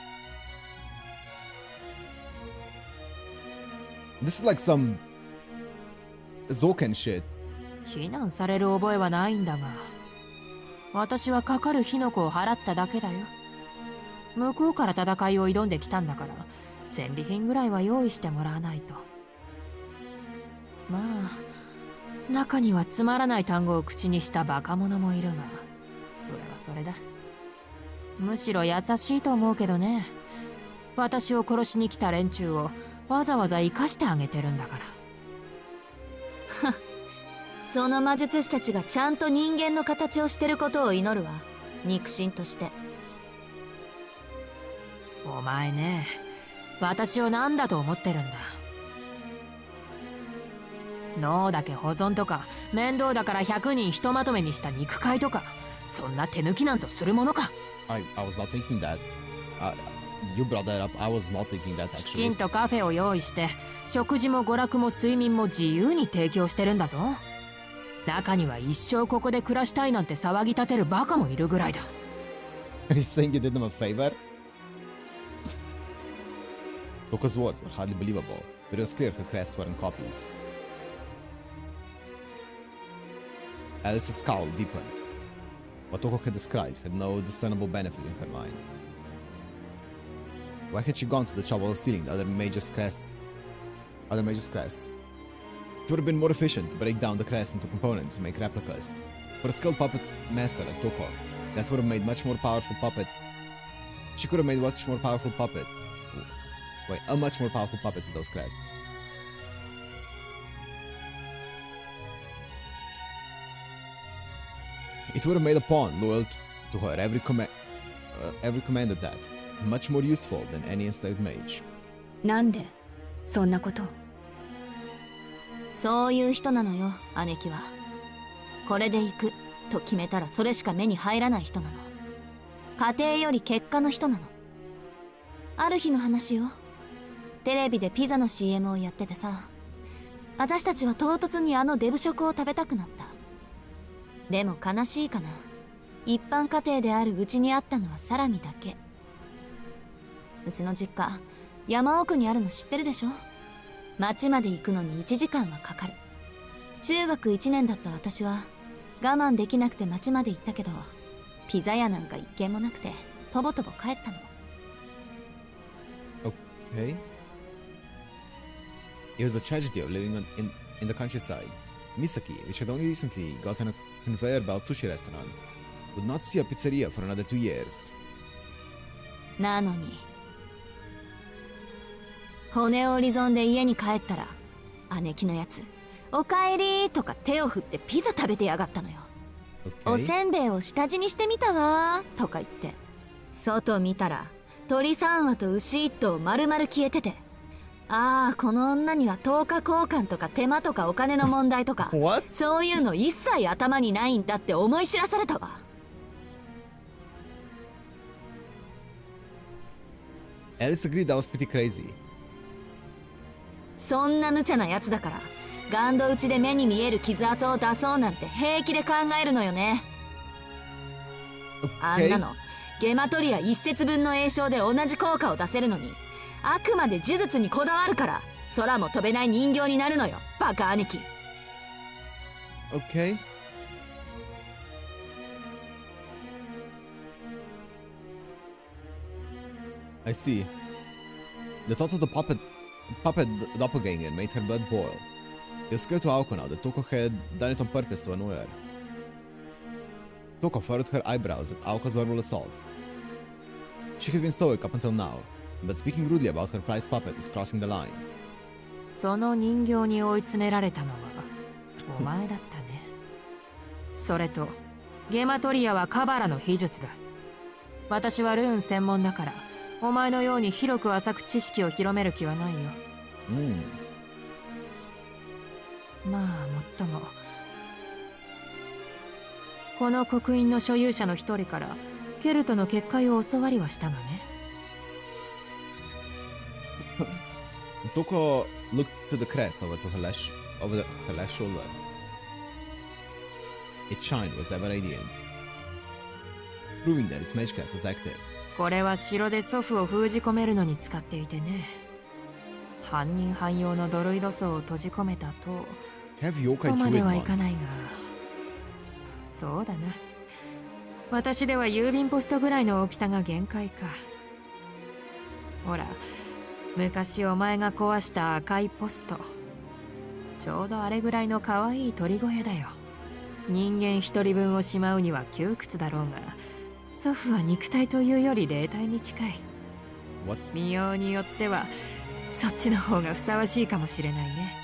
This is like some Zoken shit. 非難される覚えはないんだが、私はかかる火の粉を払っただけだよ。向こうから戦いを挑んできたんだから、戦利品ぐらいは用意してもらわないと。まあ、中にはつまらない単語を口にしたバカ者もいるが、それはそれだ。むしろ優しいと思うけどね。私を殺しに来た連中をわざわざ生かしてあげてるんだから。その魔術師たちがちゃんと人間の形をしてることを祈るわ。肉親として。お前ね、私を何だと思ってるんだ。脳だけ保存とか面倒だから100人ひとまとめにした肉塊とか、そんな手抜きなんぞするものか。I was not thinking that. You brought that up. I was not thinking that きちん actually. とカフェを用意して食事も娯楽も睡眠も自由に提供してるんだぞ。中には一生ここで暮らしたいなんて騒ぎ立てるバカもいるぐらいだ。And he's saying you did them a favor? Toko's words were hardly believable, but it was clear her crests weren't copies. Alice's scowl deepened. What Toko had described had no discernible benefit in her mind. Why had she gone to the trouble of stealing the other mage's crests? It would have been more efficient to break down the crests into components and make replicas. For a skilled puppet master like Toko, that would have made much more powerful puppet. She could have made much more powerful puppet. Wait, a much more powerful puppet with those crests. It would have made a pawn loyal to her every command at that. Much more useful than any enslaved mage. なんでそんなことを？そういう人なのよ、姉貴は。これで行くと決めたらそれしか目に入らない人なの。家庭より結果の人なの。ある日の話よ。テレビでピザの CM をやっててさ、私たちは唐突にあのデブ食を食べたくなった。でも悲しいかな。一般家庭であるうちにあったのはサラミだけ。うちの実家、山奥にあるの知ってるでしょ。町まで行くのに1時間はかかる。中学1年だった私は我慢できなくて町まで行ったけど、ピザ屋なんか一軒もなくてとぼとぼ帰ったの。Okay. It was the tragedy of living in the countryside. Misaki, which had only recently gotten a conveyor belt sushi restaurant, would not see a pizzeria for another 2 years. なのに骨折り損で家に帰ったら、姉貴のやつ「おかえり」とか手を振ってピザ食べてやがったのよ。おせんべいを下地にしてみたわとか言って、外見たら鳥3羽と牛1頭丸々消えてて、ああこの女には10日交換とか手間とかお金の問題とかそういうの一切頭にないんだって思い知らされたわ。Alice agreed that was pretty crazy. そんな無茶なやつだからガンド打ちで目に見える傷跡を出そうなんて平気で考えるのよね。あんなのゲマトリア1節分の栄唱で同じ効果を出せるのに、あくまで呪術にこだわるから空も飛べない人形になるのよ、バカ兄貴。 Okay. I see. The thought of the puppet doppelganger made her blood boil. It was clear to Aoko now that Toko had done it on purpose to annoy her. Toko furrowed her eyebrows at Aoko's verbal assault. She had been stoic up until now, but speaking rudely about her prized puppet was crossing the line. その人形に追い詰められたのはお前だったね。それとゲマトリアはカバラの秘術だ。私はルーン専門だからお前のように広く浅く知識を広める気はないよ。まあもっともこの刻印の所有者の一人からケルトの結界を教わりはしたがね。Toko looked to the crest over her left shoulder. Its shine was ever radiant, proving that its magecraft was active. これは城で祖父を封じ込めるのに使っていてね。犯人汎用のドロイド層を閉じ込めたと Have yokai とま chew で it はいか man. ないが、そうだな。私では郵便ポストぐらいの大きさが限界か。ほら、昔お前が壊した赤いポスト、ちょうどあれぐらいの可愛い鳥小屋だよ。人間一人分をしまうには窮屈だろうが、祖父は肉体というより霊体に近い。 What? 見ようによってはそっちの方がふさわしいかもしれないね。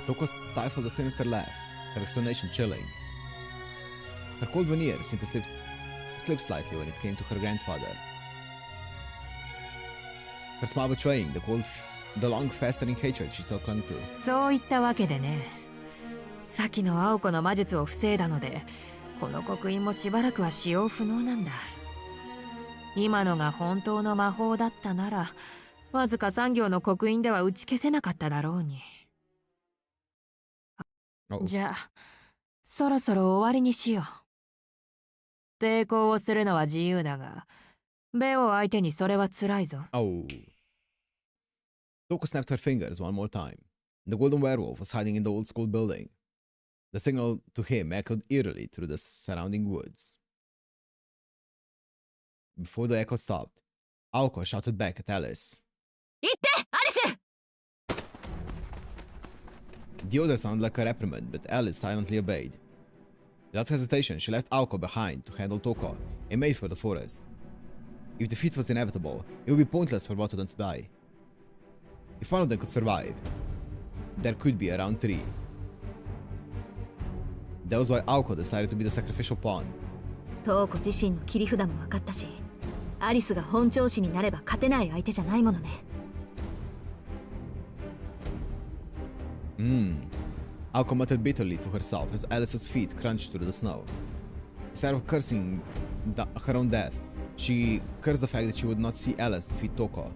Toko stifled a sinister laugh, her explanation chilling. Her cold veneer seemed to slip slightly when it came to her grandfather. Her smile betraying the long festering hatred she still clung to. そういったわけでね、先の青子の魔術を防いだので、この刻印もしばらくは使用不能なんだ。今のが本当の魔法だったなら、わずか3行の刻印では打ち消せなかっただろうに。じゃあ、そろそろ終わりにしよう。抵抗をするのは自由だが、ベオ相手にそれは辛いぞ。Oh. Toko snapped her fingers one more time. The golden werewolf was hiding in the old school building. The signal to him echoed eerily through the surrounding woods. Before the echo stopped, Aoko shouted back at Alice. 行ってアリス！ The order sounded like a reprimand, but Alice silently obeyed. Without hesitation, she left Aoko behind to handle Toko and made for the forest. If defeat was inevitable, it would be pointless for both of them to die. If one of them could survive, there could be a round 3. That was why Aoko decided to be the sacrificial pawn. トーコ自身の切り札も分かったし、アリスが本調子になれば勝てない相手じゃないものね。Aoko muttered bitterly to herself as Alice's feet crunched through the snow. Instead of cursing her own death, she cursed the fact that she would not see Alice defeat Toko.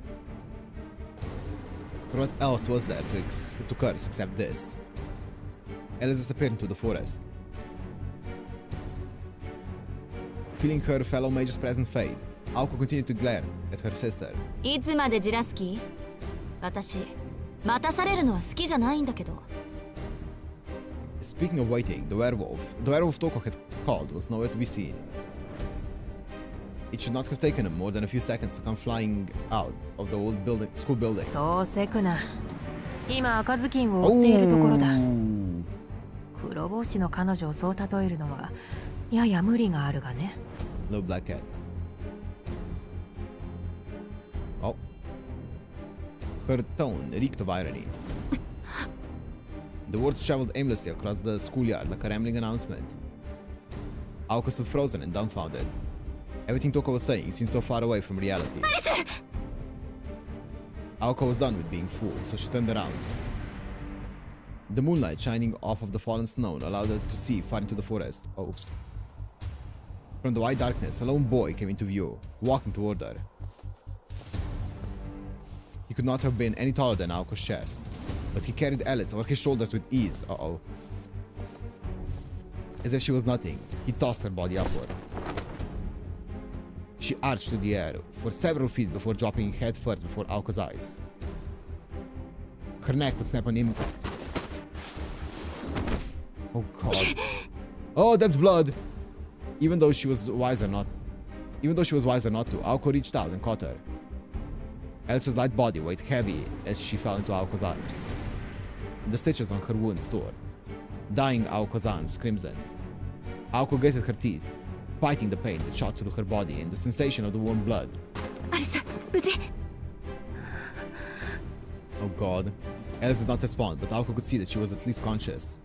For what else was there to curse except this? Alice disappeared into the forest. Feeling her fellow mage's present fade, Aoko continued to glare at her sister. いつまでじらす気？私、待たされるのは好きじゃないんだけど。Speaking of waiting, the werewolf Toko had called was nowhere to be seen. It should not have taken him more than a few seconds to come flying out of the old school building. そうせくな。今赤ずきんを追っているところだ。黒帽子の彼女をそう例えるのはやや無理があるがね。No black cat. Oh. Her tone reeked of irony. The words traveled aimlessly across the schoolyard like a rambling announcement. Aoko stood frozen and dumbfounded. Everything Toko was saying seemed so far away from reality. Aoko was done with being fooled, so she turned around. The moonlight shining off of the fallen snow allowed her to see far into the forest. Oops. From the white darkness, a lone boy came into view, walking toward her. He could not have been any taller than Aoko's chest, but he carried Alice over his shoulders with ease. As if she was nothing, he tossed her body upward. She arched to the air for several feet before dropping head first before Aoko's eyes. Her neck would snap on impact. Oh god. Oh, that's blood! Even though she was wiser not to, Aoko reached out and caught her. Alice's light body weighed heavy as she fell into Aoko's arms. The stitches on her wounds tore, dyeing Aoko's arms crimson. Aoko gritted her teeth, fighting the pain that shot through her body and the sensation of the warm blood. アリス、無事。 Oh god. Alice did not respond, but Aoko could see that she was at least conscious.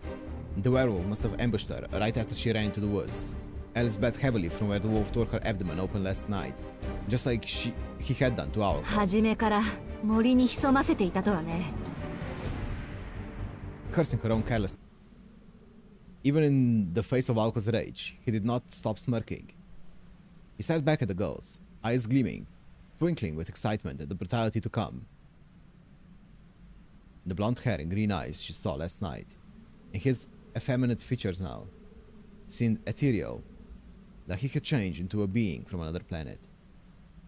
The werewolf must have ambushed her right after she ran into the woods. Alice bled heavily from where the wolf tore her abdomen open last night, just like he had done to Aoko. 初めから森に潜ませていたとはね。 Cursing her own carelessness. Even in the face of Aoko's rage, he did not stop smirking. He stared back at the girls, eyes gleaming, twinkling with excitement at the brutality to come. The blonde hair and green eyes she saw last night, and his effeminate features now, seemed ethereal, like he had changed into a being from another planet.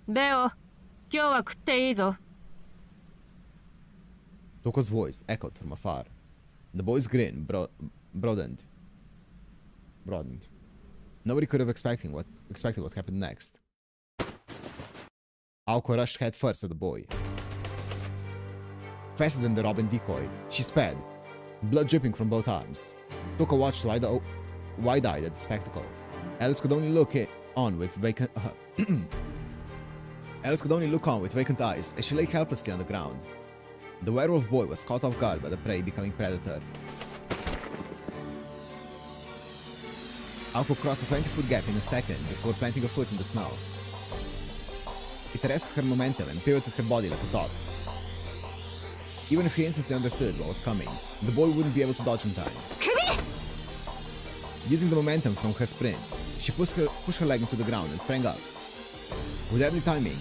ベオ、今日は食っていいぞ。Toko's voice echoed from afar. The boy's grin broadened. Nobody could have expected what happened next. Aoko rushed head first at the boy. Faster than the robin decoy, she sped, blood dripping from both arms. Toko watched wide-eyed at the spectacle. Alice could only look on with vacant eyes as she lay helplessly on the ground. The werewolf boy was caught off guard by the prey becoming predator. Aoko crossed a 20-foot gap in a second before planting a foot in the snow. It arrested her momentum and pivoted her body like a top. Even if he instantly understood what was coming, the boy wouldn't be able to dodge in time. Using the momentum from her sprint, she pushed her leg into the ground and sprang up. With deadly timing,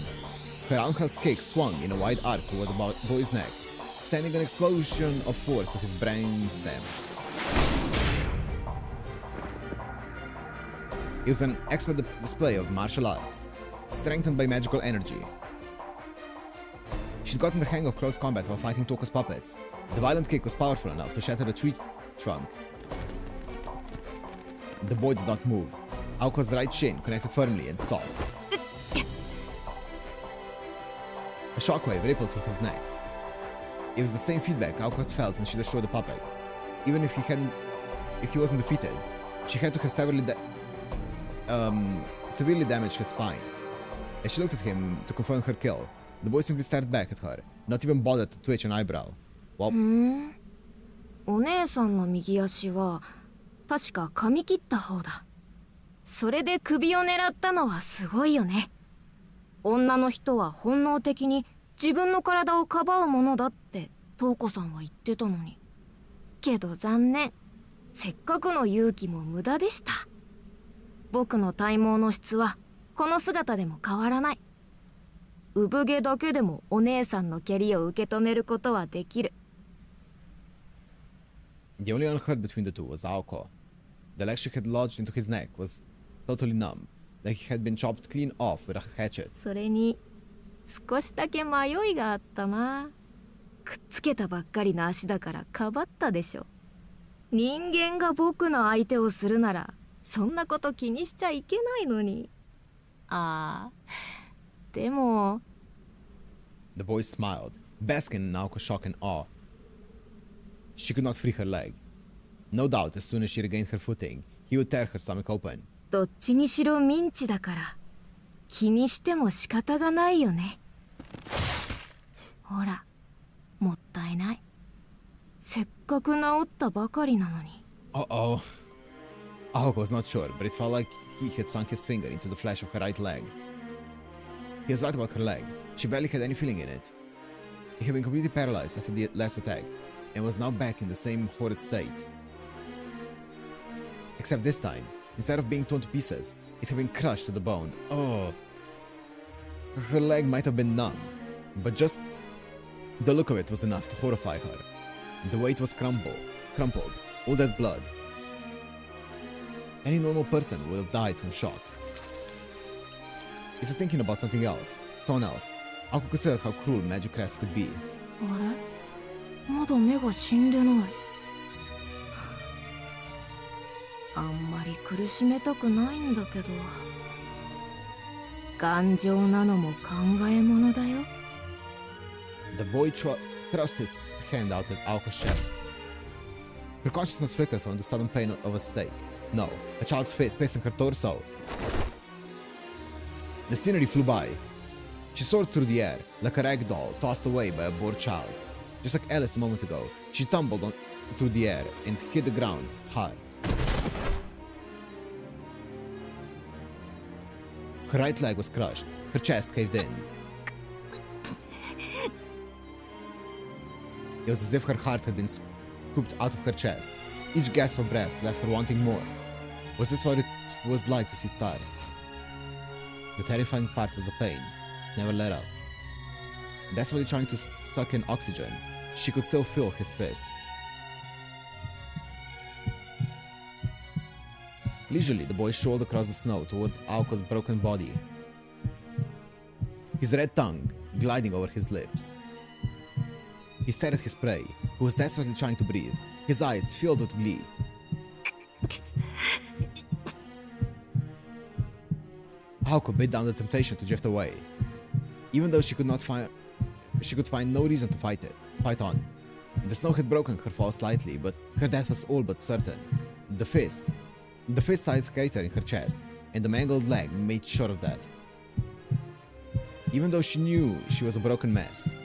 her roundhouse kick swung in a wide arc toward the boy's neck, sending an explosion of force to his brain stem. It was an expert display of martial arts, strengthened by magical energy. She'd gotten the hang of close combat while fighting Toko's puppets. The violent kick was powerful enough to shatter a tree trunk. The boy did not move. Aoko's right shin connected firmly and stopped. A shockwave rippled through his neck. It was the same feedback Aoko had felt when she destroyed the puppet. Even if he wasn't defeated, she had to have severely damaged his spine. As she looked at him to confirm her kill, the boy simply stared back at her, not even bothered to twitch an eyebrow. Well, お姉さんの右足は確か噛み切った方だ。それで首を狙ったのはすごいよね。女の人は本能的に自分の体をかばうものだってトウコさんは言ってたのに。けど残念。せっかくの勇気も無駄でした。僕の体毛の質はこの姿でも変わらない。産毛だけでもお姉さんの蹴りを受け止めることはできる。The only one hurt between the two was Aoko. The leg she had lodged into his neck was totally numb, like he had been chopped clean off with a hatchet. それに少しだけ迷いがあったな。くっつけたばっかりの足だからかばったでしょ。人間が僕の相手をするならそんなこと気にしちゃいけないのに。ああ、でも。The boy smiled, basking in Aoko's shock and awe. She could not free her leg. No doubt, as soon as she regained her footing, he would tear her stomach open. どっちにしろミンチだから気にしても仕方がないよね。ほら、もったいない。せっかく治ったばかりなのに。Uh-oh. Aoko was not sure, but it felt like he had sunk his finger into the flesh of her right leg. He was right about her leg. She barely had any feeling in it. It had been completely paralyzed after the last attack, and was now back in the same horrid state. Except this time, instead of being torn to pieces, it had been crushed to the bone. Oh. Her leg might have been numb, but just the look of it was enough to horrify her. The way it was crumpled, all that blood. Any normal person would have died from shock. Instead thinking about someone else, Aoko considered how cruel magecraft could be. あれ？まだ目が死んでない。あんまり苦しめたくないんだけど。頑丈なのも考えものだよ。The boy thrust his hand out at Aoko's chest. Her consciousness flickered from the sudden pain of a stake. No, a child's face piercing her torso. The scenery flew by. She soared through the air, like a rag doll tossed away by a bored child. Just like Alice a moment ago, she tumbled through the air and hit the ground hard. Her right leg was crushed, her chest caved in. It was as if her heart had been scooped out of her chest. Each gasp for breath left her wanting more. Was this what it was like to see stars? The terrifying part was the pain. Never let up. Desperately trying to suck in oxygen, she could still feel his fist. Leisurely, the boy strolled across the snow towards Aoko's broken body, his red tongue gliding over his lips. He stared at his prey, who was desperately trying to breathe, his eyes filled with glee. Aoko bit down the temptation to drift away, even though she could find no reason to fight on. The snow had broken her fall slightly, but her death was all but certain. The fist-sized crater in her chest, and the mangled leg made sure of that. Even though she knew she was a broken mess,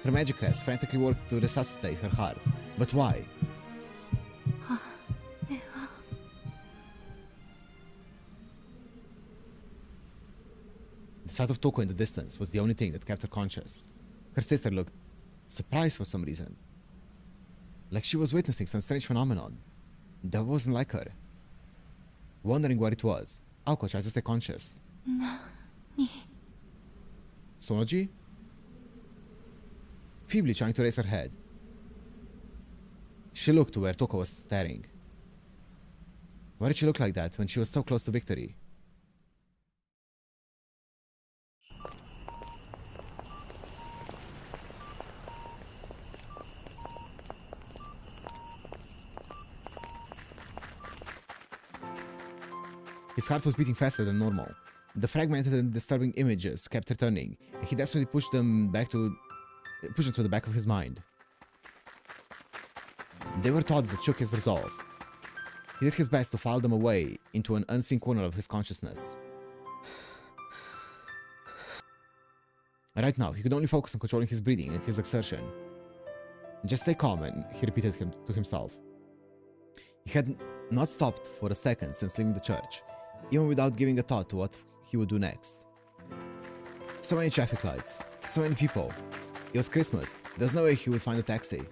her magecraft frantically worked to resuscitate her heart. But why? The sight of Toko in the distance was the only thing that kept her conscious. Her sister looked surprised for some reason, like she was witnessing some strange phenomenon that wasn't like her. Wondering what it was, Aoko tried to stay conscious. Sonoji? Feebly trying to raise her head, she looked to where Toko was staring. Why did she look like that when she was so close to victory? His heart was beating faster than normal. The fragmented and disturbing images kept returning, and he desperately pushed them to the back of his mind. They were thoughts that shook his resolve. He did his best to file them away into an unseen corner of his consciousness. Right now, he could only focus on controlling his breathing and his exertion. Just stay calm, and he repeated to himself. He had not stopped for a second since leaving the church, even without giving a thought to what he would do next. So many traffic lights, so many people. It was Christmas. There's no way he would find a taxi.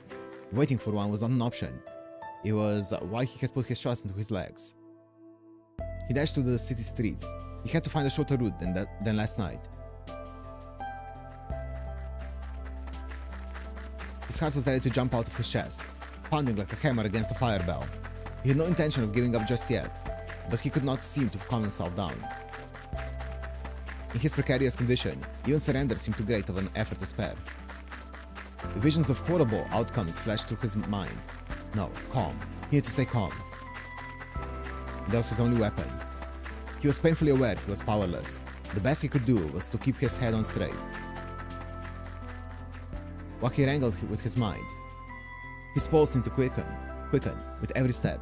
Waiting for one was not an option. It was why he had put his trust into his legs. He dashed through the city streets. He had to find a shorter route than last night. His heart was ready to jump out of his chest, pounding like a hammer against a fire bell. He had no intention of giving up just yet, but he could not seem to calm himself down. In his precarious condition, even surrender seemed too great of an effort to spare. Visions of horrible outcomes flashed through his mind. No, calm. He had to stay calm. That was his only weapon. He was painfully aware he was powerless. The best he could do was to keep his head on straight. While he wrangled with his mind, his pulse seemed to quicken with every step.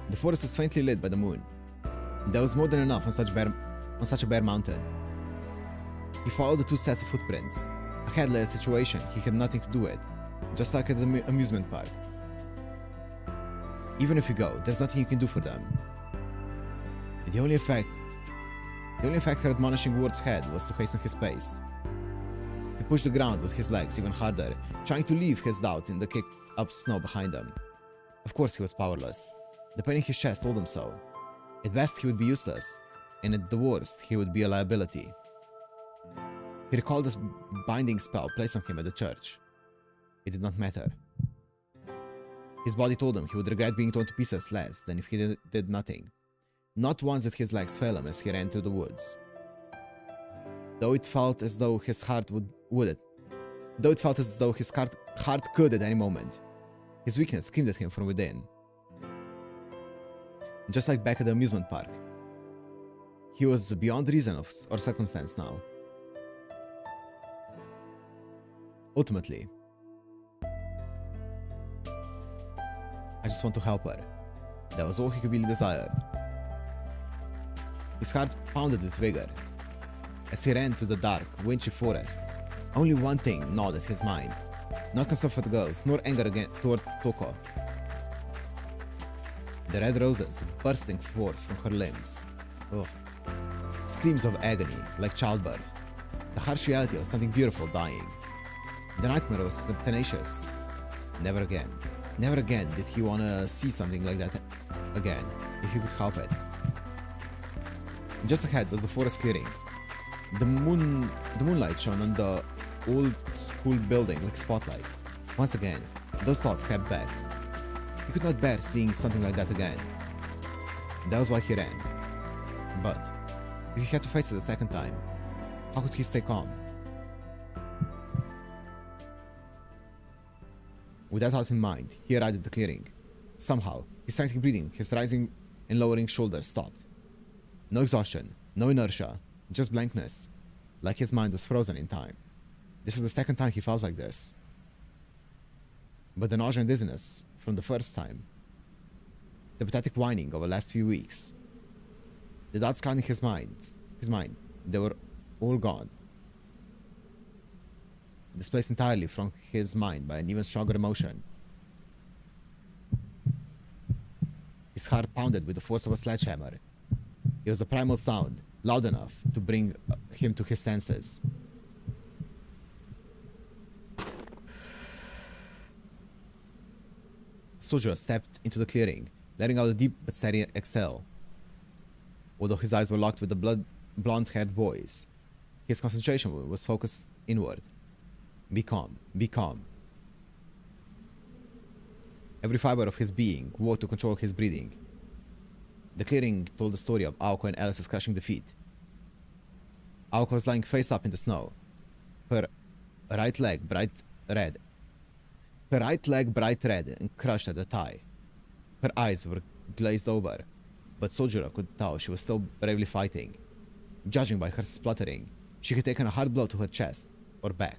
The forest was faintly lit by the moon. There was more than enough on such a bare mountain. He followed the two sets of footprints. A headless situation he had nothing to do with, just like at the amusement park. Even if you go, there's nothing you can do for them. The only effect her admonishing words had was to hasten his pace. He pushed the ground with his legs even harder, trying to leave his doubt in the kicked-up snow behind him. Of course he was powerless. The pain in his chest told him so. At best he would be useless, and at the worst he would be a liability. He recalled this binding spell placed on him at the church. It did not matter. His body told him he would regret being torn to pieces less than if he did nothing. Not once did his legs fail him as he ran through the woods. Though it felt as though his heart could at any moment, his weakness screamed at him from within. Just like back at the amusement park, he was beyond reason or circumstance now. Ultimately, I just want to help her. That was all he really desired. His heart pounded with vigor as he ran through the dark, wintry forest. Only one thing gnawed at his mind. Not concern for the girls, nor anger toward Toko. The red roses bursting forth from her limbs. Ugh. Screams of agony, like childbirth. The harsh reality of something beautiful dying. The nightmare was tenacious. Never again. Never again did he want to see something like that again, if he could help it. Just ahead was the forest clearing. The moonlight shone on the old school building like a spotlight. Once again, those thoughts crept back. He could not bear seeing something like that again. That was why he ran. But if he had to face it a second time, how could he stay calm? With that thought in mind, he arrived at the clearing. Somehow, his frantic breathing, his rising and lowering shoulders stopped. No exhaustion, no inertia, just blankness, like his mind was frozen in time. This was the second time he felt like this. But the nausea and dizziness from the first time, the pathetic whining of the last few weeks, the doubts clouding his mind, they were all gone. Displaced entirely from his mind by an even stronger emotion. His heart pounded with the force of a sledgehammer. It was a primal sound, loud enough to bring him to his senses. Soujyuro stepped into the clearing, letting out a deep but steady exhale. Although his eyes were locked with the blonde-haired boys, his concentration was focused inward. Be calm, be calm. Every fiber of his being vowed to control his breathing. The clearing told the story of Aoko and Alice's crushing defeat. Aoko was lying face up in the snow, her right leg bright red and crushed at the thigh. Her eyes were glazed over, but Soujyuro could tell she was still bravely fighting. Judging by her spluttering, she had taken a hard blow to her chest or back.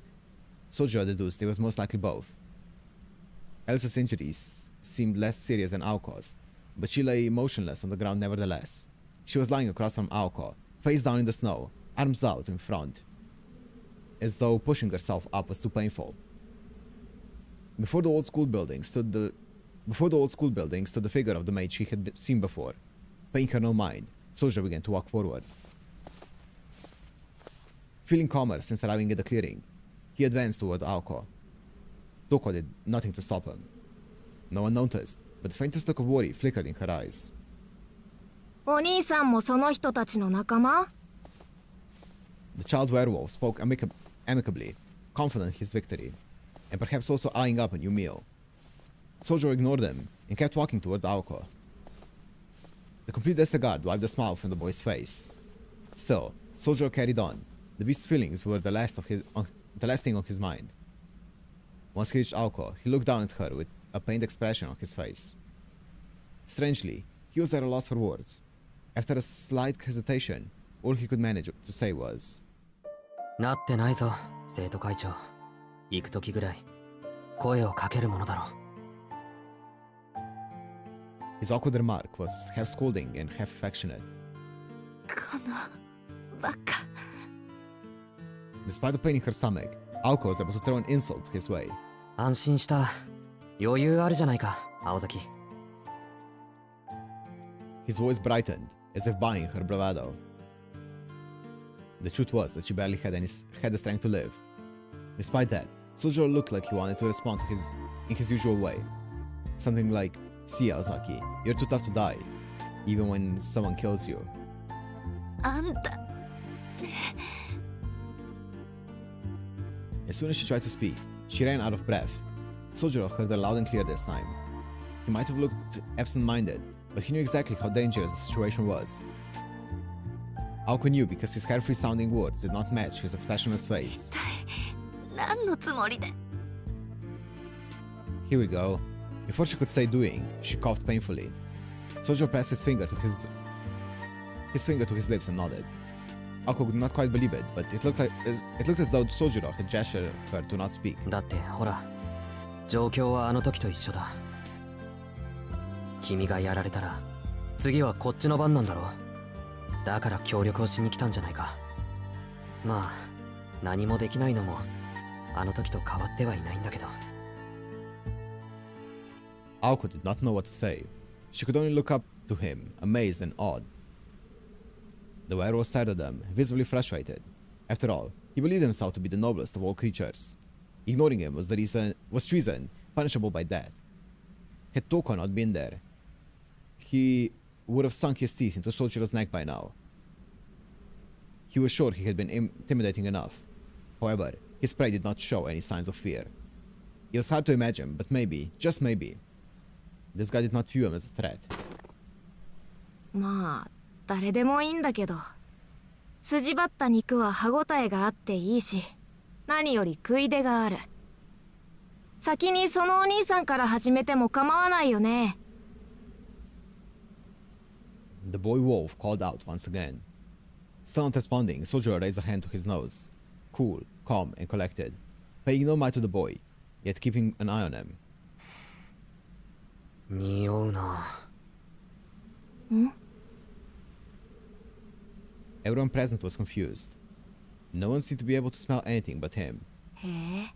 Soujyuro deduced it was most likely both. Alice's injuries seemed less serious than Aoko's, but she lay motionless on the ground nevertheless. She was lying across from Aoko, face down in the snow, arms out in front, as though pushing herself up was too painful. Before the old school building stood the figure of the mage she had seen before. Paying her no mind, Soujyuro began to walk forward. Feeling calmer since arriving at the clearing, he advanced toward Aoko. Toko did nothing to stop him. No one noticed, but the faintest look of worry flickered in her eyes. お兄さんもその人たちの仲間? The child werewolf spoke amicably, confident in his victory, and perhaps also eyeing up a new meal. Soujyuro ignored them and kept walking toward Aoko. The complete disregard wiped a smile from the boy's face. Still, Soujyuro carried on. The beast's feelings were the last thing on his mind. Once he reached Aoko, he looked down at her with a pained expression on his face. Strangely, he was at a loss for words. After a slight hesitation, all he could manage to say was, なってないぞ、生徒会長。行く時ぐらい声をかけるものだろう。 His awkward remark was half scolding and half affectionate. このバカ。 Despite the pain in her stomach, Aoko was able to throw an insult his way. 安心した。余裕あるじゃないか、青崎。 His voice brightened, as if buying her bravado. The truth was that she barely had the strength to live. Despite that, Soujyuro looked like he wanted to respond in his usual way. Something like, "See, Azaki, you're too tough to die, even when someone kills you." あんた。 As soon as she tried to speak, she ran out of breath. Soujyuro heard her loud and clear this time. He might have looked absent-minded, but he knew exactly how dangerous the situation was. Aoko knew because his carefree sounding words did not match his expressionless face. 何のつもりで? Here we go. Before she could say doing, she coughed painfully. Soujyuro pressed his finger to his lips and nodded. Aoko could not quite believe it, but it looked as though Soujyuro had gestured her to not speak. だってほら、状況はあの時と一緒だ。君がやられたら、次はこっちの番なんだろう。だから協力をしに来たんじゃないか。まあ、何もできないのも、あの時と変わってはいないんだけど。Aoko did not know what to say. She could only look up to him, amazed and awed. The werewolf stared at them, visibly frustrated. After all, he believed himself to be the noblest of all creatures. Ignoring him was treason, punishable by death. Had Toko not been there, he would have sunk his teeth into Soujyuro's neck by now. He was sure he had been intimidating enough. However, his prey did not show any signs of fear. It was hard to imagine, but maybe, just maybe, this guy did not view him as a threat. まあ、誰でもいいんだけど、筋張った肉は歯ごたえがあっていいし、何より食い出がある。先にそのお兄さんから始めても構わないよね。The boy wolf called out once again. Still not responding, Soujyuro raised a hand to his nose. Cool, calm, and collected, paying no mind to the boy, yet keeping an eye on him. 匂うな。ん？ Everyone present was confused. No one seemed to be able to smell anything but him. へえ。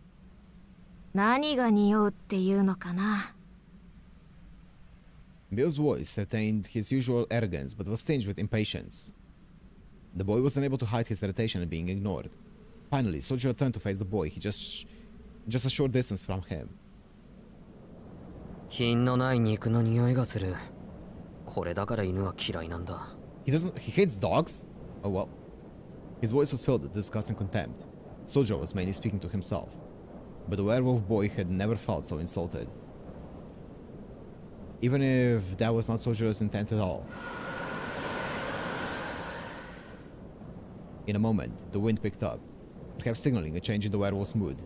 何が匂うっていうのかな。Bill's voice retained his usual arrogance but was tinged with impatience. The boy was unable to hide his irritation at being ignored. Finally, Soujyuro turned to face the boy, just a short distance from him. 品のない肉の匂いがする。これだから犬は嫌いなんだ。He hates dogs? Oh well. His voice was filled with disgust and contempt. Soujyuro was mainly speaking to himself. But the werewolf boy had never felt so insulted. Even if that was not Soujyuro's intent at all. In a moment, the wind picked up, perhaps signaling a change in the werewolf's mood.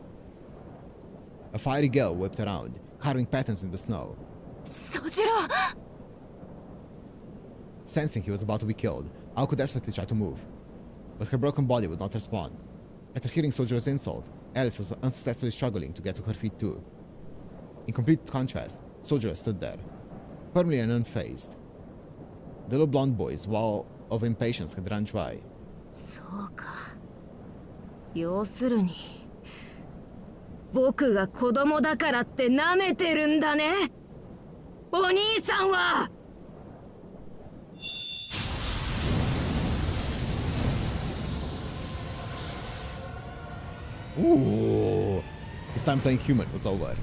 A fiery gale whipped around, carving patterns in the snow. Soujyuro! Sensing he was about to be killed, Aoko desperately tried to move, but her broken body would not respond. After hearing Soujyuro's insult, Alice was unsuccessfully struggling to get to her feet too. In complete contrast, Soujyuro stood there, firmly and unfazed. The little blonde boy's wall of impatience had run dry. そうか。要するに、僕が子供だからって舐めてるんだね。お兄さんは。Ooh! His time playing human was over.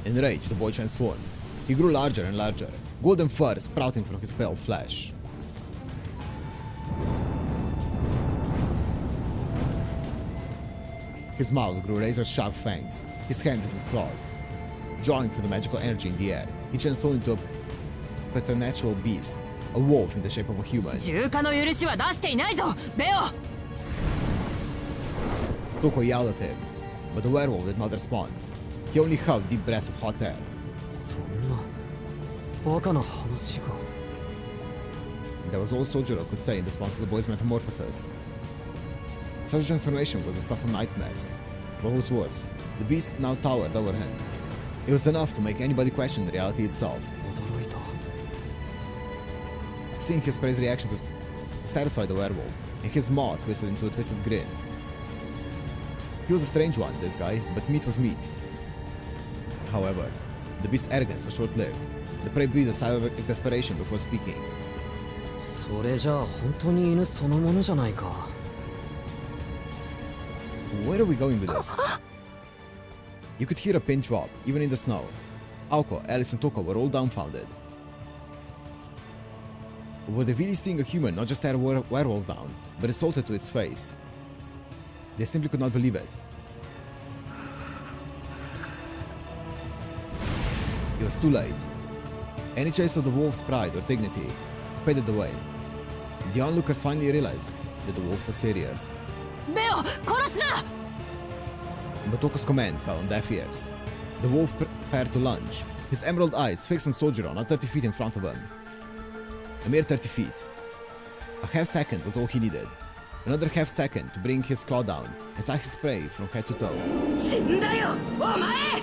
In rage, the boy transformed. He grew larger and larger, golden fur sprouting from his pale flesh. His mouth grew razor-sharp fangs, his hands grew claws. Drawing from the magical energy in the air, he transformed into a preternatural beast, a wolf in the shape of a human. 重化の許しは出していないぞ、ベオ。Toko yelled at him, but the werewolf did not respond. He only held deep breaths of hot air. そんなバカな話が。That was all Soujyuro could say in response to the boy's metamorphosis. Such transformation was the stuff of nightmares. What was worse, the beast now towered over him. It was enough to make anybody question reality itself. 驚いた。Seeing his praised reaction to satisfy the werewolf, and his maw twisted into a twisted grin. He was a strange one, this guy, but meat was meat. However, the beast's arrogance was short-lived. The prey breathed a sigh of exasperation before speaking. それじゃあ本当に犬そのものじゃないか。Where are we going with this? You could hear a pin drop, even in the snow. Aoko, Alice, and Toko were all dumbfounded. Were they really seeing a human not just stare a werewolf down, but assaulted to its face? They simply could not believe it. It was too late. Any trace of the wolf's pride or dignity faded away. The onlookers finally realized that the wolf was serious. ベオ、殺すな！ But Toko's command fell on deaf ears. The wolf prepared to lunge, his emerald eyes fixed on Soujyuro not 30 feet in front of him. A mere 30 feet. A half second was all he needed. Another half second to bring his claw down and sack his prey from head to toe. 死んだよ、お前！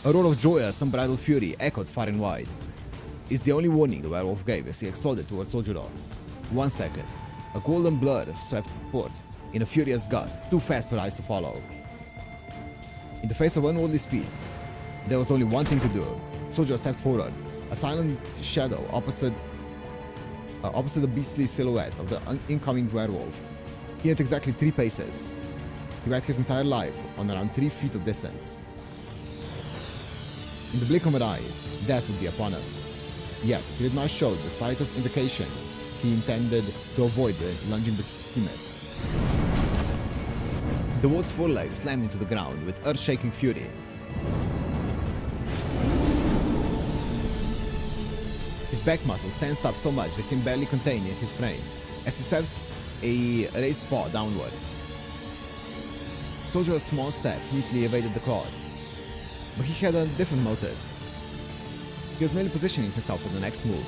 A roar of joy as unbridled fury echoed far and wide. It's the only warning the werewolf gave as he exploded towards Soujyuro. 1 second. A golden blur swept forth in a furious gust, too fast for eyes to follow. In the face of unworldly speed, there was only one thing to do. Soujyuro stepped forward, a silent shadow opposite the beastly silhouette of the incoming werewolf. He had exactly 3 paces. He bet his entire life on around 3 feet of distance. In the blink of an eye, death would be upon him. Yet, he did not show the slightest indication he intended to avoid the lunging behemoth. The wolf's forelegs slammed into the ground with earth-shaking fury. His back muscles tensed up so much they seemed barely contained in his frame, as he swept a raised paw downward. Soujyuro's small step neatly evaded the claws. But he had a different motive. He was merely positioning himself for the next move.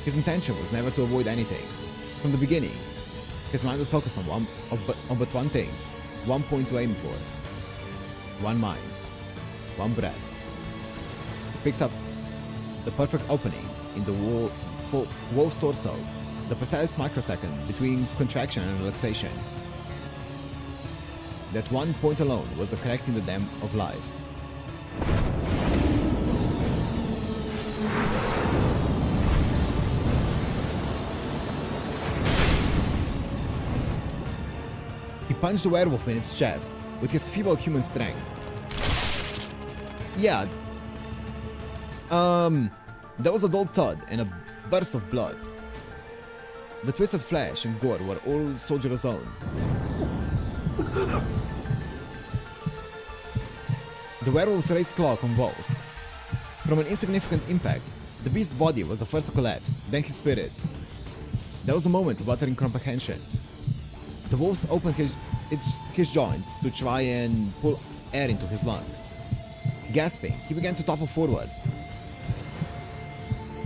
His intention was never to avoid anything. From the beginning, his mind was focused on but one thing, one point to aim for. One mind, one breath. He picked up the perfect opening in the wolf's torso, the precise microsecond between contraction and relaxation. That one point alone was the correcting the dam of life. He punched the werewolf in its chest with his feeble human strength. Yeah. There was a dull thud and a burst of blood. The twisted flesh and gore were all Soujyuro's own. The werewolf's raised claw convulsed. From an insignificant impact, the beast's body was the first to collapse, then his spirit. There was a moment of utter incomprehension. The wolf opened his joint to try and pull air into his lungs. Gasping, he began to topple forward.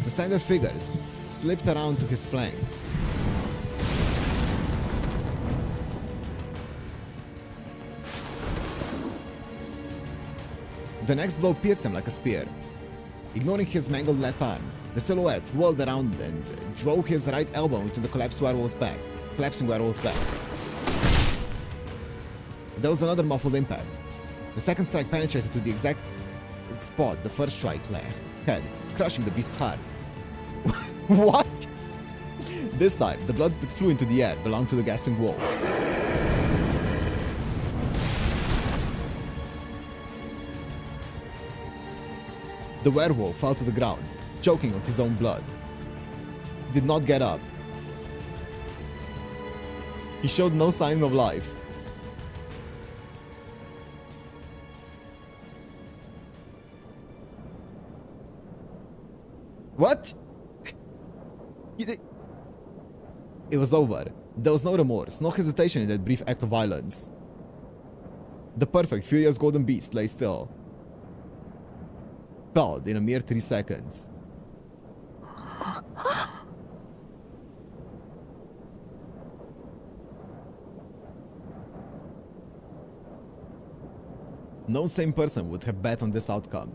The slender figure slipped around to his flank. The next blow pierced him like a spear. Ignoring his mangled left arm, the silhouette whirled around and drove his right elbow into the collapsing werewolf's back. There was another muffled impact. The second strike penetrated to the exact spot the first strike had, crushing the beast's heart. What? This time, the blood that flew into the air belonged to the gasping wolf. The werewolf fell to the ground, choking on his own blood. He did not get up. He showed no sign of life. What? It was over. There was no remorse, no hesitation in that brief act of violence. The perfect, furious golden beast lay still. Felled in a mere 3 seconds. No sane person would have bet on this outcome.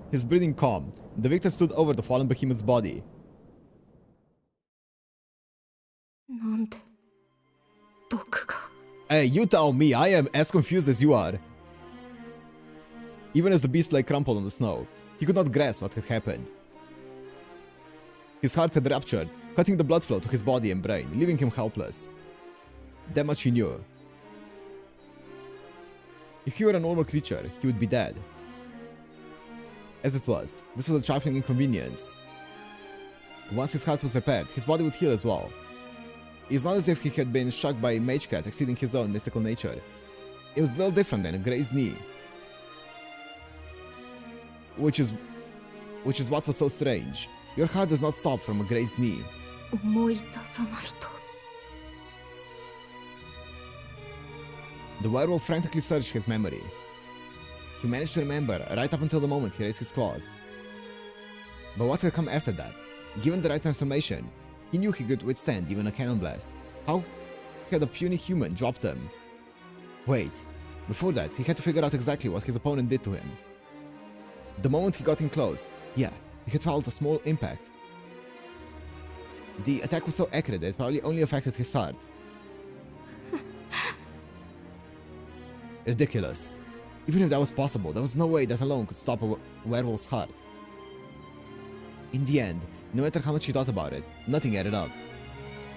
His breathing calm, the victor stood over the fallen behemoth's body. Hey, you tell me, I am as confused as you are. Even as the beast lay crumpled on the snow, he could not grasp what had happened. His heart had ruptured, cutting the blood flow to his body and brain, leaving him helpless. That much he knew. If he were a normal creature, he would be dead. As it was, this was a trifling inconvenience. Once his heart was repaired, his body would heal as well. It is not as if he had been struck by magecraft exceeding his own mystical nature. It was little different than a grazed knee. Which is what was so strange. Your heart does not stop from a grazed knee. The werewolf frantically searched his memory. He managed to remember right up until the moment he raised his claws. But what had come after that? Given the right transformation, he knew he could withstand even a cannon blast. How had a puny human dropped him? Wait, before that, he had to figure out exactly what his opponent did to him. The moment he got in close, yeah, he had felt a small impact. The attack was so accurate that it probably only affected his heart. Ridiculous. Even if that was possible, there was no way that alone could stop a werewolf's heart. In the end, no matter how much he thought about it, nothing added up.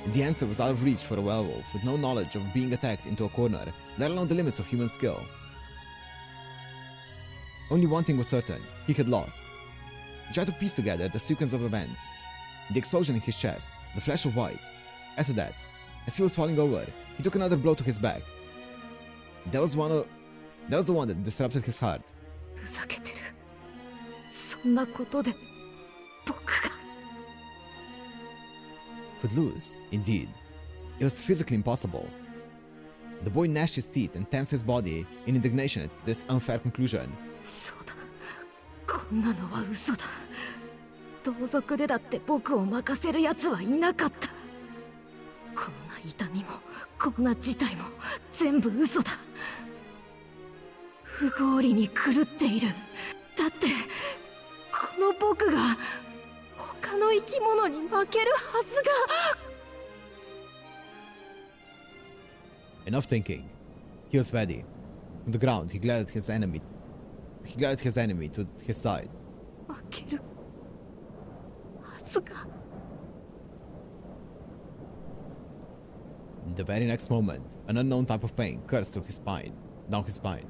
The answer was out of reach for a werewolf with no knowledge of being attacked into a corner, let alone the limits of human skill. Only one thing was certain, he had lost. He tried to piece together the sequence of events. The explosion in his chest, the flash of white. After that, as he was falling over, he took another blow to his back. That was the one that disrupted his heart. Could lose, indeed. It was physically impossible. The boy gnashed his teeth and tensed his body in indignation at this unfair conclusion. そうだ。こんなのは嘘だ。同族でだって僕を任せる奴はいなかった。こんな痛みもこんな事態も全部嘘だ。不合理に狂っている。だってこの僕が他の生き物に負けるはずが。Enough thinking. He was ready. On the ground, he glared at his enemy. He glared at his enemy to his side. 負けるはずが。In the very next moment, an unknown type of pain coursed through his spine, down his spine.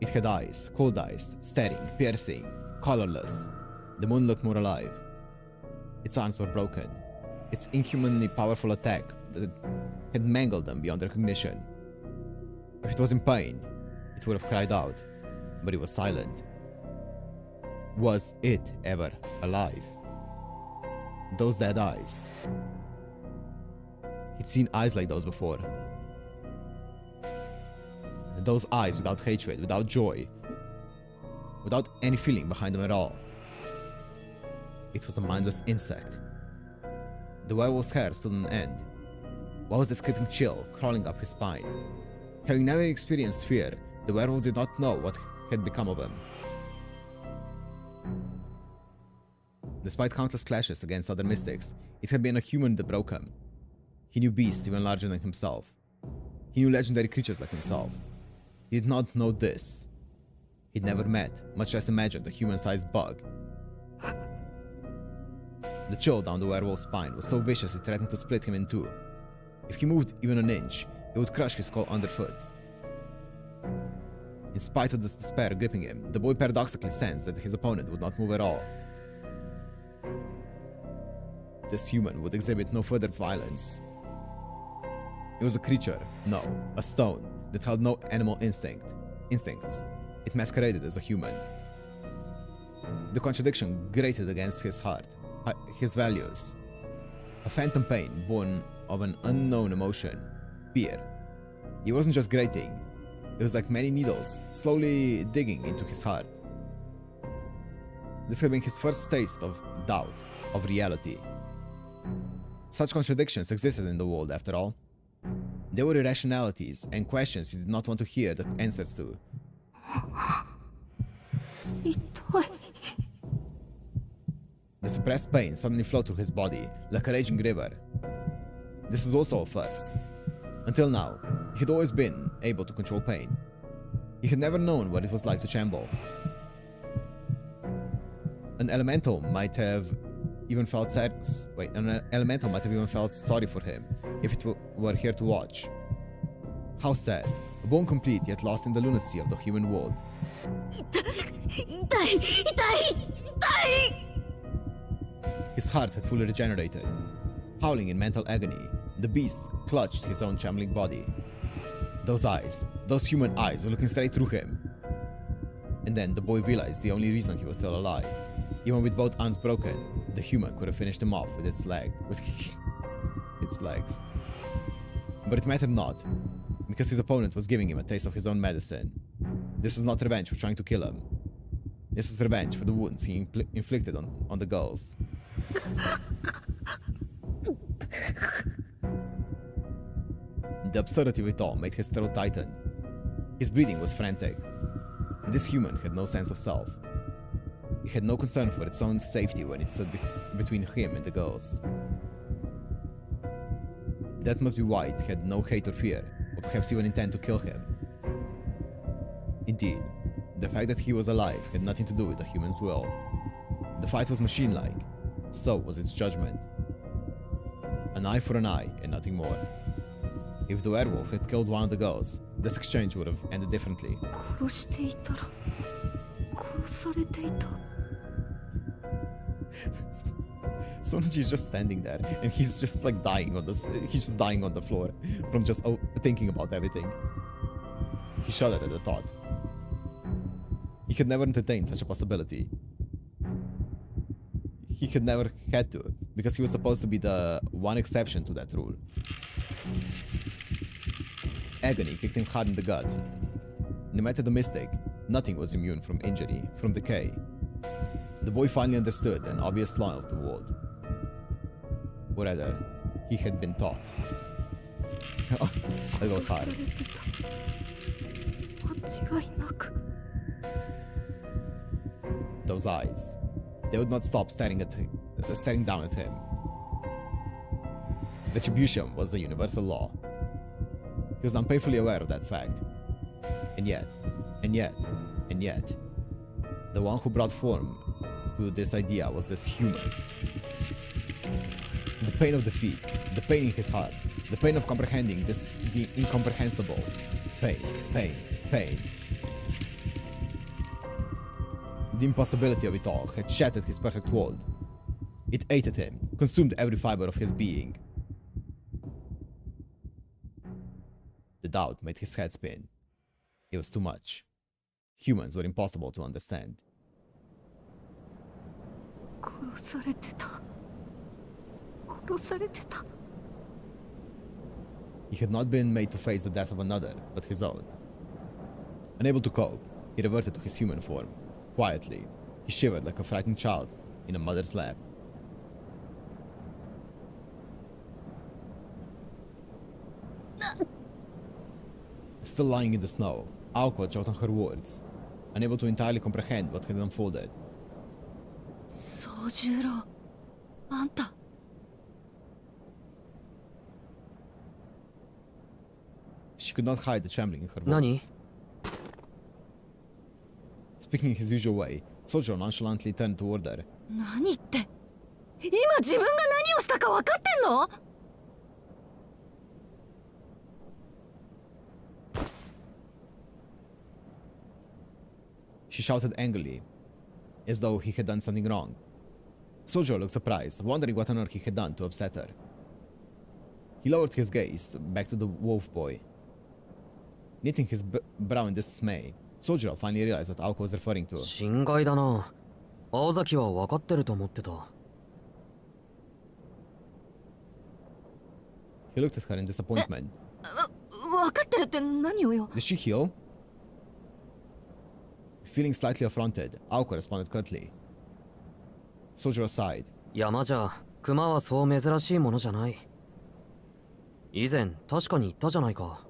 It had eyes, cold eyes, staring, piercing, colorless. The moon looked more alive. Its arms were broken. Its inhumanly powerful attack that had mangled them beyond recognition. If it was in pain, it would have cried out, but it was silent. Was it ever alive? Those dead eyes. He'd seen eyes like those before. Those eyes without hatred, without joy, without any feeling behind them at all. It was a mindless insect. The werewolf's hair stood on end. Why was this creeping chill crawling up his spine? Having never experienced fear, the werewolf did not know what had become of him. Despite countless clashes against other mystics, it had been a human that broke him. He knew beasts even larger than himself. He knew legendary creatures like himself. He did not know this. He'd never met, much less imagined, a human-sized bug. The chill down the werewolf's spine was so vicious it threatened to split him in two. If he moved even an inch, it would crush his skull underfoot. In spite of the despair gripping him, the boy paradoxically sensed that his opponent would not move at all. This human would exhibit no further violence. It was a creature, no, a stone, that held no animal instincts. It masqueraded as a human. The contradiction grated against his heart, his values. A phantom pain born of an unknown emotion, fear. It wasn't just grating, it was like many needles slowly digging into his heart. This had been his first taste of doubt, of reality. Such contradictions existed in the world, after all. There were irrationalities and questions he did not want to hear the answers to. 痛い。 The suppressed pain suddenly flowed through his body, like a raging river. This was also a first. Until now, he had always been able to control pain. He had never known what it was like to tremble. An elemental might have even felt sorry for him if it were here to watch. How sad, born complete yet lost in the lunacy of the human world. 痛い。His heart had fully regenerated. Howling in mental agony, the beast clutched his own trembling body. Those eyes, those human eyes were looking straight through him. And then the boy realized the only reason he was still alive. Even with both arms broken, the human could have finished him off with its legs. But it mattered not, because his opponent was giving him a taste of his own medicine. This was not revenge for trying to kill him. This was revenge for the wounds he inflicted on the girls. The absurdity of it all made his throat tighten. His breathing was frantic. This human had no sense of self. It had no concern for its own safety when it stood between him and the girls. That must be why it had no hate or fear, or perhaps even intent to kill him. Indeed, the fact that he was alive had nothing to do with the human's will. The fight was machine-like, so was its judgment. An eye for an eye and nothing more. If the werewolf had killed one of the girls, this exchange would have ended differently. 殺していたら殺されていた。 Sonoji's just standing there and he's just like dying on this. He's just dying on the floor from just thinking about everything. He shuddered at the thought. He could never entertain such a possibility. He had never had to. because he was supposed to be the one exception to that rule. Agony kicked him hard in the gut. No matter the mistake, nothing was immune from injury, from decay. The boy finally understood an obvious law of the world. Or rather, he had been taught. That goes hard. Those eyes. They would not stop staring down at him. Retribution was a universal law. He was unpainfully aware of that fact. And yet, the one who brought form to this idea was this human. The pain of defeat, the pain in his heart, the pain of comprehending the incomprehensible. Pain. The impossibility of it all had shattered his perfect world. It ate at him, consumed every fiber of his being. The doubt made his head spin. It was too much. Humans were impossible to understand. He had not been made to face the death of another, but his own. Unable to cope, he reverted to his human form. Quietly, he shivered like a frightened child in a mother's lap. Still lying in the snow, Aoko choked on her words, unable to entirely comprehend what had unfolded. Soujyuro, anta. She could not hide the trembling in her voice. Speaking in his usual way, Soujyuro nonchalantly turned toward her. 何って、今自分が何をしたか分かってんの? She shouted angrily, as though he had done something wrong. Soujyuro looked surprised, wondering what on earth he had done to upset her. He lowered his gaze back to the wolf boy. Knitting his brow in dismay, Soujyuro finally realized what Aoko was referring to. 心外だな。青崎は分かってると思ってた。He looked at her in disappointment. 分かってるって何をよ? Did she heal? Feeling slightly affronted, Aoko responded curtly. Soujyuro sighed. 山じゃ、熊はそう珍しいものじゃない。以前、確かに言ったじゃないか。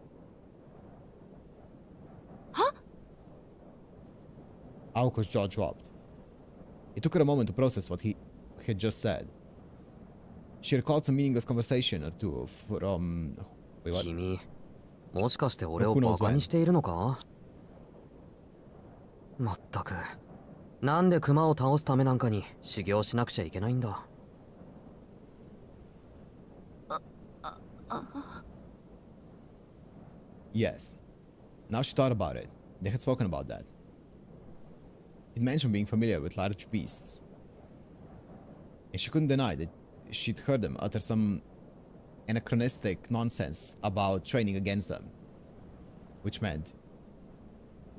は? Aoko's jaw dropped. It took her a moment to process what he had just said. She recalled some meaningless conversation or two from... Wait, what? 君、もしかして俺をバカにしているのか? まったく、なんで熊を倒すためなんかに修行しなくちゃいけないんだ。Yes. Now she thought about it. They had spoken about that. It mentioned being familiar with large beasts. And she couldn't deny that she'd heard them utter some anachronistic nonsense about training against them. Which meant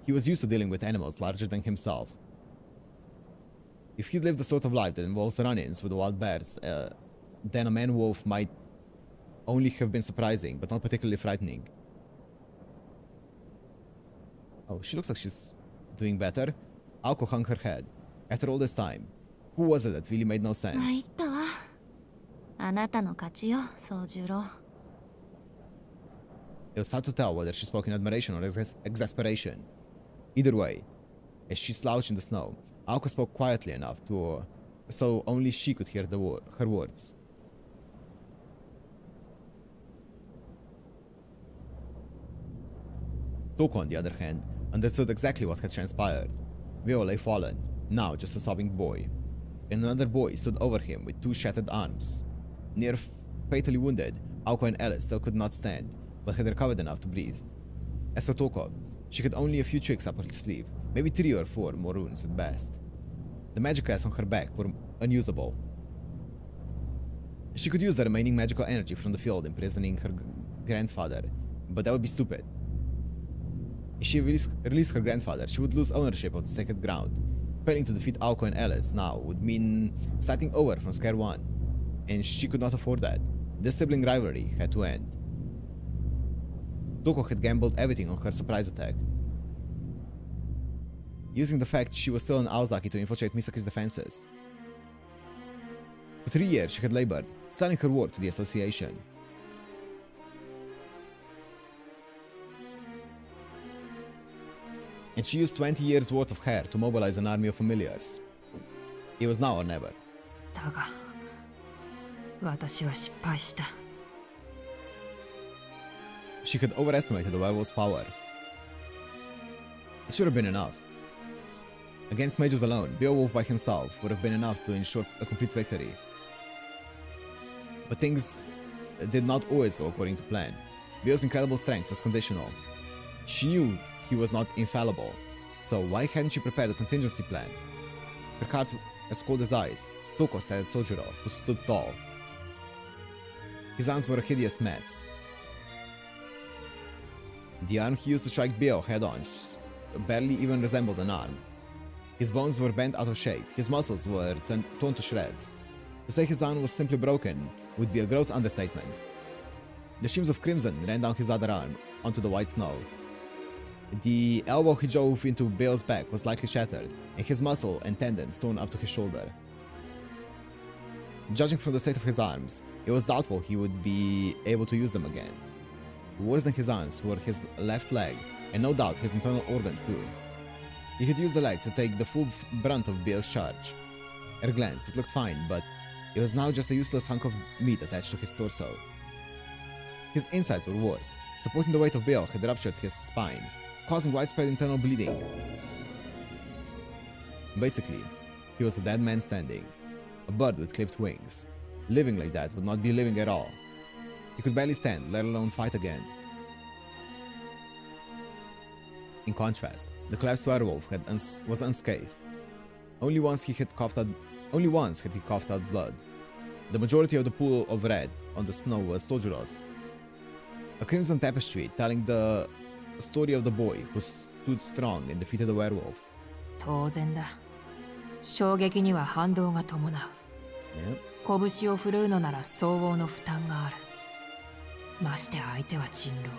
he was used to dealing with animals larger than himself. If he lived the sort of life that involves run-ins with wild bears, then a man-wolf might only have been surprising, but not particularly frightening. Oh, she looks like she's doing better. Aoko hung her head. After all this time, who was it that really made no sense? 参ったわ。あなたの勝ちよ、Soujyuro. It was hard to tell whether she spoke in admiration or exasperation. Either way, as she slouched in the snow, Aoko spoke quietly enough to so only she could hear her words. Toko, on the other hand, understood exactly what had transpired. Veo lay fallen, now just a sobbing boy. And another boy stood over him with two shattered arms. Near fatally wounded, Aoko and Alice still could not stand, but had recovered enough to breathe. As for Toko, she had only a few tricks up her sleeve, maybe 3 or 4 more runes at best. The magic crests on her back were unusable. She could use the remaining magical energy from the field imprisoning her grandfather, but that would be stupid. If she released her grandfather, she would lose ownership of the sacred ground. Failing to defeat Aoko and Alice now would mean starting over from square one. and she could not afford that. This sibling rivalry had to end. Toko had gambled everything on her surprise attack, using the fact she was still in Aozaki to infiltrate Misaki's defenses. For 3 years she had labored, selling her word to the association. And she used 20 years worth of hair to mobilize an army of familiars. It was now or never. だが、私は失敗した。She had overestimated the werewolf's power. It should have been enough. Against mages alone, Beowulf by himself would have been enough to ensure a complete victory. But things did not always go according to plan. Beowulf's incredible strength was conditional. She knew he was not infallible, so why hadn't she prepared a contingency plan? Her heart as cold as ice, Touko stared at Soujyuro, who stood tall. His arms were a hideous mess. The arm he used to strike Beowulf head-on barely even resembled an arm. His bones were bent out of shape, his muscles were torn to shreds. To say his arm was simply broken would be a gross understatement. The streams of crimson ran down his other arm onto the white snow. The elbow he drove into Beowulf's back was likely shattered, and his muscle and tendons torn up to his shoulder. Judging from the state of his arms, it was doubtful he would be able to use them again. Worse than his arms were his left leg, and no doubt his internal organs too. He had used the leg to take the full brunt of Beowulf's charge. At a glance, it looked fine, but it was now just a useless hunk of meat attached to his torso. His insides were worse. Supporting the weight of Beowulf had ruptured his spine, causing widespread internal bleeding. Basically, he was a dead man standing, a bird with clipped wings. Living like that would not be living at all. He could barely stand, let alone fight again. In contrast, the collapsed werewolf was unscathed. Only once had he coughed out blood. The majority of the pool of red on the snow was Soujyuro's. A crimson tapestry telling the story of the boy who stood strong and defeated the werewolf. 当然だ。衝撃には反動が伴う。Yeah. 拳を振るうのなら相応の負担がある。まして相手は人狼。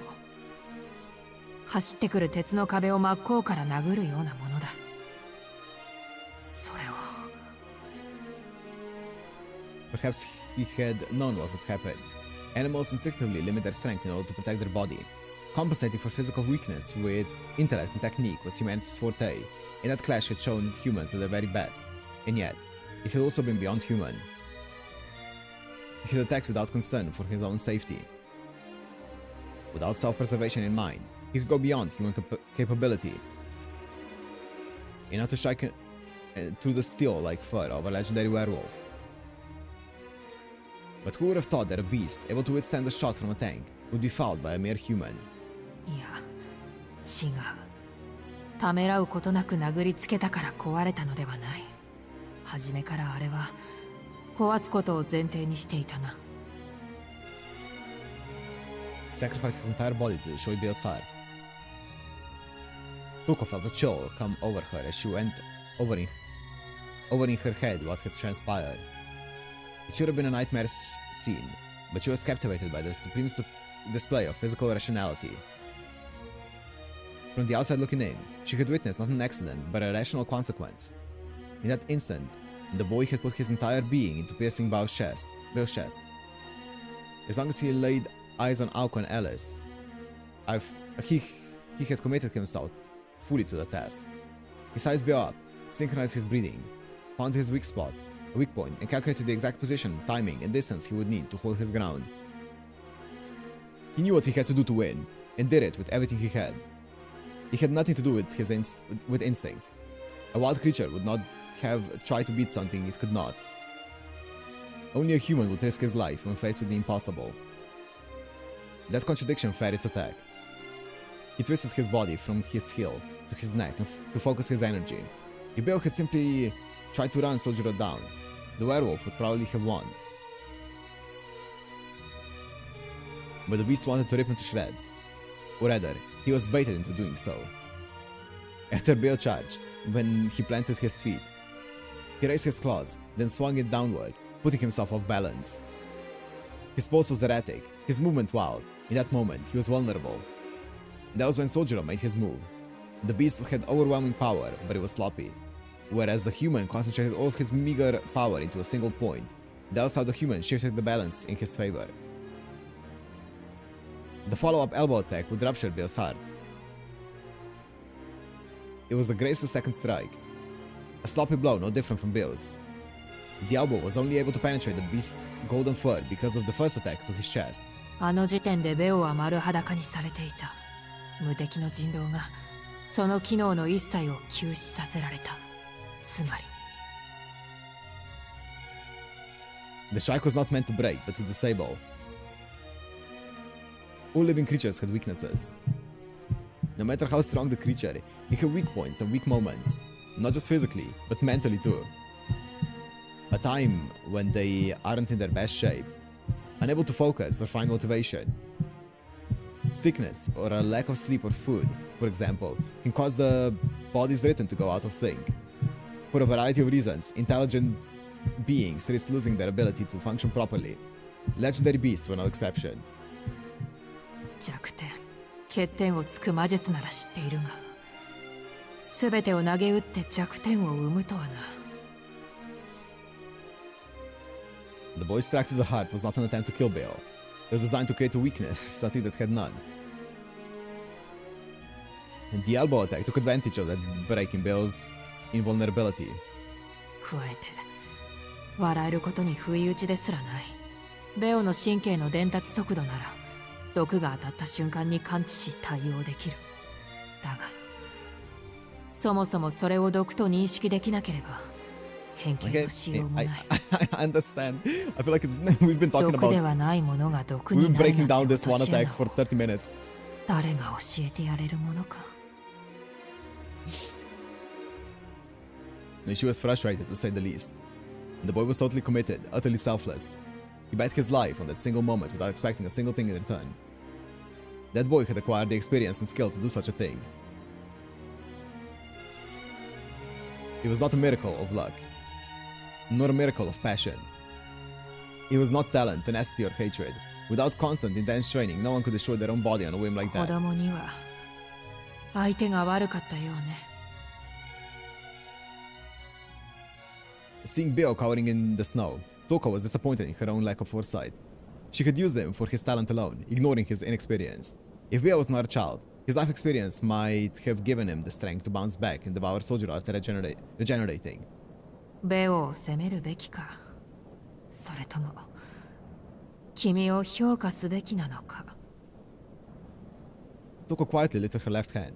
走ってくる鉄の壁を真っ向から殴るようなものだ。それを。Perhaps he had known what would happen. Animals instinctively limit their strength in order to protect their body. Compensating for physical weakness with intellect and technique was humanity's forte, and that clash had shown humans at their very best. And yet, it had also been beyond human. He had attacked without concern for his own safety. Without self-preservation in mind, he could go beyond human capability, enough to strike through the steel-like fur of a legendary werewolf. But who would have thought that a beast able to withstand a shot from a tank would be fouled by a mere human? いや、違う。ためらうことなく殴りつけたから壊れたのではない。初めからあれは壊すことを前提にしていたな。He sacrificed his entire body to destroy Beowulf's heart. Touko felt a chill come over her as she went over in her head what had transpired. It should have been a nightmare scene, but she was captivated by the supreme display of physical rationality. From the outside looking in, she had witnessed not an accident, but a rational consequence. In that instant, the boy had put his entire being into piercing Beowulf's chest. As long as he laid eyes on Aoko and Alice, he had committed himself fully to the task. He sized Beowulf up, synchronized his breathing, found his weak point, and calculated the exact position, timing, and distance he would need to hold his ground. He knew what he had to do to win, and did it with everything he had. It had nothing to do with instinct. A wild creature would not have tried to beat something it could not. Only a human would risk his life when faced with the impossible. That contradiction fed its attack. He twisted his body from his heel to his neck to focus his energy. If Beowulf had simply tried to run Soujyuro down, the werewolf would probably have won. But the beast wanted to rip him to shreds. Or rather, he was baited into doing so. After Beowulf charged, when he planted his feet, he raised his claws, then swung it downward, putting himself off balance. His pose was erratic, his movement wild. In that moment, he was vulnerable. That was when Soujyuro made his move. The beast had overwhelming power, but it was sloppy. Whereas the human concentrated all of his meager power into a single point. That was how the human shifted the balance in his favor. The follow-up elbow attack would rupture Bill's heart. It was a graceless second strike. A sloppy blow no different from Bill's. The elbow was only able to penetrate the beast's golden fur because of the first attack to his chest. あの時点でベオは丸裸にされていた。無敵の人狼がその機能の一切を休止させられた。つまり The strike was not meant to break, but to disable. All living creatures had weaknesses. No matter how strong the creature, it had weak points and weak moments. Not just physically, but mentally too. A time when they aren't in their best shape, unable to focus or find motivation. Sickness or a lack of sleep or food, for example, can cause the body's rhythm to go out of sync. For a variety of reasons, intelligent beings risk losing their ability to function properly. Legendary beasts were no exception. 弱点、欠点をつく魔術なら知っているが、全てを投げ打って弱点を生むとはな。The boy's strike to the heart was not an attempt to kill Bill. It was designed to create a weakness, something that had none. And the elbow attack took advantage of that break in Bill's invulnerability. 加えて、笑えることに不意打ちですらない。ベオの神経の伝達速度なら、毒が当たった瞬間に感知し対応できる。だが、そもそもそれを毒と認識できなければ、偏見のしようもない。I understand. I feel like we've been talking 毒 about. ではないものが毒 We've に been なる breaking なんて down this one 落とし穴 attack for 30 minutes. 誰が教えてやれるものか。And she was frustrated, to say the least. The boy was totally committed, utterly selfless. He bet his life on that single moment without expecting a single thing in return. That boy had acquired the experience and skill to do such a thing. It was not a miracle of luck, nor a miracle of passion. It was not talent, tenacity, or hatred. Without constant, intense training, no one could destroy their own body on a whim like 子 that. 供には相手が悪かったようね。Seeing Bill cowering in the snow, Toko was disappointed in her own lack of foresight. She had used him for his talent alone, ignoring his inexperience. If Bill was not a child, his life experience might have given him the strength to bounce back and devour Soujyuro after regenerating. ベオを責めるべきか、それとも君を評価すべきなのか。 Toko quietly lifted her left hand.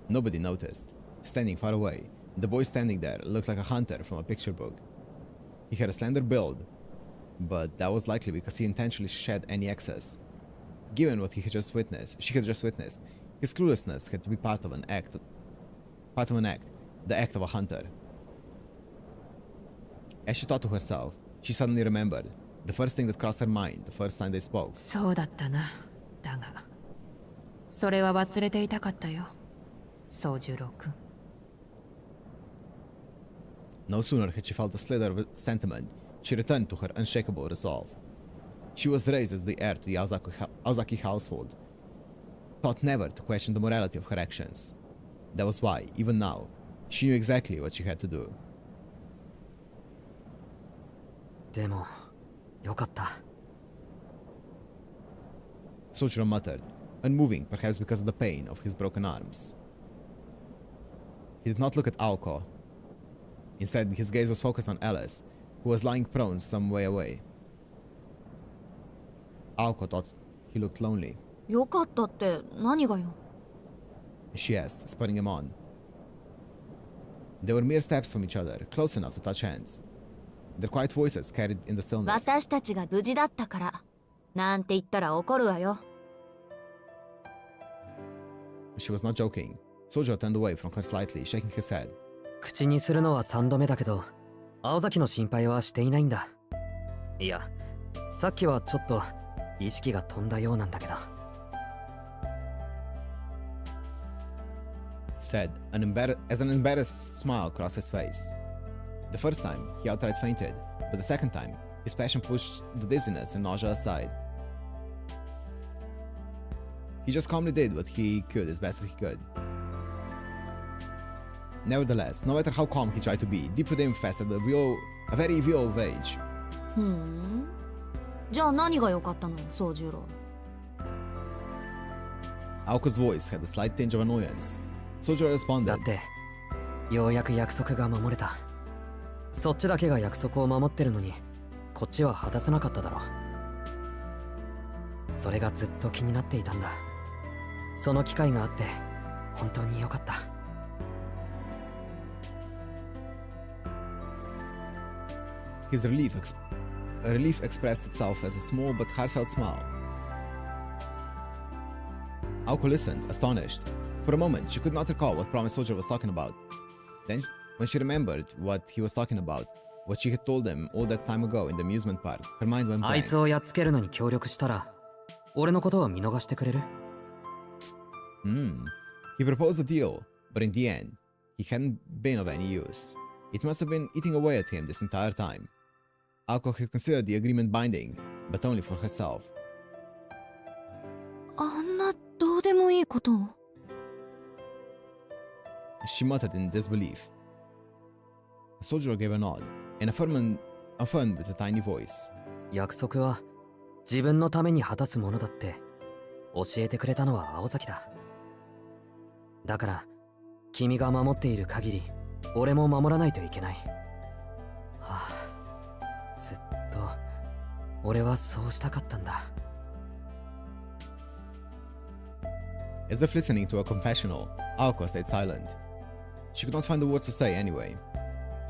Nobody noticed. Standing far away, the boy standing there looked like a hunter from a picture book. He had a slender build, but that was likely because he intentionally shed any excess. Given what she had just witnessed, his cluelessness had to be part of an act, the act of a hunter. As she thought to herself, she suddenly remembered the first thing that crossed her mind the first time they spoke. そうだったな。だが、それは忘れていたかったよ、宗十郎君。No sooner had she felt a slither of sentiment, she returned to her unshakable resolve. She was raised as the heir to the Aozaki household, taught never to question the morality of her actions. That was why, even now, she knew exactly what she had to do. でも、よかった。Soujyuro muttered, unmoving perhaps because of the pain of his broken arms. He did not look at Aoko. Instead, his gaze was focused on Alice, who was lying prone some way away. Aoko thought he looked lonely. よかったって何がよ。 She asked, spurring him on. They were mere steps from each other, close enough to touch hands. Their quiet voices carried in the stillness. 私たちが無事だったからなんて言ったら怒るわよ。 She was not joking. Soujyuro turned away from her slightly, shaking his head. 口にするのは3度目だけど、青崎の心配はしていないんだ。いや、さっきはちょっと意識が飛んだようなんだけど。Said, as an embarrassed smile crossed his face. The first time, he outright fainted, but the second time, his passion pushed the dizziness and nausea aside. He just calmly did what he could as best as he could. Nevertheless, no matter how calm he tried to be, deep within festered a very real rage. じゃあ何が良かったの、宗十郎。Aoko's voice had a slight tinge of annoyance. Soujyuro responded. だって、ようやく約束が守れた。そっちだけが約束を守ってるのに、こっちは果たせなかっただろ。それがずっと気になっていたんだ。その機会があって、本当に良かった。His relief expressed itself as a small but heartfelt smile. Aoko listened, astonished. For a moment, she could not recall what promise Soujyuro was talking about. Then, when she remembered what he was talking about, what she had told him all that time ago in the amusement park, her mind went blank. あいつをやっつけるのに協力したら、俺のことは見逃してくれる？ He proposed a deal, but in the end, he hadn't been of any use. It must have been eating away at him this entire time. Aoko had considered the agreement binding, but only for herself. あんなどうでもいいことを。She muttered in disbelief. Soujyuro gave a nod and affirmed with a tiny voice. 約束は自分のために果たすものだって教えてくれたのは青崎だ。だから君が守っている限り俺も守らないといけない。はあ、ずっと俺はそうしたかったんだ。As if listening to a confessional, Aoko stayed silent. She could not find the words to say anyway.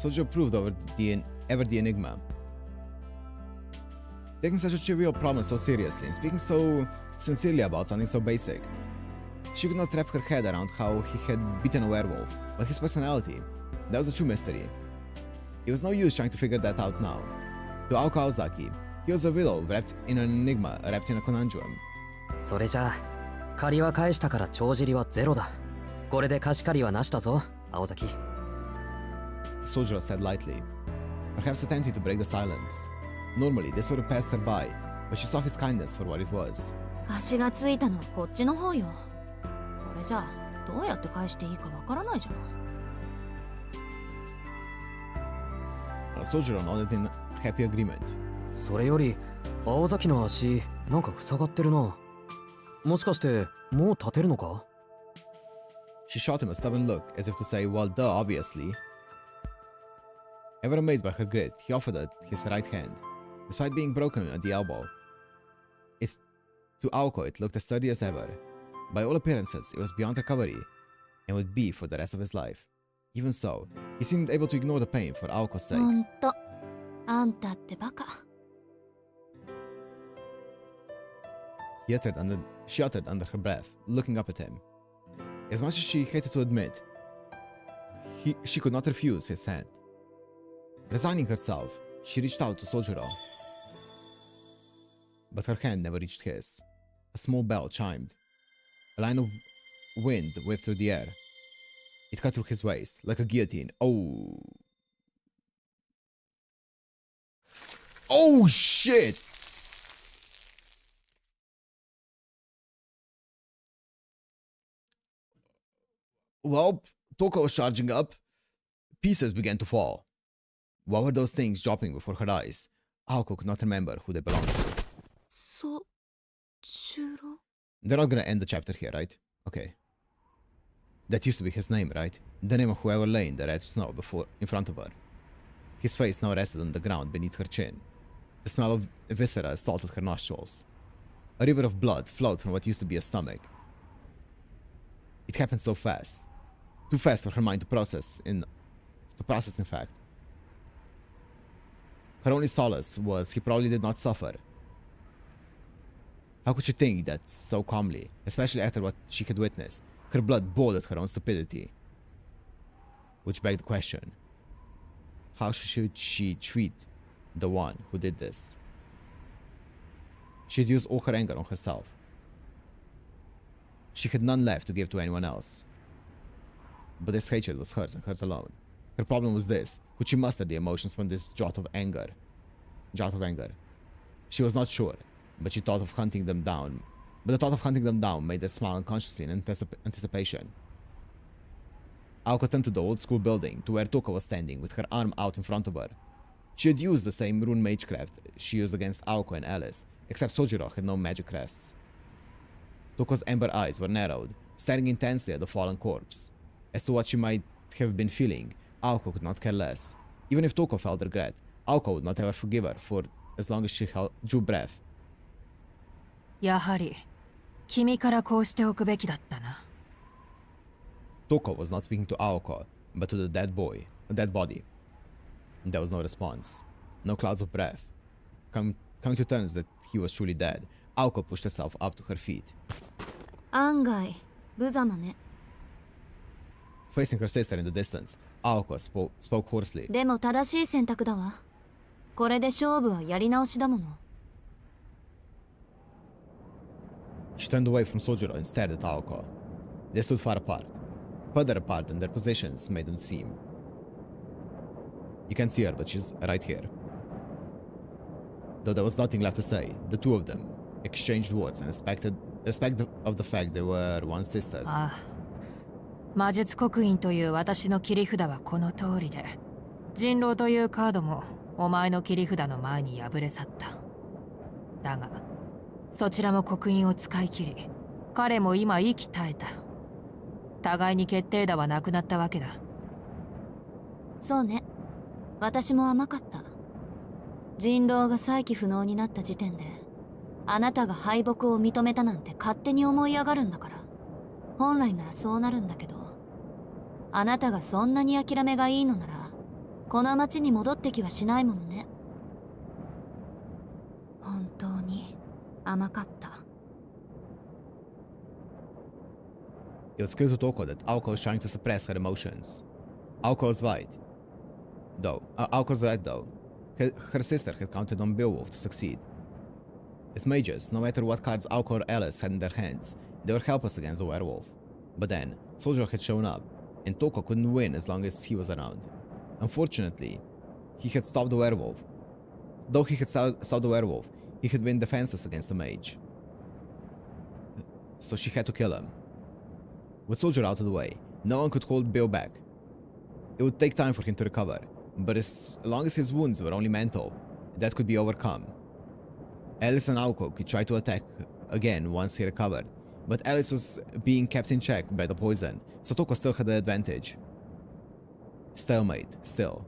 Soujyuro proved ever the enigma. Taking such a trivial problem so seriously and speaking so sincerely about something so basic. She could not wrap her head around how he had beaten a werewolf, but his personality, that was a true mystery. It was no use trying to figure that out now. To Aoko Aozaki, he was a riddle wrapped in an enigma, wrapped in a conundrum. それじゃあ借りは返したから帳尻はゼロだ。これで貸し借りはなしだぞ、青崎。Soujyuro said lightly, perhaps attempting to break the silence. Normally, this would have passed her by, but she saw his kindness for what it was. 貸しがついたのはこっちの方よ。これじゃあどうやって返していいかわからないじゃない。Soujyuro nodded in happy agreement. それより青崎の足なんか塞がってるな。もしかしてもう立てるのか？ She shot him a stubborn look, as if to say, well, duh, obviously. Ever amazed by her grit, he offered her his right hand, despite being broken at the elbow. To Aoko, it looked as sturdy as ever. By all appearances, it was beyond recovery, and would be for the rest of his life. Even so, he seemed able to ignore the pain for Aoko's sake. ほんと、あんたってバカ。She uttered under her breath, looking up at him. As much as she hated to admit, she could not refuse his hand. Resigning herself, she reached out to Soujyuro. But her hand never reached his. A small bell chimed. A line of wind whipped through the air. It cut through his waist, like a guillotine. Oh! Oh shit! Well, Toko was charging up. Pieces began to fall. What were those things dropping before her eyes? Aoko could not remember who they belonged to. Soujyuro? They're not gonna end the chapter here, right? Okay. That used to be his name, right? The name of whoever lay in the red snow in front of her. His face now rested on the ground beneath her chin. The smell of viscera assaulted her nostrils. A river of blood flowed from what used to be a stomach. It happened so fast. Too fast for her mind to process, in fact. Her only solace was he probably did not suffer. How could she think that so calmly, especially after what she had witnessed? Her blood boiled at her own stupidity. Which begged the question, how should she treat the one who did this? She had used all her anger on herself. She had none left to give to anyone else. But this hatred was hers and hers alone. Her problem was this: could she muster the emotions from this jot of anger? She was not sure, but she thought of hunting them down. But the thought of hunting them down made her smile unconsciously in anticipation. Aoko turned to the old school building, to where Toko was standing, with her arm out in front of her. She had used the same Rune magecraft she used against Aoko and Alice, except Soujyuro had no magecrafts. Toko's amber eyes were narrowed, staring intensely at the fallen corpse. As to what she might have been feeling, Aoko could not care less. Even if Toko felt regret, Aoko would not ever forgive her for as long as she drew breath. やはり君からこうしておくべきだったな。Toko was not speaking to Aoko, but to the dead body. There was no response. No clouds of breath. Coming to terms that he was truly dead, Aoko pushed herself up to her feet. 案外無様ね。 Facing her sister in the distance, Aoko spoke hoarsely. でも正しい選択だわ。これで勝負はやり直しだもの。 She turned away from Soujyuro and stared at Aoko. They stood far apart, further apart than their positions made them seem. You can't see her, but she's right here. Though there was nothing left to say, the two of them exchanged words and respect of the fact they were once sisters. ああ、魔術刻印という私の切り札はこの通りで、人狼というカードもお前の切り札の前に敗れ去った。だが、そちらも刻印を使い切り、彼も今息絶えた。互いに決定打はなくなったわけだ。そうね。私も甘かった。人狼が再起不能になった時点で、あなたが敗北を認めたなんて勝手に思い上がるんだから。本来ならそうなるんだけど、あなたがそんなに諦めがいいのなら、この町に戻ってきはしないものね。本当に甘かった。It was clear to Toko that Aoko was trying to suppress her emotions. Aoko was right, though. Her sister had counted on Beowulf to succeed. As mages, no matter what cards Aoko or Alice had in their hands, they were helpless against the werewolf. But then, Soujyuro had shown up, and Toko couldn't win as long as he was around. Unfortunately, he had stopped the werewolf. Though he had stopped the werewolf, he had been defenseless against the mage. So she had to kill him. With Soujyuro out of the way, no one could hold Bill back. It would take time for him to recover, but as long as his wounds were only mental, that could be overcome. Alice and Aoko could try to attack again once he recovered, but Alice was being kept in check by the poison, so Toko still had the advantage. Stalemate, still.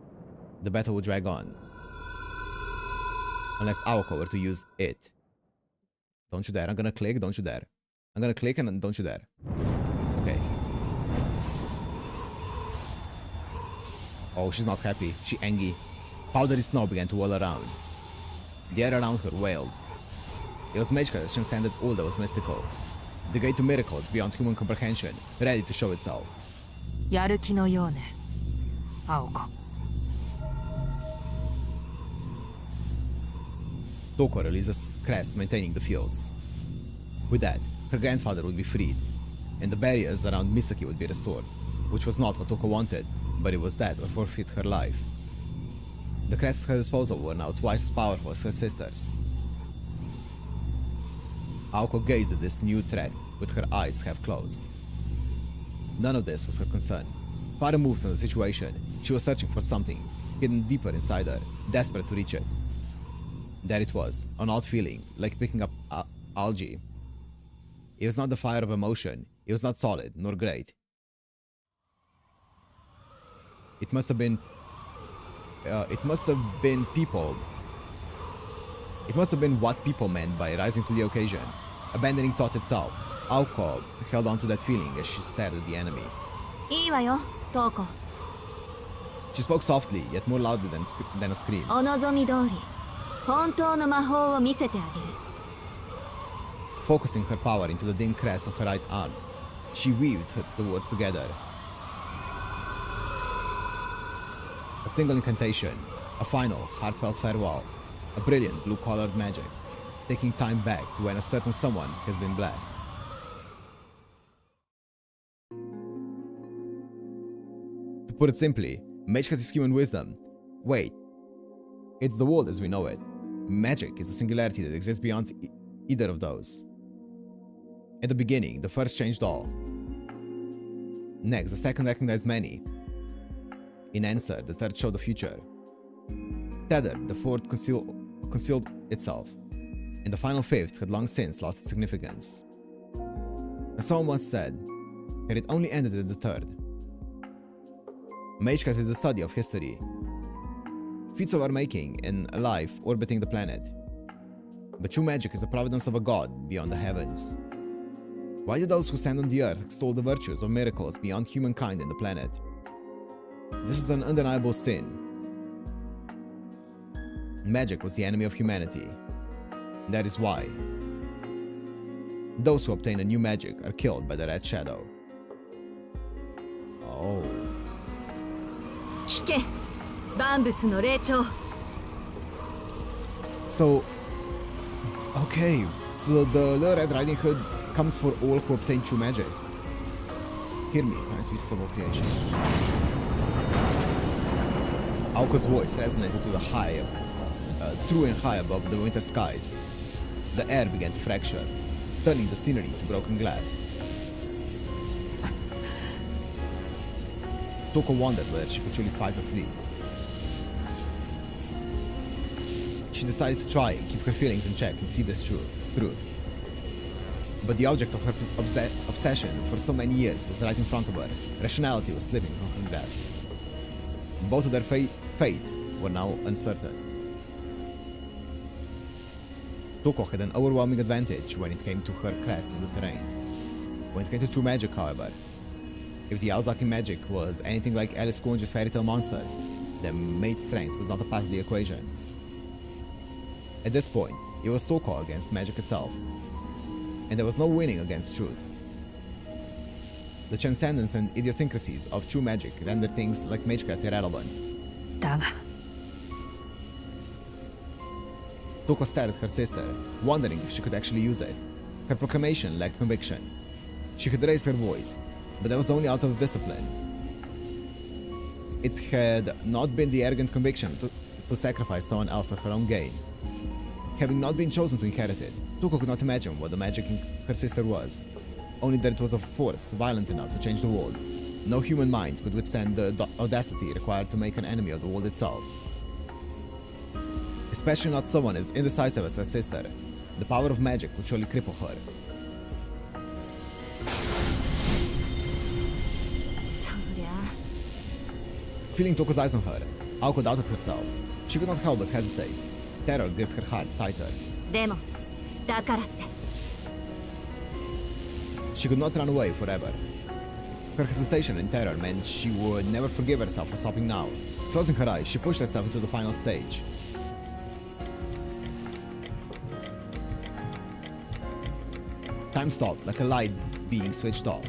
The battle would drag on. Unless Aoko were to use it. Don't you dare, I'm gonna click, don't you dare. I'm gonna click and don't you dare. Okay. Oh, she's not happy. She angry. Powdery snow began to whirl around. The air around her wailed. It was magecraft that transcended all that was mystical. The gate to miracles beyond human comprehension, ready to show itself. やる気のようね、青子。Toko released a crest maintaining the fields. With that, her grandfather would be freed, and the barriers around Misaki would be restored, which was not what Toko wanted, but it was that or forfeit her life. The crests at her disposal were now twice as powerful as her sisters. Aoko gazed at this new threat with her eyes half closed. None of this was her concern. Far removed from the situation, she was searching for something, hidden deeper inside her, desperate to reach it. There it was, an odd feeling, like picking up algae. It was not the fire of emotion, it was not solid, nor great. It must have been people. It must have been what people meant by rising to the occasion, abandoning thought itself. Aoko held on to that feeling as she stared at the enemy. いいわよ、トコ。 She spoke softly, yet more loudly than a scream. お望み通り、本当の魔法を見せてあげる。 Focusing her power into the dim crest of her right arm, she weaved the words together. A single incantation, a final, heartfelt farewell, a brilliant blue-colored magic, taking time back to when a certain someone has been blessed. To put it simply, Magecraft is human wisdom. Wait. It's the world as we know it. Magic is a singularity that exists beyond either of those. At the beginning, the first changed all. Next, the second recognized many. In answer, the third showed the future. Tethered, the fourth concealed itself. And the final fifth had long since lost its significance. As someone once said, had it only ended at the third. Magecraft is the study of history. Feats of our making and a life orbiting the planet. But true magic is the providence of a god beyond the heavens. Why do those who stand on the earth extol the virtues of miracles beyond humankind and the planet? This is an undeniable sin. Magic was the enemy of humanity. That is why those who obtain a new magic are killed by the Red Shadow. Oh. 聞け、万物の霊長。 So, okay, so the Little Red Riding Hood comes for all who obtain true magic. Hear me, nice pieces of creation. Aoko's voice resonated to the high, true and high above the winter skies. The air began to fracture, turning the scenery to broken glass. Toko wondered whether she could truly fight or flee. She decided to try and keep her feelings in check and see this truth. But the object of her obsession for so many years was right in front of her. Rationality was slipping from her grasp. Both of their fates were now uncertain. Toko had an overwhelming advantage when it came to her crest in the terrain. When it came to true magic, however, if the Alzaki magic was anything like Alice Kunji's fairy tale monsters, then mage strength was not a part of the equation. At this point, it was Toko against magic itself, and there was no winning against truth. The transcendence and idiosyncrasies of true magic rendered things like magecraft irrelevant. だが Toko stared at her sister, wondering if she could actually use it. Her proclamation lacked conviction. She had raised her voice, but that was only out of discipline. It had not been the arrogant conviction to sacrifice someone else for her own gain. Having not been chosen to inherit it, Touko could not imagine what the magic in her sister was, only that it was a force violent enough to change the world. No human mind could withstand the audacity required to make an enemy of the world itself. Especially not someone as indecisive as her sister. The power of magic would surely cripple her. Feeling Toko's eyes on her, Aoko doubted herself. She could not help but hesitate. Terror gripped her heart tighter. でも、だからって。 She could not run away forever. Her hesitation and terror meant she would never forgive herself for stopping now. Closing her eyes, she pushed herself into the final stage. Time stopped, like a light being switched off.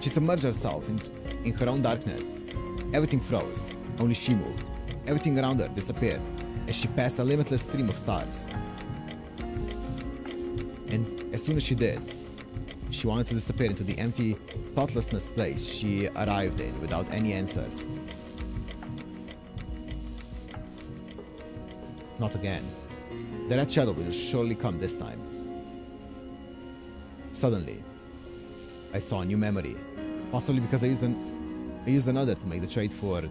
She submerged herself in her own darkness. Everything froze, only she moved. Everything around her disappeared as she passed a limitless stream of stars. And as soon as she did, she wanted to disappear into the empty, thoughtlessness place she arrived in without any answers. Not again. The Red Shadow will surely come this time. Suddenly, I saw a new memory. Possibly because I used another to make the trade for...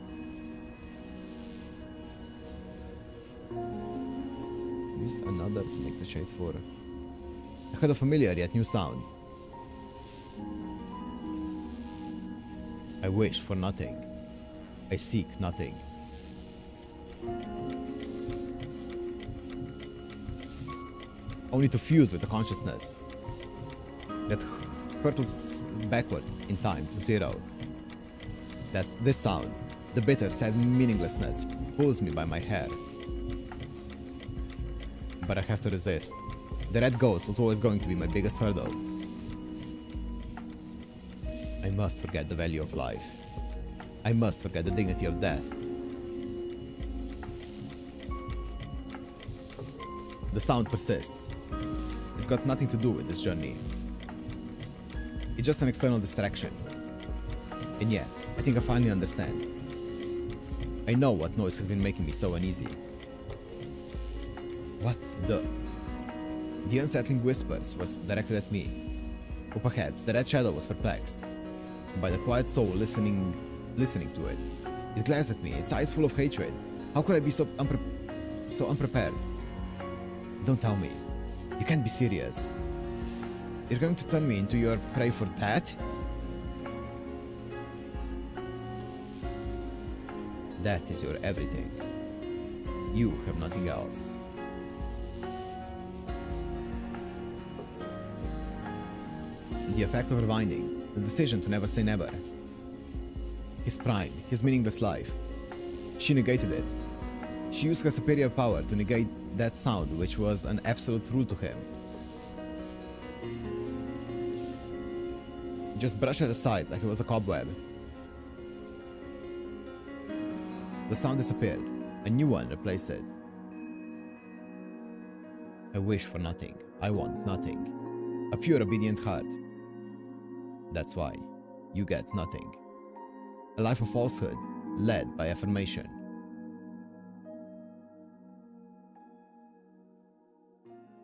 I heard a familiar yet new sound. I wish for nothing. I seek nothing. Only to fuse with the consciousness that hurtles backward in time to zero. That's this sound, the bitter, sad meaninglessness, pulls me by my hair. But I have to resist. The red ghost was always going to be my biggest hurdle. I must forget the value of life. I must forget the dignity of death. The sound persists. It's got nothing to do with this journey. It's just an external distraction. And yet, I think I finally understand. I know what noise has been making me so uneasy. What the? The unsettling whispers were directed at me. Or perhaps the red shadow was perplexed by the quiet soul listening to it. It glanced at me, its eyes full of hatred. How could I be so unprepared? Don't tell me. You can't be serious. You're going to turn me into your prey for that? That is your everything. You have nothing else. The effect of rewinding, the decision to never say never. His prime, his meaningless life. She negated it. She used her superior power to negate that sound which was an absolute rule to him. Just brushed it aside like it was a cobweb. The sound disappeared. A new one replaced it. I wish for nothing. I want nothing. A pure, obedient heart. That's why you get nothing. A life of falsehood, led by affirmation.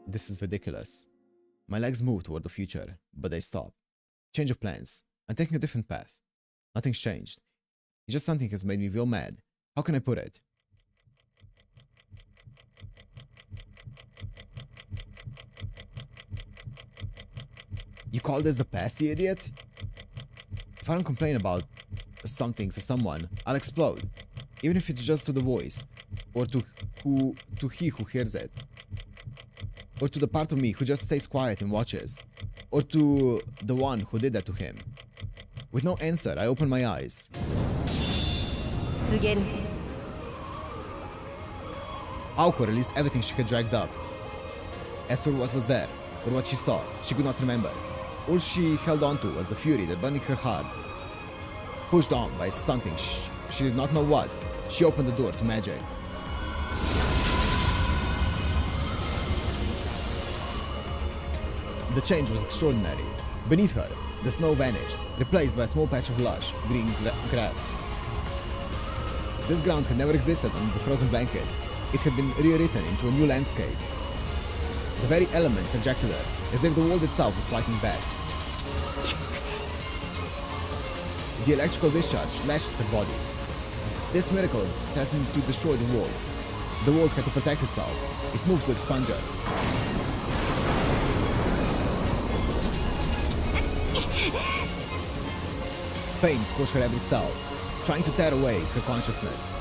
This is ridiculous. My legs move toward the future, but they stop. Change of plans. I'm taking a different path. Nothing's changed. It's just something has made me feel mad. How can I put it? You call this the past, you idiot? If I don't complain about something to someone, I'll explode. Even if it's just to the voice. Or to he who hears it. Or to the part of me who just stays quiet and watches. Or to the one who did that to him. With no answer, I open my eyes. Aoko released everything she had dragged up. As for what was there, or what she saw, she could not remember. All she held on to was the fury that burned in her heart. Pushed on by something she did not know what, she opened the door to magic. The change was extraordinary. Beneath her, the snow vanished, replaced by a small patch of lush, green grass. This ground had never existed under the frozen blanket. It had been rewritten into a new landscape. The very elements ejected her, as if the world itself was fighting back. The electrical discharge lashed her body. This miracle threatened to destroy the world. The world had to protect itself. It moved to expunge her. Pain scorched her every cell, trying to tear away her consciousness.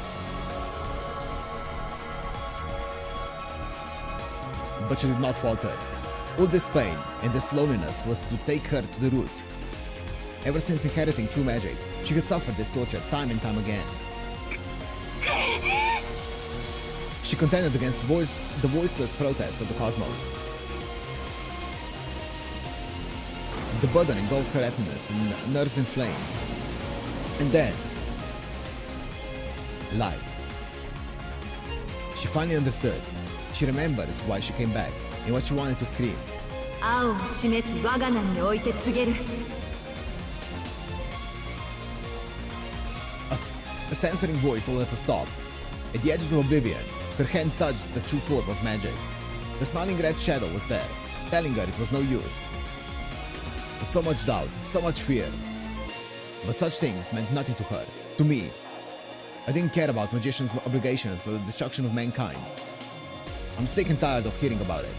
But she did not falter. All this pain and this loneliness was to take her to the root. Ever since inheriting true magic, she had suffered this torture time and time again. She contended against the voiceless protest of the cosmos. The burden engulfed her retinas and nerves in flames. And then, light. She finally understood. She remembers why she came back and what she wanted to scream. A censoring voice told her to stop. At the edges of oblivion, her hand touched the true form of magic. The snarling red shadow was there, telling her it was no use. So much doubt, so much fear. But such things meant nothing to her, to me. I didn't care about magicians' obligations or the destruction of mankind. I'm sick and tired of hearing about it.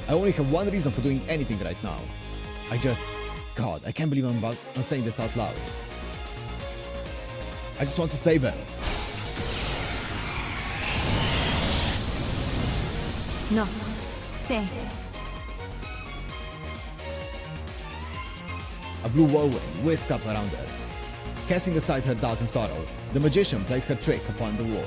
I only have one reason for doing anything right now. God, I can't believe I'm saying this out loud. I just want to save her. No, say. A blue whirlwind whisked up around her. Casting aside her doubt and sorrow, the magician played her trick upon the wall.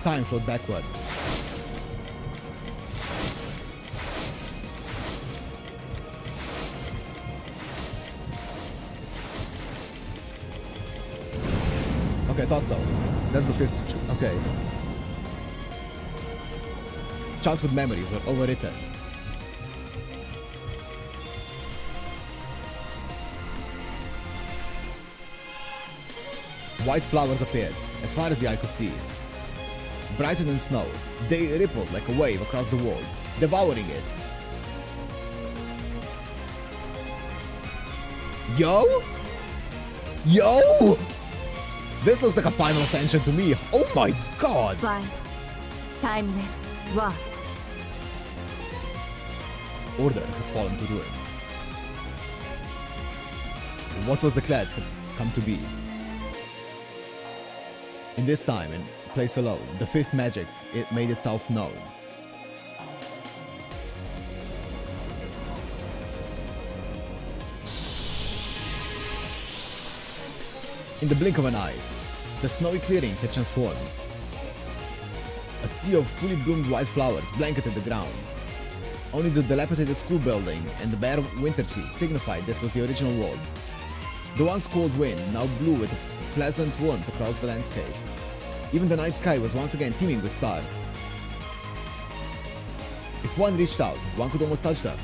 Time flowed backward. Okay, I thought so. That's the fifth. Okay. childhood memories were overwritten. White flowers appeared, as far as the eye could see. Brighter than snow, they rippled like a wave across the world, devouring it. Yo? Yo! This looks like a final ascension to me. Oh my god! Fine. Timeless. War. Order has fallen to ruin. What was declared had come to be. In this time and place alone, the fifth magic it made itself known. In the blink of an eye, the snowy clearing had transformed. A sea of fully bloomed white flowers blanketed the ground. Only the dilapidated school building and the bare winter tree signified this was the original world. The once cold wind now blew with a pleasant warmth across the landscape. Even the night sky was once again teeming with stars. If one reached out, one could almost touch them.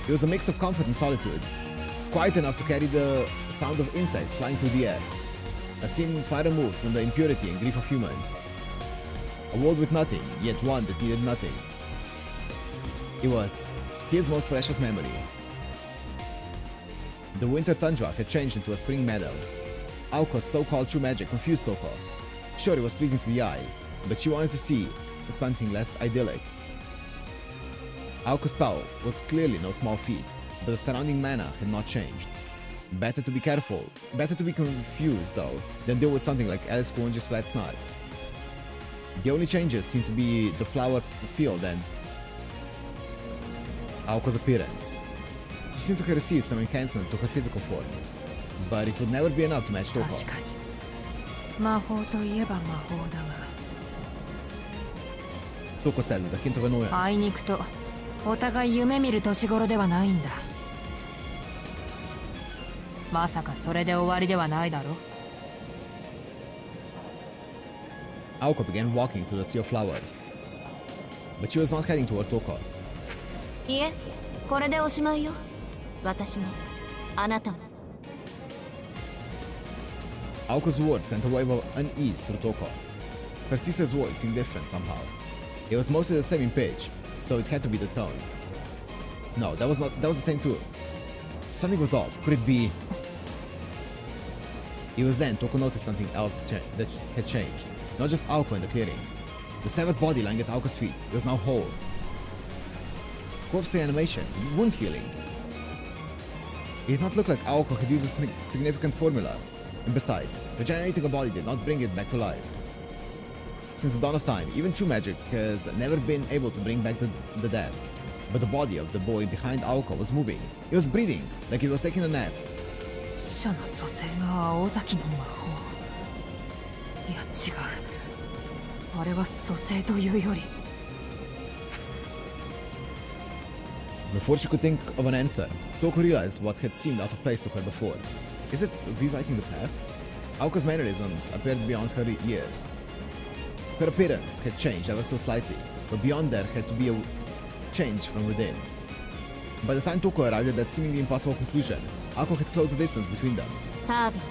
It was a mix of comfort and solitude. It's quiet enough to carry the sound of insects flying through the air. A scene far removed from the impurity and grief of humans. A world with nothing, yet one that needed nothing. It was his most precious memory. The winter tundra had changed into a spring meadow. Aoko's so-called true magic confused Toko. Sure, it was pleasing to the eye, but she wanted to see something less idyllic. Aoko's spell was clearly no small feat, but the surrounding mana had not changed. Better to be careful, better to be confused though, than deal with something like Alice Squange's flat snot. The only changes seemed to be the flower field and Aoko's appearance. She seemed to have received some enhancement to her physical form, but it would never be enough to match Toko. 確かに魔法といえば魔法だが Toko said with a hint of annoyance. あいにくとお互い夢見る年頃ではないんだまさかそれで終わりではないだろ Aoko began walking through the sea of flowers, but she was not heading toward Toko. いえ、これでおしまいよ。私も、あなたも。Aoko's words sent a wave of unease through Toko. Her sister's voice seemed different somehow. It was mostly the same in pitch, so it had to be the tone. No, that was the same too. Something was off. Could it be? It was then Toko noticed something else that had changed. Not just Aoko in the clearing. The severed body lying at Aoko's feet was now whole. Corpse reanimation, wound healing. It did not look like Aoko had used a significant formula. And besides, regenerating a body did not bring it back to life. Since the dawn of time, even true magic has never been able to bring back the dead. But the body of the boy behind Aoko was moving. It was breathing, like it was taking a nap. 死者の蘇生が青崎の魔法いや違うあれは蘇生というより Before she could think of an answer, Toko realized what had seemed out of place to her before. Is it rewriting the past? Aoko's mannerisms appeared beyond her years. Her appearance had changed ever so slightly, but beyond there had to be a change from within. By the time Toko arrived at that seemingly impossible conclusion, Aoko had closed the distance between them. タービン、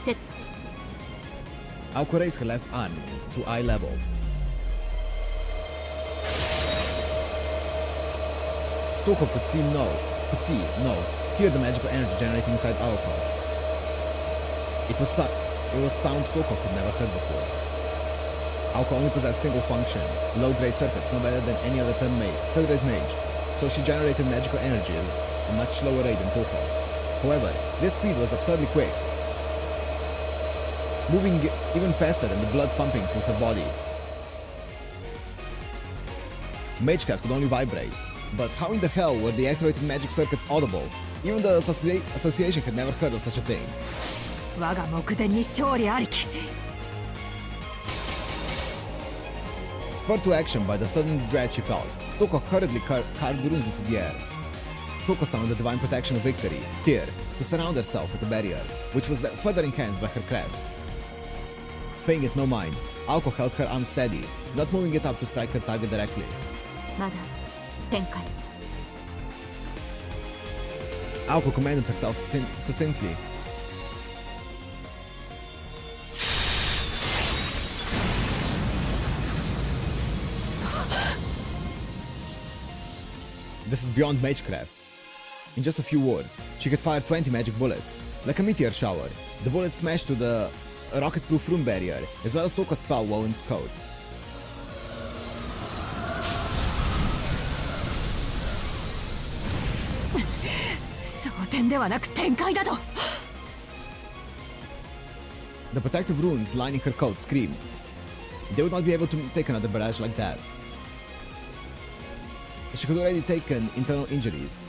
セット。 Aoko raised her left arm to eye level. Toko could hear the magical energy generating inside Aoko. It was sound Toko could never heard before. Aoko only possessed single function, low-grade circuits no better than any other third-rate mage, so she generated magical energy at a much slower rate than Toko. However, this speed was absurdly quick, moving even faster than the blood pumping through her body. Magecraft could only vibrate, but how in the hell were the activated magic circuits audible? Even the association had never heard of such a thing. 我が目前に勝利ありき Spurred to action by the sudden dread she felt, Toko hurriedly carved runes into the air. Toko summoned the divine protection of victory, Tyr, to surround herself with a barrier, which was further enhanced by her crests. Paying it no mind, Aoko held her arm steady, not moving it up to strike her target directly. まだ展開。 Aoko commanded herself succinctly. This is beyond magecraft. In just a few words, she could fire 20 magic bullets, like a meteor shower. The bullets smashed to the rocket-proof rune barrier, as well as Toko's spell woven code. The protective runes lining her coat scream. They would not be able to take another barrage like that. She could already taken internal injuries.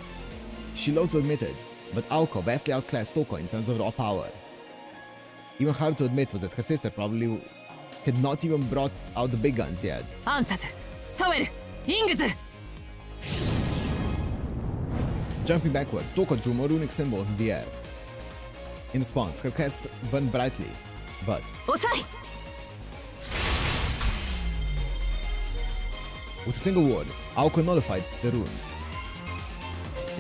She loathed to admit it, but Aoko vastly outclassed Toko in terms of raw power. Even harder to admit was that her sister probably had not even brought out the big guns yet. Jumping backward, Toko drew more runic symbols in the air. In response, her crest burned brightly, but with a single word, Aoko nullified the runes,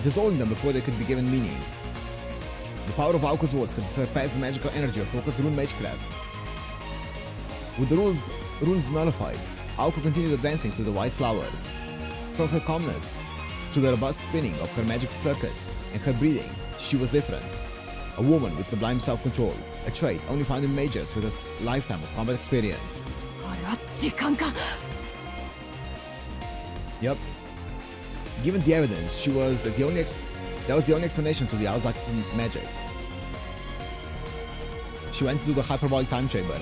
dissolving them before they could be given meaning. The power of Aoko's words could surpass the magical energy of Toko's rune magecraft. With the runes nullified, Aoko continued advancing to the white flowers. From her calmness to the robust spinning of her magic circuits and her breathing, she was different. A woman with sublime self-control, a trait only found in mages with a lifetime of combat experience. Yup. Given the evidence, she was that was the only explanation to the Alzak magic. She went into the hyperbolic time chamber.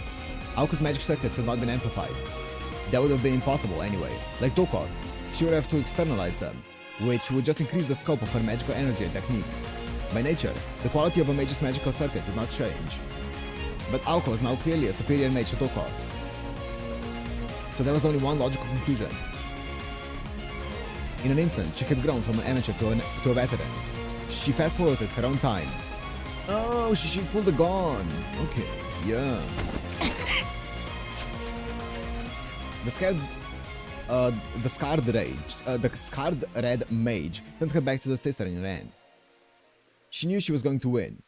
Aoko's magic circuits had not been amplified. That would have been impossible anyway. Like Toko, she would have to externalize them, which would just increase the scope of her magical energy and techniques. By nature, the quality of a mage's magical circuit did not change. But Aoko was now clearly a superior mage to Toko. So there was only one logical conclusion. In an instant, she had grown from an amateur to a veteran. She fast-forwarded her own time. Oh, she pulled the gun. Okay, yeah. The scarred red mage turned her back to the sister and ran. She knew she was going to win.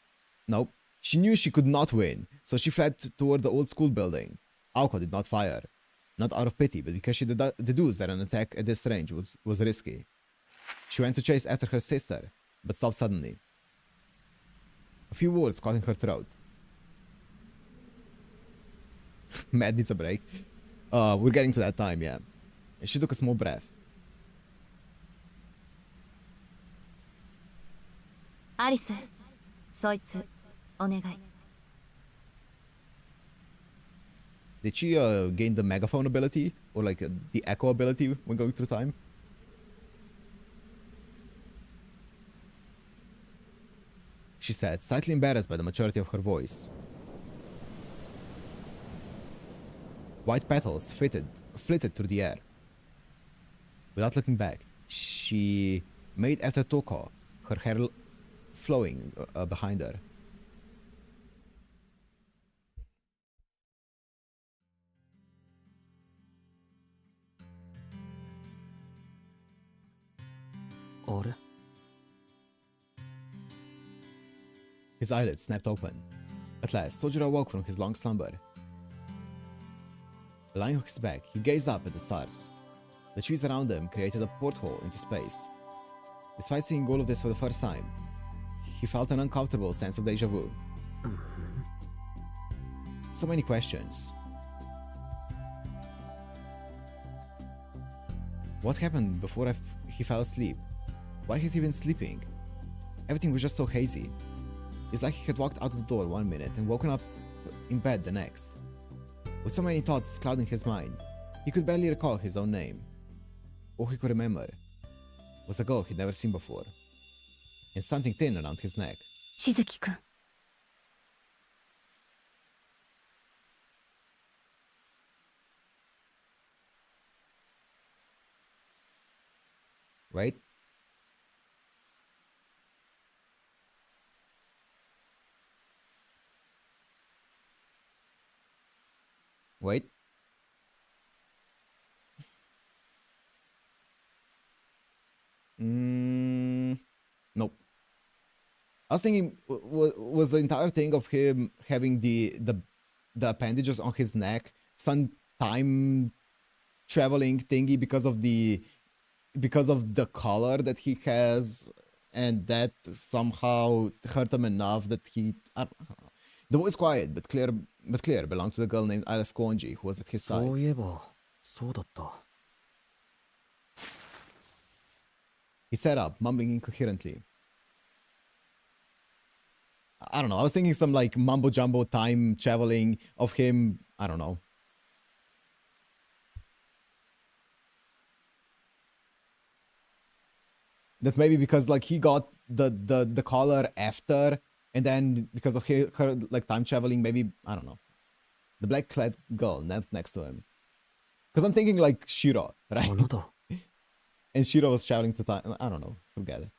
Nope, she knew she could not win, so she fled toward the old school building. Aoko did not fire. Not out of pity, but because she deduced that an attack at this range was risky. She went to chase after her sister, but stopped suddenly. A few words caught in her throat. Matt needs a break. We're getting to that time, yeah. She took a small breath. Alice, そいつ、お願い。 Did she gain the megaphone ability? Or like the echo ability when going through time? She said, slightly embarrassed by the maturity of her voice. White petals flitted through the air. Without looking back, she made after Toko, her hair flowing behind her. His eyelids snapped open. At last, Soujyuro awoke from his long slumber. Lying on his back, he gazed up at the stars. The trees around him created a porthole into space. Despite seeing all of this for the first time, he felt an uncomfortable sense of deja vu. So many questions. What happened before he fell asleep? Why had he been sleeping? Everything was just so hazy. It's like he had walked out of the door one minute and woken up in bed the next. With so many thoughts clouding his mind, he could barely recall his own name. All he could remember was a girl he'd never seen before, and something thin around his neck. Shizuki-kun. Wait. Wait. Nope. I was thinking, was the entire thing of him having the appendages on his neck some time traveling thingy because of the color that he has, and that somehow hurt him enough that he. I don't know. The voice quiet but clear belonged to the girl named Alice Konji, who was at his side. He sat up, mumbling incoherently. I don't know. I was thinking some like mumbo jumbo time traveling of him. I don't know. That maybe because like he got the collar after, and then because of her like time traveling, maybe I don't know. The black clad girl next to him. Because I'm thinking like Shiro, right? And Shiro was traveling to time. I don't know. Forget it.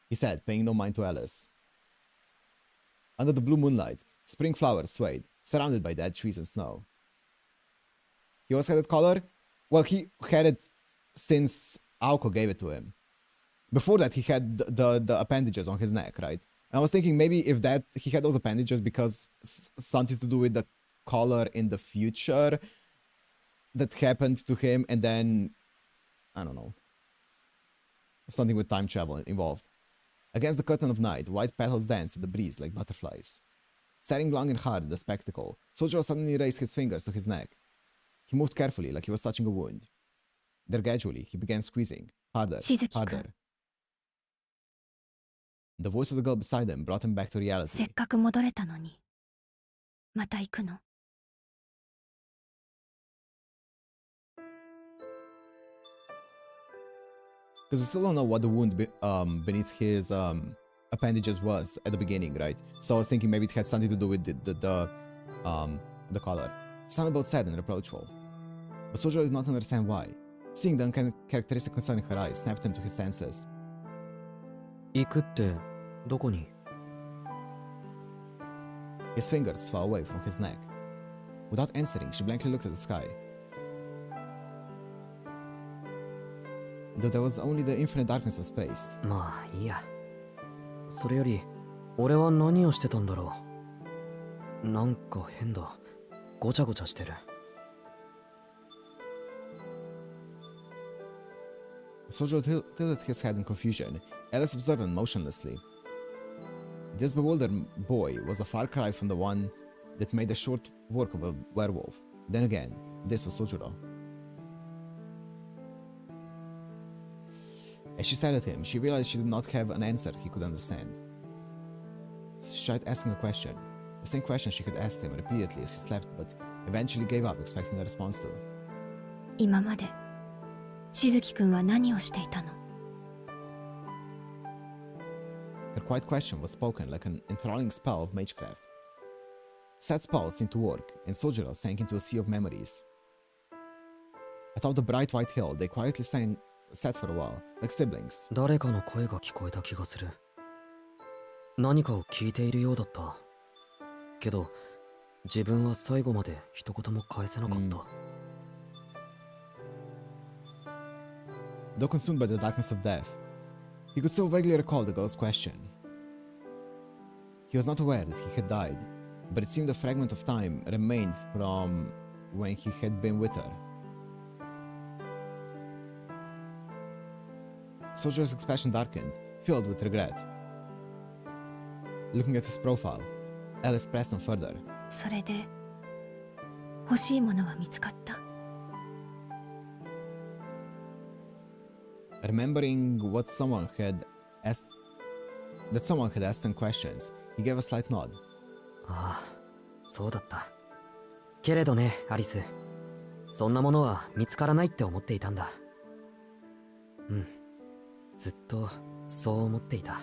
He said, paying no mind to Alice. Under the blue moonlight, spring flowers swayed, surrounded by dead trees and snow. He always had that collar? Well, he had it since Aoko gave it to him. Before that, he had the appendages on his neck, right? And I was thinking maybe if that he had those appendages because something to do with the collar in the future that happened to him, and then I don't know, something with time travel involved. Against the curtain of night, white petals danced in the breeze like butterflies. Staring long and hard at the spectacle, Soujyuro suddenly raised his fingers to his neck. He moved carefully, like he was touching a wound. Then gradually, he began squeezing, harder, harder. The voice of the girl beside him brought him back to reality. せっかく戻れたのに。また行くの? Because we still don't know what the wound beneath his appendages was at the beginning, right? So I was thinking maybe it had something to do with the color. Sounded both sad and reproachful. But Soujyuro did not understand why. Seeing the uncharacteristic concern in her eyes snapped him to his senses. 行くってどこに? His fingers fell away from his neck. Without answering, she blankly looked at the sky. Though there was only the infinite darkness of space. まあいいや。それより俺は何をしてたんだろう。なんか変だ。ごちゃごちゃしてる。Soujyuro tilted his head in confusion. Alice observed him motionlessly. This bewildered boy was a far cry from the one that made a short work of a werewolf. Then again, this was Soujyuro. As she stared at him, she realized she did not have an answer he could understand. She tried asking a question, the same question she had asked him repeatedly as he slept, but eventually gave up expecting a response to. 今まで、しずきくんは何をしていたの? Her quiet question was spoken like an enthralling spell of magecraft. Sad spells seemed to work, and Soujyuro sank into a sea of memories. Atop the bright white hill, they quietly sat for a while, like siblings. 誰かの声が聞こえた気がする。何かを聞いているようだった。けど、自分は最後まで一言も返せなかった。Though consumed by the darkness of death, he could still vaguely recall the girl's question. He was not aware that he had died, but it seemed a fragment of time remained from when he had been with her. Soujyuro's expression darkened, filled with regret. Looking at his profile, Alice pressed him further. それで、欲しいものは見つかった? Remembering what someone had asked him questions, he gave a slight nod. ああ、そうだった。けれどね、アリス。そんなものは見つからないって思っていたんだ。うん。ずっとそう思っていた。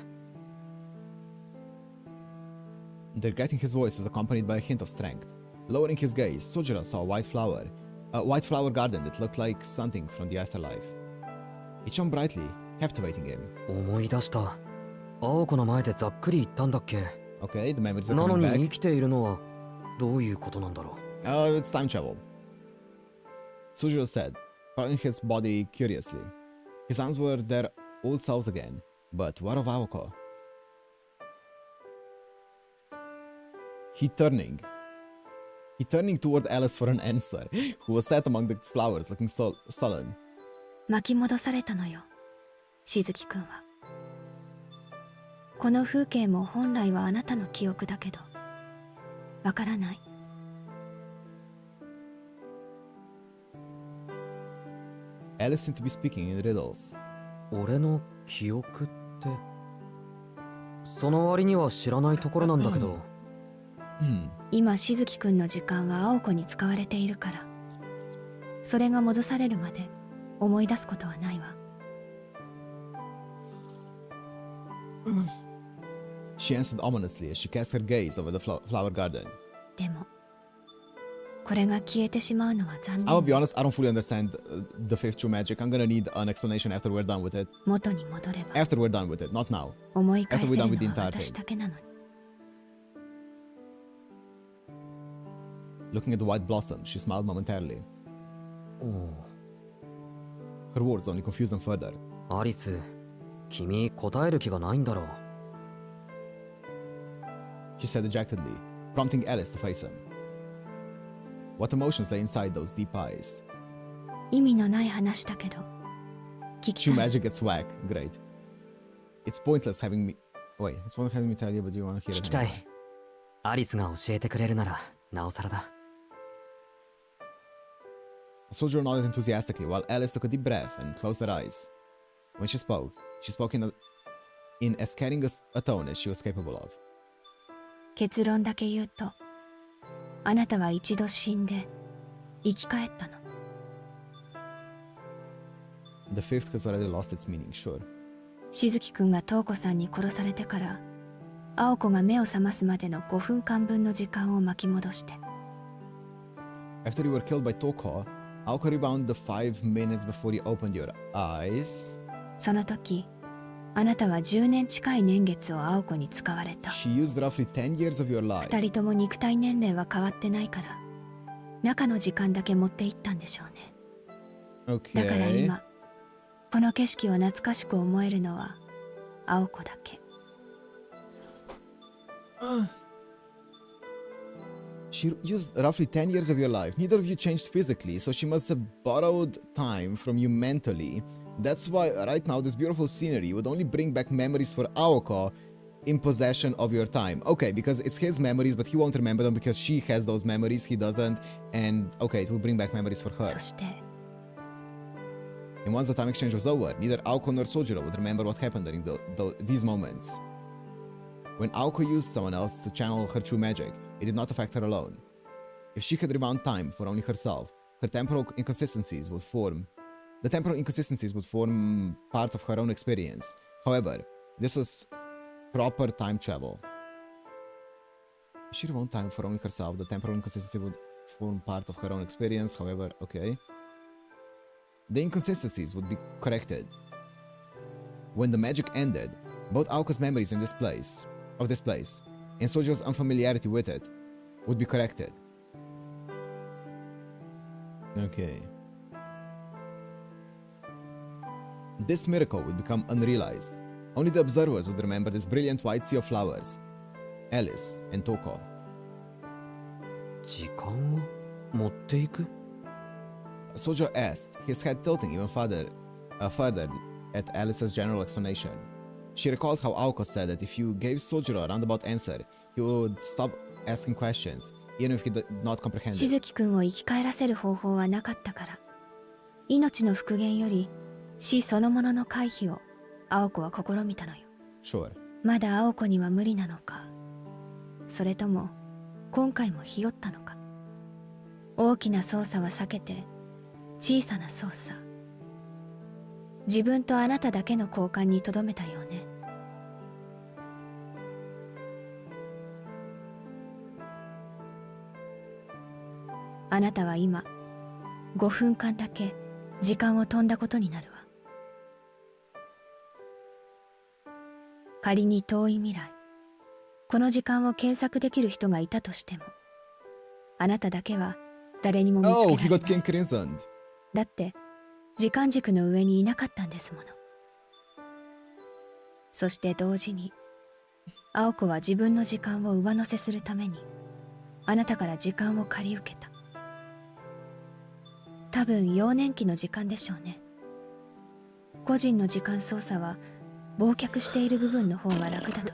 The regret in his voice was accompanied by a hint of strength. Lowering his gaze, Soujyuro saw a white flower garden that looked like something from the afterlife. It shone brightly, captivating him. 思い出した。青子の前でざっくり言ったんだっけ。Okay, the memories are なの coming に back. 生きているのはどういうことなんだろう。It's time travel. Soujyuro said, scratching his body curiously. His hands were their old selves again, but what of Aoko? He turning toward Alice for an answer, who was sat among the flowers looking sullen. 巻き戻されたのよ、しずきくんは。この風景も本来はあなたの記憶だけど、わからない。Alice seemed to be speaking in riddles. 俺の記憶って、その割には知らないところなんだけど。今しずきくんの時間は青子に使われているから、それが戻されるまで思い出すことはないわ。She answered ominously as she cast her gaze over the flower garden. でもこれが消えてしまうのは残念。I'll be honest, I don't fully understand the fifth true magic. I'm gonna need an explanation after we're done with it. 元に戻れば。After we're done with it, not now. 思い返せるの After we're done with the は entire 私 thing. だけなのに。Looking at the white blossom, she smiled momentarily. Her words only confused them further. アリス、君答える気がないんだろう。She said dejectedly, prompting Alice to face him. What emotions lay inside those deep eyes? 意味のない話だけど聞き True たい。 magic gets whack. Great. It's pointless having me... Wait, it's pointless having me tell you, but you want to hear 聞 it きたい anyway.。アリスが教えてくれるなら、なおさらだ。Soujyuro nodded enthusiastically while Alice took a deep breath and closed her eyes. When she spoke in as scathing a tone as she was capable of. 結論だけ言うと、あなたは一度死んで生き返ったの。The fifth has already lost its meaning, sure. しずきくんがトウコさんに殺されてから、青子が目を覚ますまでの5分間分の時間を巻き戻して。After you were killed by Toko, Aoko rewound the 5 minutes before you opened your eyes. その時、あなたは10年近い年月を青子に使われた。 She used roughly 10 years of your life. 二人とも肉体年齢は変わってないから、中の時間だけ持っていったんでしょうね。だから Okay. 今、この景色を懐かしく思えるのは青子だけ。She used roughly 10 years of your life. Neither of you changed physically, so she must have borrowed time from you mentally. That's why right now this beautiful scenery would only bring back memories for Aoko in possession of your time. Okay, because it's his memories, but he won't remember them because she has those memories, he doesn't. And okay, it will bring back memories for her. そして、 And once the time exchange was over, neither Aoko nor Soujyuro would remember what happened during these moments. When Aoko used someone else to channel her true magic, it did not affect her alone. If she had rewound time for only herself, the temporal inconsistencies would form part of her own experience. However, this was proper time travel. If she rewound time for only herself, the temporal inconsistency would form part of her own experience. However, okay. The inconsistencies would be corrected. When the magic ended, both Aoko's memories of this place, and Soujyuro's unfamiliarity with it, would be corrected. Okay. This miracle would become unrealized. Only the observers would remember this brilliant white sea of flowers. Alice and Toko. 時間を持っていく？ Soujyuro asked, his head tilting even further at Alice's general explanation. She recalled how Aoko said that if you gave Soujyuro a roundabout answer, he would stop asking questions, even if he did not comprehend し it. ずきくんを生き返らせる方法はなかったから、命の復元より死そのものの回避を青子は試みたのよ。 Sure. まだ青子には無理なのか、それとも今回もひよったのか。大きな操作は避けて小さな操作、自分とあなただけの交換にとどめたようね。あなたは今5分間だけ時間を飛んだことになるわ。仮に遠い未来、この時間を検索できる人がいたとしても、あなただけは誰にも見つけら Oh, れ he ない。 got King Crimsoned. だって時間軸の上にいなかったんですもの。そして同時に青子は自分の時間を上乗せするためにあなたから時間を借り受けた。多分幼年期の時間でしょうね。個人の時間操作は忘却している部分の方が楽だと。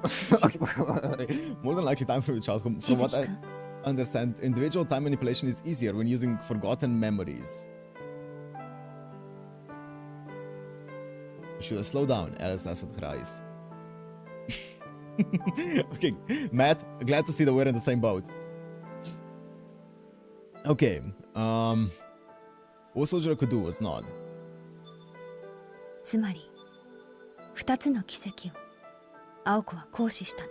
More than likely time from childhood. From what I understand, individual time manipulation is easier when using forgotten memories. Should I slow down? Alice asked with her eyes. Okay, Matt, glad to see that we're in the same boat. Okay, what Soujyuro could do was nod. つまり2つの奇跡を青子は行使したの。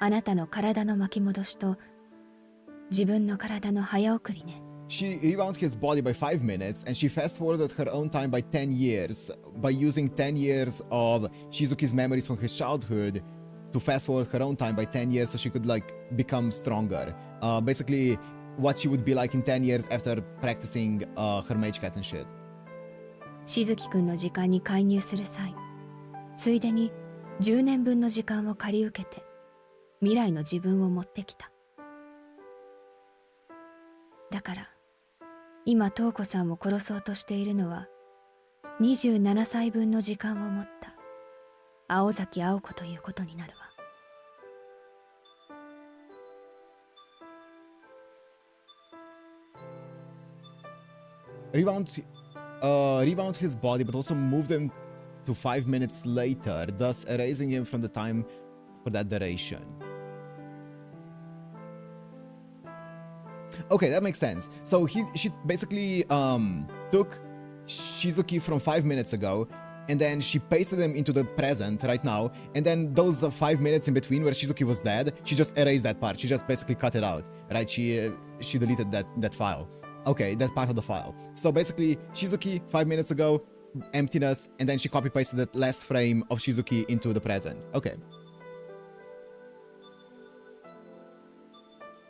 あなたの体の巻き戻しと自分の体の早送りね。She rewound his body by 5 minutes, and she fast-forwarded her own time by 10 years by using 10 years of Shizuki's memories from his childhood to fast-forward her own time by 10 years so she could, like, become stronger. Basically, what she would be like in 10 years after practicing her mage cat and shit. しずきくんの時間に介入する際、ついでに10年分の時間を借り受けて未来の自分を持ってきた。だから今トウコさんを殺そうとしているのは27歳分の時間を持った青崎青子ということになるわ。Rewound his body, but also moved him to 5 minutes later, thus erasing him from the time for that duration. Okay, that makes sense. So she basically took Shizuki from 5 minutes ago, and then she pasted him into the present right now, and then those 5 minutes in between where Shizuki was dead, she just erased that part. She just basically cut it out, right? She deleted that file. Okay, that's part of the file. So basically, Shizuki 5 minutes ago, emptiness, and then she copy-pasted that last frame of Shizuki into the present. Okay.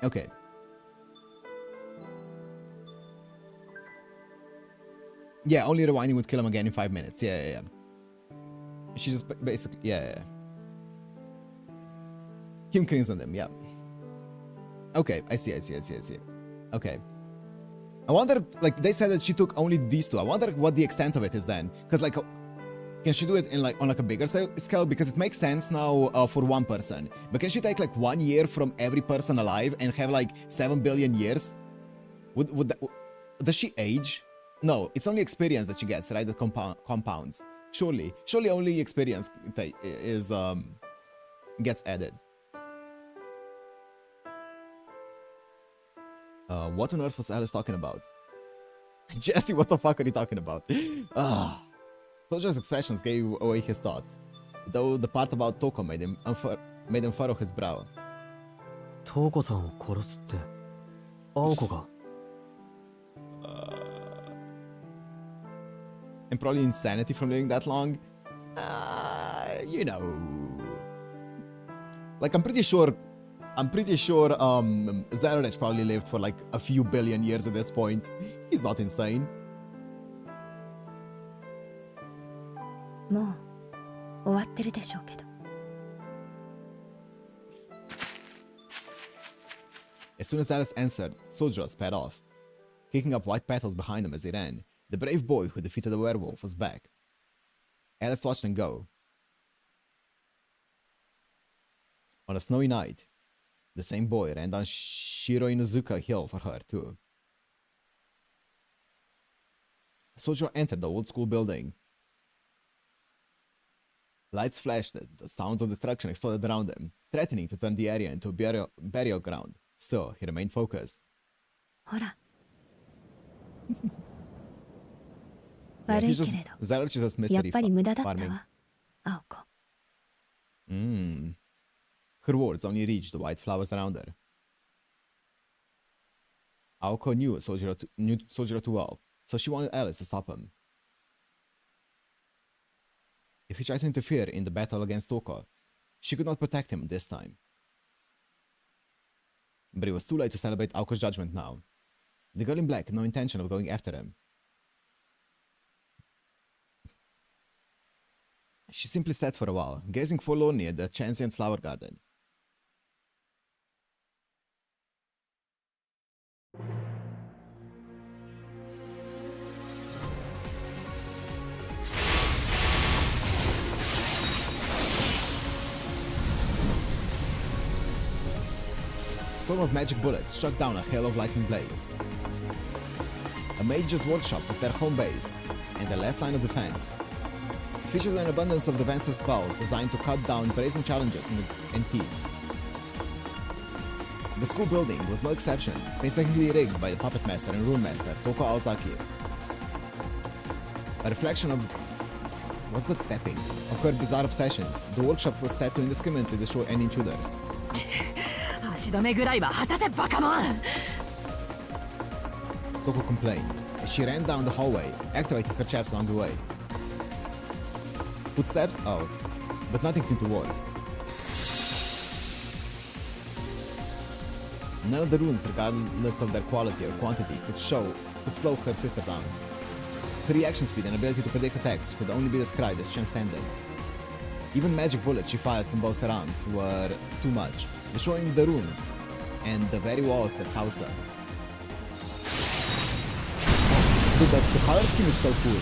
Okay. Yeah, only rewinding would kill him again in 5 minutes. Yeah. She just basically, yeah. Kim crimsoned them, yeah. Okay, I see. Okay. I wonder, like, they said that she took only these two. I wonder what the extent of it is then. Because, like, can she do it in, like, on, like, a bigger scale? Because it makes sense now for one person. But can she take, like, 1 year from every person alive and have, like, 7 billion years? Does she age? No, it's only experience that she gets, right? That compounds. Surely only experience gets added. What on earth was Alice talking about? Jesse, what the fuck are you talking about? Soldier's expressions gave away his thoughts, though the part about Toko made him furrow his brow. Toko-sanを殺すってAokoが And probably insanity from living that long. You know. Like, I'm pretty sure Zerorich probably lived for like a few billion years at this point. He's not insane. もう終わってるでしょうけど。As soon as Alice answered, Soujyuro sped off, kicking up white petals behind him as he ran. The brave boy who defeated the werewolf was back. Alice watched him go. On a snowy night, the same boy ran down Shiro-Inuzuka Hill for her, too. Soujyuro entered the old school building. Lights flashed, the sounds of destruction exploded around him, threatening to turn the area into a burial ground. Still, he remained focused. ほら。悪いけれど、やっぱり無駄だったわ、青子。Her words only reached the white flowers around her. Aoko knew Soujyuro too well, so she wanted Alice to stop him. If he tried to interfere in the battle against Toko, she could not protect him this time. But it was too late to celebrate Aoko's judgment now. The girl in black had no intention of going after him. She simply sat for a while, gazing forlornly at the transient flower garden. A storm of magic bullets shot down a hail of lightning blades. A mage's workshop was their home base, and their last line of defense. It featured an abundance of defensive spells designed to cut down brazen challenges and thieves. The school building was no exception, painstakingly rigged by the puppet master and rune master, Toko Aozaki. A reflection of... what's the tapping? Of her bizarre obsessions, the workshop was set to indiscriminately destroy any intruders. 足止めぐらいは果たせバカモン Toko complained as she ran down the hallway, activating her traps along the way. Footsteps? Oh, but nothing seemed to work. None of the runes, regardless of their quality or quantity, could slow her sister down. Her reaction speed and ability to predict attacks could only be described as transcendent. Even magic bullets she fired from both her arms were too much, destroying the runes and the very walls that housed them. Dude, the color scheme is so cool.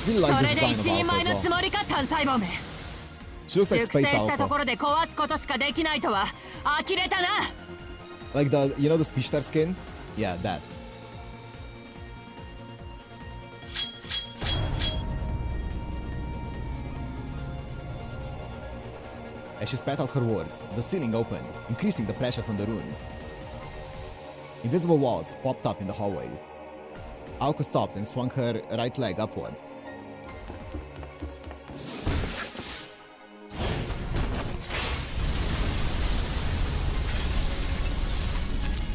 I really like this design of Aoko as well. She looks like Space Aoko. Like the, you know the Speedster skin? Yeah, that. As she spat out her words, the ceiling opened, increasing the pressure from the runes. Invisible walls popped up in the hallway. Aoko stopped and swung her right leg upward.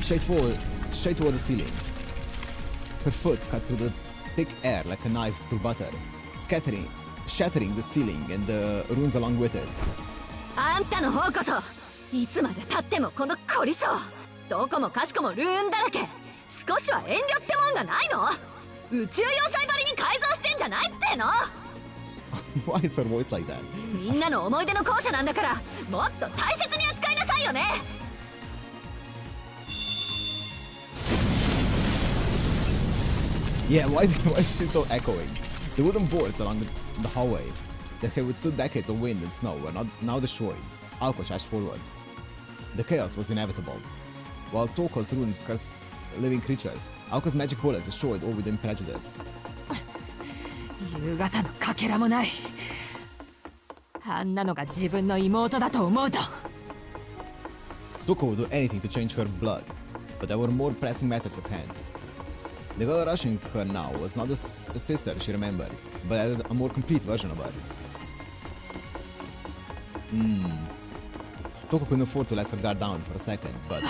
Straight toward the ceiling. Her foot cut through the thick air like a knife through butter, shattering the ceiling and the runes along with it. あんたの方こそいつまで経ってもこの凝り性どこもかしこもルーンだらけ少しは遠慮ってもんがないの宇宙要塞張りに改造してんじゃないっての Why is her voice like that? みんなの思い出の校舎なんだからもっと大切に扱いなさいよね Yeah, why is she still echoing? The wooden boards along the hallway that had withstood decades of wind and snow were now destroyed. Aoko charged forward. The chaos was inevitable. While Toko's runes cursed living creatures, Aoko's magic bullets destroyed all within prejudice. 夕方のかけらもないあんなのが自分の妹だと思うと Toko would do anything to change her blood, but there were more pressing matters at hand. The girl rushing her now was not the sister she remembered, but a more complete version of her. Toko couldn't afford to let her guard down for a second, but...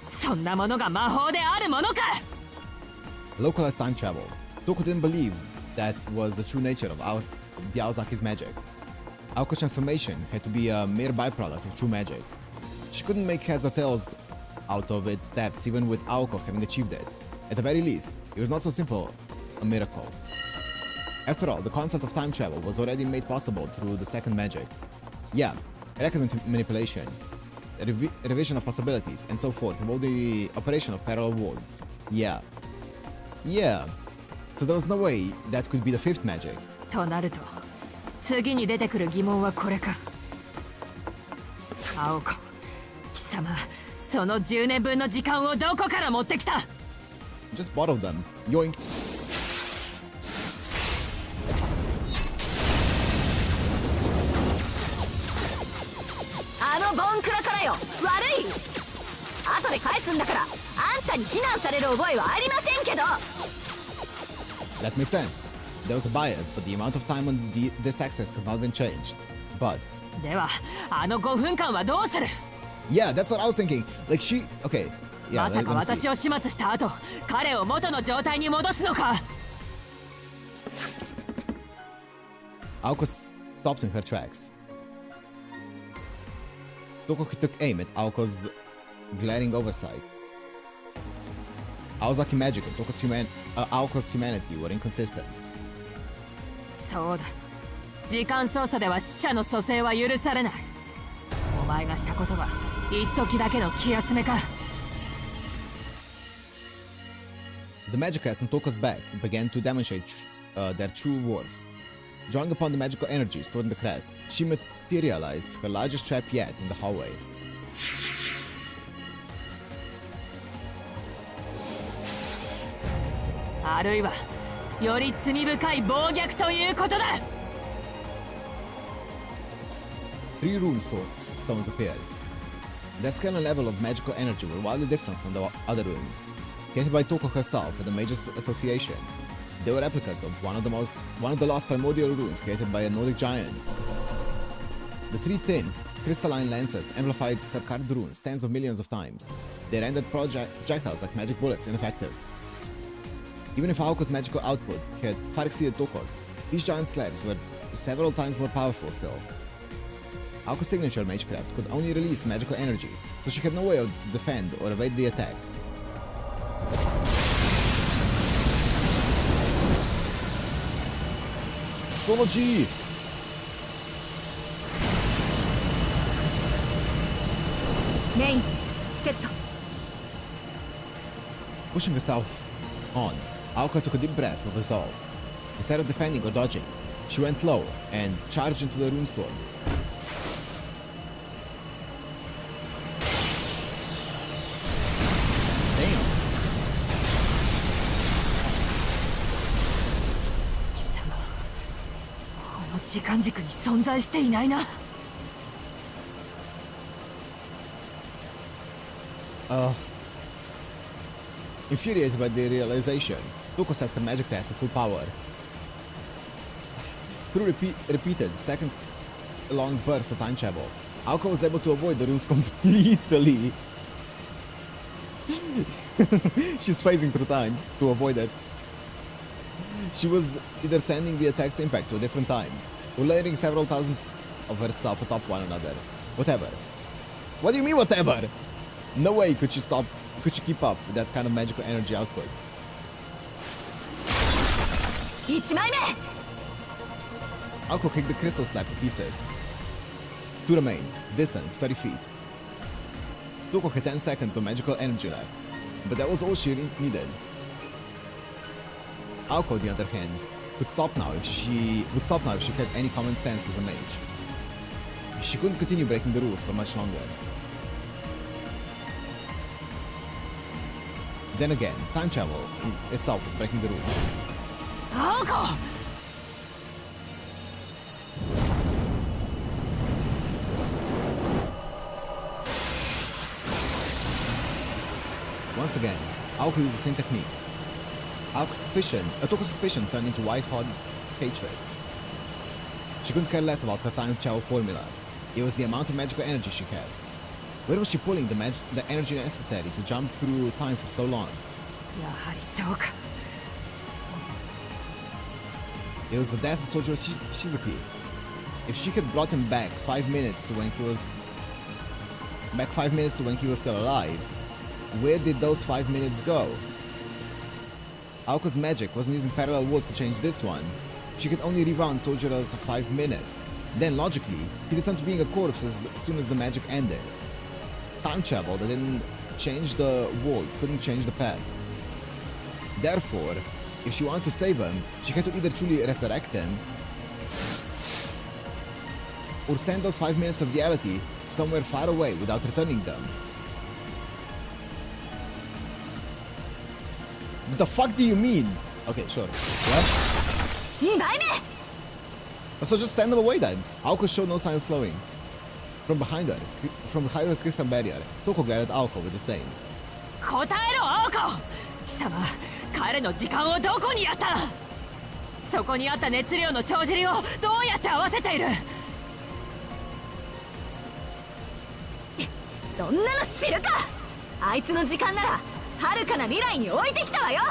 そんなものが魔法であるものか Localized time travel. Toko didn't believe that was the true nature of the Aozaki's magic. Aoko's transformation had to be a mere byproduct of true magic. She couldn't make heads or tails out of its depths even with Aoko having achieved it. At the very least, it was not so simple a miracle. After all, the concept of time travel was already made possible through the second magic. Yeah, record manipulation, revision of possibilities, and so forth involved the operation of parallel worlds. Yeah. So there was no way that could be the fifth magic. となると次に出てくる疑問はこれか青子貴様その10年分の時間をどこから持ってきた Just borrowed them. Yoink. あのボンクラからよ悪い後で返すんだからあんたに非難される覚えはありませんけど That makes sense. There was a bias, but the amount of time on this access have not been changed. But... ではあの5分間はどうする Yeah, that's what I was thinking. Like she... Okay. Yeah, まさか私を始末した後彼を元の状態に戻すのか Aoko stopped in her tracks. Toko took aim at Aoko's glaring oversight. Aozaki magic and Aoko's humanity were inconsistent. そうだ時間操作では死者の蘇生は許されない。お前がしたことは一時だけの気休めか。 The magecraft on Toko's back began to demonstrate their true worth. Drawing upon the magical energy stored in the crest, she materialized her largest trap yet in the hallway. あるいはより罪深い暴虐ということだ。 Three rune stones appeared. Their scale and level of magical energy were wildly different from the other runes. Created by Toko herself with the Mages Association, they were replicas of one of the last primordial runes created by a Nordic giant. The three thin, crystalline lenses amplified her carved runes tens of millions of times. They rendered projectiles like magic bullets ineffective. Even if Aoko's magical output had far exceeded Toko's, these giant slabs were several times more powerful still. Aoko's signature magecraft could only release magical energy, so she had no way to defend or evade the attack. Solo G! Main, set. Pushing herself on, Aoko took a deep breath of resolve. Instead of defending or dodging, she went low and charged into the runestorm. Damn! この時間軸に存在していないな。Infuriated by the realization, Toko set her magic cast to full power. Through repeated second-long bursts of time travel, Aoko was able to avoid the runes completely. She's phasing through time to avoid it. She was either sending the attack's impact to a different time, or layering several thousands of herself atop one another. Whatever. What do you mean, whatever? No way could she keep up with that kind of magical energy output. 1枚目 Aoko kicked the crystal slab to pieces. Two remain, distance 30 feet. Toko had 10 seconds of magical energy left, but that was all she needed. Aoko, on the other hand, would stop now if she had any common sense as a mage. She couldn't continue breaking the rules for much longer. Then again, time travel itself was breaking the rules. Aoko! Once again, Aoko used the same technique. Toko's suspicion turned into white-hot hatred. She couldn't care less about her time travel formula. It was the amount of magical energy she had. Where was she pulling the energy necessary to jump through time for so long? やはりそうか。 It was the death of Soujyuro Shizuki. If she had brought him back 5 minutes to when he was still alive, where did those 5 minutes go? Aoko's magic wasn't using parallel worlds to change this one. She could only rewound Soujyuro's 5 minutes. Then logically, he returned to being a corpse as soon as the magic ended. Time travel that didn't change the world couldn't change the past. Therefore, if she wanted to save him, she had to either truly resurrect him or send those 5 minutes of reality somewhere far away without returning them. What the fuck do you mean? Okay, sure. What? 2枚目 So just send them away then. Aoko showed no sign of slowing. From behind her crystal barrier, Toko glared at Aoko with disdain. 答えろ、アオコ！貴様、彼の時間をどこにやった？そこにあった熱量の帳尻をどうやって合わせている？そんなの知るか。あいつの時間なら遥かな未来に置いてきたわよ。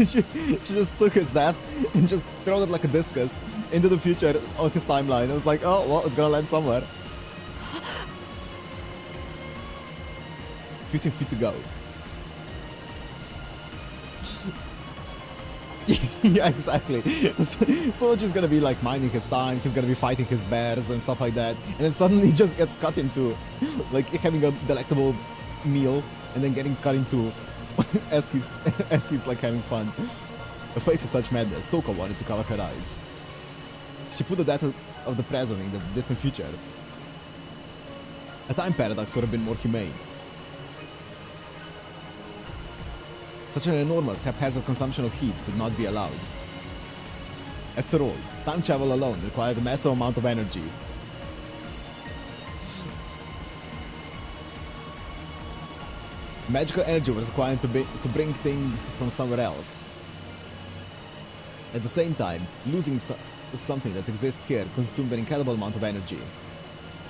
she just took his death and just threw it like a discus into the future on his timeline. I was like, oh, well, it's gonna land somewhere. 15 feet to go. Yeah, exactly. Soldier's gonna be like minding his time, he's gonna be fighting his bears and stuff like that, and then suddenly he just gets cut into, like having a delectable meal and then getting cut into as he's like having fun. Faced with such madness, Toko wanted to cover her eyes. She put the death of the present in the distant future. A time paradox would have been more humane. Such an enormous, haphazard consumption of heat could not be allowed. After all, time travel alone required a massive amount of energy. Magical energy was required to bring things from somewhere else. At the same time, losing something that exists here consumed an incredible amount of energy.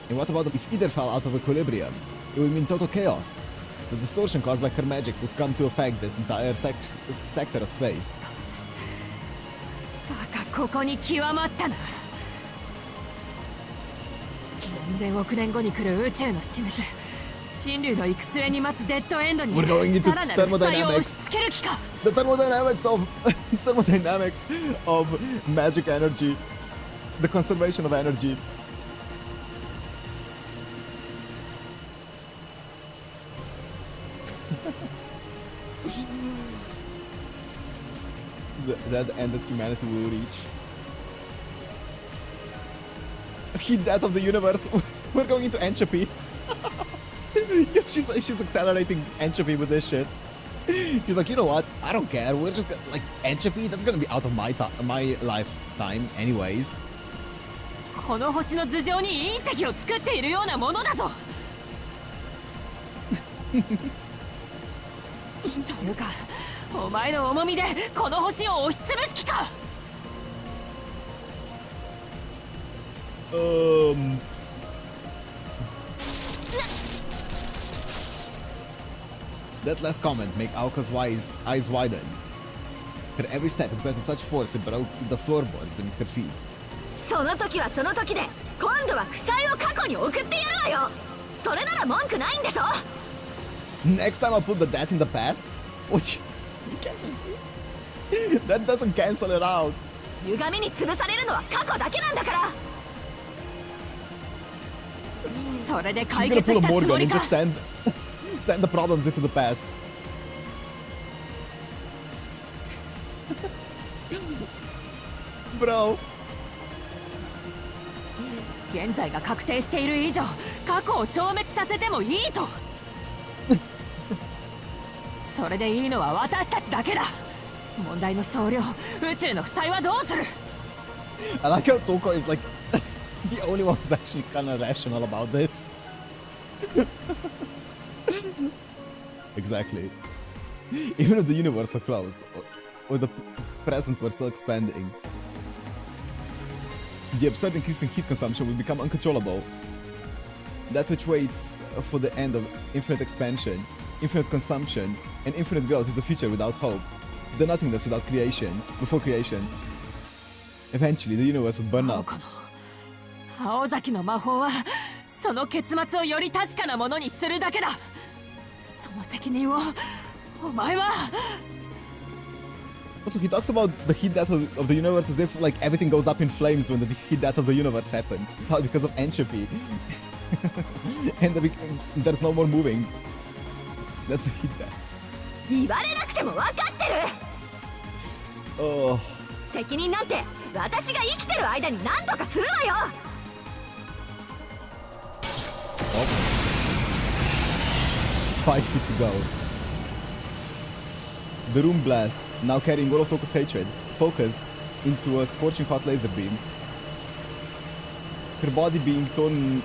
And what about if either fell out of equilibrium? It would mean total chaos. The distortion caused by her magic would come to affect this entire sector of space. バカここに極まったな。何千億年後に来る宇宙の死滅、人類の行く末に待つデッドエンドにさらなる負債を押し付ける気か。The thermodynamics of magic energy, the conservation of energy. That end that humanity will reach. Heat death of the universe. We're going into entropy. she's accelerating entropy with this shit. She's like, you know what? I don't care. We're just gonna, like, entropy. That's gonna be out of my lifetime, anyways. この星の頭上に隕石を作っているようなものだぞ。というか、お前の重みでこの星を押しつぶす気か。That last comment made Aoko's eyes widen. Her every step exerted such force it broke the floorboards beneath her feet. その時はその時で、今度は負債を過去に送ってやるわよ。それなら文句ないんでしょ。Next time I'll put the death in the past? What you can't just... That doesn't cancel it out. 歪みに潰されるのは過去だけなんだから。それで She's 解 gonna 決 pull し a たつも Morgan り and か。 just send the problems into the past. Bro. 現在が確定している以上、過去を消滅させてもいいと。それでいいのは私たちだけだ。問題の総量、宇宙の負債はどうする？ I like how Toko is like the only one who's actually kind of rational about this. Exactly. Even if the universe were closed, or the present were still expanding, the absurd increasing heat consumption would become uncontrollable. That which waits for the end of infinite expansion, infinite consumption, and infinite growth is a future without hope. The nothingness without creation, before creation. Eventually, the universe would burn up. 青崎の魔法はその結末をより確かなものにするだけだ。その責任をお前は。 Also, he talks about the heat death of the universe as if like everything goes up in flames when the heat death of the universe happens. Not because of entropy. And there's no more moving. That's the heat death. 言われなくても分かってる。 Oh. 責任なんて私が生きてる間に何とかするわよ。 5 feet to go. The Rune blast, now carrying all of Toko's hatred, focused into a scorching hot laser beam. Her body being torn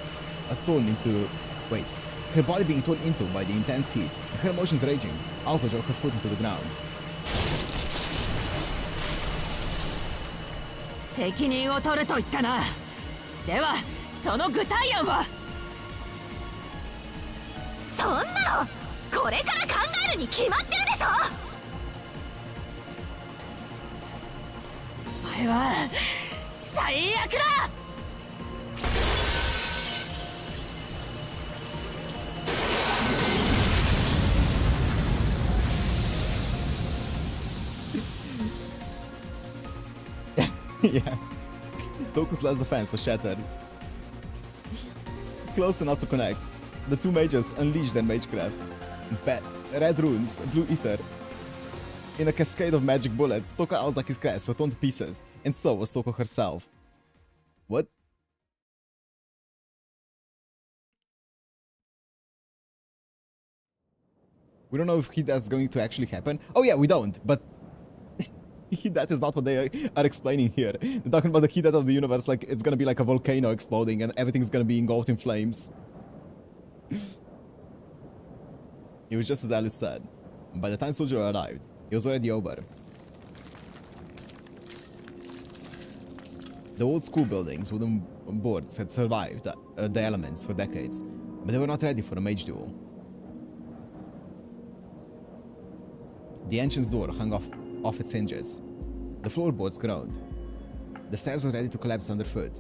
into by the intense heat, her emotions raging. Aoko drove her foot into the ground. 責任を取ると言ったな。ではその具体案は。そんなのこれから考えるに決まってるでしょ。お前は最悪だ。Yeah. Toko's last defense was shattered. Close enough to connect. The two mages unleashed their magecraft. Red runes, blue ether. In a cascade of magic bullets, Toko Alzaki's crest was torn to pieces, and so was Toko herself. What? We don't know if that's going to actually happen. Oh yeah, we don't, but that is not what they are explaining here. They're talking about the heat death of the universe, like it's gonna be like a volcano exploding and everything's gonna be engulfed in flames. It was just as Alice said. By the time Soujyuro arrived, it was already over. The old school building's wooden boards had survived the elements for decades, but they were not ready for a mage duel. The entrance door hung off its hinges. The floorboards groaned. The stairs were ready to collapse underfoot.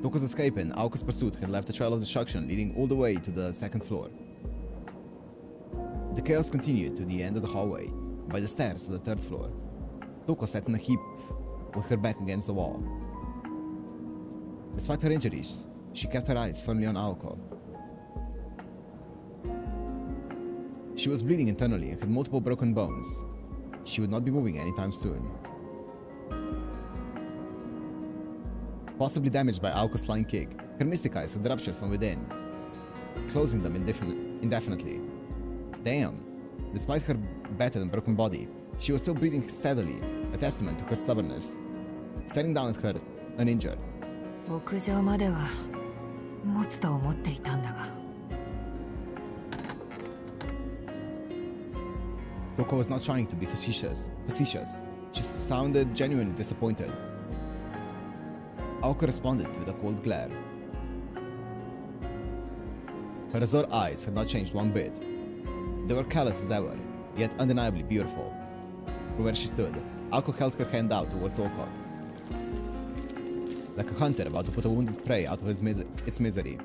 Toko's escape and Aoko's pursuit had left a trail of destruction leading all the way to the second floor. The chaos continued to the end of the hallway, by the stairs to the third floor. Toko sat in a heap with her back against the wall. Despite her injuries, she kept her eyes firmly on Aoko. She was bleeding internally and had multiple broken bones. She would not be moving anytime soon. Possibly damaged by Aoko's flying kick, her mystic eyes had ruptured from within, closing them indefinitely. Damn! Despite her battered and broken body, she was still breathing steadily, a testament to her stubbornness. Staring down at her, uninjured. 屋上までは持つと思っていたんだが。Toko was not trying to be facetious. She sounded genuinely disappointed. Aoko responded with a cold glare. Her azure eyes had not changed one bit. They were callous as ever, yet undeniably beautiful. From where she stood, Aoko held her hand out toward Toko. Like a hunter about to put a wounded prey out of its misery.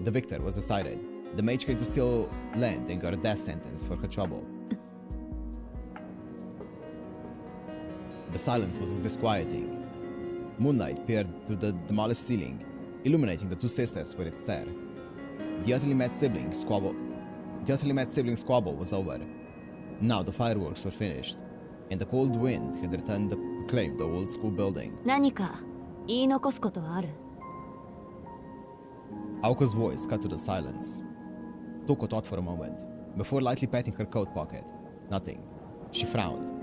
The victor was decided. The mage came to steal land and got a death sentence for her trouble. The silence was disquieting. Moonlight peered through the demolished ceiling, illuminating the two sisters with its stare. The utterly mad sibling squabble was over. Now the fireworks were finished, and the cold wind had returned to claim the old school building. 何か言い残すことはある? Aoko's voice cut to the silence. Toko thought for a moment, before lightly patting her coat pocket. Nothing. She frowned.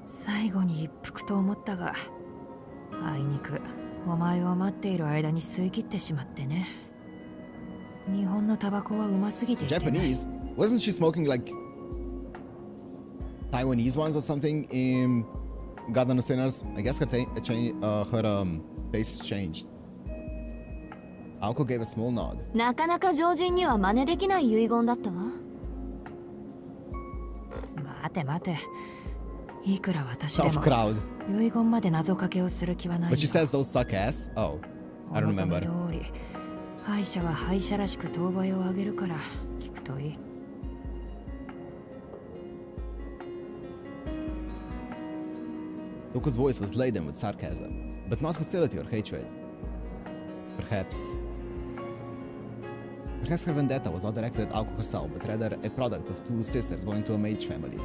最後に一服と思ったが、あいにくお前を待っている間に吸い切ってしまってね。日本のタバコはうますぎていけない。 Japanese? Wasn't she smoking like Taiwanese ones or something in God and the Sinners? I guess her taste changed. Aoko gave a small nod. なかなか常人には真似できない遺言だったわ。待て待て。いくら私でも Tough crowd. 遺言まで謎かけをする気はない。 But she says those suck ass? Oh, I don't remember. 通り、敗者は敗者らしく当倍をあげるから聞くといい。Toko's voice was laden with sarcasm, but not hostility or hatred. Perhaps her vendetta was not directed at Aoko herself, but rather a product of two sisters born to a mage family.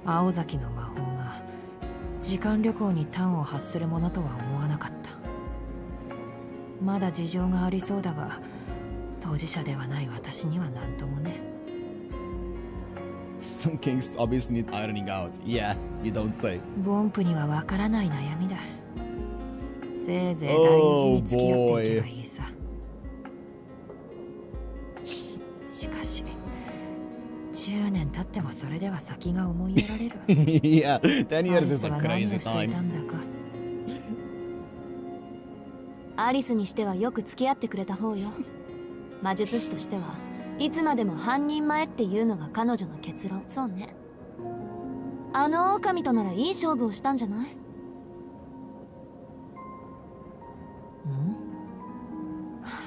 青崎の魔法が時間旅行に端を発するものとは思わなかった。まだ事情がありそうだが、当事者ではない私には何ともね。Some kings obviously need ironing out. Yeah, you don't say. ボンプにはわからない悩みだ。せいぜい大事に付き合っていけばいいさ。しかし、10年経ってもそれでは先が思いやられる。Yeah, 10 years is a crazy time. アリスにしてはよく付き合ってくれた方よ。魔術師としてはいつまでも半人前っていうのが彼女の結論。そうね。あの狼とならいい勝負をしたんじゃない？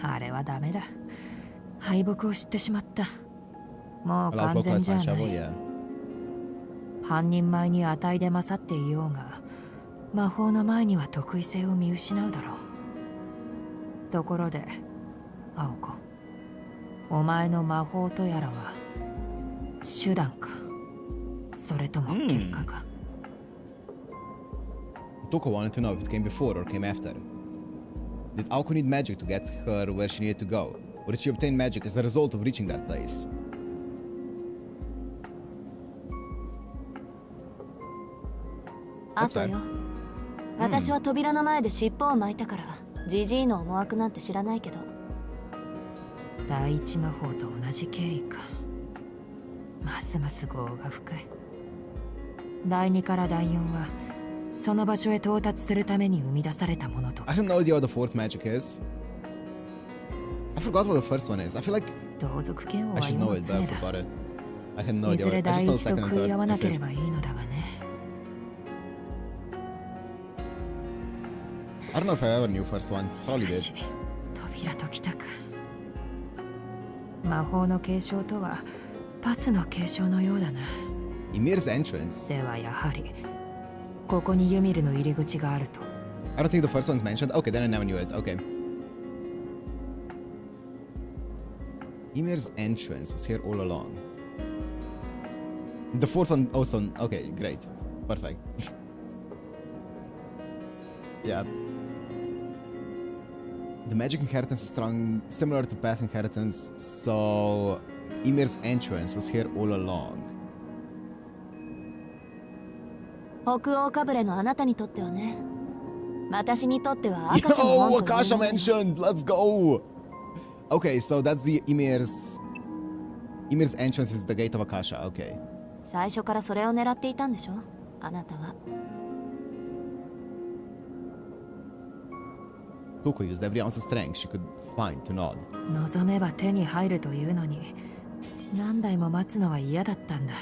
あれはダメだ。敗北を知ってしまった。もう完全じゃない。半人前に値で勝っていようが魔法の前には得意性を見失うだろう。ところでアオコ、お前の魔法とやらは手段か、それとも結果か。Toko wanted to know if it came before or came after. Did Aoko need magic to get her where she needed to go? Or did she obtain magic as a result of reaching that place? あとよ。私は扉の前で尻尾を巻いたから、ジジイの思惑なんて知らないけど。第一魔法と同じ経緯か。ますます業が深い。第2から第4はその場所へ到達するために生み出されたものと。I have no idea what the fourth magic is. I forgot what the first one is. I feel like 同族嫌悪 I は should 世 know の it, 常 but I だ。 forgot it. I had no い idea. ずれ I 第 just know 一と second and 食い合わ third な and けれ fifth. ばいいのだがね。I don't know if I ever knew first one. し Probably かし did. 扉ときたか。魔法の継承とはパスの継承のようだな。Ymir's entrance. ではやはりここにユミルの入り口があると。I don't think the first one's mentioned. Okay, then I never knew it. Okay. Ymir's entrance was here all along. The fourth one also. Okay, great. Perfect. Yeah. The magic inheritance is strong, similar to path inheritance, so Ymir's entrance was here all along. 北欧かぶれのあなたにとってはね。私にとっては赤社の門 Yo, という Akasha もの。 mentioned. Let's go. Okay, so that's the Ymir's entrance is the gate of Akasha. Okay. 最初からそれを狙っていたんでしょ、あなたは。Toko used every ounce of strength she could find to nod. 望めば手に入るというのに何台も待つのは嫌だったんだ。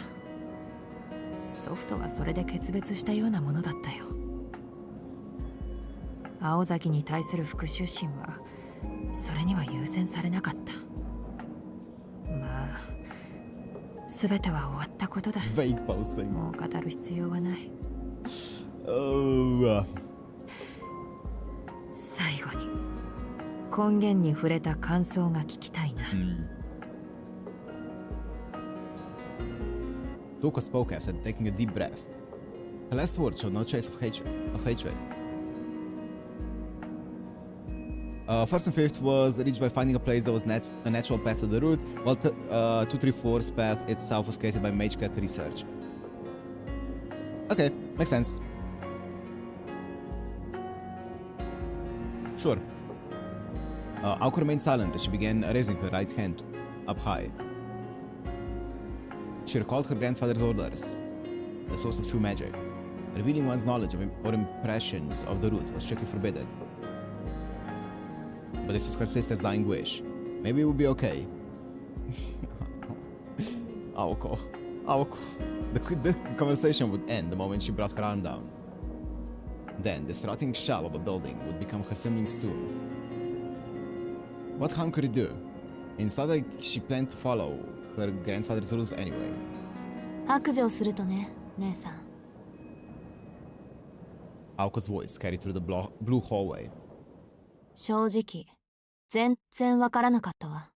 ソフトはそれで決別したようなものだったよ。青崎に対する復讐心はそれには優先されなかった。まあ全ては終わったことだ。 Vague posting. もう語る必要はない。Oh. 最後に根源に触れた感想が聞きたいな。Toko spoke after taking a deep breath. Her last words showed no trace of hatred. First and fifth was reached by finding a place that was a natural path to the route, while 234's path itself was created by magecraft research. Okay, makes sense. Sure. Aoko remained silent as she began raising her right hand up high. She recalled her grandfather's orders, the source of true magic. Revealing one's knowledge or impressions of the route was strictly forbidden. But this was her sister's dying wish. Maybe it would be okay. Aoko. The conversation would end the moment she brought her arm down. Then, this rotting shell of a building would become her sibling's tomb. What harm could it do? It's not like she planned to follow her grandfather's rules anyway. 白状するとね、姉さん。Aoko's voice carried through the blue hallway. 正直、全然わからなかったわ。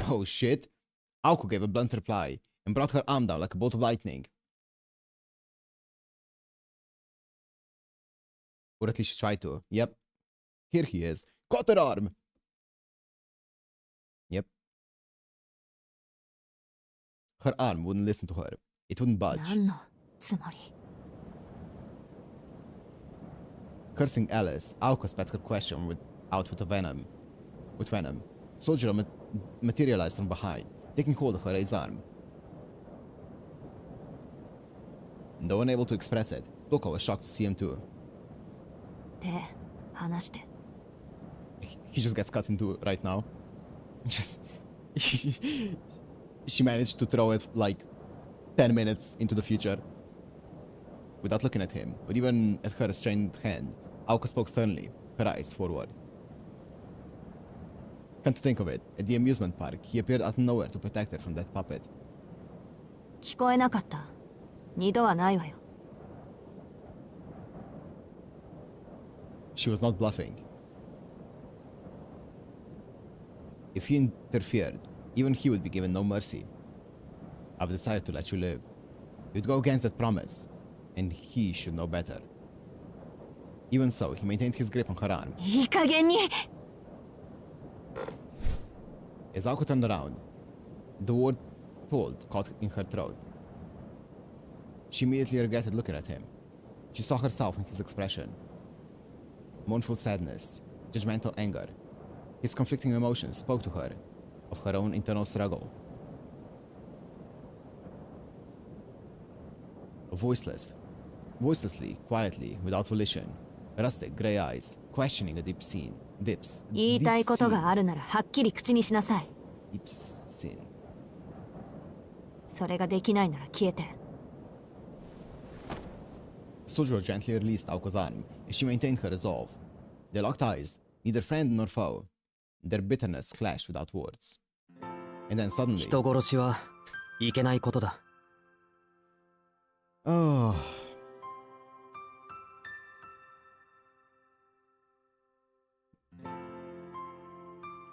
Oh shit! Aoko gave a blunt reply and brought her arm down like a bolt of lightning. Or at least she tried to. Yep. Here he is. Caught her arm! Yep. Her arm wouldn't listen to her. It wouldn't budge. 何のつもり？ Cursing Alice, Aoko spat her question out with venom. Soujyuro materialized from behind, taking hold of her raised arm. Though unable to express it, Toko was shocked to see him too. 手、離して。 He just gets cut into right now. She managed to throw it like 10 minutes into the future. Without looking at him, or even at her restrained hand, Aoko spoke sternly, her eyes forward. Come to think of it, at the amusement park, he appeared out of nowhere to protect her from that puppet. 聞こえなかった。二度はないわよ。She was not bluffing. If he interfered, even he would be given no mercy. I've decided to let you live. You'd go against that promise, and he should know better. Even so, he maintained his grip on her arm. いい加減に。As Aoko turned around, the word told caught in her throat. She immediately regretted looking at him. She saw herself in his expression. Mournful sadness, judgmental anger. His conflicting emotions spoke to her of her own internal struggle. Voicelessly, quietly, without volition, rustic gray eyes, questioning the deep scene. 言いたいことがあるならはっきり口にしなさい。Deep scene. それができないなら消えて。Soujyuro gently released Aoko's arm as she maintained her resolve. They locked eyes, neither friend nor foe. Their bitterness clashed without words. And then suddenly... 人殺しはいけないことだ。Oh...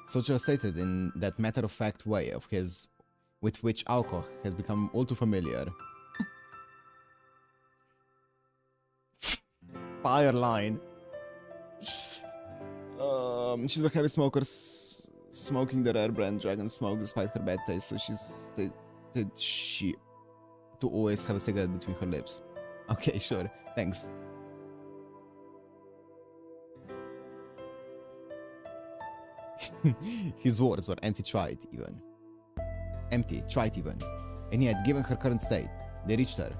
Soujyuro stated in that matter-of-fact way of his, with which Aoko had become all too familiar. Fire line. She's a heavy smoker, smoking the rare brand Dragon Smoke despite her bad taste, so she's stated she to always have a cigarette between her lips. Okay, sure, thanks. His words were empty trite even. And yet, given her current state, they reached her.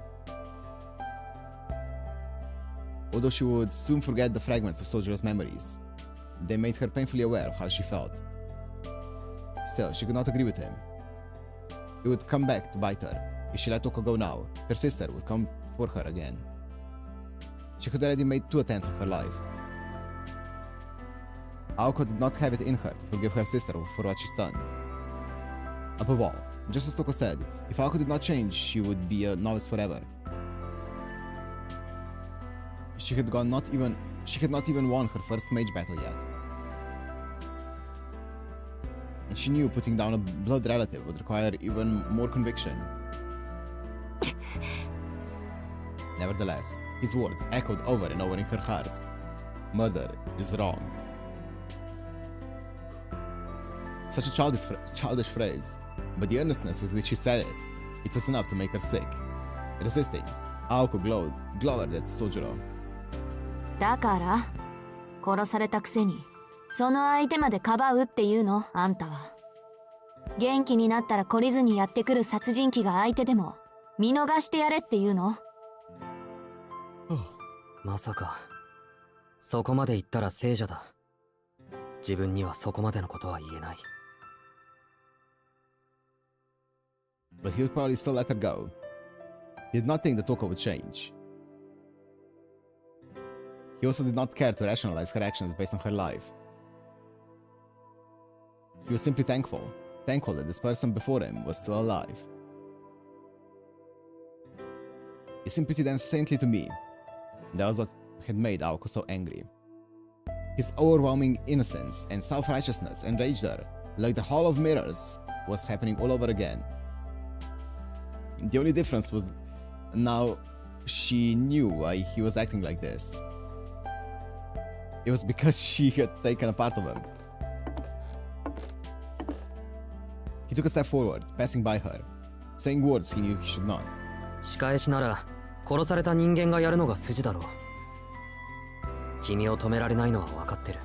Although she would soon forget the fragments of Soujyuro's memories, they made her painfully aware of how she felt. Still, she could not agree with him. It would come back to bite her. If she let Toko go now, her sister would come for her again. She had already made 2 attempts on her life. Aoko did not have it in her to forgive her sister for what she's done. Above all, just as Toko said, if Aoko did not change, she would be a novice forever. She had not even won her first mage battle yet. And she knew putting down a blood relative would require even more conviction. Nevertheless, his words echoed over and over in her heart. Murder is wrong. Such a childish phrase, but the earnestness with which he said it was enough to make her sick. Resisting, Aoko glowered at Soujyuro. だから殺されたくせにその相手までかばうっていうのあんたは。元気になったら懲りずにやってくる殺人鬼が相手でも見逃してやれっていうの。まさかそこまで言ったら聖者だ。自分にはそこまでのことは言えない。But he would probably still let her go. He did not think that Toko would change. He also did not care to rationalize her actions based on her life. He was simply thankful that this person before him was still alive. He seemed pretty damn saintly to me. That was what had made Aoko so angry. His overwhelming innocence and self-righteousness enraged her, like the Hall of Mirrors was happening all over again. The only difference was now she knew why he was acting like this. It was because she had taken a part of him. He took a step forward, passing by her, saying words he knew he should not. 仕返しなら殺された人間がやるのが筋だろう。君を止められないのは分かってる。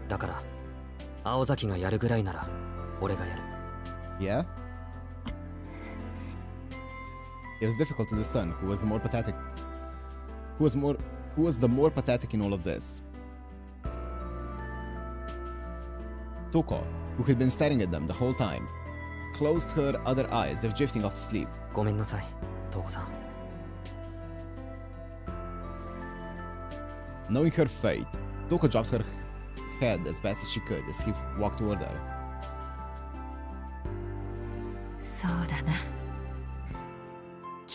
だから青崎がやるぐらいなら俺がやる。Yeah? It was difficult to discern who was the more pathetic. Who was the more pathetic in all of this? Toko, who had been staring at them the whole time, closed her other eyes as if drifting off to sleep. ごめんなさい、Tokoさん。Knowing her fate, Toko dropped her head as fast as she could as he walked toward her. そうだな。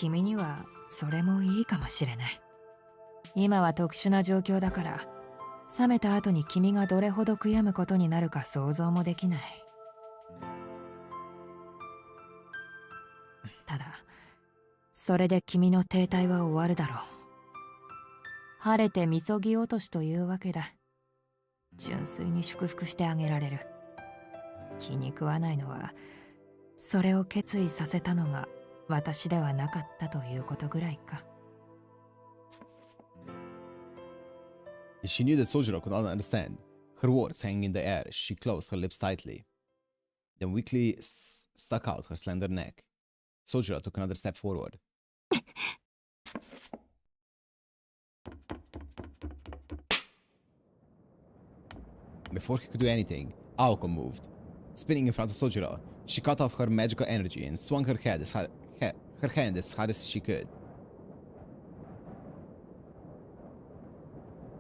君にはそれもいいかもしれない。今は特殊な状況だから、冷めた後に君がどれほど悔やむことになるか想像もできない。ただそれで君の停滞は終わるだろう。晴れてみそぎ落としというわけだ。純粋に祝福してあげられる。気に食わないのは、それを決意させたのが私ではなかったということぐらいか。She knew that Soujyuro could not understand. Her words hanging in the air, she closed her lips tightly. Then weakly stuck out her slender neck. Soujyuro took another step forward. Before he could do anything, Aoko moved. Spinning in front of Soujyuro, she cut off her magical energy and swung her hand as hard as she could.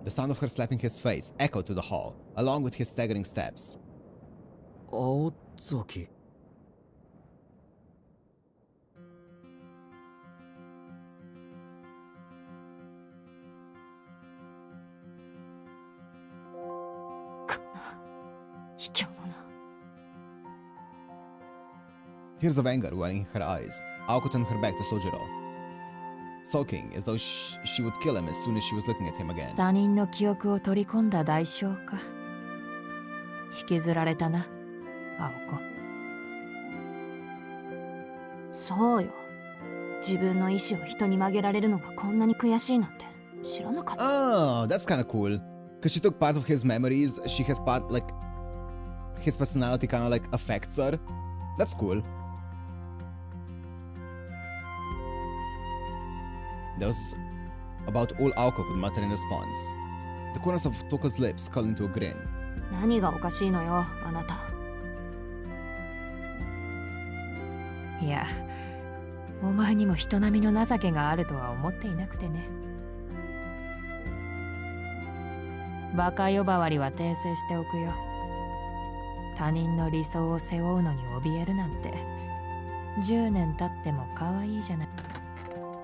The sound of her slapping his face echoed to the hall, along with his staggering steps. Aoki. Tears of anger welling in her eyes, Aoko turned her back to Soujyuro, sulking as though she would kill him as soon as she was looking at him again. 他人の記憶を取り込んだ代償か。引きずられたな、青子。そうよ。自分の意志を人に曲げられるのがこんなに悔しいなんて知らなかった。Oh, that's kind of cool. Because she took part of his memories, she has part, like, his personality kind of like affects her. That's cool. That was about all Aoko could mutter in response. The corners of Toko's lips curled into a grin. 何がおかしいのよ、あなた。いや、お前にも人並みの情けがあるとは思っていなくてね。バカ呼ばわりは訂正しておくよ。他人の理想を背負うのに怯えるなんて10年経っても可愛いじゃない。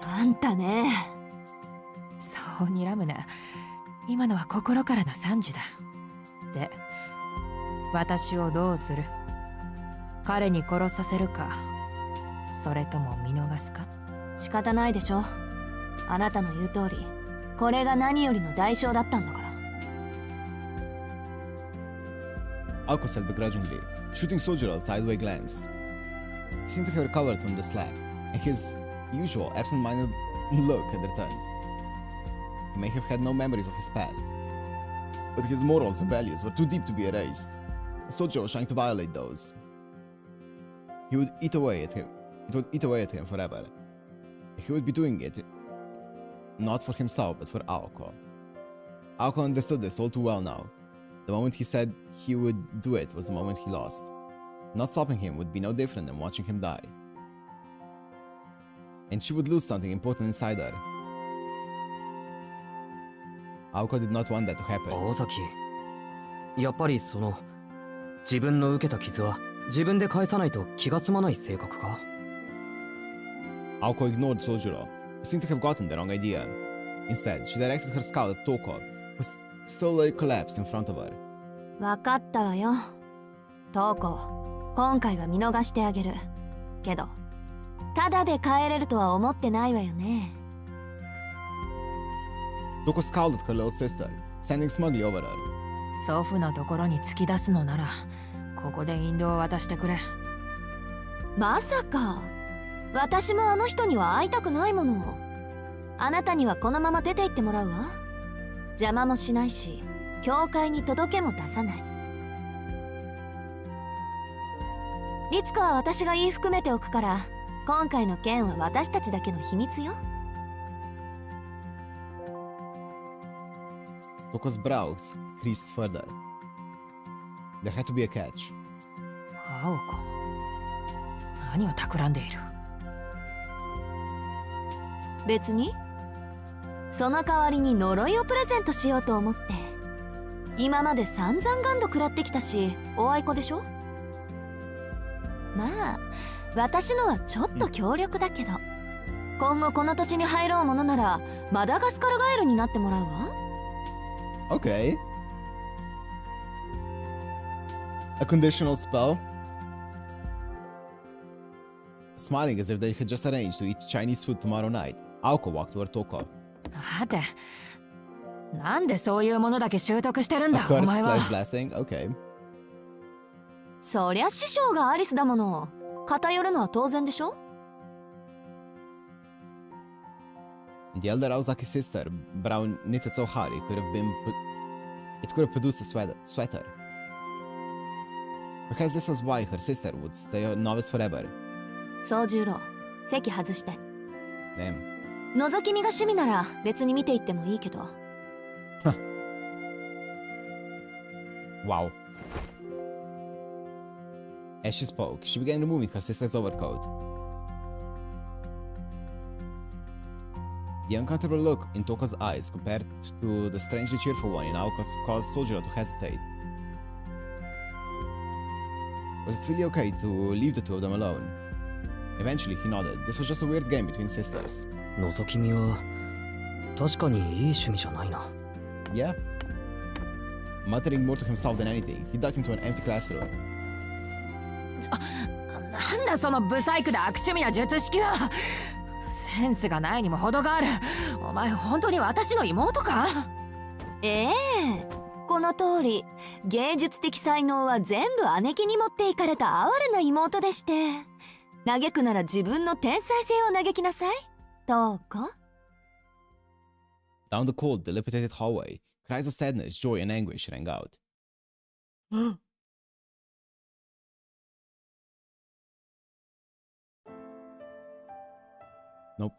あんたね。そう睨むな。今のは心からの賛辞だ。で、私をどうする？彼に殺させるか、それとも見逃すか？仕方ないでしょ。あなたの言う通り、これが何よりの代償だったんだから。Aoko said begrudgingly, shooting Soujyuro a sideways glance. He seemed to have recovered from the slap, and his usual absent-minded look had returned. He may have had no memories of his past, but his morals and values were too deep to be erased. Soujyuro was trying to violate those. He would eat away at him. It would eat away at him forever. He would be doing it not for himself, but for Aoko. Aoko understood this all too well now. The moment he said he would do it was the moment he lost. Not stopping him would be no different than watching him die. And she would lose something important inside her. Aoko did not want that to happen. 青崎、やっぱりその自分の受けた傷は自分で返さないと気が済まない性格か？ Aoko ignored Soujyuro, who seemed to have gotten the wrong idea. Instead, she directed her scowl at Toko, who still lay collapsed in front of her. わかったわよ。トコ、今回は見逃してあげる。けど、ただで帰れるとは思ってないわよね。Toko scowled at her little sister, standing smugly over her. 祖父のところに突き出すのなら、ここで引導を渡してくれ。まさか、私もあの人には会いたくないもの。あなたにはこのまま出て行ってもらうわ。邪魔もしないし、教会に届けも出さない。律子は私が言い含めておくから、今回の件は私たちだけの秘密よ。Toko's brows creased further. There had to be a catch. 青子、何を企んでいる？別に。その代わりに呪いをプレゼントしようと思って。今まで散々ガンド食らってきたし、おあいこでしょ。まあ私のはちょっと強力だけど、今後この土地に入ろうものならマダガスカルガエルになってもらうわ。 Okay. A conditional spell. Smiling as if they had just arranged to eat Chinese food tomorrow night, Aoko walked toward Toko. はて、なんでそういうものだけ習得してるんだ Of お course, 前は。 slight blessing. Okay. そりゃ師匠がアリスだもの。偏るのは当然でしょ。 The elder Aozaki's sister, brown knitted so hard it could have produced a sweater. Perhaps this was why her sister would stay a novice forever. 宗十郎、席外して。 Damn. 覗き見が趣味なら別に見ていってもいいけど。Wow. As she spoke, she began removing her sister's overcoat. The uncomfortable look in Toko's eyes compared to the strangely cheerful one in Aoko's caused Soujyuro to hesitate. Was it really okay to leave the two of them alone? Eventually, he nodded. This was just a weird game between sisters. 覗き見は確かにいい趣味じゃないな。 Yeah. Muttering more to himself than anything, he ducked into an empty classroom. なんだそのブサイクで悪趣味な術式は。センスがないにも程がある。お前本当に私の妹か？ええ、この通り芸術的才能は全部姉貴に持っていかれた哀れな妹でして、嘆くなら自分の天才性を嘆きなさい。トコ。 Down the cold, dilapidated hallway, cries of sadness, joy, and anguish rang out. Nope.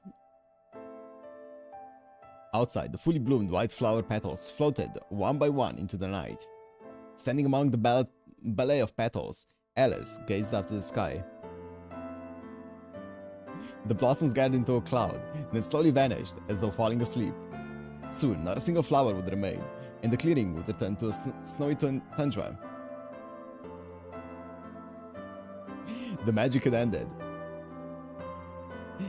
Outside, the fully bloomed white flower petals floated one by one into the night. Standing among the ballet of petals, Alice gazed up to the sky. The blossoms gathered into a cloud, then slowly vanished as though falling asleep. Soon, not a single flower would remain, and the clearing would return to a snowy tundra. The magic had ended.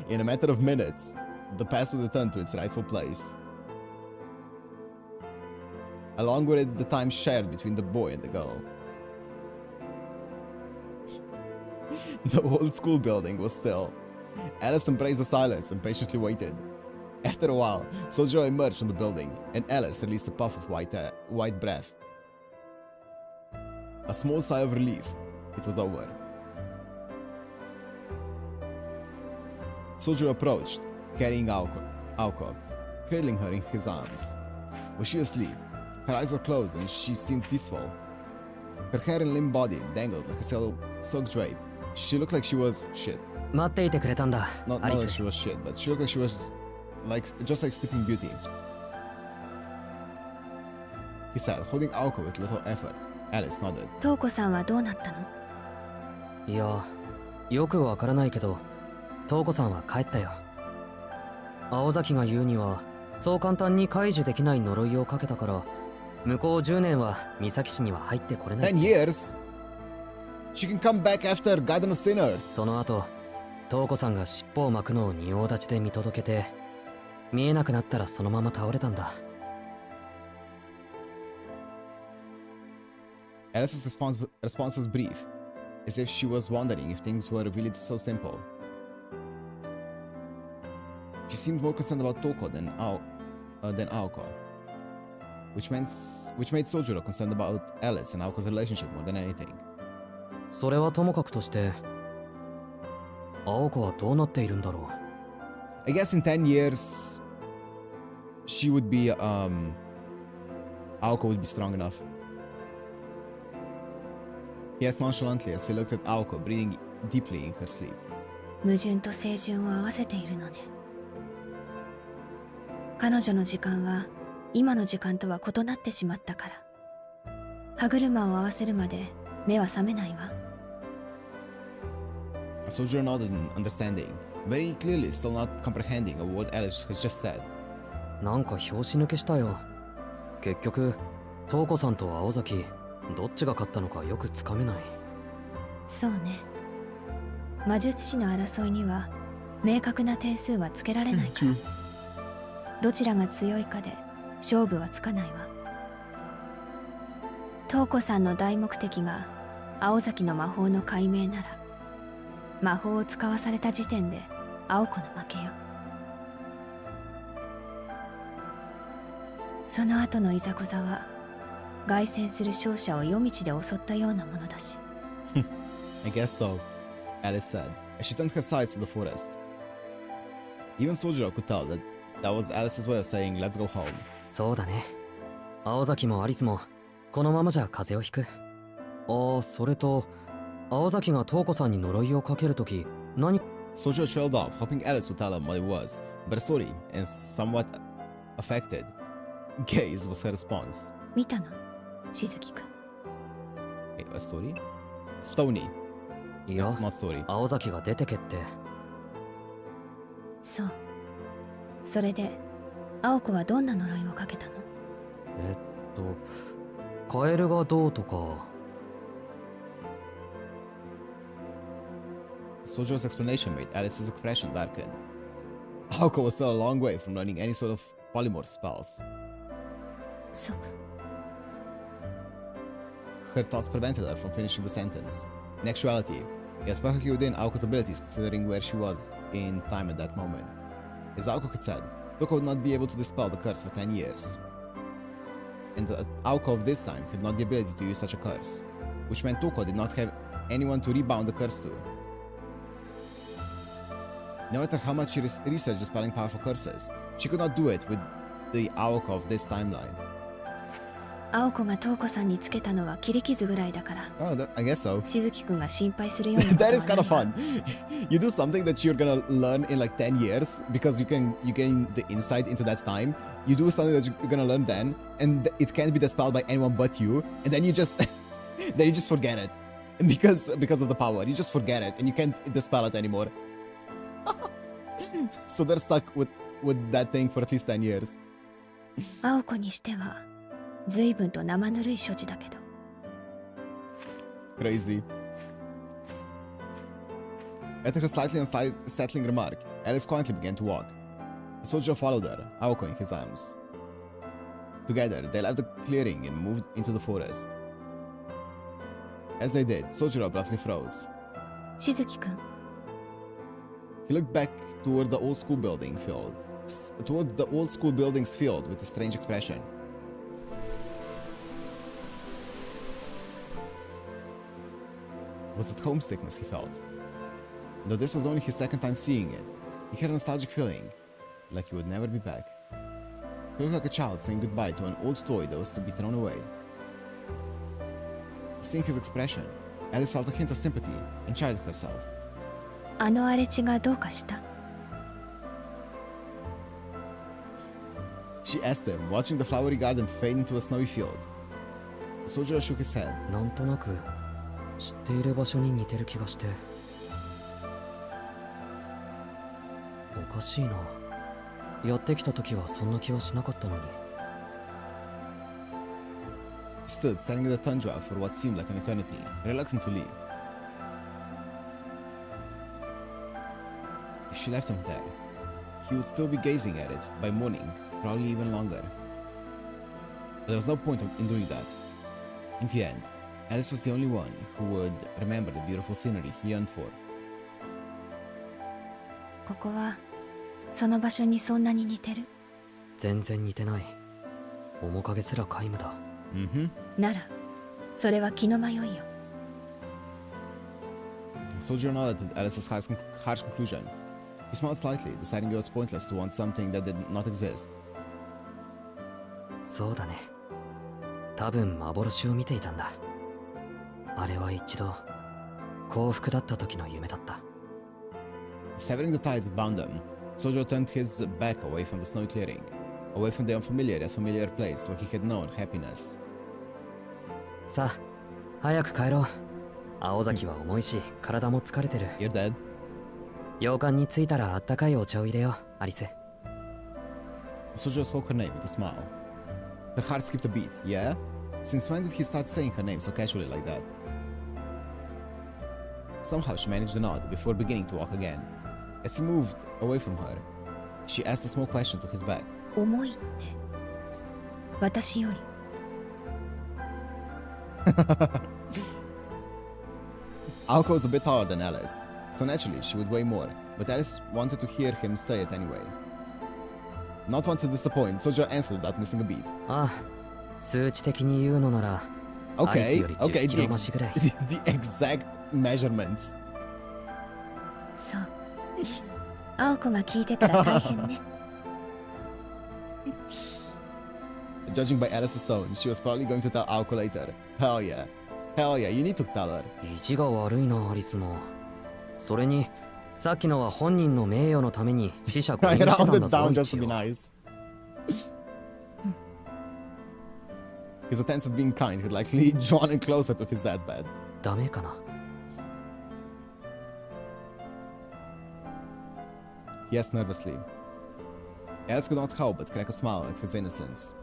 In a matter of minutes, the past would return to its rightful place. Along with it, the time shared between the boy and the girl. The old school building was still. Alice embraced the silence and patiently waited. After a while, Soujyuro emerged from the building, and Alice released a puff of white breath. A small sigh of relief. It was over. Soujyuro approached, carrying Aoko, cradling her in his arms. Was she asleep? Her eyes were closed and she seemed peaceful. Her hair and limp body dangled like a silk drape. She looked like she was shit. 待っていてくれたんだ。 Not アリ that ス。 she was shit, but she looked like she was just like Sleeping Beauty. He said, holding Aoko with little effort. Alice nodded. トウコさんはどうなったの？いや、よくわからないけど、トウコさんは帰ったよ。青崎が言うには、そう簡単に解除できない呪いをかけたから、向こう10年は三崎市には入ってこれない。10 years? She can come back after Garden of Sinners. その後、トウコさんが尻尾を巻くのを仁王立ちで見届けて、見えなくなったらそのまま倒れたんだ。Alice's response was brief, as if she was wondering if things were really so simple. She seemed more concerned about Toko than Aoko, which made Soujyuro concerned about Alice and Aoko's relationship more than anything. それはともかくとして、青子はどうなっているんだろう。I guess in 10 years, she would be, Aoko would be strong enough. He asked nonchalantly as he looked at Aoko breathing deeply in her sleep. 矛盾と清純を合わせているのね。彼女の時間は今の時間とは異なってしまったから。歯車を合わせるまで目は覚めないわ。Soujyuro nodded in understanding, very clearly still not comprehending a word Alice has just said. なんか拍子抜けしたよ。結局、トウコさんと青崎、どっちが勝ったのかよくつかめない。そうね。魔術師の争いには明確な点数はつけられないから。どちらが強いかで勝負はつかないわ。トーコさんの大目的が青崎の魔法の解明なら、魔法を使わされた時点で青子の負けよ。その後のいざこざは凱旋する勝者を夜道で襲ったようなものだし。I guess so, Alice said, as she turned her sights to the forest. Even Soujyuro could tell that that was Alice's way of saying, let's go home. そうだね。青崎もアリスもこのままじゃ風邪をひく。ああ、それと青崎がトーコさんに呪いをかけるとき、何？ Soujyuro trailed off, hoping Alice would tell him what it was, but a story, and somewhat affected gaze was her response. 見たの？しずきくん。Wait, a story? Stony. いや、 That's not story. 青崎が出てけって。そう。それで青子はどんな呪いをかけたの？カエルがどうとか。Soujyuro's explanation made Alice's expression darken. Aoko was still a long way from learning any sort of polymorph spells. そう。Her thoughts prevented her from finishing the sentence. In actuality, it was perfectly within Aoko's abilities considering where she was in time at that moment. As Aoko had said, Toko would not be able to dispel the curse for 10 years. And Aoko of this time had not the ability to use such a curse, which meant Toko did not have anyone to rebound the curse to. No matter how much she researched dispelling powerful curses, she could not do it with the Aoko of this timeline. 青子がトーコさんにつけたのは切り傷ぐらいだから。Oh, I guess so. しずきくんが心配するようなことは That ない is kind of fun. You do something that you're gonna learn in like 10 years because you gain the insight into that time. You do something that you're gonna learn then, and it can't be dispelled by anyone but you. And then you just forget it because of the power. You just forget it, and you can't dispel it anymore. So they're stuck with that thing for at least 10 years. 青子にしては随分と生ぬるい処置だけど。Crazy. After her slightly unsettling remark, Alice quietly began to walk. The soldier followed her, Aoko in his arms. Together, they left the clearing and moved into the forest. As they did, Soujyuro abruptly froze. しずきくん。 He looked back toward the old school building's field with a strange expression. Was it homesickness he felt? Though this was only his second time seeing it, he had a nostalgic feeling, like he would never be back. He looked like a child saying goodbye to an old toy that was to be thrown away. Seeing his expression, Alice felt a hint of sympathy and chided herself. あの荒れ地がどうかした？ She asked him, watching the flowery garden fade into a snowy field. Soujyuro shook his head. なんとなく知っている場所に似てる気がして。おかしいな。やってきた時はそんな気はしなかったのに。He stood staring at the tundra for what seemed like an eternity, reluctant to leave. If she left him there, he would still be gazing at it by morning, probably even longer. But there was no point in doing that. In the end, Alice was the only one who would remember the beautiful scenery he yearned for. ここはその場所にそんなに似てる？全然似てない。面影すら皆無だ。なら、それは気の迷いよ。Soujyuro nodded at Alice's harsh conclusion. He smiled slightly, deciding it was pointless to want something that did not exist. そうだね。多分幻を見ていたんだ。あれは一度幸福だった時の夢だった。Severing the ties that bound them, Soujyuro turned his back away from the snowy clearing, away from the unfamiliar yet familiar place where he had known happiness. さあ、早く帰ろう。青崎は重いし、体も疲れてる。You're dead. 洋館に着いたらあったかいお茶を入れよう、アリス。Soujyuro spoke her name with a smile. Her heart skipped a beat. Yeah? Since when did he start saying her name so casually like that? Somehow she managed a nod before beginning to walk again. As he moved away from her, she asked a small question to his back. 重いって私より Aoko was a bit taller than Alice, so naturally she would weigh more, but Alice wanted to hear him say it anyway. Not one to disappoint, Soujyuro answered without missing a beat. Okay, okay, the exact measurements. そう青子が聞いてたら大変ね Judging by Alice's tone, she was probably going to tell Aoko later. Hell yeah. Hell yeah, you need to tell her. 意地が悪いなアリスも。それにさっきのは本人の名誉のために死者誤認してたんだぞ。 down just to be nice. His attempts at being kind had likely drawn him closer to his deathbed. ダメかな。He asked nervously. Alice could not help but crack a smile at his innocence.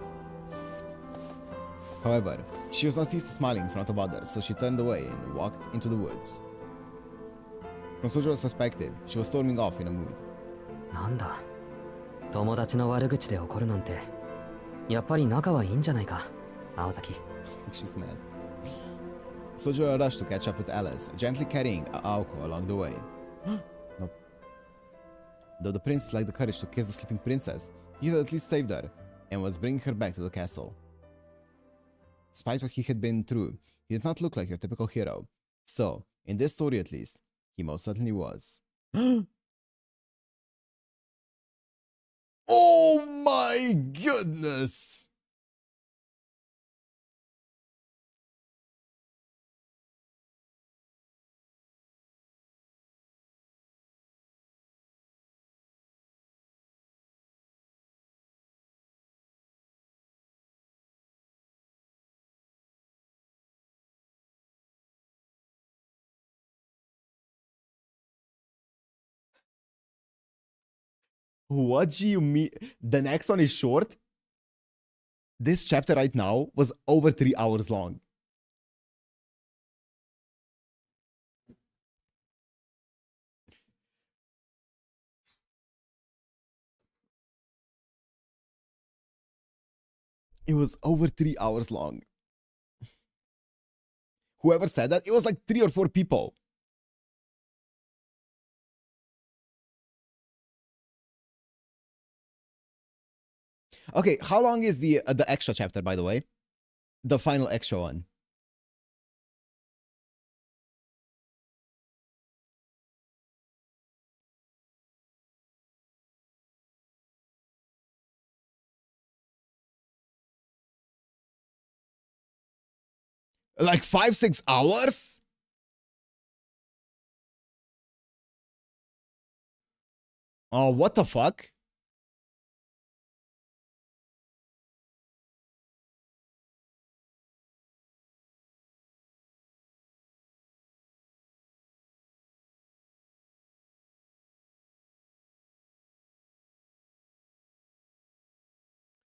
However, she was not used to smiling in front of others, so she turned away and walked into the woods. From Soujyuro's perspective, she was storming off in a mood. なんだ。友達の悪口で怒るなんて。やっぱり仲はいいんじゃないか。青崎。I think she's mad. Soujyuro rushed to catch up with Alice, gently carrying Aoko along the way. Nope. Though the prince lacked the courage to kiss the sleeping princess, he had at least saved her and was bringing her back to the castle. Despite what he had been through, he did not look like your typical hero. Still, in this story at least, he most certainly was. Oh my goodness! What do you mean? The next one is short? This chapter right now was over 3 hours long. It was over 3 hours long. Whoever said that, it was like 3 or 4 people. Okay, how long is the extra chapter, by the way? The final extra one. Like 5-6 hours? Oh, what the fuck?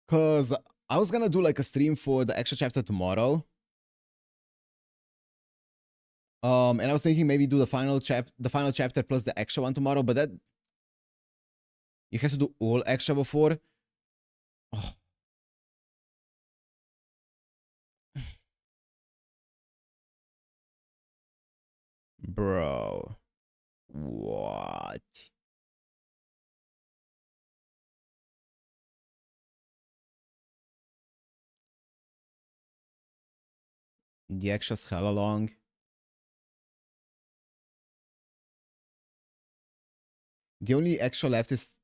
Cause I was gonna do like a stream for the extra chapter tomorrow. And I was thinking maybe do the final chapter plus the extra one tomorrow, but that you have to do all extra before. Oh. Bro. What? The extra's hella long. The only extra left is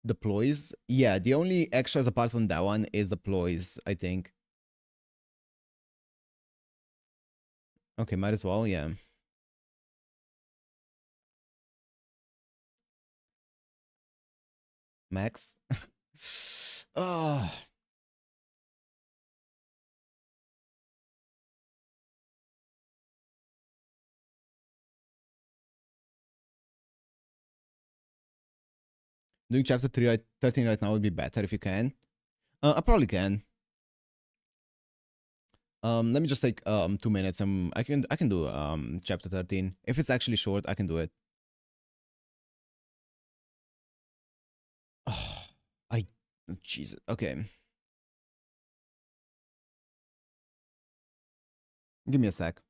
the ploys. Yeah, the only extras apart from that one is the ploys, I think. Okay, might as well, yeah. Max? Oh. Doing chapter 13 right now would be better if you can. I probably can. Let me just take 2 minutes. I can do chapter 13. If it's actually short, I can do it. Jesus. Okay. Give me a sec.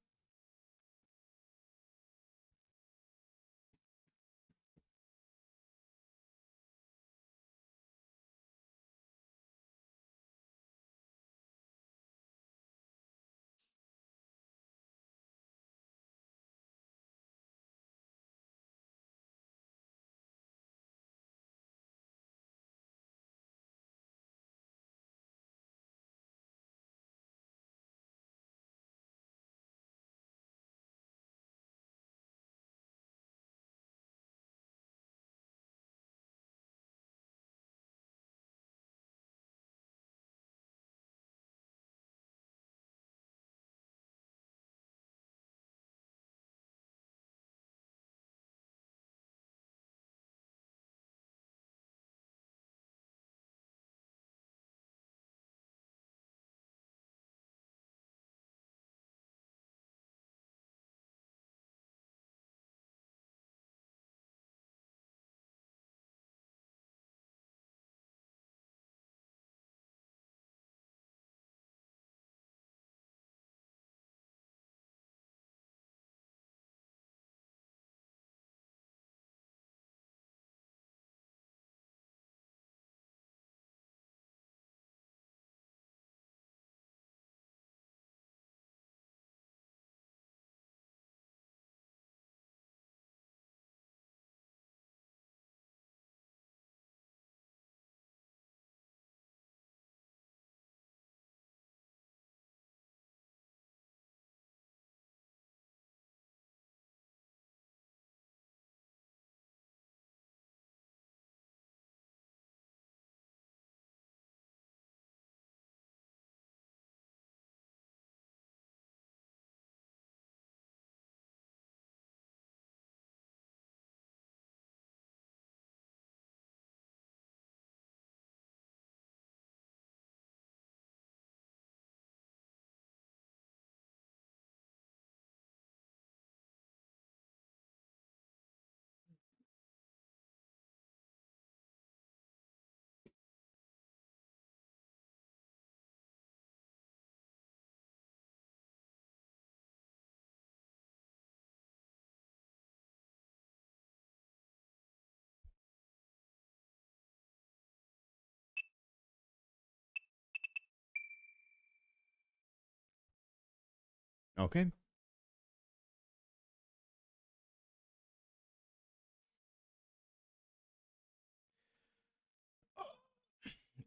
Okay.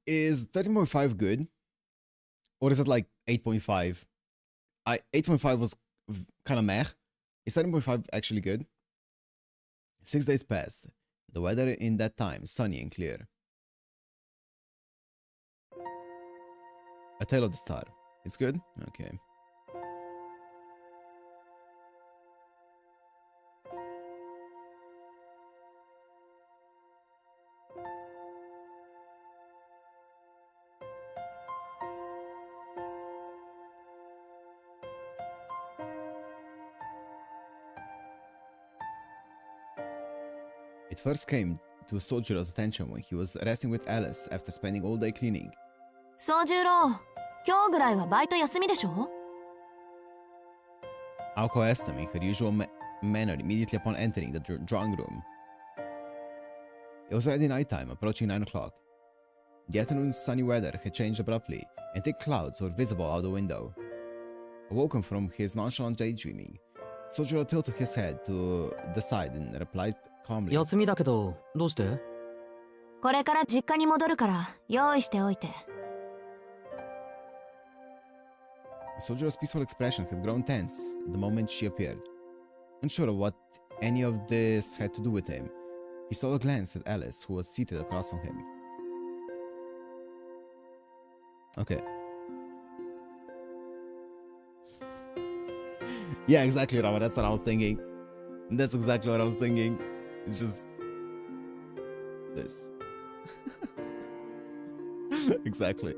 Is 13.5 good? Or is it like 8.5? 8.5 was kind of meh. Is 13.5 actually good? 6 days passed. The weather in that time, sunny and clear. A Tale of the Star. It's good? Okay. It first came to Soujyuro's attention when he was resting with Alice after spending all day cleaning. 宗十郎、今日ぐらいはバイト休みでしょ? Aoko asked him in her usual manner immediately upon entering the drawing room. It was already nighttime, approaching 9 o'clock. The afternoon's sunny weather had changed abruptly, and thick clouds were visible out the window. Awoken from his nonchalant daydreaming, Soujyuro tilted his head to the side and replied calmly. 休みだけど、どうして？これから実家に戻るから用意しておいて。Soujyuro's peaceful expression had grown tense the moment she appeared. Unsure of what any of this had to do with him, he stole a glance at Alice, who was seated across from him. Okay. Yeah, exactly, Rama. That's what I was thinking. That's exactly what I was thinking. It's just... this. Exactly.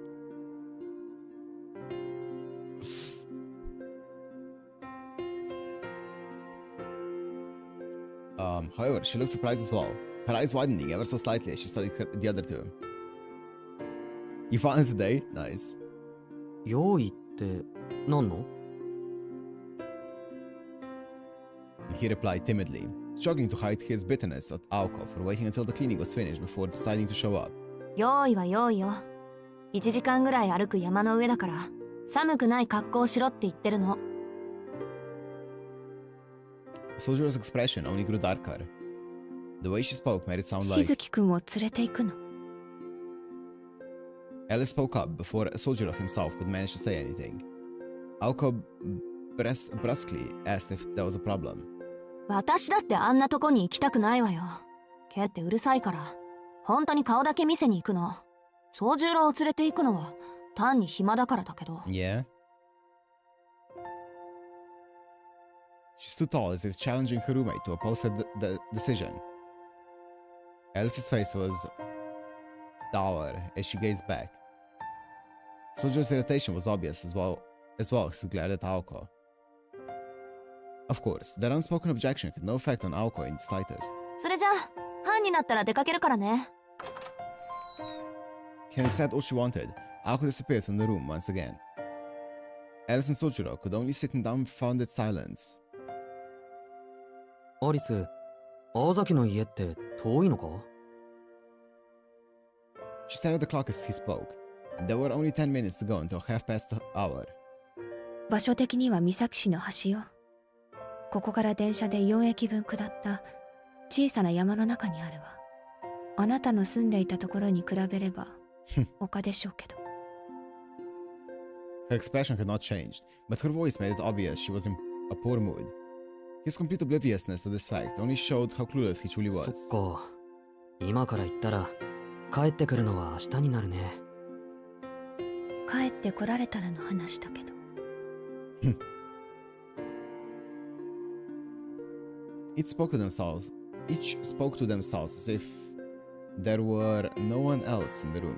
However, she looked surprised as well, her eyes widening ever so slightly as she studied the other two. You found it today? Nice. 用意って何の? He replied timidly, struggling to hide his bitterness at Aoko for waiting until the cleaning was finished before deciding to show up. 用意は用意よ。1時間ぐらい歩く山の上だから、寒くない格好をしろって言ってるの。Soujyuro's expression only grew darker. The way she spoke made it sound like しずきくんを連れて行くの。Alice spoke up before Soujyuro himself could manage to say anything. Aoko brusquely asked if there was a problem. 私だってあんなとこに行きたくないわよ。ケってうるさいから、本当に顔だけ見せに行くの。宗十郎を連れて行くのは単に暇だからだけど。Yeah. She stood tall as if challenging her roommate to oppose her decision. Alice's face was dour as she gazed back. Sojuro's irritation was obvious as well as he glared at Aoko. Of course, that unspoken objection had no effect on Aoko in the slightest. それじゃあ、班になったら出かけるからね。Having said all she wanted, Aoko disappeared from the room once again. Alice and Soujyuro could only sit in dumbfounded silence. アリス、青崎の家って遠いのか? She stared at the clock as he spoke. There were only 10 minutes to go until 1:30 the hour. 場所的には三崎市の端よ。ここから電車で4駅分下った小さな山の中にあるわ。あなたの住んでいたところに比べれば丘でしょうけど。Her expression had not changed, but her voice made it obvious she was in a poor mood. His complete obliviousness to this fact only showed how clueless he truly was. そっか。今から言ったら帰ってくるのは明日になるね。帰ってこられたらの話だけど。Each spoke to themselves as if there were no one else in the room.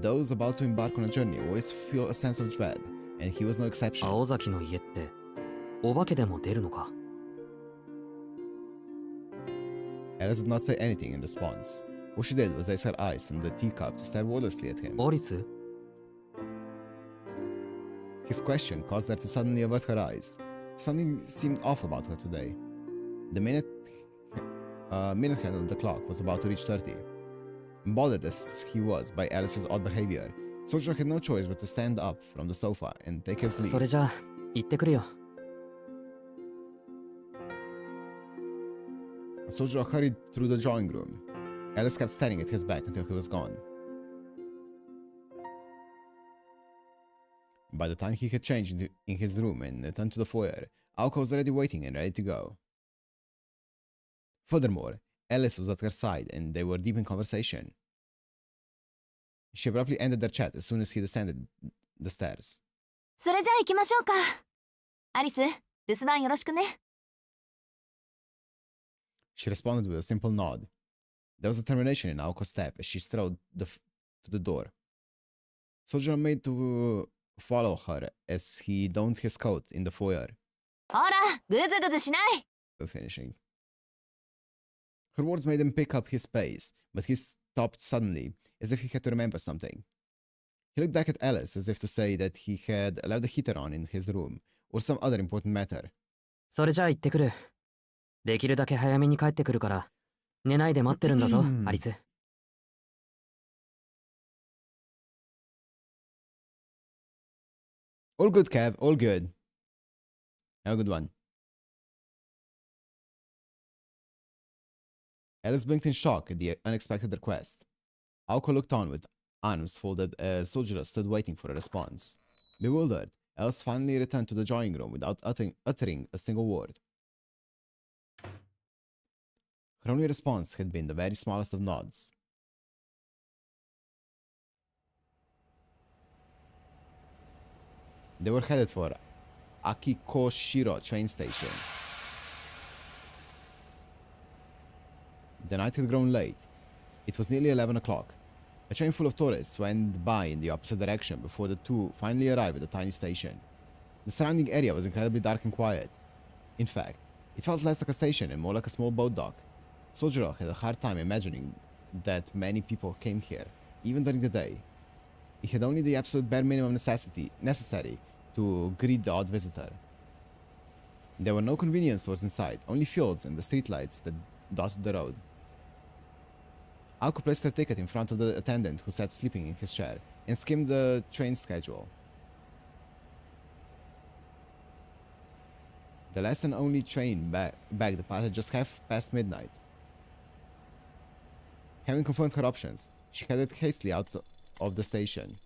Those about to embark on a journey always feel a sense of dread, and he was no exception. 青崎の家ってお化けでも出るのか? Alice did not say anything in response. All she did was raise her eyes from the teacup to stare wordlessly at him. アリス? His question caused her to suddenly avert her eyes. Something seemed off about her today. The minute hand on the clock was about to reach 30. Bothered as he was by Alice's odd behavior, Soujyuro had no choice but to stand up from the sofa and take his leave. それじゃあ行ってくるよ。Soujyuro hurried through the drawing room. Alice kept staring at his back until he was gone. By the time he had changed in his room and returned to the foyer, Aoko was already waiting and ready to go. Furthermore, Alice was at her side and they were deep in conversation. She abruptly ended their chat as soon as he descended the stairs. それじゃあ行きましょうか。アリス、留守番よろしくね。She responded with a simple nod. There was determination in Aoko's step as she strode to the door. Soujyuro made to follow her as he donned his coat in the foyer. ほら、ぐずぐずしない。Finishing. Her words made him pick up his pace, but he stopped suddenly, as if he had to remember something. He looked back at Alice as if to say that he had left the heater on in his room, or some other important matter. それじゃあ行ってくる。できるだけ早めに帰ってくるから、寝ないで待ってるんだぞ、アリス。All good, Kev, all good. Have a good one. Alice blinked in shock at the unexpected request. Aoko looked on with arms folded as Soujyuro stood waiting for a response. Bewildered, Alice finally returned to the drawing room without uttering a single word. Her only response had been the very smallest of nods. They were headed for Akikoshiro train station. The night had grown late. It was nearly 11 o'clock. A train full of tourists went by in the opposite direction before the two finally arrived at the tiny station. The surrounding area was incredibly dark and quiet. In fact, it felt less like a station and more like a small boat dock. Soujyuro had a hard time imagining that many people came here, even during the day. He had only the absolute bare minimum necessary to greet the odd visitor. There were no convenience stores inside, only fields and the streetlights that dotted the road. Aoko placed her ticket in front of the attendant who sat sleeping in his chair and skimmed the train schedule. The last and only train back departed just half past midnight. Having confirmed her options, she headed hastily out of the station.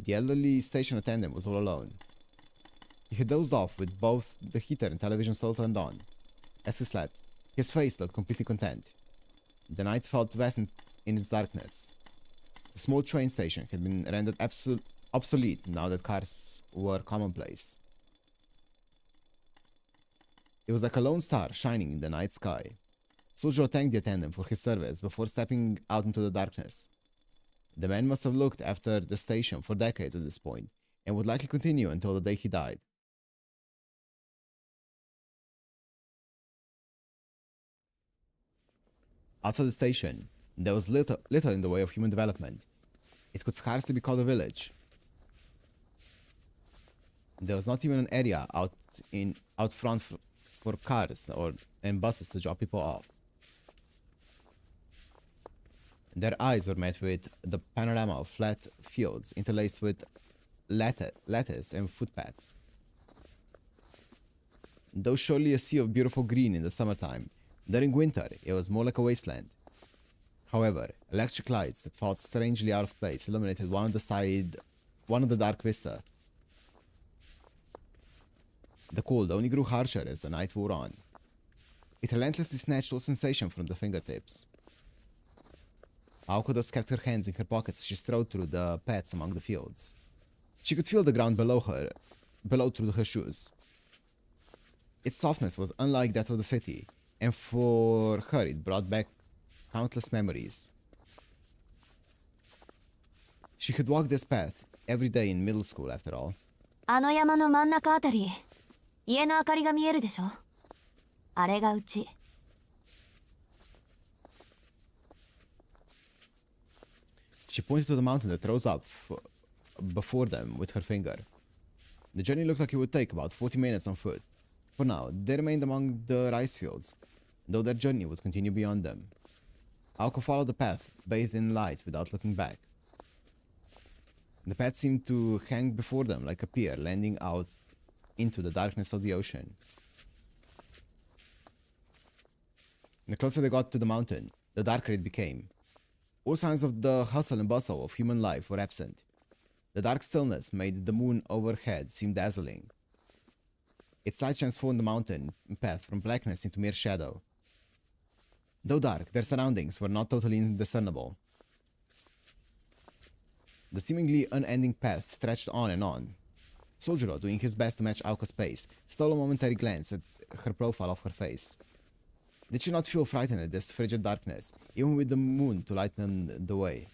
The elderly station attendant was all alone. He had dozed off with both the heater and television still turned on. As he slept, his face looked completely content. The night felt vast in its darkness. The small train station had been rendered obsolete now that cars were commonplace. It was like a lone star shining in the night sky. Soujyuro thanked the attendant for his service before stepping out into the darkness. The man must have looked after the station for decades at this point, and would likely continue until the day he died. Outside the station, there was little in the way of human development. It could scarcely be called a village. There was not even an area out front for cars and buses to drop people off. Their eyes were met with the panorama of flat fields interlaced with lettuce and footpath. Though surely a sea of beautiful green in the summertime, during winter it was more like a wasteland. However, electric lights that felt strangely out of place illuminated one of the dark vista. The cold only grew harsher as the night wore on. It relentlessly snatched all sensation from the fingertips. Aoko thus kept her hands in her pockets as she strode through the paths among the fields. She could feel the ground below through her shoes. Its softness was unlike that of the city, and for her it brought back countless memories. She had walked this path every day in middle school after all. あの山の真ん中あたり、家の明かりが見えるでしょ？あれがうち。She pointed to the mountain that rose up before them with her finger. The journey looked like it would take about 40 minutes on foot. For now, they remained among the rice fields, though their journey would continue beyond them. Aoko followed the path, bathed in light without looking back. The path seemed to hang before them like a pier landing out into the darkness of the ocean. The closer they got to the mountain, the darker it became. All signs of the hustle and bustle of human life were absent. The dark stillness made the moon overhead seem dazzling. Its light transformed the mountain path from blackness into mere shadow. Though dark, their surroundings were not totally indiscernible. The seemingly unending path stretched on and on. Soujyuro, doing his best to match Aoko's pace, stole a momentary glance at her profile of her face. Did she not feel frightened at this frigid darkness, even with the moon to light the way?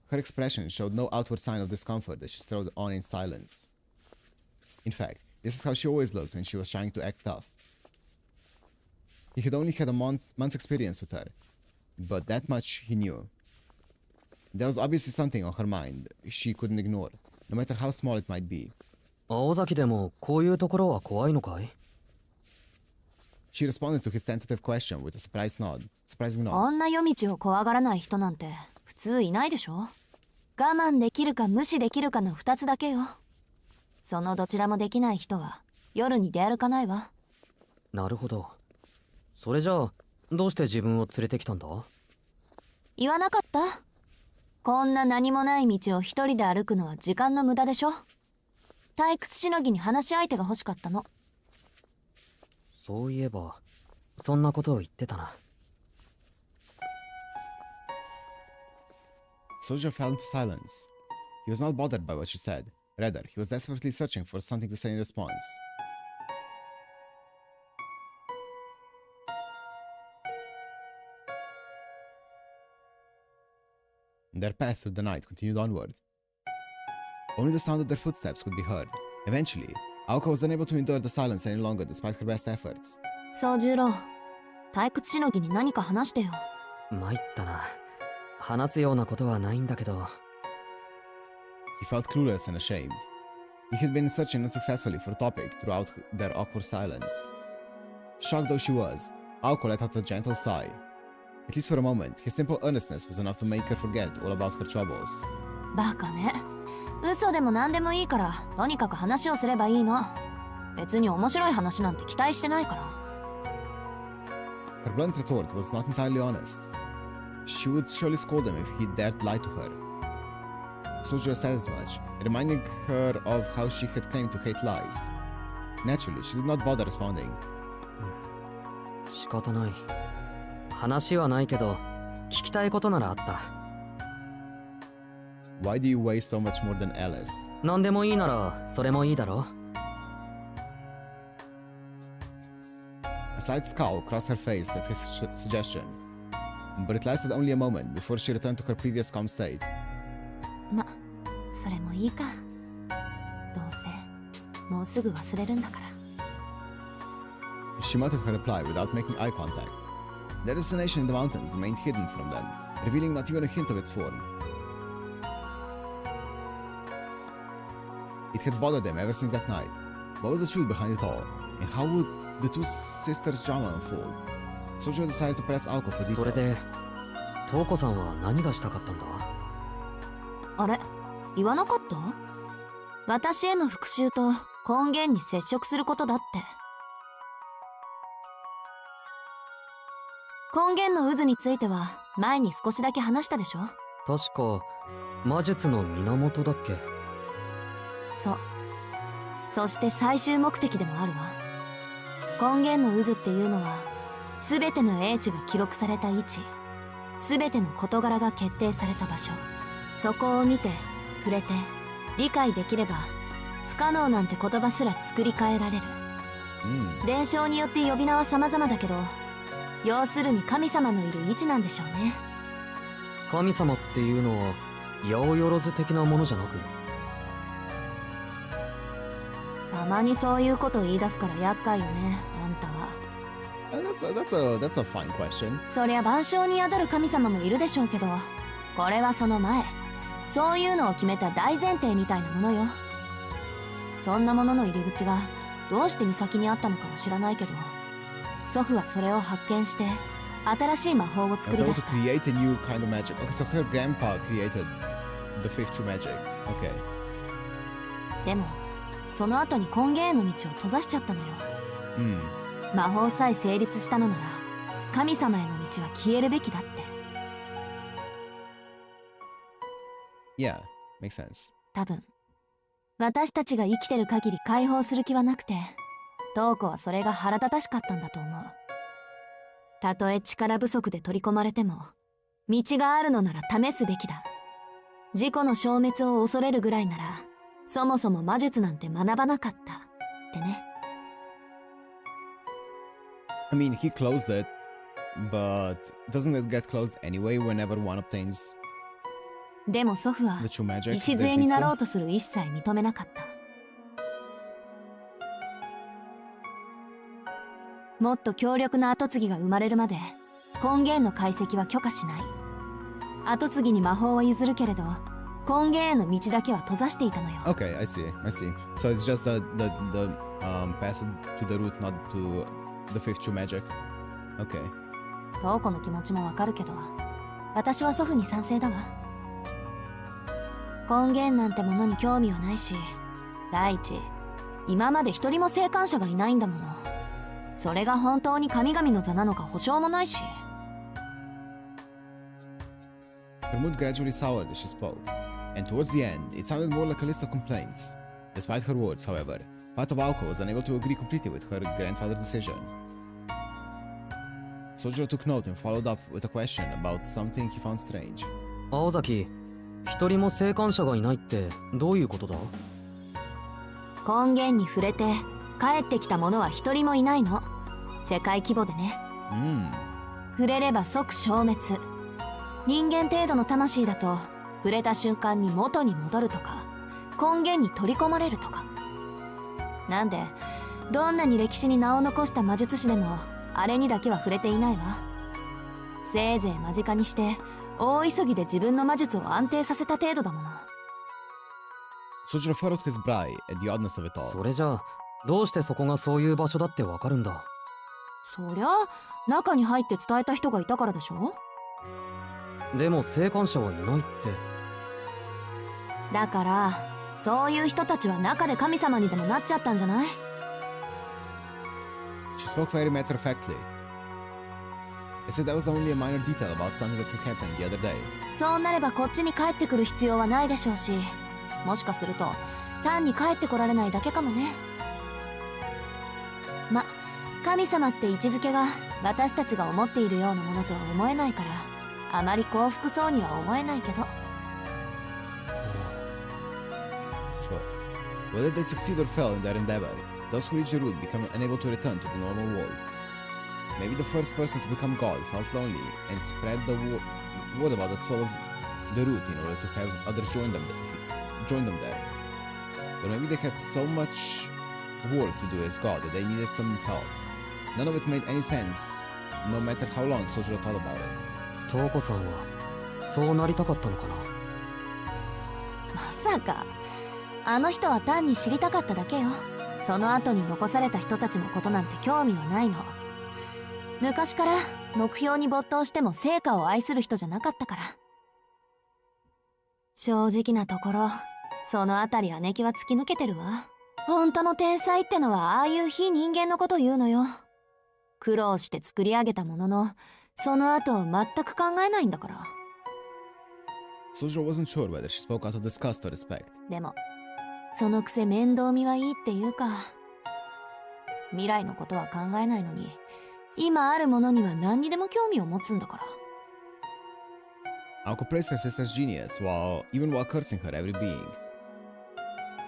Her expression showed no outward sign of discomfort as she strode on in silence. In fact, this is how she always looked when she was trying to act tough. He had only had a month's experience with her, but that much he knew. There was obviously something on her mind she couldn't ignore, no matter how small it might be. 青崎でもこういうところは怖いのかい? She responded to his tentative question with a surprising nod. こんな夜道を怖がらない人なんて普通いないでしょ？我慢できるか無視できるかの2つだけよ。そのどちらもできない人は夜に出歩かないわ。なるほど。それじゃあどうして自分を連れてきたんだ？言わなかった？こんな何もない道を一人で歩くのは時間の無駄でしょ？退屈しのぎに話し相手が欲しかったの。そういえばそんなことを言ってたな。Soujyuro fell into silence. He was not bothered by what she said. Rather, he was desperately searching for something to say in response. Their path through the night continued onward. Only the sound of their footsteps could be heard. Eventually, Aoko was unable to endure the silence any longer despite her best efforts. Soujyuro、退屈しのぎに何か話してよ。参ったな。話すようなことはないんだけど。He felt clueless and ashamed. He had been searching unsuccessfully for a topic throughout their awkward silence. Shocked though she was, Aoko let out a gentle sigh. At least for a moment, his simple earnestness was enough to make her forget all about her troubles. バカね。嘘でも何でもいいから、とにかく話をすればいいの。別に面白い話なんて期待してないから。Her blunt retort was not entirely honest. She would surely scold him if he dared lie to her. Soujyuro said as much, reminding her of how she had claimed to hate lies. Naturally, she did not bother responding. 仕方ない。話はないけど、聞きたいことならあった。Why do you weigh so much more than Alice? 何でもいいなら、それもいいだろ。A slight scowl crossed her face at his suggestion, but it lasted only a moment before she returned to her previous calm state. ま、それもいいか。どうせ、もうすぐ忘れるんだから。She muttered her reply without making eye contact. Their destination in the mountains remained hidden from them, revealing not even a hint of its form. It had bothered them ever since that night. What was the truth behind it all? And how would the two sisters' drama unfold? Soujyuro decided to press Aoko for details. それで、トウコさんは何がしたかったんだ？あれ、言わなかった？私への復讐と根源に接触することだって。根源の渦については前に少しだけ話したでしょ？確か魔術の源だっけ？そう。そして最終目的でもあるわ。根源の渦っていうのは全ての英知が記録された位置、全ての事柄が決定された場所、そこを見て触れて理解できれば不可能なんて言葉すら作り変えられる。伝承によって呼び名は様々だけど、要するに神様のいる位置なんでしょうね。神様っていうのは八百万的なものじゃなく？たまにそういうこと言い出すから厄介よね、あんたは。That's a fine question. そりゃ万象に宿る神様もいるでしょうけど、これはその前、そういうのを決めた大前提みたいなものよ。そんなものの入り口がどうして岬にあったのかは知らないけど、祖父はそれを発見して新しい魔法を作り出した。So to create a new kind of magic. Okay, so her grandpa created the fifth true magic. Okay. でもその後に根源への道を閉ざしちゃったのよ。魔法さえ成立したのなら神様への道は消えるべきだって。Yeah, makes sense. 多分私たちが生きてる限り解放する気はなくて、トウコはそれが腹立たしかったんだと思う。たとえ力不足で取り込まれても道があるのなら試すべきだ。自己の消滅を恐れるぐらいならそもそも魔術なんて学ばなかったってね。I mean, he closed it, but doesn't it get closed anyway whenever one obtains でも祖父は the true magic? 礎になろうとする意志さえ認めなかった。もっと強力な跡継ぎが生まれるまで根源の解析は許可しない。跡継ぎに魔法は譲るけれど根源への道だけは閉ざしていたのよ。 Okay, I see. So it's just the passage to the root, not to the fifth true magic. Okay. トウコの気持ちもわかるけど私は祖父に賛成だわ。根源なんてものに興味はないし、第一今まで一人も生還者がいないんだもの。それが本当に神々の座なのか保証もないし。 Her mood gradually soured as she spoke, and towards the end, it sounded more like a list of complaints. Despite her words, however, part of Aoko was unable to agree completely with her grandfather's decision. Soujyuro took note and followed up with a question about something he found strange. 青崎、一人も生還者がいないってどういうことだ？根源に触れて帰ってきた者は一人もいないの。世界規模でね。触れれば即消滅。人間程度の魂だと触れた瞬間に元に戻るとか根源に取り込まれるとか。なんでどんなに歴史に名を残した魔術師でもあれにだけは触れていないわ。せいぜい間近にして大急ぎで自分の魔術を安定させた程度だもの。Soujyuro followed his bride at the oddness of it all. それじゃあどうしてそこがそういう場所だってわかるんだ？そりゃ中に入って伝えた人がいたからでしょ。でも生還者はいないって。だからそういう人たちは中で神様にでもなっちゃったんじゃない？ She spoke very matter-of-factly. I said that was only a minor detail about something that had happened the other day. そうなればこっちに帰ってくる必要はないでしょうし、もしかすると単に帰ってこられないだけかもね。神様って位置づけが私たちが思っているようなものとは思えないからあまり幸福そうには思えないけど。Sure. Whether they succeed or fail in their endeavor, those who reach the root become unable to return to the normal world. Maybe the first person to become God felt lonely and spread the word about the soul of the root in order to have others join them there. Or maybe they had so much work to do as God that they needed some help. None of it made any sense, no matter how long Soujyuro thought about it. トウコさんはそうなりたかったのかな？まさかあの人は単に知りたかっただけよ。その後に残された人たちのことなんて興味はないの。昔から目標に没頭しても成果を愛する人じゃなかったから。正直なところそのあたり姉貴は突き抜けてるわ。本当の天才ってのはああいう非人間のこと言うのよ。苦労して作り上げたもののその後を全く考えないんだから。Soujyuro wasn't sure whether she spoke out of disgust or respect. でもそのくせ面倒見はいいっていうか、未来のことは考えないのに今あるものには何にでも興味を持つんだから。Aoko praised her sister's genius even while cursing her every being.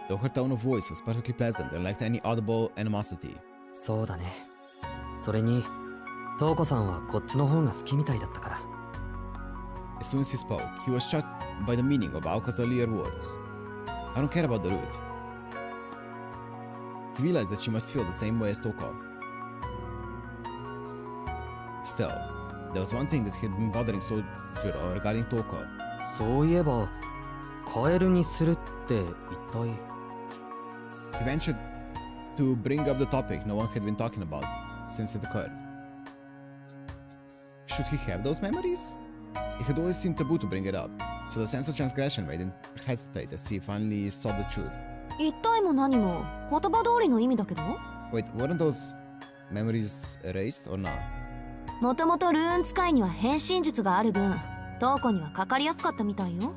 Though her tone of voice was perfectly pleasant and lacked any audible animosity. そうだね。それにトウコさんはこっちの方が好きみたいだったから。As soon as he spoke, he was shocked by the meaning of Aoko's earlier words. I don't care about the root. He realized that she must feel the same way as Toko. Still, there was one thing that had been bothering Soujyuro regarding Toko. そういえばカエルにするって一体。He ventured to bring up the topic no one had been talking about since it occurred. Should he have those memories? It had always seemed taboo to bring it up, so the sense of transgression made him hesitate as he finally saw the truth. 一体も何も言葉通りの意味だけど。 Wait, weren't those memories erased or not? もともとルーン使いには変身術がある分トウコにはかかりやすかったみたいよ。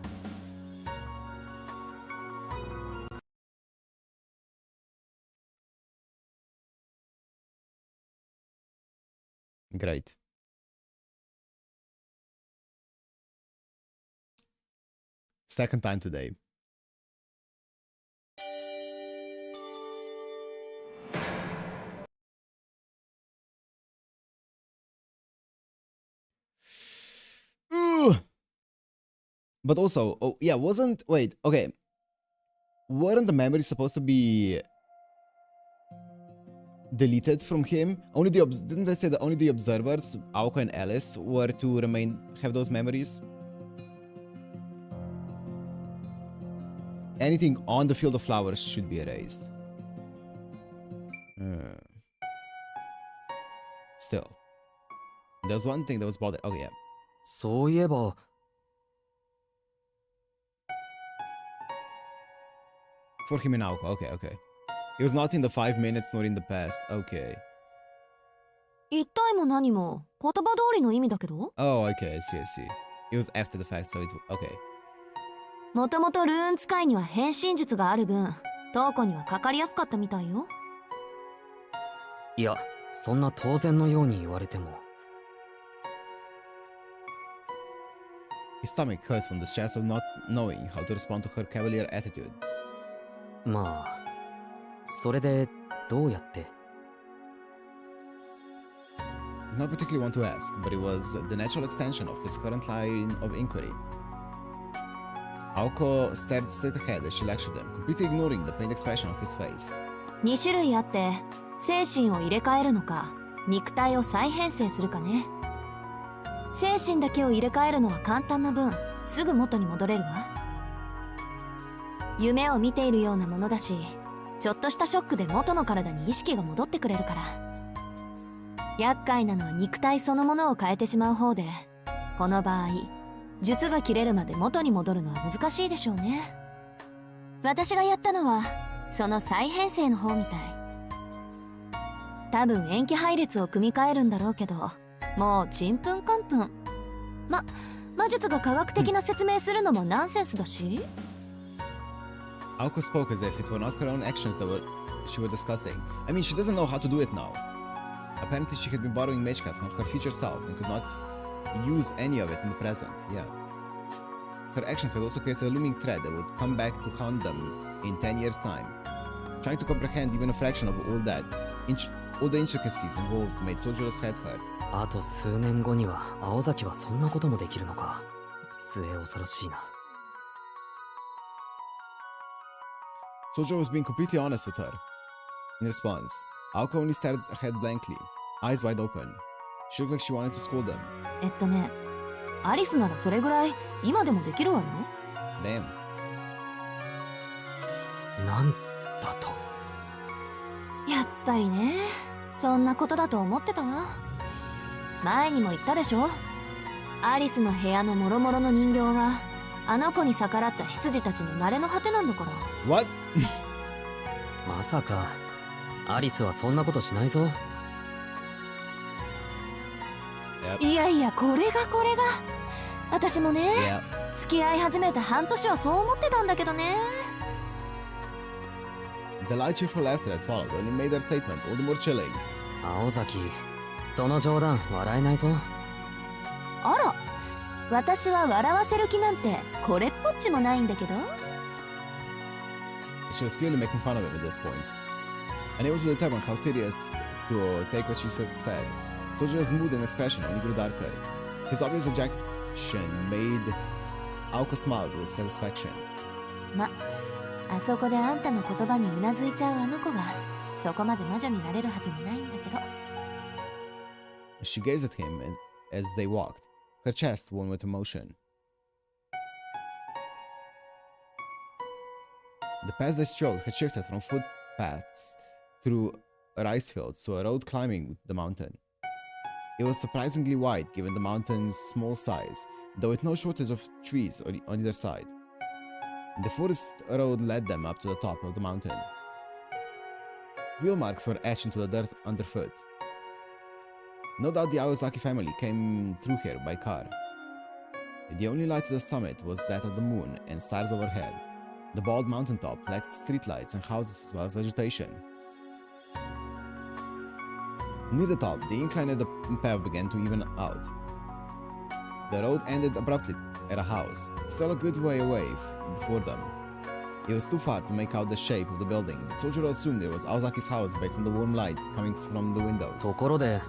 Great. Second time today. But also, oh yeah, wait, okay. Weren't the memories supposed to be deleted from him? Didn't they say that only the observers, Aoko and Alice, were to have those memories? Anything on the field of flowers should be erased. Still, there's one thing that was bothered. Oh yeah. そういえば For him and Aoko, okay. It was not in the 5 minutes nor in the past, okay. 一体も何も言葉通りの意味だけど。 Oh, okay, I see. It was after the fact, so okay. もともとルーン使いには変身術がある分トウコにはかかりやすかったみたいよ。いや、そんな当然のように言われても。His stomach hurt from the stress of not knowing how to respond to her cavalier attitude. まあ、それでどうやって？ Not particularly want to ask, but it was the natural extension of his current line of inquiry. Aoko stared straight ahead as she lectured them, completely ignoring the pained expression on his face. 2種類あって精神を入れ替えるのか肉体を再編成するかね。精神だけを入れ替えるのは簡単な分、すぐ元に戻れるわ。夢を見ているようなものだし、ちょっとしたショックで元の体に意識が戻ってくれるから。厄介なのは肉体そのものを変えてしまう方で、この場合術が切れるまで元に戻るのは難しいでしょうね。私がやったのはその再編成の方みたい。多分塩基配列を組み替えるんだろうけど、もうちんぷんかんぷん。魔術が科学的な説明するのもナンセンスだし。Aoko spoke as if it were not her own actions that she were discussing. I mean, she doesn't know how to do it now. Apparently, she had been borrowing magecraft from her future self and could not use any of it in the present. Yeah. Her actions had also created a looming threat that would come back to haunt them in 10 years' time. Trying to comprehend even a fraction of all the intricacies involved made Soujyuro's head hurt. あと数年後には青崎はそんなこともできるのか。末恐ろしいな。Soujyuro was being completely honest with her. In response, Aoko only stared ahead blankly, eyes wide open. She looked like she wanted to scold them. アリスならそれぐらい今でもできるわよ。Damn. なんだと。やっぱりね、そんなことだと思ってたわ。前にも言ったでしょ。アリスの部屋のもろもろの人形があの子に逆らった執事たちの慣れの果てなんだから。What? まさかアリスはそんなことしないぞ。いやいや、これが私もね、付き合い始めた半年はそう思ってたんだけどね。The light cheerful laughter that followed only made her statement all the more chilling. 青崎、その冗談笑えないぞ。あら、私は笑わせる気なんてこれっぽっちもないんだけど。She was clearly making fun of him at this point. Unable to determine how serious to take what she said, Soujyuro's mood and expression only grew darker. His obvious ejection made Aoko smile with satisfaction. あそこであんたの言葉にうなずいちゃうあの子がそこまで魔女になれるはずもないんだけど。She gazed at him as they walked, her chest warm with emotion. The path they strode had shifted from footpaths through rice fields to a road climbing the mountain. It was surprisingly wide given the mountain's small size, though with no shortage of trees on either side. The forest road led them up to the top of the mountain. Wheel marks were etched into the dirt underfoot. No doubt the Aozaki family came through here by car. The only light at the summit was that of the moon and stars overhead. The bald mountaintop lacked streetlights and houses as well as vegetation. Near the top, the incline of the path began to even out. The road ended abruptly at a house, still a good way away before them. It was too far to make out the shape of the building, but Soujyuro assumed it was Aozaki's house based on the warm light coming from the windows. ところで、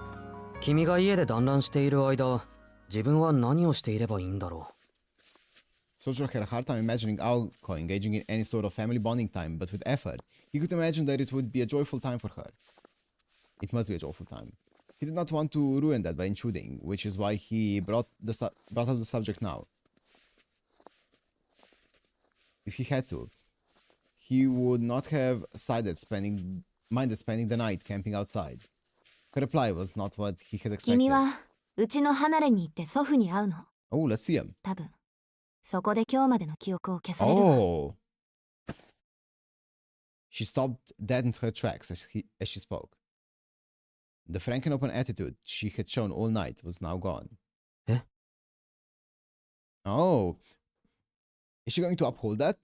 君が家で団らんしている間、自分は何をしていればいいんだろう。Soujyuro had a hard time imagining Aoko engaging in any sort of family bonding time, but with effort, he could imagine that it would be a joyful time for her. It must be a joyful time. He did not want to ruin that by intruding, which is why he brought up the subject now. If he had to, he would not have minded spending the night camping outside. Her reply was not what he had expected. 君はうちの離れに行って祖父に会うの。Oh, let's see him. 多分そこで今日までの記憶を消されるわ。Oh. She stopped dead in her tracks as she spoke. The frank and open attitude she had shown all night was now gone. Eh? Oh. Is she going to uphold that?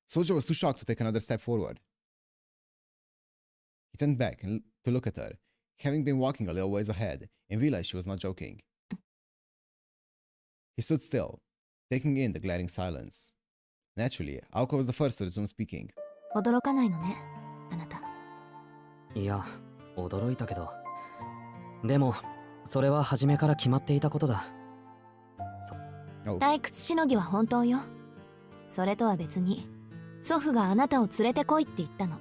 Soujyuro was too shocked to take another step forward. He turned back to look at her, having been walking a little ways ahead, and realized she was not joking. He stood still, taking in the glaring silence. Naturally, Aoko was the first to resume speaking. 驚かないのね、あなた。いや、驚いたけど。でも、それは初めから決まっていたことだ。退屈しのぎは本当よ。それとは別に、祖父があなたを連れてこいって言ったの。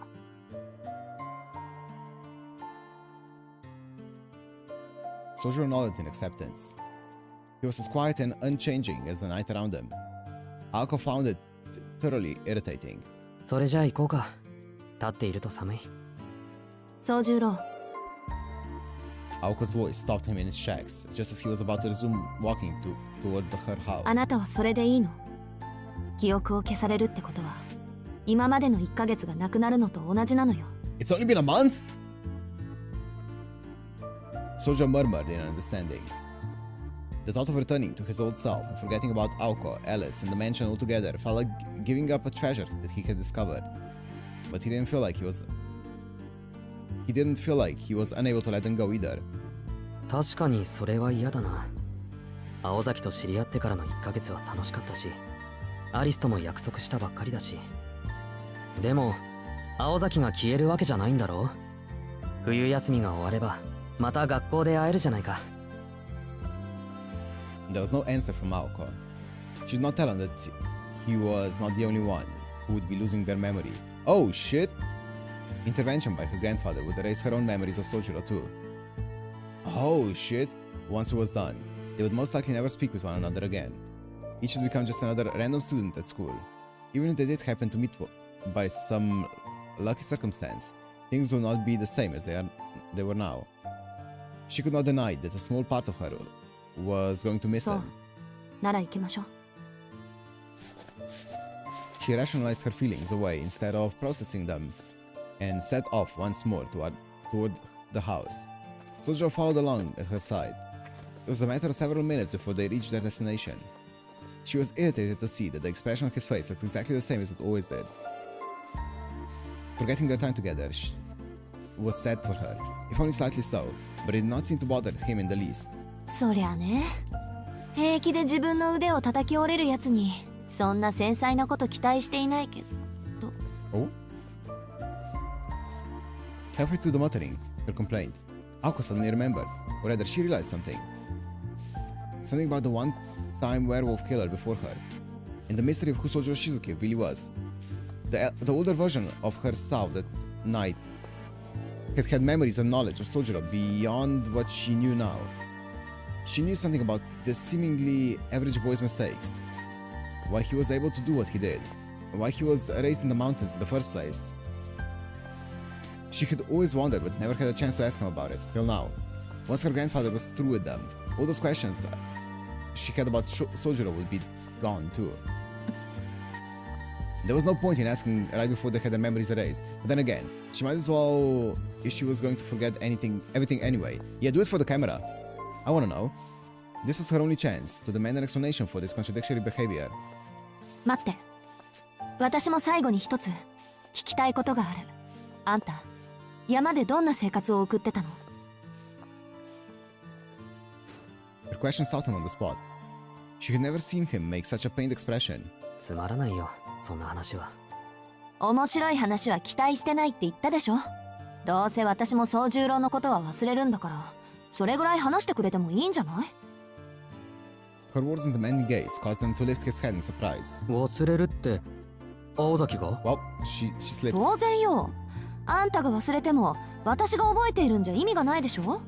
Soujyuro nodded in acceptance. He was as quiet and unchanging as the night around him. Aoko found it thoroughly irritating. それじゃあ行こうか。立っていると寒い。宗十郎 Aoko's voice stopped him in his tracks, just as he was about to resume walking toward her house. あなたはそれでいいの？記憶を消されるってことは今までの1ヶ月がなくなるのと同じなのよ。 It's only been a month? Soujyuro murmured in understanding. The thought of returning to his old self and forgetting about Aoko, Alice, and the mansion altogether felt like giving up a treasure that he had discovered. But he didn't feel like he was unable to let them go either. 確かにそれは嫌だな。青崎と知り合ってからの1ヶ月は楽しかったし、アリスとも約束したばっかりだし。でも、青崎が消えるわけじゃないんだろう。冬休みが終われば、また学校で会えるじゃないか。There was no answer from Aoko. She did not tell him that he was not the only one who would be losing their memory. Oh shit! Intervention by her grandfather would erase her own memories of Soujyuro too. Oh shit! Once it was done, they would most likely never speak with one another again. Each would become just another random student at school. Even if they did happen to meet by some lucky circumstance, things would not be the same as they were now. She could not deny that a small part of her was going to miss him. なら行きましょう。 She rationalized her feelings away instead of processing them and set off once more toward the house. Soujyuro followed along at her side. It was a matter of several minutes before they reached their destination. She was irritated to see that the expression on his face looked exactly the same as it always did. Forgetting their time together was sad for her, if only slightly so, but it did not seem to bother him in the least. そりゃね、平気で自分の腕を叩き折れるやつにそんな繊細なこと期待していないけど。Oh? Halfway through the muttering, her complaint, Aoko suddenly remembered, or rather she realized something. Something about the one-time werewolf killer before her, and the mystery of who Soujyuro Shizuke really was. The older version of herself that night had memories and knowledge of Soujyuro beyond what she knew now. She knew something about the seemingly average boy's mistakes, why he was able to do what he did, why he was raised in the mountains in the first place. She had always wondered but never had a chance to ask him about it, till now. Once her grandfather was through with them, all those questions she had about Soujyuro would be gone too. There was no point in asking right before they had their memories erased, but then again, she might as well if she was going to forget everything anyway. Yeah, do it for the camera. I wanna know. This was her only chance to demand an explanation for this contradictory behavior. 待って、私も最後に一つ聞きたいことがある。あんた、山でどんな生活を送ってたの？ Her question stopped him on the spot. She had never seen him make such a pained expression. つまらないよ、そんな話は。面白い話は期待してないって言ったでしょ。どうせ私も宗十郎のことは忘れるんだから、それぐらい話してくれてもいいんじゃない？ Her words and demanding gaze caused him to lift his head in surprise. 忘れるって青崎が？ Well, she slipped. 当然よ。あんたが忘れても私が覚えているんじゃ意味がないでしょ。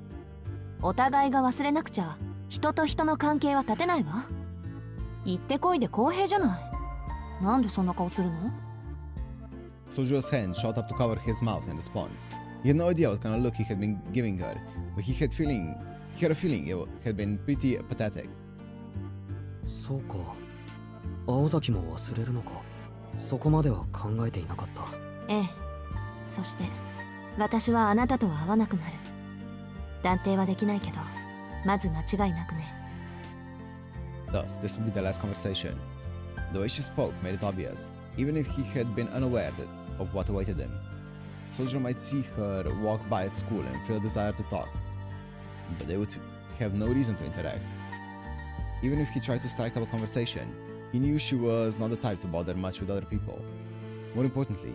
お互いが忘れなくちゃ人と人の関係は立てないわ。言ってこいで公平じゃない。なんでそんな顔するの？ Soujyuro's hand shot up to cover his mouth in response. He had no idea what kind of look he had been giving her, but he had a feeling it had been pretty pathetic. そうか。青崎も忘れるのか。そこまでは考えていなかった。ええ。そして私はあなたとは会わなくなる。断定はできないけど、まず間違いなくね。Thus, this would be the last conversation. The way she spoke made it obvious, even if he had been unaware of what awaited him. Soujyuro might see her walk by at school and feel a desire to talk, but they would have no reason to interact. Even if he tried to strike up a conversation, he knew she was not the type to bother much with other people. More importantly,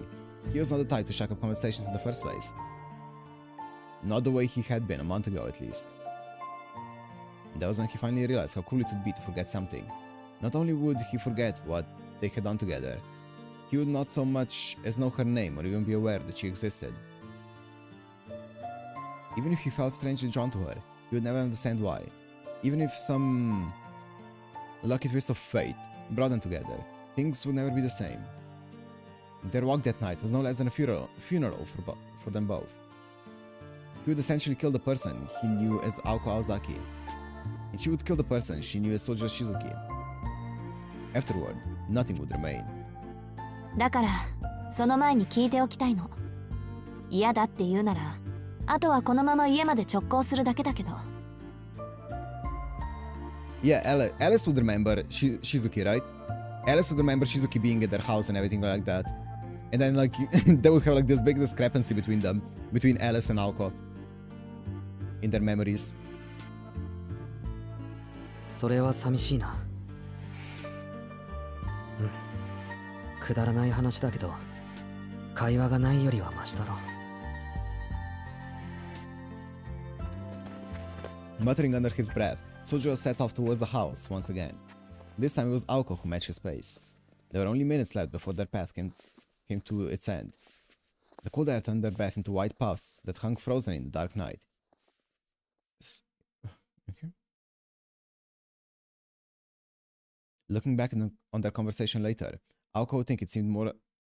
he was not the type to strike up conversations in the first place. Not the way he had been a month ago, at least. That was when he finally realized how cool it would be to forget something. Not only would he forget what they had done together, he would not so much as know her name or even be aware that she existed. Even if he felt strangely drawn to her, You would never understand why. Even if some lucky twist of fate brought them together, things would never be the same. Their walk that night was no less than a funeral for them both. He would essentially kill the person he knew as Aoko Aozaki, and she would kill the person she knew as Soujyuro Shizuki. Afterward, nothing would remain. だからその前に聞いておきたいの。嫌だって言うならあとはこのまま家まで直行するだけだけど。 Yeah, Alice would remember Shizuki, right? Alice would remember Shizuki being at their house and everything like that. And then like they would have like this big discrepancy between them, between Alice and Aoko, in their memories. それは寂しいな。うん。くだらない話だけど、会話がないよりはマシだろ。Muttering under his breath, Soujyuro set off towards the house once again. This time it was Aoko who matched his pace. There were only minutes left before their path came to its end. The cold air turned their breath into white puffs that hung frozen in the dark night. Okay. Looking back on their conversation later, Aoko would think it seemed more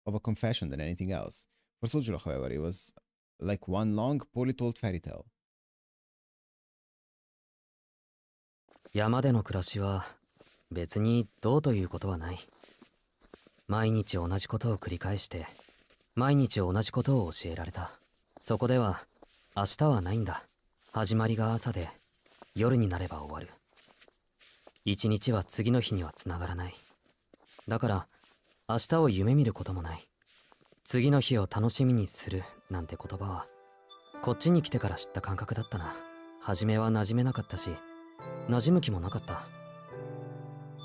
of a confession than anything else. For Soujyuro, however, it was like one long, poorly told fairy tale. 山での暮らしは別にどうということはない。毎日同じことを繰り返して毎日同じことを教えられた。そこでは明日はないんだ。始まりが朝で夜になれば終わる。一日は次の日にはつながらない。だから明日を夢見ることもない。次の日を楽しみにするなんて言葉はこっちに来てから知った感覚だったな。初めは馴染めなかったし馴染む気もなかった。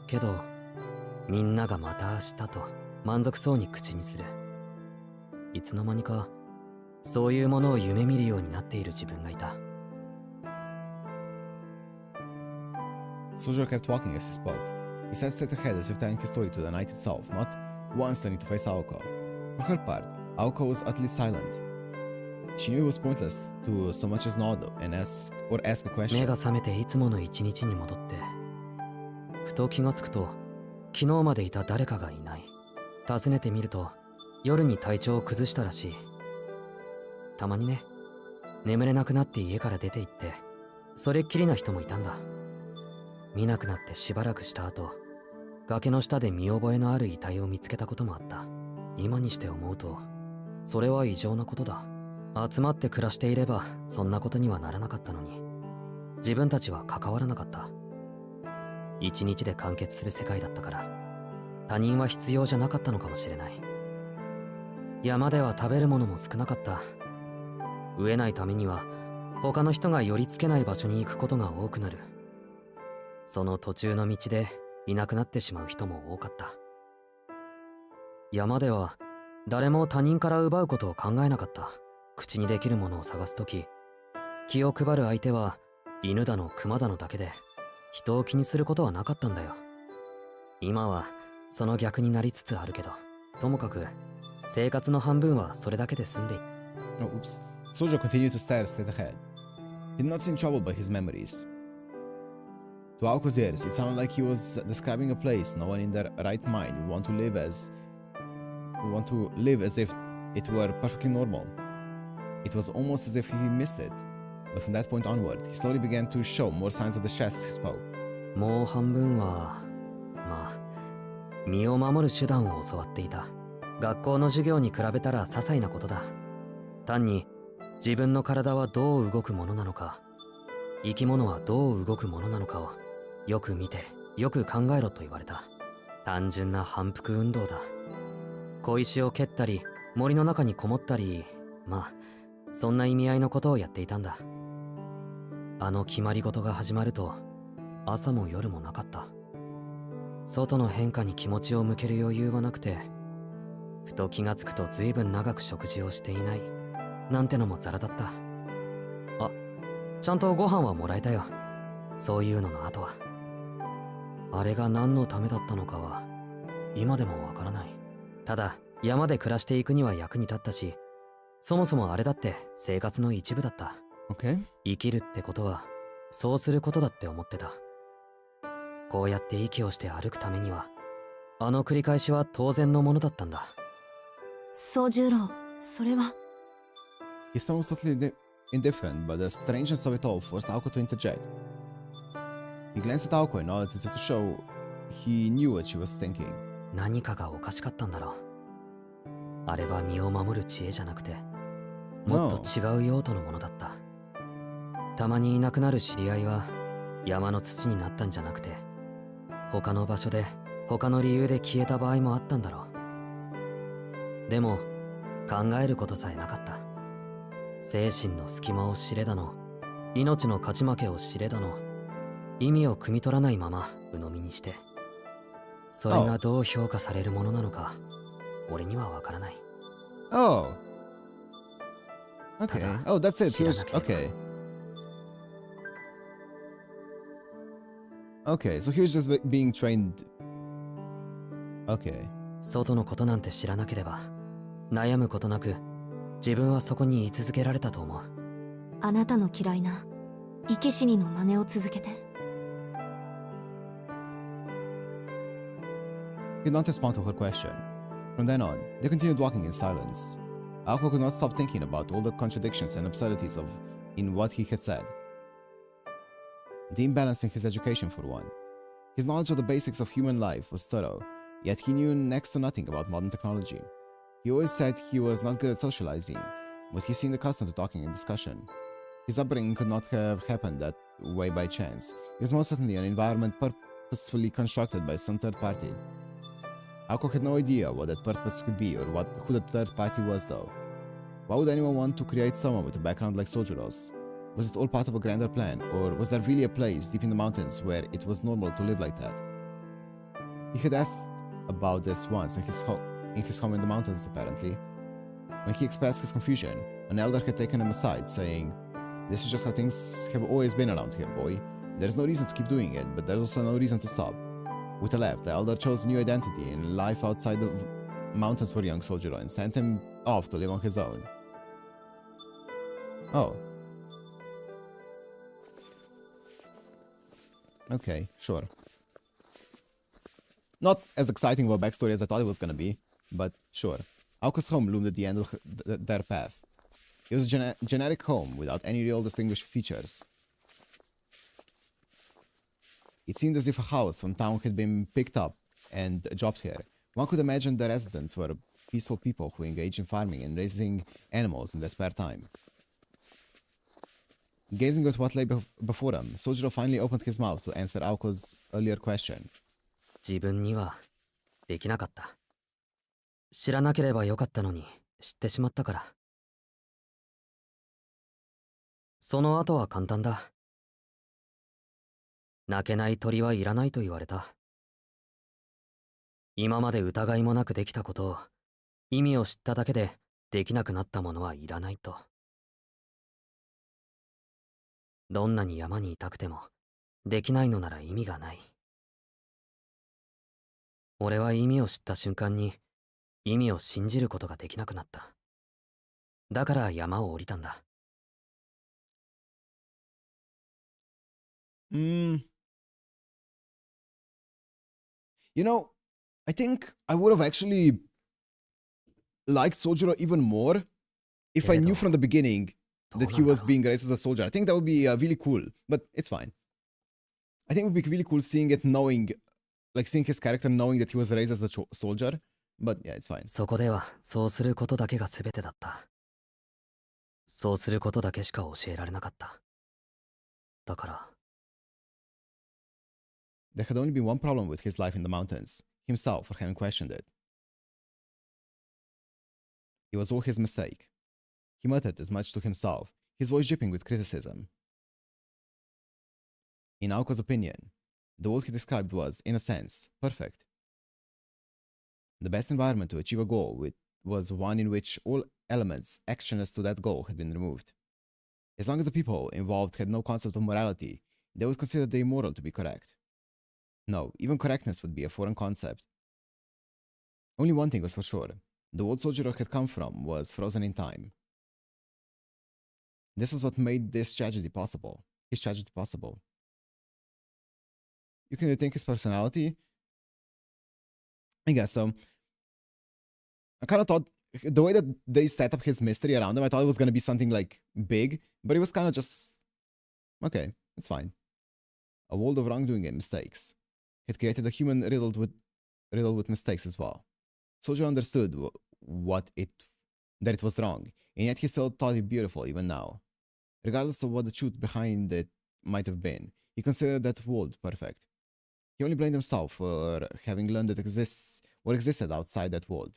けどみんながまた明日と満足そうに口にする。いつの間にかそういうものを夢見るようになっている自分がいた。Soujyuro kept walking as he spoke. He sat straight ahead as if telling his story to the night itself, not once turning to face Aoko. For her part, Aoko was utterly silent. She knew it was pointless to so much as nod and ask a question. 目が覚めていつもの一日に戻って、ふと気がつくと昨日までいた誰かがいない。訪ねてみると夜に体調を崩したらしい。たまにね、眠れなくなって家から出て行ってそれっきりな人もいたんだ。見なくなってしばらくした後、崖の下で見覚えのある遺体を見つけたこともあった。今にして思うとそれは異常なことだ。集まって暮らしていればそんなことにはならなかったのに、自分たちは関わらなかった。一日で完結する世界だったから他人は必要じゃなかったのかもしれない。山では食べるものも少なかった。飢えないためには他の人が寄りつけない場所に行くことが多くなる。その途中の道でいなくなってしまう人も多かった。山では誰も他人から奪うことを考えなかった。口にできるものを探すとき、気を配る相手は犬だの熊だのだけで人を気にすることはなかったんだよ。今はその逆になりつつあるけど、ともかく生活の半分はそれだけで済んでいる。Oh, oops. Soujyuro continued to stare straight ahead. He did not seem troubled by his memories. To Aoko's ears, it sounded like he was describing a place no one in their right mind would want to live as if it were perfectly normal. It was almost as if he missed it. But from that point onward, he slowly began to show more signs of distress as he spoke. もう半分は、まあ、身を守る手段を教わっていた。学校の授業に比べたら些細なことだ。単に自分の体はどう動くものなのか、生き物はどう動くものなのかをよく見て、よく考えろと言われた。単純な反復運動だ。小石を蹴ったり、森の中にこもったり、まあ、そんな意味合いのことをやっていたんだ。あの決まり事が始まると、朝も夜もなかった。外の変化に気持ちを向ける余裕はなくて、ふと気がつくと随分長く食事をしていない、なんてのもザラだった。あ、ちゃんとご飯はもらえたよ。そういうのの後は。あれが何のためだったのかは、今でもわからない。ただ、山で暮らしていくには役に立ったし、そもそもあれだって生活の一部だった。Okay. 生きるってことはそうすることだって思ってた。こうやって息をして歩くためには、あの繰り返しは当然のものだったんだ。Soujyuro、それは。His tone was totally indifferent, but the strangeness of it all forced Aoko to interject. He glanced at Aoko and nodded as if to show he knew what she was thinking. 何かがおかしかったんだろう。あれは身を守る知恵じゃなくて、もっと違う用途のものだった。たまにいなくなる知り合いは山の土になったんじゃなくて、他の場所で他の理由で消えた場合もあったんだろう。でも考えることさえなかった。精神の隙間を知れだの、命の勝ち負けを知れだの、意味を汲み取らないまま鵜呑みにして、それがどう評価されるものなのか、俺にはわからない。Oh. Okay. Oh, that's it. He was okay. Okay, so he was just being trained. Okay. 外のことなんて知らなければ、悩むことなく、自分はそこに居続けられたと思う。あなたの嫌いな生き死にの真似を続けて。He did not respond to her question. From then on, they continued walking in silence. Aoko could not stop thinking about all the contradictions and absurdities in what he had said. The imbalance in his education, for one. His knowledge of the basics of human life was thorough, yet he knew next to nothing about modern technology. He always said he was not good at socializing, but he seemed accustomed to talking and discussion. His upbringing could not have happened that way by chance. It was most certainly an environment purposefully constructed by some third party. Aoko had no idea what that purpose could be or who the third party was, though. Why would anyone want to create someone with a background like Soujyuro's? Was it all part of a grander plan, or was there really a place deep in the mountains where it was normal to live like that? He had asked about this once in his home in the mountains, apparently. When he expressed his confusion, an elder had taken him aside, saying, "This is just how things have always been around here, boy. There's no reason to keep doing it, but there's also no reason to stop." With a laugh, the elder chose a new identity and life outside the mountains for young Soujyuro and sent him off to live on his own. Oh. Okay, sure. Not as exciting of a backstory as I thought it was gonna be, but sure. Aoko's home loomed at the end of their path. It was a generic home without any real distinguished features. It seemed as if a house from town had been picked up and dropped here. One could imagine the residents were peaceful people who engage in farming and raising animals in their spare time. Gazing at what lay before them, Soujyuro finally opened his mouth to answer Aoko's earlier question. 自分にはできなかった。知らなければよかったのに知ってしまったから。その後は簡単だ。泣けない鳥はいらないと言われた。今まで疑いもなくできたことを、意味を知っただけでできなくなったものはいらないと。どんなに山にいたくても、できないのなら意味がない。俺は意味を知った瞬間に、意味を信じることができなくなった。だから山を降りたんだ。You know, I think I would have actually liked Soujyuro even more if I knew from the beginning that he was being raised as a soldier. I think that would be really cool, but it's fine. I think it would be really cool seeing it knowing, like seeing his character knowing that he was raised as a soldier, but yeah, it's fine. そこではそうすることだけが全てだった。そうすることだけしか教えられなかった。だから。There had only been one problem with his life in the mountains, himself for having questioned it. It was all his mistake. He muttered as much to himself, his voice dripping with criticism. In Aoko's opinion, the world he described was, in a sense, perfect. The best environment to achieve a goal was one in which all elements actionless to that goal had been removed. As long as the people involved had no concept of morality, they would consider the immoral to be correct. No, even correctness would be a foreign concept. Only one thing was for sure. The world Soujyuro had come from was frozen in time. This was what made this tragedy possible. His tragedy possible. You can rethink his personality. I guess so. I kind of thought the way that they set up his mystery around him, I thought it was going to be something like big, but it was kind of just okay, it's fine. A world of wrongdoing and mistakes. It created a human riddled with mistakes as well. Soujyuro understood that it was wrong, and yet he still thought it beautiful even now. Regardless of what the truth behind it might have been, he considered that world perfect. He only blamed himself for having learned that existed outside that world.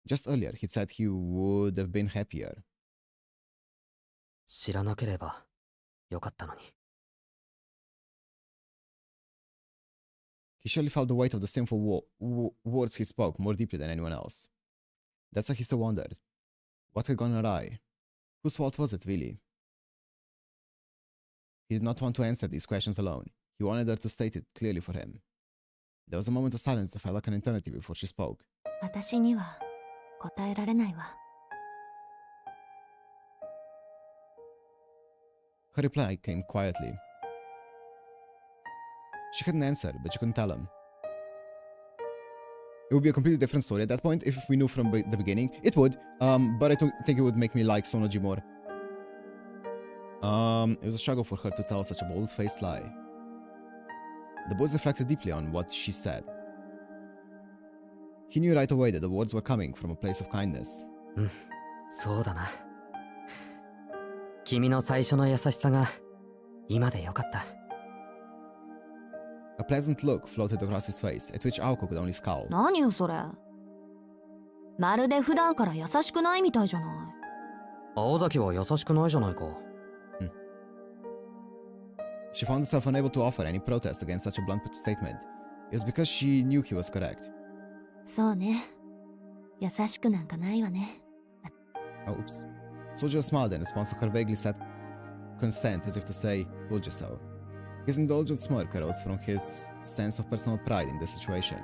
Just earlier, he said he would have been happier. 知らなければよかったのに。He surely felt the weight of the sinful words he spoke more deeply than anyone else. That's why he still wondered. What had gone awry? Whose fault was it, really? He did not want to answer these questions alone. He wanted her to state it clearly for him. There was a moment of silence that felt like an eternity before she spoke. 私には答えられないわ。Her reply came quietly. She had an answer, but she couldn't tell him. It would be a completely different story at that point if we knew from the beginning. It would, but I don't think it would make me like Sonoji more. It was a struggle for her to tell such a bold-faced lie. The boys reflected deeply on what she said. He knew right away that the words were coming from a place of kindness. そうだな。君の最初の優しさが今でよかった。A pleasant look floated across his face, at which Aoko could only scowl. 何よそれ。まるで普段から優しくないみたいじゃない。青崎は優しくないじゃないか。She found herself unable to offer any protest against such a blunt statement. It was because she knew he was correct. そうね。優しくなんかないわね。Oh, oops. Soujyuro smiled in response to her vaguely said consent, as if to say, told you so. His indulgent smirk arose from his sense of personal pride in the situation.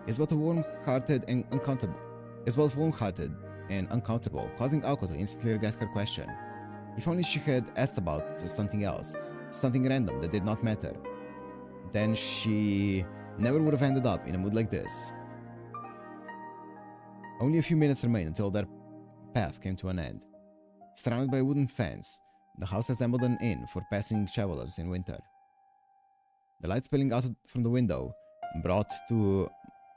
Is both warm-hearted and uncomfortable, causing Aoko to instantly regret her question. If only she had asked about something else, something random that did not matter. Then she never would have ended up in a mood like this. Only a few minutes remained until their path came to an end. Surrounded by a wooden fence, the house resembled an inn for passing travelers in winter. The light spilling out from the window brought to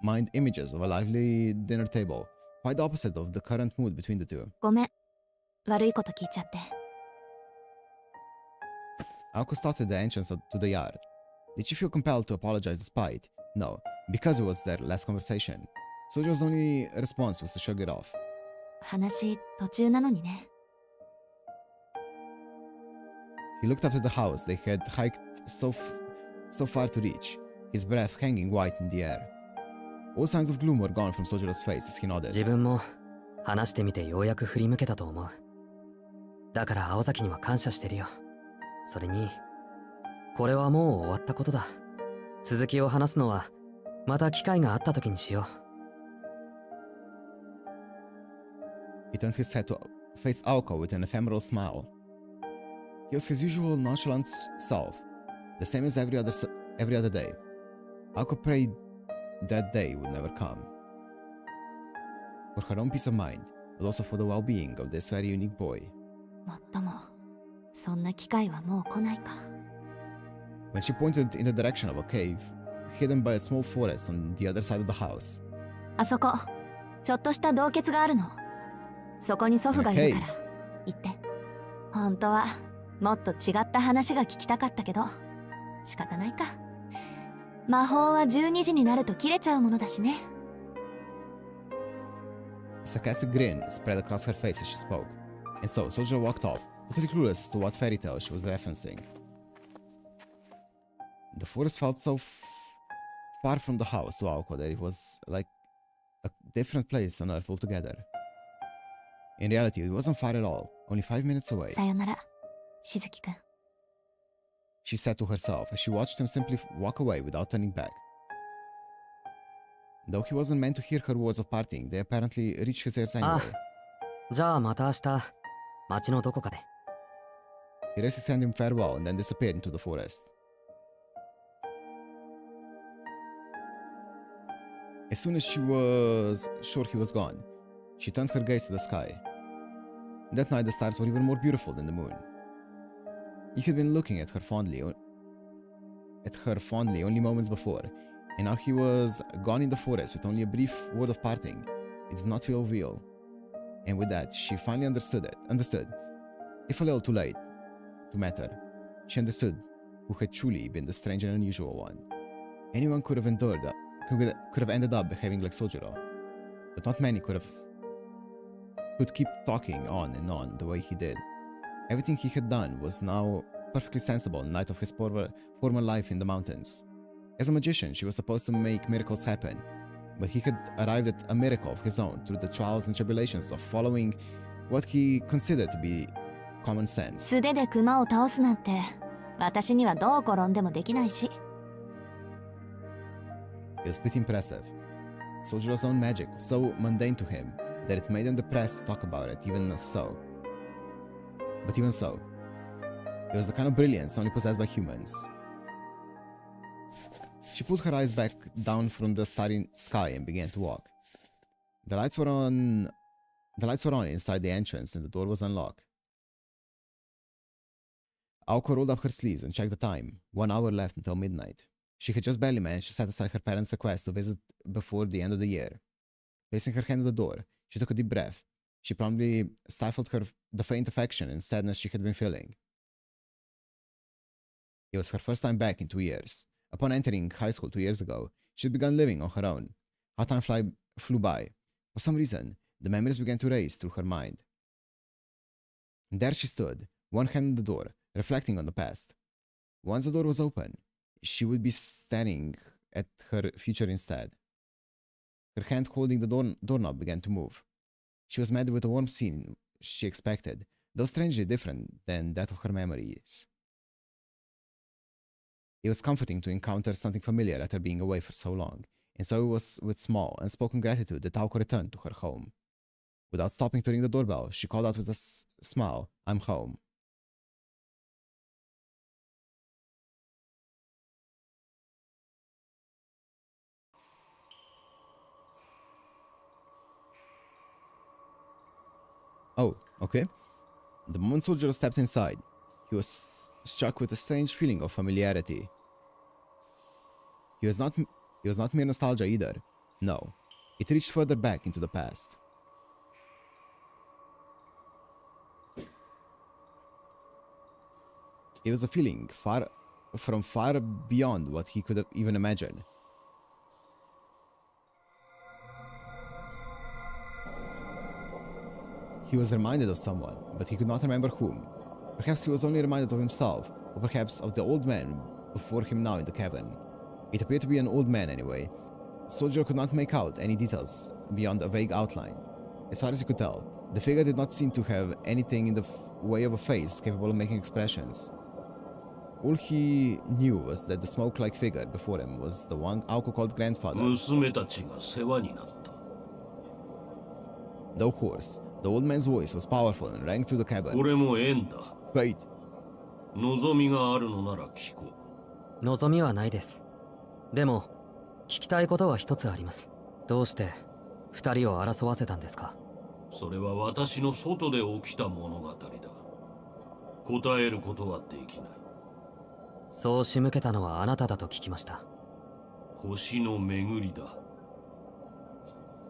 mind images of a lively dinner table, quite the opposite of the current mood between the two. ごめん。悪いこと聞いちゃって。Aoko stopped at the entrance to the yard. Did she feel compelled to apologize despite? No, because it was their last conversation. Soujyuro's only response was to shrug it off. 話途中なのにね。He looked up at the house they had hiked so far to reach, his breath hanging white in the air. All signs of gloom were gone from Soujyuro's face as he nodded. 自分も話してみてようやく振り向けたと思う。だから青崎には感謝してるよ。それに、これはもう終わったことだ。続きを話すのはまた機会があった時にしよう。He turned his head to face Aoko with an ephemeral smile. He was his usual nonchalant self, the same as every other day. Aoko prayed that day would never come. For her own peace of mind, but also for the well-being of this very unique boy. もっとも、そんな機会はもう来ないか。When she pointed in the direction of a cave, hidden by a small forest on the other side of the house. あそこ、ちょっとした洞穴があるの。そこに祖父がいるから、行って。本当は、もっと違った話が聞きたかったけど、仕方ないか。魔法は12時になると切れちゃうものだしね。A sarcastic grin spread across her face as she spoke, and so Soujyuro walked off, utterly clueless as to what fairy tale she was referencing. The forest felt so far from the house to Aoko that it was like a different place on Earth altogether. In reality, it wasn't far at all, only 5 minutes away. さよなら、しずきくん。She said to herself as she watched him simply walk away without turning back. Though he wasn't meant to hear her words of parting, they apparently reached his ears anyway. じゃあまた明日、町のどこかで。He raised his hand in farewell and then disappeared into the forest. As soon as she was sure he was gone, she turned her gaze to the sky. That night the stars were even more beautiful than the moon. He had been looking at her fondly only moments before, and now he was gone in the forest with only a brief word of parting. It did not feel real. And with that, she finally understood, if a little too late to matter. She understood who had truly been the strange and unusual one. Anyone could have ended up behaving like Soujyuro, but not many could keep talking on and on the way he did. Everything he had done was now perfectly sensible in light of his former life in the mountains. As a magician, she was supposed to make miracles happen, but he had arrived at a miracle of his own through the trials and tribulations of following what he considered to be common sense. 素手で熊を倒すなんて私にはどう転んでもできないし。 It was pretty impressive. Soujyuro's own magic was so mundane to him that it made him depressed to talk about it, even so. But even so, it was the kind of brilliance only possessed by humans. She pulled her eyes back down from the starry sky and began to walk. The lights were on inside the entrance and the door was unlocked. Aoko rolled up her sleeves and checked the time. 1 hour left until midnight. She had just barely managed to satisfy her parents' request to visit before the end of the year. Placing her hand on the door, she took a deep breath. She promptly stifled the faint affection and sadness she had been feeling. It was her first time back in 2 years. Upon entering high school 2 years ago, she had begun living on her own. How time flew by. For some reason, the memories began to race through her mind. And there she stood, one hand on the door, reflecting on the past. Once the door was open, she would be staring at her future instead. Her hand holding the doorknob began to move. She was met with a warm scene she expected, though strangely different than that of her memories. It was comforting to encounter something familiar after being away for so long, and so it was with small, unspoken gratitude that Toko returned to her home. Without stopping to ring the doorbell, she called out with a smile, "I'm home." Oh, okay. The moment Soujyuro stepped inside, he was struck with a strange feeling of familiarity. It was not mere nostalgia either. No, it reached further back into the past. It was a feeling far beyond what he could have even imagined. He was reminded of someone, but he could not remember whom. Perhaps he was only reminded of himself, or perhaps of the old man before him now in the cavern. It appeared to be an old man anyway. Soujyuro could not make out any details beyond a vague outline. As far as he could tell, the figure did not seem to have anything in the way of a face capable of making expressions. All he knew was that the smoke-like figure before him was the one Aoko called grandfather. Though hoarse, the old man's voice was powerful and rang through the cabin. Wait. 望みはないです。でも聞きたいことは一つあります。どうして二人を争わせたんですか？それは私の外で起きた物語だ。答えることはできない。そう仕向けたのはあなただと聞きました。星の巡りだ。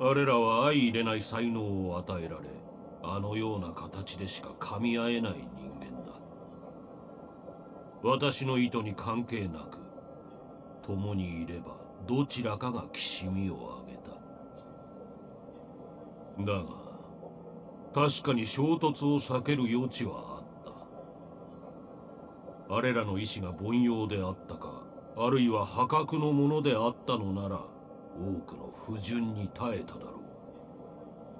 あれらは相入れない才能を与えられ、あのような形でしか噛み合えない人間だ。私の意図に関係なく、共にいればどちらかがきしみを上げた。だが、確かに衝突を避ける余地はあった。あれらの意志が凡庸であったか、あるいは破格のものであったのなら、多くの不純に耐えただろう。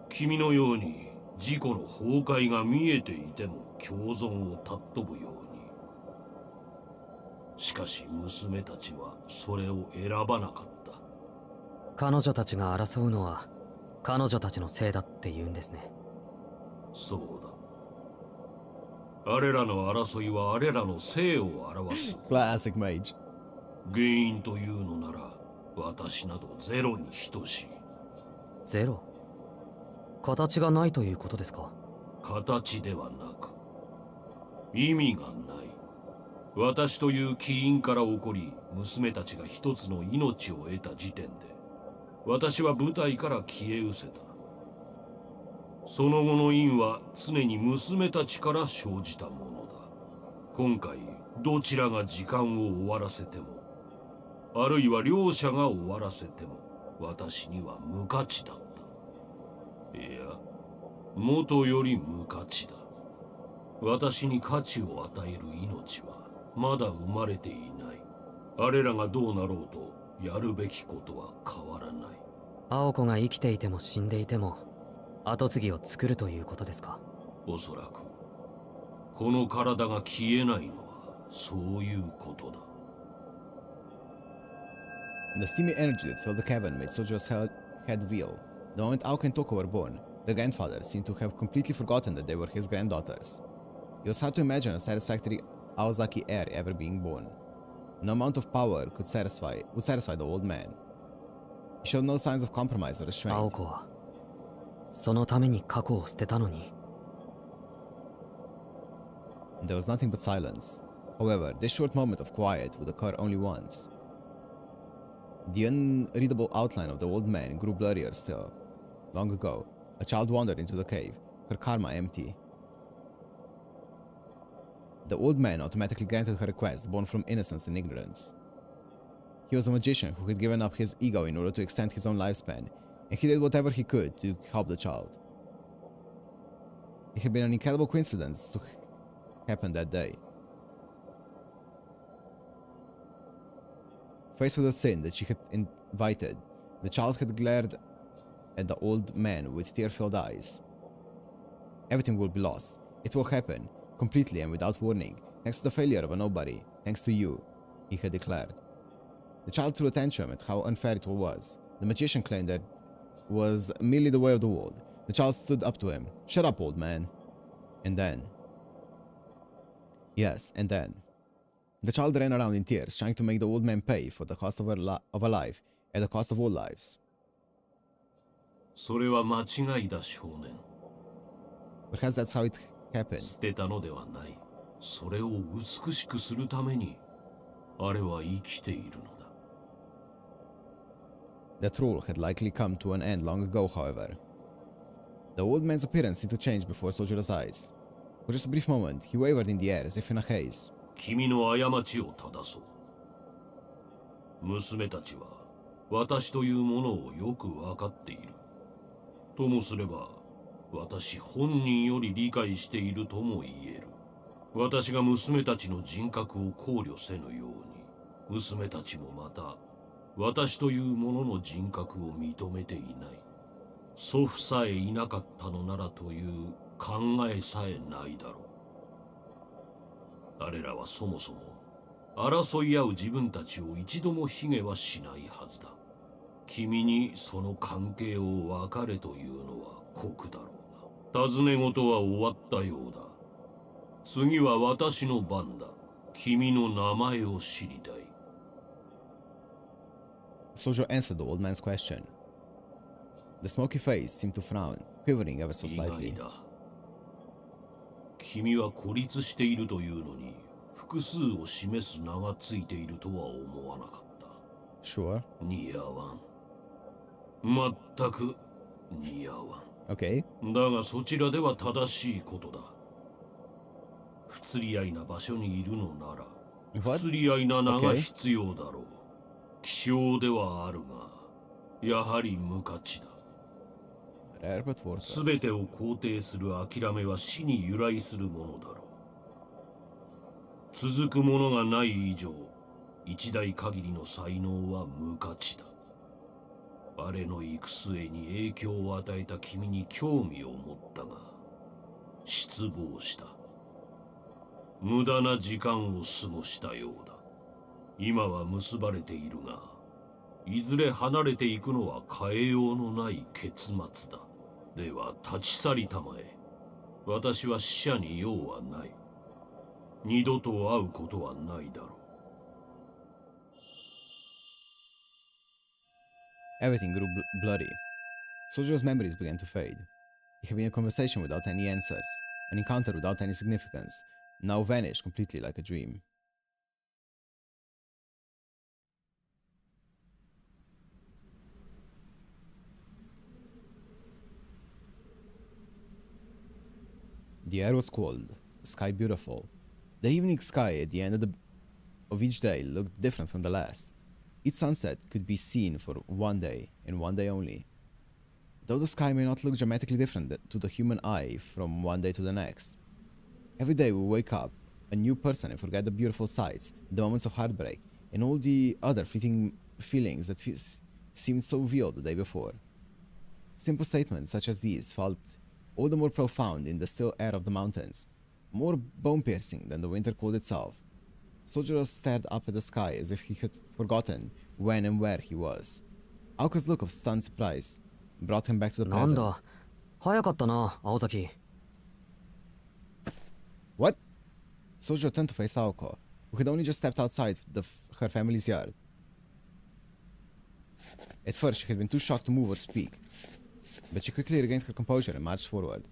君のように自己の崩壊が見えていても共存を尊ぶように。しかし娘たちはそれを選ばなかった。彼女たちが争うのは彼女たちのせいだって言うんですね。そうだ。あれらの争いはあれらの生を表す。 Classic mage. 原因というのなら私などゼロに等しい。ゼロ？形がないということですか？形ではなく意味がない。私という起因から起こり、娘たちが一つの命を得た時点で私は舞台から消え失せた。その後の因は常に娘たちから生じたものだ。今回どちらが時間を終わらせても、あるいは両者が終わらせても私には無価値だった。いや、元より無価値だ。私に価値を与える命はまだ生まれていない。あれらがどうなろうとやるべきことは変わらない。青子が生きていても死んでいても跡継ぎを作るということですか？おそらくこの体が消えないのはそういうことだ。 The steamy energy that filled the cavern made Sojuro's head reel. The moment Aoko and Toko were born, their grandfathers seemed to have completely forgotten that they were his granddaughters. It was hard to imagine a satisfactory Aozaki heir ever being born. No amount of power would satisfy the old man. He showed no signs of compromise or restraint. 青子はそのために過去を捨てたのに。 There was nothing but silence. However, this short moment of quiet would occur only once. The unreadable outline of the old man grew blurrier still. Long ago, a child wandered into the cave, her karma empty. The old man automatically granted her request, born from innocence and ignorance. He was a magician who had given up his ego in order to extend his own lifespan, and he did whatever he could to help the child. It had been an incredible coincidence to happen that day. Faced with the sin that she had invited, the child had glared at the old man with tear-filled eyes. Everything will be lost. It will happen, completely and without warning, thanks to the failure of a nobody, thanks to you, he had declared. The child threw a tantrum at how unfair it all was. The magician claimed that it was merely the way of the world. The child stood up to him. "Shut up, old man." And then... Yes, and then... The child ran around in tears, trying to make the old man pay for the cost of a life, at the cost of all lives. それは間違いだ、少年。 Perhaps that's how it happened. 捨てたのではない。それを美しくするために、あれは生きているのだ。 That rule had likely come to an end long ago, however. The old man's appearance seemed to change before Sojuro's eyes. For just a brief moment, he wavered in the air as if in a haze. 君の過ちを正そう。娘たちは私というものをよく分かっている。ともすれば、私本人より理解しているとも言える。私が娘たちの人格を考慮せぬように、娘たちもまた私というものの人格を認めていない。祖父さえいなかったのならという考えさえないだろう。あれらはそもそも争い合う自分たちを一度も卑下はしないはずだ。君にその関係を分かれというのは酷だろうが。尋ね事は終わったようだ。次は私の番だ。君の名前を知りたい。Soujyuro answered the old man's question. The smoky face seemed to frown, quivering ever so slightly. 意外だ。君は孤立しているというのに複数を示す名がついているとは思わなかった。Sure. 似合わん。まったく似合わん。Okay. だがそちらでは正しいことだ。不釣り合いな場所にいるのなら、不釣り合いな名が必要だろう。希少ではあるが、やはり無価値だ。すべてを肯定する諦めは死に由来するものだろう。続くものがない以上、一代限りの才能は無価値だ。あれの行く末に影響を与えた君に興味を持ったが、失望した。無駄な時間を過ごしたようだ。今は結ばれているが、いずれ離れていくのは変えようのない結末だ。では立ち去りたまえ。私は死者に用はない。二度と会うことはないだろう。 Everything grew bloody. Soujyuro's memories began to fade. He had been a conversation without any answers, an encounter without any significance, now vanished completely like a dream. The air was cold, the sky beautiful. The evening sky at the end of each day looked different from the last. Each sunset could be seen for one day, and one day only. Though the sky may not look dramatically different to the human eye from one day to the next. Every day we wake up a new person and forget the beautiful sights, the moments of heartbreak, and all the other fleeting feelings that seemed so real the day before. Simple statements such as these felt all the more profound in the still air of the mountains, more bone-piercing than the winter cold itself. Soujyuro stared up at the sky as if he had forgotten when and where he was. Aoko's look of stunned surprise brought him back to the present. なんだ、早かったな、青崎。What? Soujyuro turned to face Aoko, who had only just stepped outside her family's yard. At first, she had been too shocked to move or speak, but she quickly regained her composure and marched forward.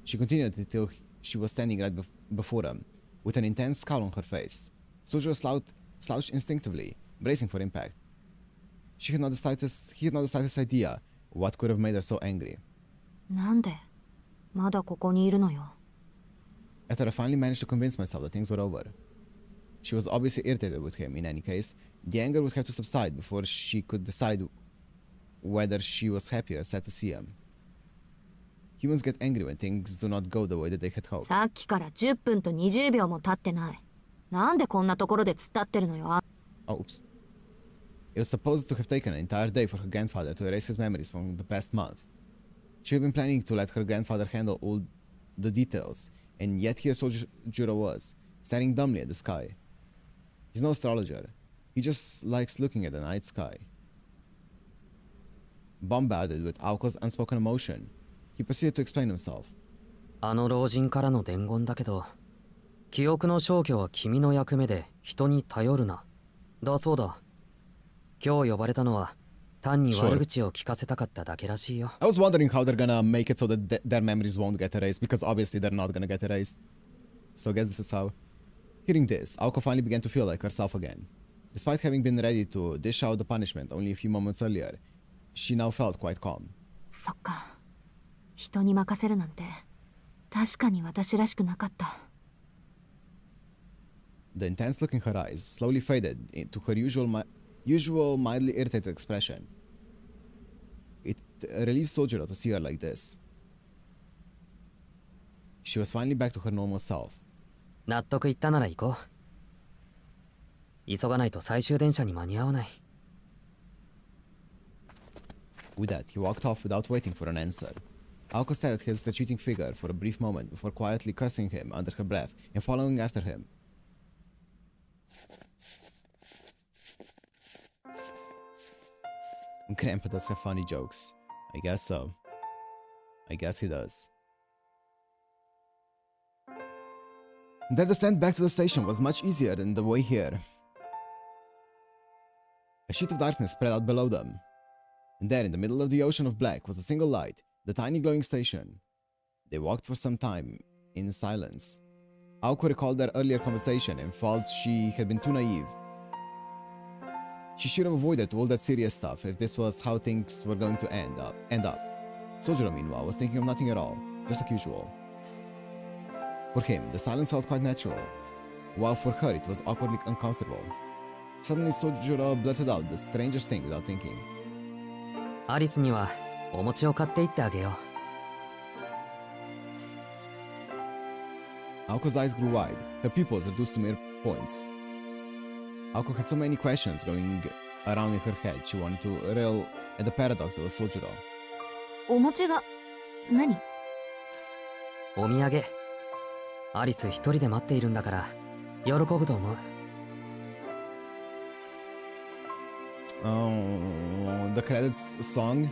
She continued until she was standing right before them, with an intense scowl on her face. Soujyuro slouched instinctively, bracing for impact. He had not the slightest idea what could have made her so angry. なんでまだここにいるのよ。 After I finally managed to convince myself that things were over. She was obviously irritated with him in any case. The anger would have to subside before she could decide whether she was happy or sad to see him. Humans get angry when things do not go the way that they had hoped. さっきから10分と20秒も経ってない。なんでこんなところで突っ立ってるのよ。 Oh, oops. It was supposed to have taken an entire day for her grandfather to erase his memories from the past month. She had been planning to let her grandfather handle all the details, and yet here Soujyuro was, staring dumbly at the sky. He's no astrologer. He just likes looking at the night sky. Bombarded with Aoko's unspoken emotion, he proceeded to explain himself. あの老人からの伝言だけど、記憶の消去は君の役目で人に頼るな。だそうだ。今日呼ばれたのは単に悪口を聞かせたかっただけらしいよ。I was wondering how they're gonna make it so that their memories won't get erased, because obviously they're not gonna get erased. So I guess this is how. Hearing this, Aoko finally began to feel like herself again. Despite having been ready to dish out the punishment only a few moments earlier, she now felt quite calm. そっか。人に任せるなんて確かに私らしくなかった。 The intense look in her eyes slowly faded into her usual mildly irritated expression. It relieved Soujyuro to see her like this. She was finally back to her normal self. 納得いったなら行こう。急がないと最終電車に間に合わない。With that, he walked off without waiting for an answer. Aoko stared at his retreating figure for a brief moment before quietly cursing him under her breath and following after him. Grandpa does have funny jokes. I guess so. I guess he does. That descent back to the station was much easier than the way here. A sheet of darkness spread out below them. And there, in the middle of the ocean of black, was a single light, the tiny glowing station. They walked for some time, in silence. Aoko recalled their earlier conversation and felt she had been too naive. She should have avoided all that serious stuff if this was how things were going to end up. Soujyuro, meanwhile, was thinking of nothing at all, just like usual. For him, the silence felt quite natural, while for her it was awkwardly uncomfortable. Suddenly, Soujyuro blurted out the strangest thing without thinking. アリスにはお餅を買っていってあげよう。 Aoko's eyes grew wide, her pupils reduced to mere points. Aoko had so many questions going around in her head, she wanted to rail at the paradox that was Soujyuro. お餅が何？お土産。アリス一人で待っているんだから喜ぶと思う。The credits song.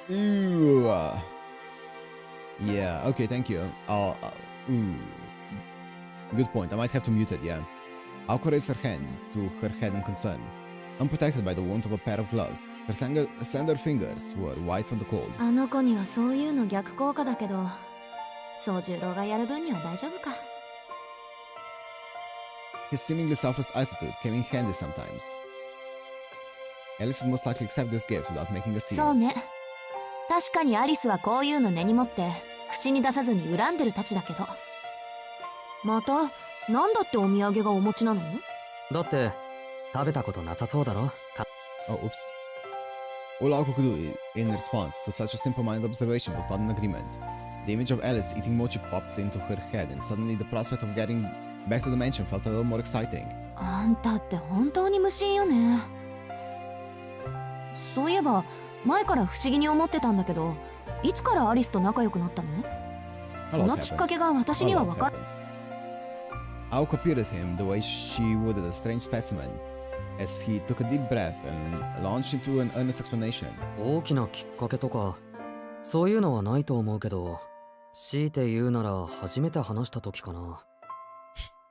Ew. Yeah, okay, thank you. Ooh. Good point. I might have to mute it, yeah. Aoko raised her hand to her head in concern. Unprotected by the warmth of a pair of gloves, her slender fingers were white from the cold. あの子にはそういうの逆効果だけど、宗十郎がやる分には大丈夫か。His seemingly selfless attitude came in handy sometimes. Alice would most likely accept this gift without making a scene. そうね。確かにアリスはこういうの根に持って口に出さずに恨んでるたちだけど。また、なんだってお土産がお持ちなの？だって食べたことなさそうだろ。Oh, oops. All Aoko could do in response to such a simple-minded observation was not an agreement. The image of Alice eating mochi popped into her head, and suddenly the prospect of getting back to the mansion felt a little more exciting. あんたって本当に無心よね。そういえば前から不思議に思ってたんだけど、いつからアリスと仲良くなったの？そのきっかけが私には分かる。Aoko peered at him the way she would at a strange specimen, as he took a deep breath and launched into an earnest explanation. 大きなきっかけとかそういうのはないと思うけど、強いて言うなら初めて話した時かな。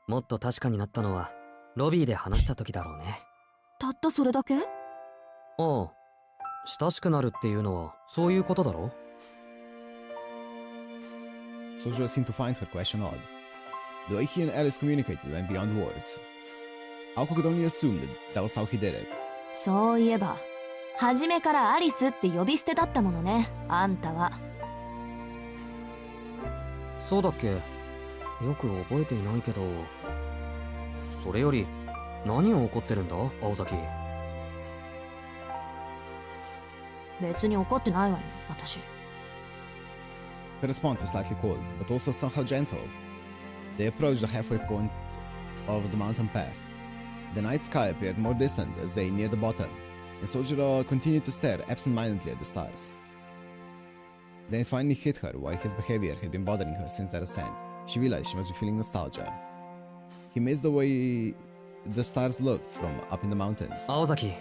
もっと確かになったのはロビーで話した時だろうね。たったそれだけ？ああ、親しくなるっていうのはそういうことだろ。Soujyuro seemed to find her question odd. The way he and Alice communicated went beyond words. Aoko could only assume that was how he did it. そういえば、初めからアリスって呼び捨てだったものね、あんたは。そうだっけ？よく覚えていないけど。それより何を怒ってるんだ、青崎。別に怒ってないわよ、私。Her response was slightly cold, but also somehow gentle. They approached the halfway point of the mountain path. The night sky appeared more distant as they neared the bottom, and Soujyuro continued to stare absent-mindedly at the stars. Then it finally hit her why his behavior had been bothering her since their ascent. She realized she must be feeling nostalgia. He missed the way the stars looked from up in the mountains. 青崎、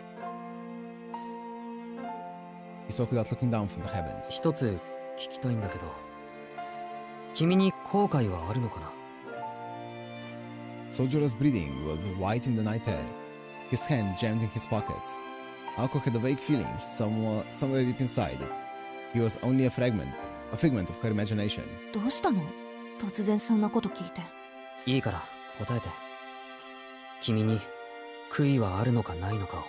He spoke without looking down from the heavens. 一つ聞きたいんだけど、君に後悔はあるのかな？ Soujyuro's breathing was white in the night air, his hand jammed in his pockets. Aoko had a vague feeling somewhere deep inside that he was only a figment of her imagination. どうしたの？突然そんなこと聞いて。いいから答えて。君に悔いはあるのかないのかを。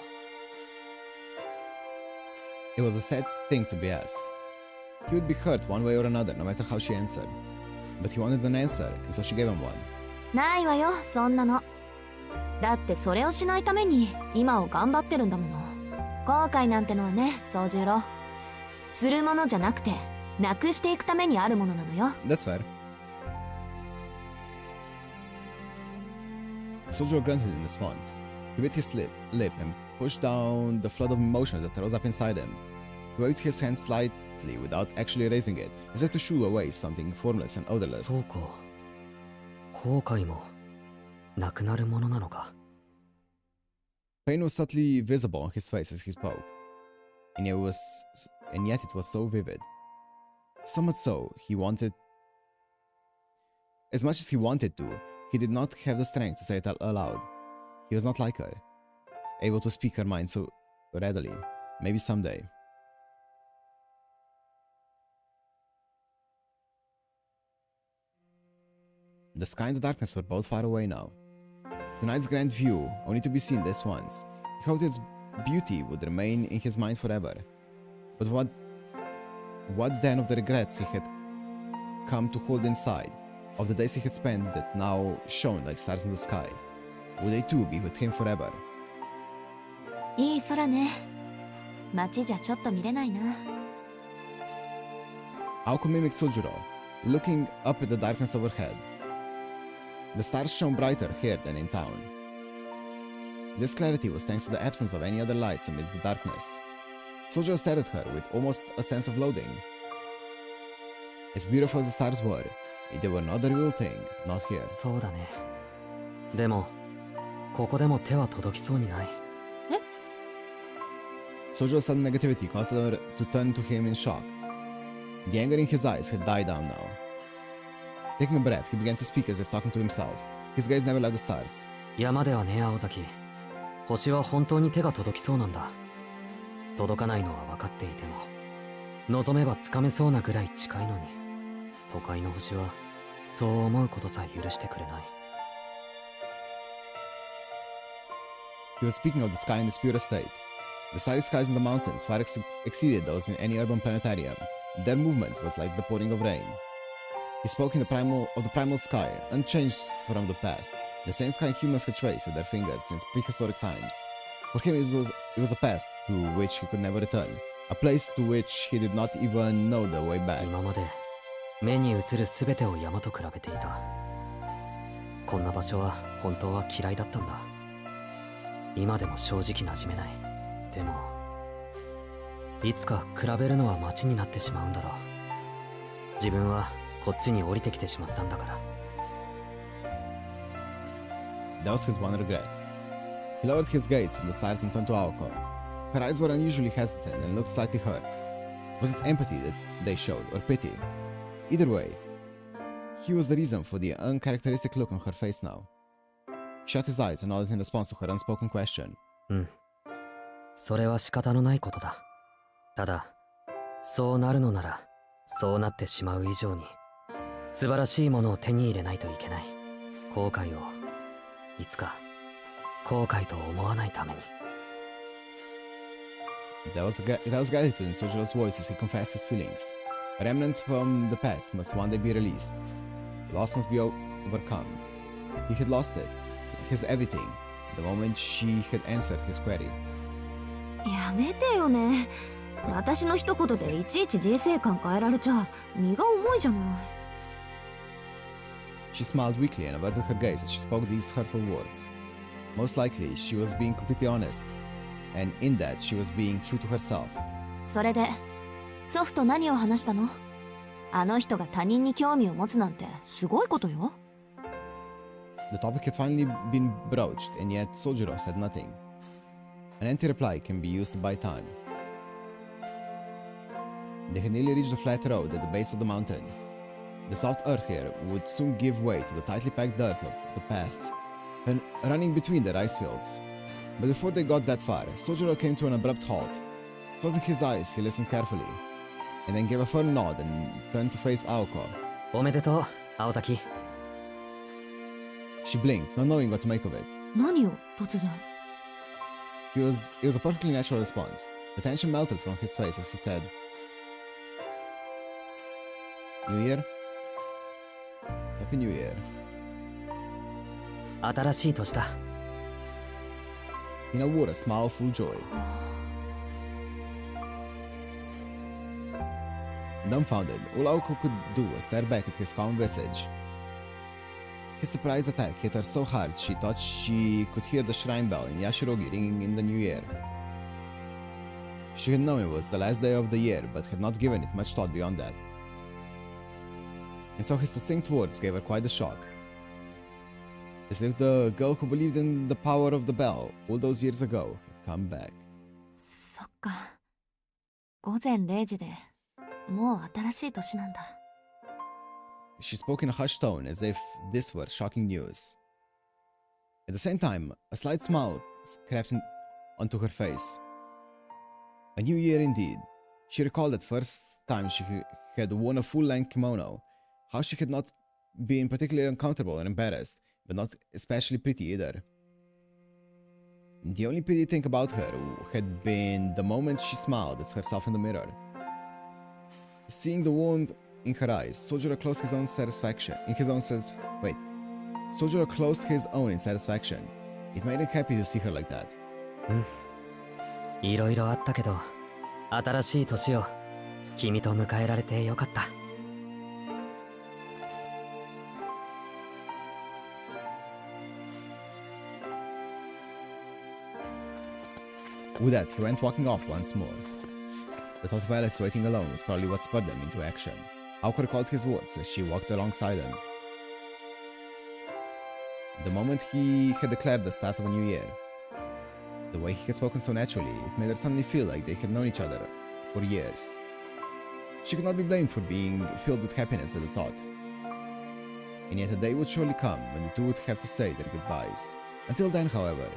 It was a sad thing to be asked. He would be hurt one way or another, no matter how she answered. But he wanted an answer, and so she gave him one. ないわよ、そんなの。だってそれをしないために今を頑張ってるんだもの。後悔なんてのはね、宗十郎。するものじゃなくて、なくしていくためにあるものなのよ。That's fair. Soujyuro grunted in response. He bit his lip and pushed down the flood of emotions that rose up inside him. He waved his hand slightly without actually raising it, as if to shoo away something formless and odorless. そうか。後悔もなくなるものなのか。Pain was subtly visible on his face as he spoke, and yet it was so vivid. So much so, as much as he wanted to, he did not have the strength to say it aloud. He was not like her, able to speak her mind so readily. Maybe someday. The sky and the darkness were both far away now. Tonight's grand view, only to be seen this once. He hoped its beauty would remain in his mind forever. But what then of the regrets he had come to hold inside, of the days he had spent that now shone like stars in the sky? Would they too be with him forever? いい空ね。街じゃちょっと見れないな。Aoko mimicked Soujyuro, looking up at the darkness overhead. The stars shone brighter here than in town. This clarity was thanks to the absence of any other lights amidst the darkness. Soujyuro stared at her with almost a sense of loathing. As beautiful as the stars were, they were not the real thing, not here. そうだね。でも、ここでも手は届きそうにない。え？ Soujyuro's sudden negativity caused her to turn to him in shock. The anger in his eyes had died down now. Taking a breath, he began to speak as if talking to himself. His gaze never left the stars. 山ではね、青崎。星は本当に手が届きそうなんだ。届かないのは分かっていても、望めば掴めそうなぐらい近いのに、都会の星はそう思うことさえ許してくれない。He was speaking of the sky in its purest state. The starry skies in the mountains far exceeded those in any urban planetarium. Their movement was like the pouring of rain. He spoke in the primal sky, unchanged from the past, the same sky humans had traced with their fingers since prehistoric times. For him it was a past to which he could never return, a place to which he did not even know the way back. 今まで目に映る全てを山と比べていた。こんな場所は本当は嫌いだったんだ。今でも正直馴染めない。でもいつか比べるのは街になってしまうんだろう。自分はこっちに降りてきてしまったんだから。That was his one regret. He lowered his gaze from the stars and turned to Aoko. Her eyes were unusually hesitant and looked slightly hurt. Was it empathy that they showed, or pity? Either way, he was the reason for the uncharacteristic look on her face now. He shut his eyes and nodded in response to her unspoken question. それは仕方のないことだ。ただ、そうなるのなら、そうなってしまう以上に、素晴らしいものを手に入れないといけない。後悔を、いつか、後悔と思わないために。There was gratitude in Soujyuro's voice as he confessed his feelings. Remnants from the past must one day be released. Loss must be overcome. He had lost it, his everything, the moment she had answered his query. やめてよね。私の一言でいちいち人生観変えられちゃ身が重いじゃない。She smiled weakly and averted her gaze as she spoke these hurtful words. Most likely, she was being completely honest, and in that, she was being true to herself. それで祖父と何を話したの？あの人が他人に興味を持つなんてすごいことよ。The topic had finally been broached, and yet Soujyuro said nothing. An empty reply can be used to buy time. They had nearly reached the flat road at the base of the mountain. The soft earth here would soon give way to the tightly packed dirt of the paths, and running between the rice fields. But before they got that far, Soujyuro came to an abrupt halt. Closing his eyes, he listened carefully, and then gave a firm nod and turned to face Aoko. おめでとう、青崎。She blinked, not knowing what to make of it. 何よ、突然。It was a perfectly natural response. The tension melted from his face as he said, New Year? Happy New Year. 新しい年だ。He now wore a smile of full joy. Dumbfounded, all Aoko could do was stare back at his calm visage. His surprise attack hit her so hard she thought she could hear the shrine bell in Yashirogi ringing in the new year. She had known it was the last day of the year, but had not given it much thought beyond that. And so his succinct words gave her quite a shock. As if the girl who believed in the power of the bell all those years ago had come back. そっか。午前0時でもう新しい年なんだ。She spoke in a hushed tone as if this were shocking news. At the same time, a slight smile crept onto her face. A new year indeed. She recalled that first time she had worn a full-length kimono, how she had not been particularly uncomfortable and embarrassed, but not especially pretty either. The only pretty thing about her had been the moment she smiled at herself in the mirror. Seeing the wound in her eyes, Soujyuro closed his own satisfaction. Soujyuro closed his own in satisfaction. It made him happy to see her like that. いろいろあったけど、新しい年を君と迎えられてよかった。With that, he went walking off once more. The thought of Alice waiting alone was probably what spurred them into action. Aoko recalled his words as she walked alongside him. The moment he had declared the start of a new year. The way he had spoken so naturally, it made her suddenly feel like they had known each other for years. She could not be blamed for being filled with happiness at the thought. And yet a day would surely come when the two would have to say their goodbyes. Until then, however,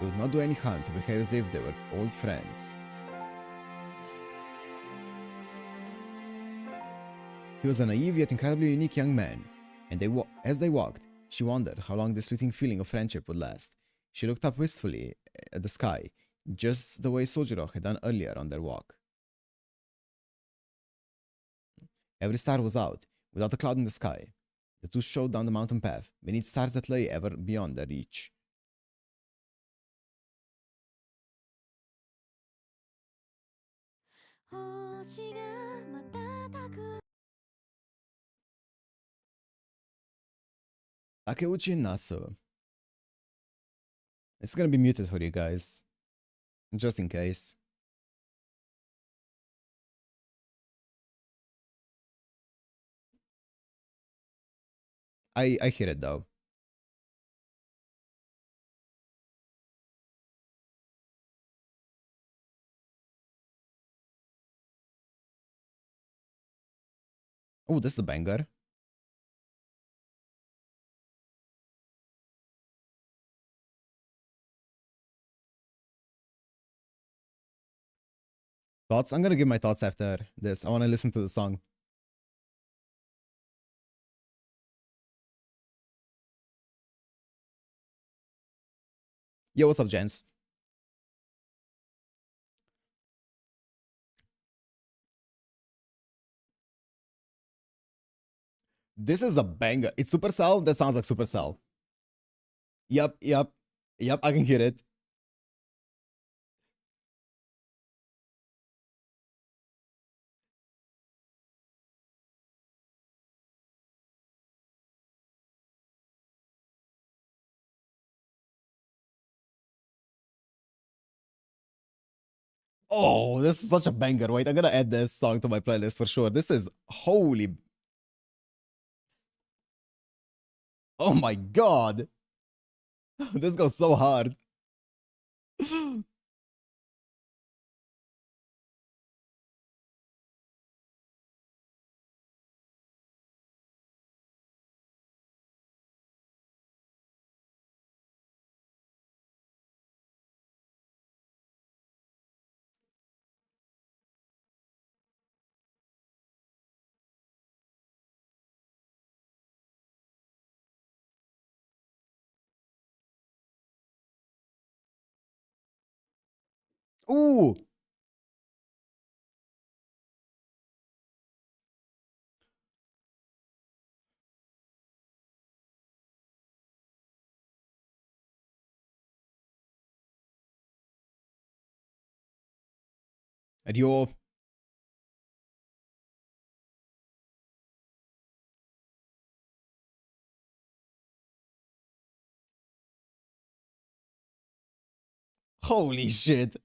it would not do any harm to behave as if they were old friends. He was a naive yet incredibly unique young man, and as they walked, she wondered how long this fleeting feeling of friendship would last. She looked up wistfully at the sky, just the way Soujyuro had done earlier on their walk. Every star was out, without a cloud in the sky. The two strode down the mountain path, beneath stars that lay ever beyond their reach. Takeuchi and Nasu. It's gonna be muted for you guys, just in case. I hear it though. Oh, this is a banger. Thoughts? I'm gonna give my thoughts after this. I wanna listen to the song. Yo, what's up, gents? This is a banger. It's Supercell? That sounds like Supercell. Yep, I can hear it. Oh, this is such a banger. Wait, I'm gonna add this song to my playlist for sure. This is holy. Oh my god. This goes so hard. Ooh. Ryo. Holy shit.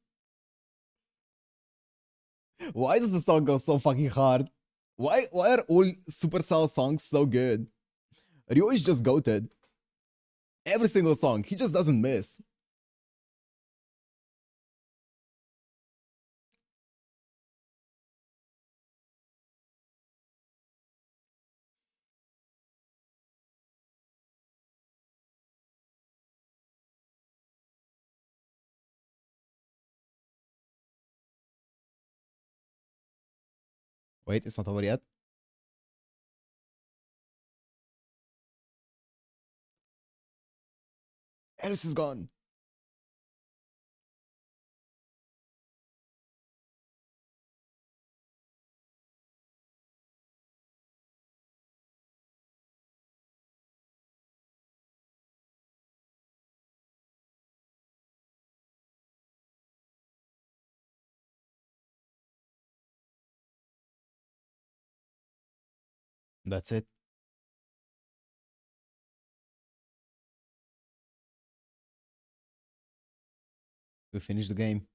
Why does the song go so fucking hard? Why are all Supercell songs so good? Ryo is just goated. Every single song, he just doesn't miss. Wait, it's not over yet. Alice is gone. That's it. We finished the game.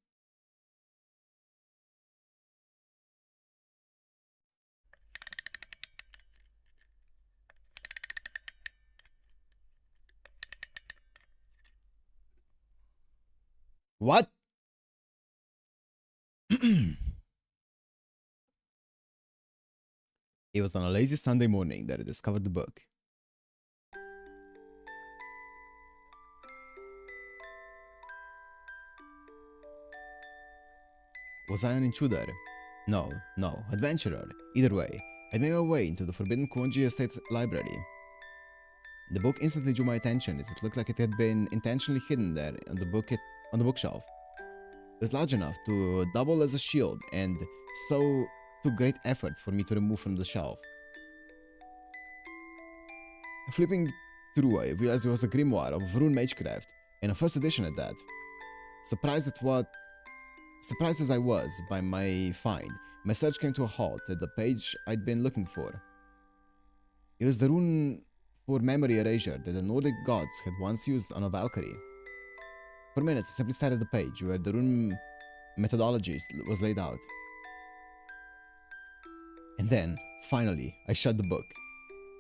What? It was on a lazy Sunday morning that I discovered the book. Was I an intruder? No, adventurer. Either way, I made my way into the forbidden Kuonji Estate library. The book instantly drew my attention as it looked like it had been intentionally hidden there on the bookshelf. It was large enough to double as a shield and so took great effort for me to remove from the shelf. Flipping through, I realized it was a grimoire of Rune magecraft, and a first edition at that. Surprised as I was by my find, my search came to a halt at the page I'd been looking for. It was the rune for memory erasure that the Nordic gods had once used on a Valkyrie. For minutes, I simply stared at the page where the rune methodology was laid out. And then, finally, I shut the book.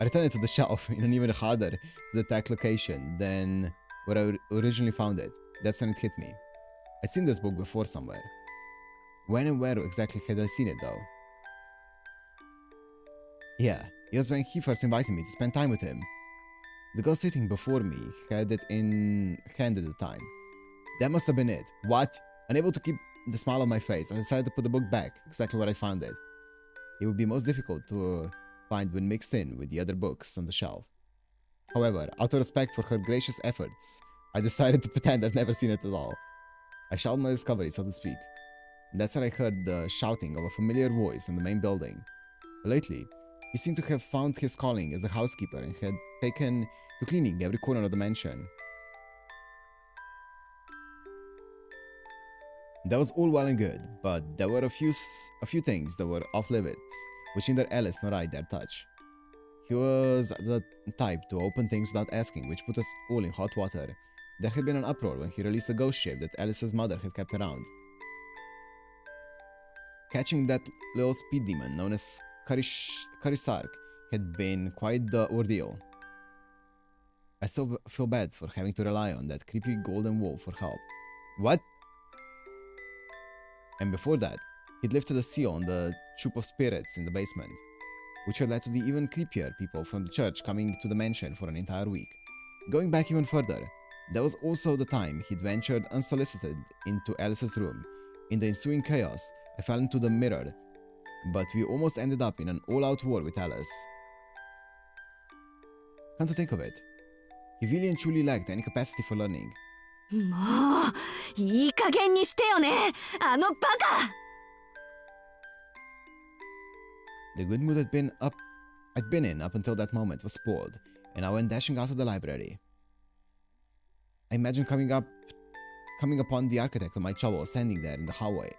I returned it to the shelf in an even harder to detect location than where I originally found it. That's when it hit me. I'd seen this book before somewhere. When and where exactly had I seen it though? Yeah, it was when he first invited me to spend time with him. The girl sitting before me had it in hand at the time. That must have been it. What? Unable to keep the smile on my face, I decided to put the book back exactly where I found it. It would be most difficult to find when mixed in with the other books on the shelf. However, out of respect for her gracious efforts, I decided to pretend I've never seen it at all. I shouted my discovery, so to speak. That's when I heard the shouting of a familiar voice in the main building. Lately, he seemed to have found his calling as a housekeeper and had taken to cleaning every corner of the mansion. That was all well and good, but there were a few things that were off limits, which neither Alice nor I dared touch. He was the type to open things without asking, which put us all in hot water. There had been an uproar when he released a ghost ship that Alice's mother had kept around. Catching that little speed demon known as Karisark had been quite the ordeal. I still feel bad for having to rely on that creepy golden wolf for help. What? And before that, he'd lifted a seal on the troop of spirits in the basement, which had led to the even creepier people from the church coming to the mansion for an entire week. Going back even further, that was also the time he'd ventured unsolicited into Alice's room. In the ensuing chaos, I fell into the mirror, but we almost ended up in an all-out war with Alice. Come to think of it, he really and truly lacked any capacity for learning. もういい加減にしてよね、あのバカ。 The good mood I'd been in up until that moment was spoiled, and I went dashing out of the library. I imagined coming upon the architect of my trouble standing there in the hallway,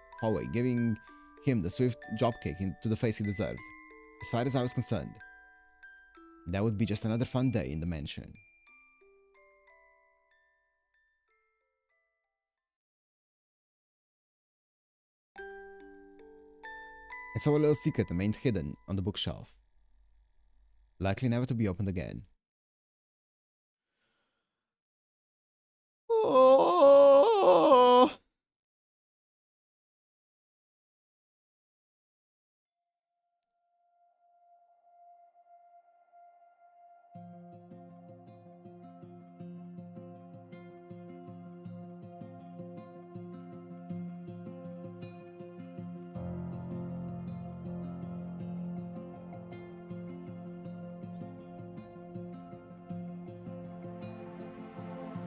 giving him the swift dropkick into the face he deserved. As far as I was concerned, that would be just another fun day in the mansion. I saw a little secret remained hidden on the bookshelf, likely never to be opened again. Oh.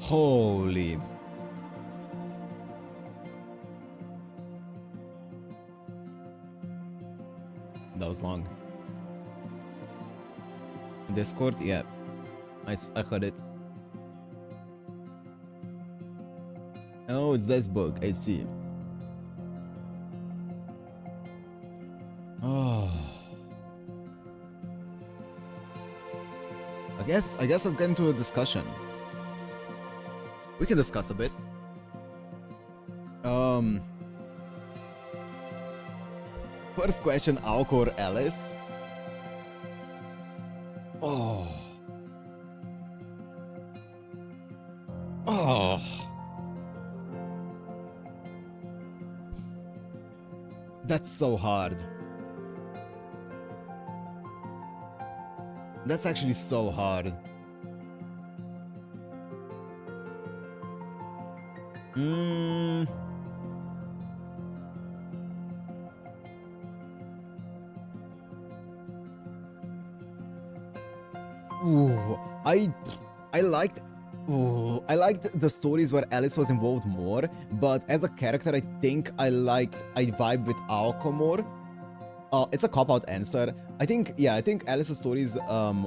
Holy. That was long. Discord, yeah. I heard it. Oh, it's this book, I see. Oh. I guess let's get into a discussion. We can discuss a bit. First question, Aoko or Alice? Oh. Oh. That's so hard. That's actually so hard. Ooh, I liked the stories where Alice was involved more, but as a character, I think I vibe with Aoko more. It's a cop-out answer. I think Alice's stories I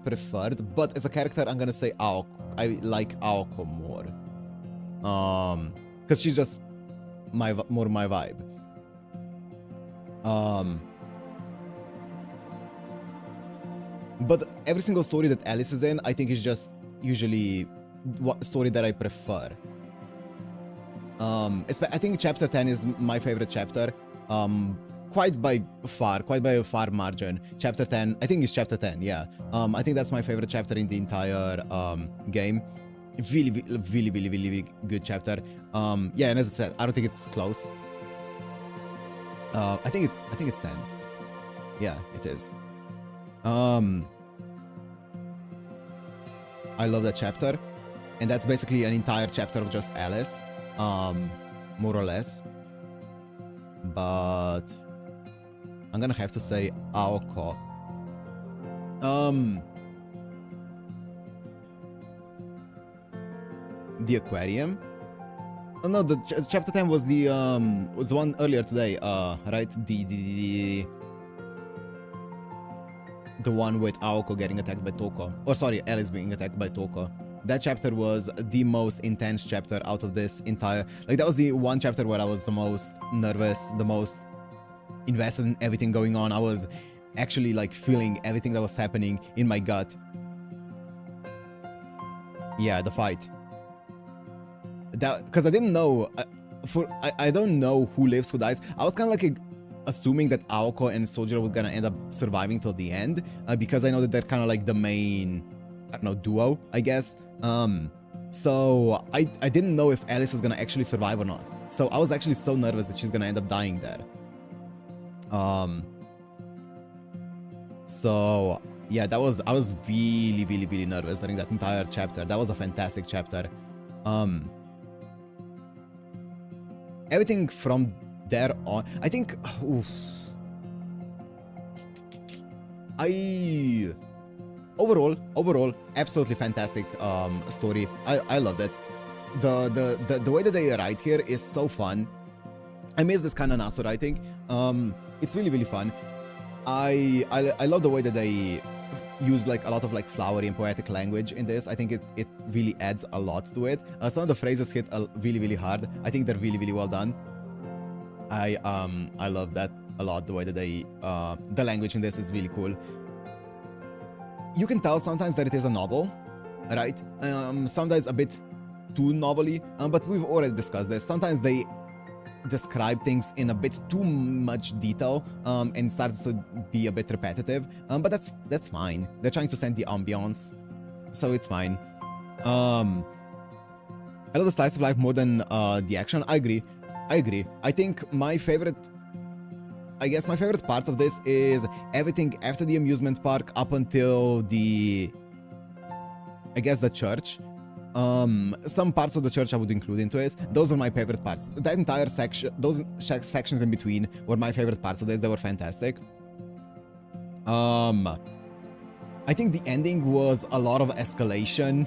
preferred, but as a character, I'm gonna say Aoko. I like Aoko more. Because she's just more my vibe. But every single story that Alice is in, I think is just usually what story that I prefer. I think chapter 10 is my favorite chapter. Quite by a far margin. Chapter 10, I think it's chapter 10, yeah. I think that's my favorite chapter in the entire game. Really good chapter. Yeah, and as I said, I don't think it's close. I think it's 10. Yeah, it is. I love that chapter, and that's basically an entire chapter of just Alice, more or less. But I'm gonna have to say Aoko. The aquarium. Oh no, the chapter 10 was the one earlier today. Right? The one with Aoko getting attacked by Toko. Or sorry, Alice being attacked by Toko. That chapter was the most intense chapter out of this entire... Like, that was the one chapter where I was the most nervous, the most invested in everything going on. I was actually, like, feeling everything that was happening in my gut. Yeah, the fight. Because I didn't know... I don't know who lives, who dies. I was kind of like... assuming that Aoko and Soujyuro were gonna end up surviving till the end, because I know that they're kind of like the main, I don't know, duo, I guess. So I didn't know if Alice was gonna actually survive or not. So I was actually so nervous that she's gonna end up dying there. So yeah, I was really nervous during that entire chapter. That was a fantastic chapter. Everything from there on, I think, overall, absolutely fantastic story. I loved it. The way that they write here is so fun. I miss this kind of Nasu writing. It's really fun. I love the way that they use like a lot of like flowery and poetic language in this. I think it really adds a lot to it. Some of the phrases hit really hard. I think they're really well done. I love that a lot, the way that they the language in this is really cool. You can tell sometimes that it is a novel, right? Sometimes a bit too novelly, but we've already discussed this. Sometimes they describe things in a bit too much detail, and starts to be a bit repetitive, but that's fine. They're trying to send the ambiance, so it's fine. I love the slice of life more than the action. I agree. I think my favorite part of this is everything after the amusement park up until the church. Some parts of the church I would include into it. Those are my favorite parts. That entire section, those sections in between were my favorite parts of this. They were fantastic. I think the ending was a lot of escalation.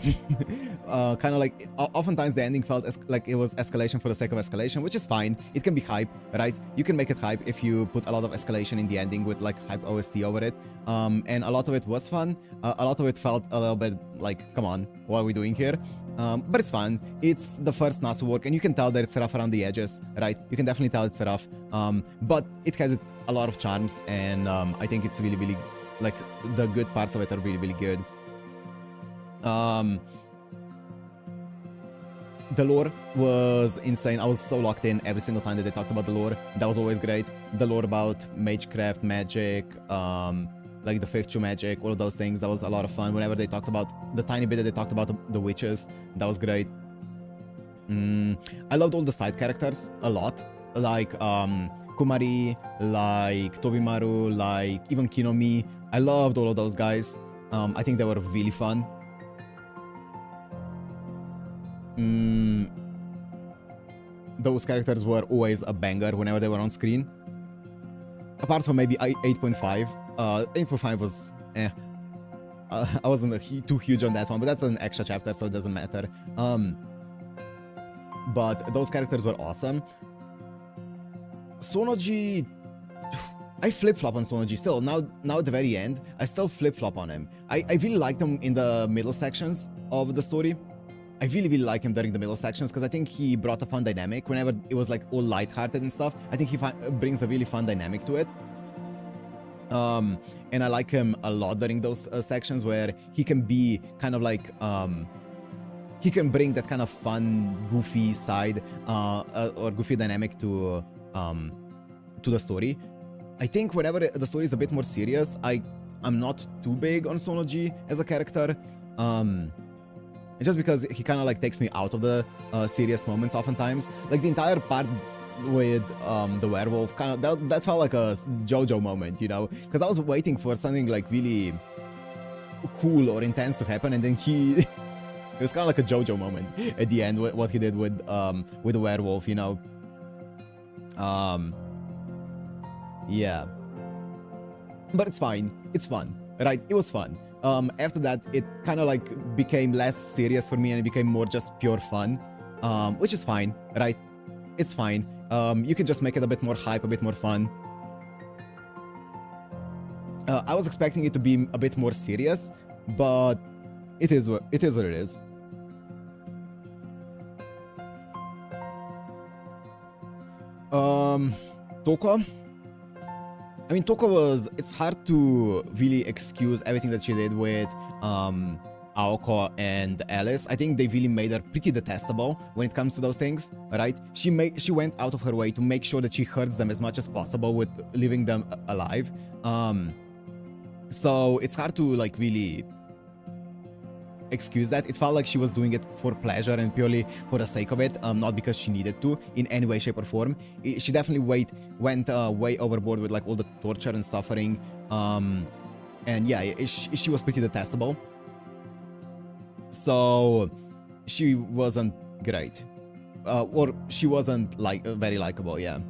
Kind of like, oftentimes the ending felt like it was escalation for the sake of escalation, which is fine. It can be hype, right? You can make it hype if you put a lot of escalation in the ending with like hype OST over it. And a lot of it was fun. A lot of it felt a little bit like, come on, what are we doing here? But it's fun. It's the first Nasu work, and you can tell that it's rough around the edges, right? You can definitely tell it's rough. But it has a lot of charms, and I think it's really like, the good parts of it are really good. The lore was insane. I was so locked in every single time that they talked about the lore. That was always great. The lore about magecraft, magic, like the 5th True magic, all of those things. That was a lot of fun. Whenever they talked about the tiny bit that they talked about the witches, that was great. I loved all the side characters a lot. Like Kumari, like Tobimaru, like even Kinomi. I loved all of those guys. I think they were really fun. Those characters were always a banger whenever they were on screen. Apart from maybe 8.5. 8.5 was I wasn't too huge on that one, but that's an extra chapter, so it doesn't matter. But those characters were awesome. Sonoji, I flip-flop on Sonoji still. Now at the very end, I still flip-flop on him. I really liked him in the middle sections of the story. I really like him during the middle sections because I think he brought a fun dynamic. Whenever it was like all lighthearted and stuff, I think he brings a really fun dynamic to it. And I like him a lot during those sections where he can be kind of like he can bring that kind of fun, goofy side or goofy dynamic to the story. I think whenever the story is a bit more serious, I'm not too big on Sonoji as a character. Just because he kind of like takes me out of the serious moments oftentimes. Like the entire part with the werewolf, kind of that felt like a JoJo moment, you know, because I was waiting for something like really cool or intense to happen, and then it was kind of like a JoJo moment at the end, what he did with the werewolf, you know. Yeah, but it's fine, it's fun, right? It was fun. After that, it kind of like became less serious for me, and it became more just pure fun, which is fine, right? It's fine. You can just make it a bit more hype, a bit more fun. I was expecting it to be a bit more serious, but it is what it is. Toko. I mean, Toko was... It's hard to really excuse everything that she did with Aoko and Alice. I think they really made her pretty detestable when it comes to those things, right? She went out of her way to make sure that she hurts them as much as possible with leaving them alive. So it's hard to like really excuse that. It felt like she was doing it for pleasure and purely for the sake of it, not because she needed to in any way, shape or form. She definitely went way overboard with like all the torture and suffering, and yeah, she was pretty detestable. So she wasn't great, or she wasn't like very likable, yeah.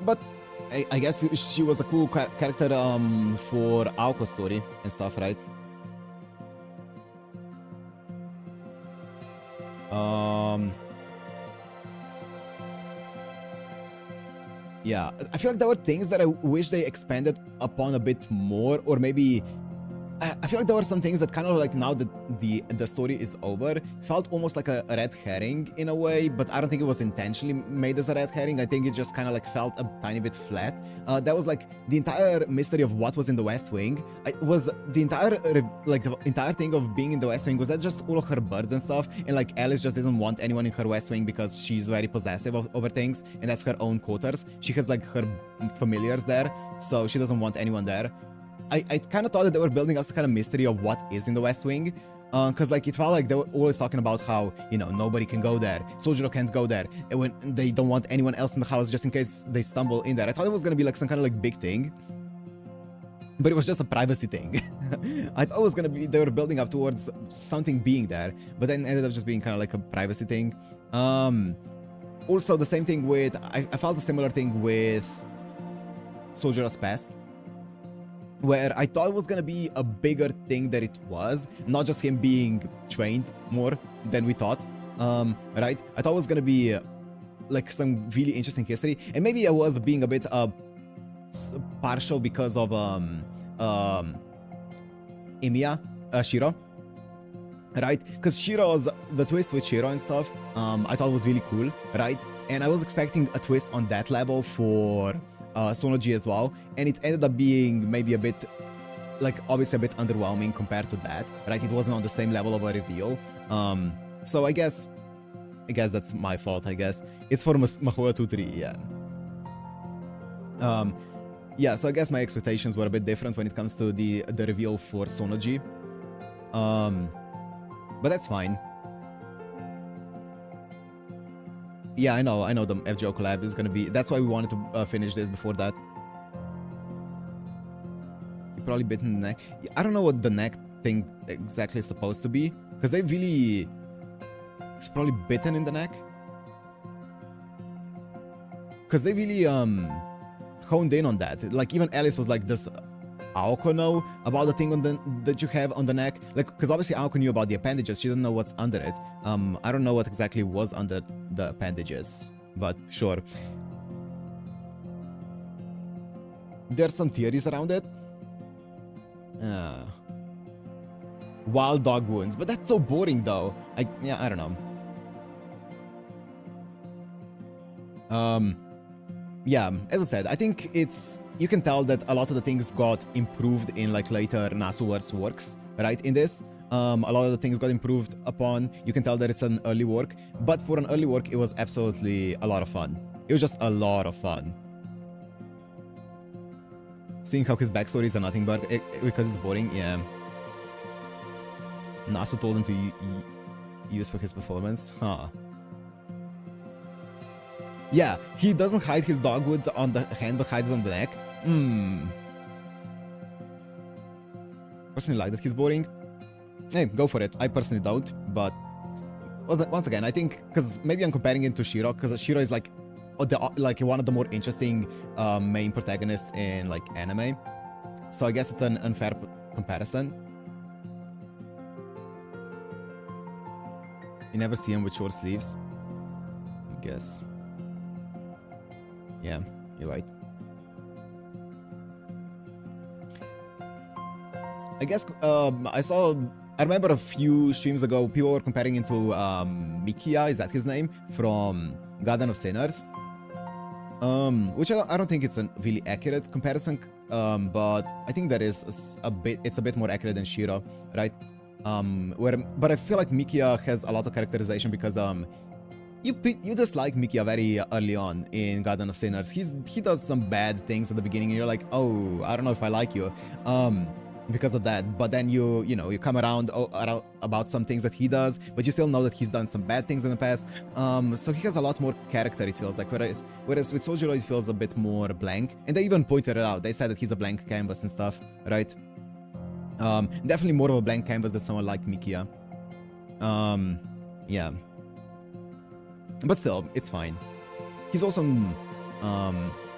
But I guess she was a cool character for Aoko's story and stuff, right? Yeah, I feel like there were things that I wish they expanded upon a bit more, or maybe I feel like there were some things that kind of like, now that the story is over, felt almost like a red herring in a way, but I don't think it was intentionally made as a red herring. I think it just kind of like felt a tiny bit flat. That was like the entire mystery of what was in the West Wing. Was the entire thing of being in the West Wing, was that just all of her birds and stuff, and like Alice just didn't want anyone in her West Wing because she's very possessive over things, and that's her own quarters. She has like her familiars there, so she doesn't want anyone there. I kind of thought that they were building up some kind of mystery of what is in the West Wing, because like it felt like they were always talking about how, you know, nobody can go there, Soujyuro can't go there, and when they don't want anyone else in the house just in case they stumble in there. I thought it was gonna be like some kind of like big thing, but it was just a privacy thing. I thought it was gonna be, they were building up towards something being there, but then ended up just being kind of like a privacy thing. Also the same thing with, I felt a similar thing with Soujyuro's past, where I thought it was gonna be a bigger thing than it was, not just him being trained more than we thought, right? I thought it was gonna be like some really interesting history, and maybe I was being a bit partial because of Shiro, right? Because the twist with Shiro and stuff, I thought was really cool, right? And I was expecting a twist on that level for Sonoji as well, and it ended up being maybe a bit, like, obviously a bit underwhelming compared to that, right? It wasn't on the same level of a reveal. So I guess that's my fault, I guess. It's for Mahua 2-3, yeah. Yeah, so I guess my expectations were a bit different when it comes to the reveal for Sonoji. But that's fine. Yeah, I know the FGO collab is gonna be... That's why we wanted to finish this before that. He probably bit in the neck. I don't know what the neck thing exactly is supposed to be, because they really... It's probably bitten in the neck. Because they really honed in on that. Like even Alice was like, does Aoko know about the thing on that you have on the neck? Like, because obviously Aoko knew about the appendages. She didn't know what's under it. I don't know what exactly was under the appendages, but sure. There's some theories around it. Wild dog wounds, but that's so boring though. I don't know. Yeah, as I said, I think you can tell that a lot of the things got improved in like later Nasuwar's works, right? In this, a lot of the things got improved upon. You can tell that it's an early work, but for an early work, it was absolutely a lot of fun. It was just a lot of fun. Seeing how his backstories are nothing but because it's boring, yeah. Nasu told him to use for his performance, huh? Yeah, he doesn't hide his dogwoods on the hand, but hides it on the neck. Personally like that he's boring. Hey, go for it. I personally don't, but once again, I think because maybe I'm comparing it to Shiro, because Shiro is like one of the more interesting main protagonists in like anime. So I guess it's an unfair comparison. You never see him with short sleeves, I guess. Yeah, you're right. I guess I remember a few streams ago, people were comparing him to Mikia, is that his name? From Garden of Sinners. Which I don't think it's a really accurate comparison, but I think that is it's a bit more accurate than Shiro, right? But I feel like Mikia has a lot of characterization because you dislike Mikia very early on in Garden of Sinners. He does some bad things at the beginning, and you're like, oh, I don't know if I like you, because of that. But then you come around about some things that he does, but you still know that he's done some bad things in the past. So he has a lot more character, it feels like. Whereas with Soujyuro, it feels a bit more blank. And they even pointed it out. They said that he's a blank canvas and stuff, right? Definitely more of a blank canvas than someone like Mikia. Yeah. But still, it's fine. He's also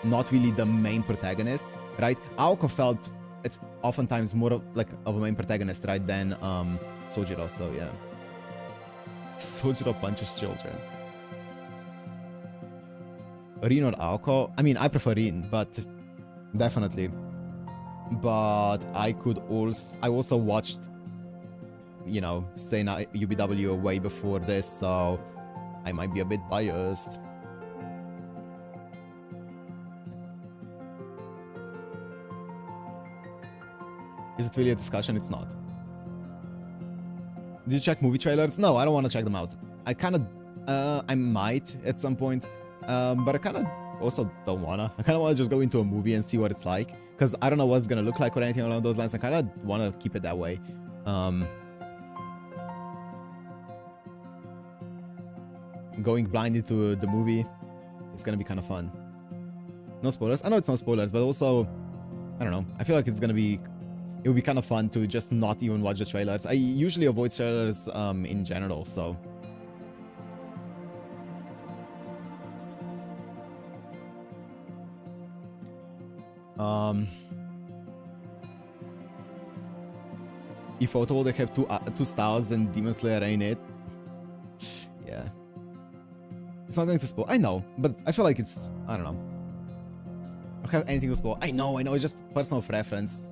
not really the main protagonist, right? Aoko felt it's oftentimes more of a main protagonist, right, than Soujyuro, so yeah. Soujyuro punches children. Rune or Aoko? I mean, I prefer Rune, but definitely. But I also watched, Stay in UBW way before this, so I might be a bit biased. Is it really a discussion? It's not. Did you check movie trailers? No, I don't want to check them out. I might at some point, but I kind of also don't wanna. I kind of want to just go into a movie and see what it's like, because I don't know what it's gonna look like or anything along those lines. I kind of want to keep it that way. Going blind into the movie is gonna be kind of fun. No spoilers. I know it's no spoilers, but also, I don't know. I feel like it would be kind of fun to just not even watch the trailers. I usually avoid trailers in general, so. If Auto they have two styles and Demon Slayer ain't it. Yeah. It's not going to spoil. I know, but I feel like it's, I don't know. I don't have anything to spoil. I know, it's just personal preference.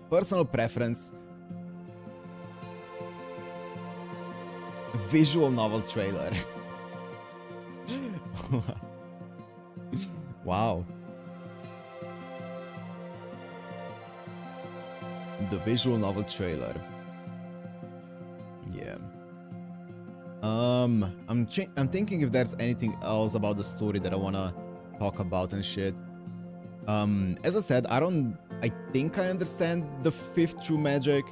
Personal preference. Visual novel trailer. Wow. The visual novel trailer. Yeah. I'm thinking if there's anything else about the story that I wanna talk about and shit. As I said, I think I understand the fifth true magic,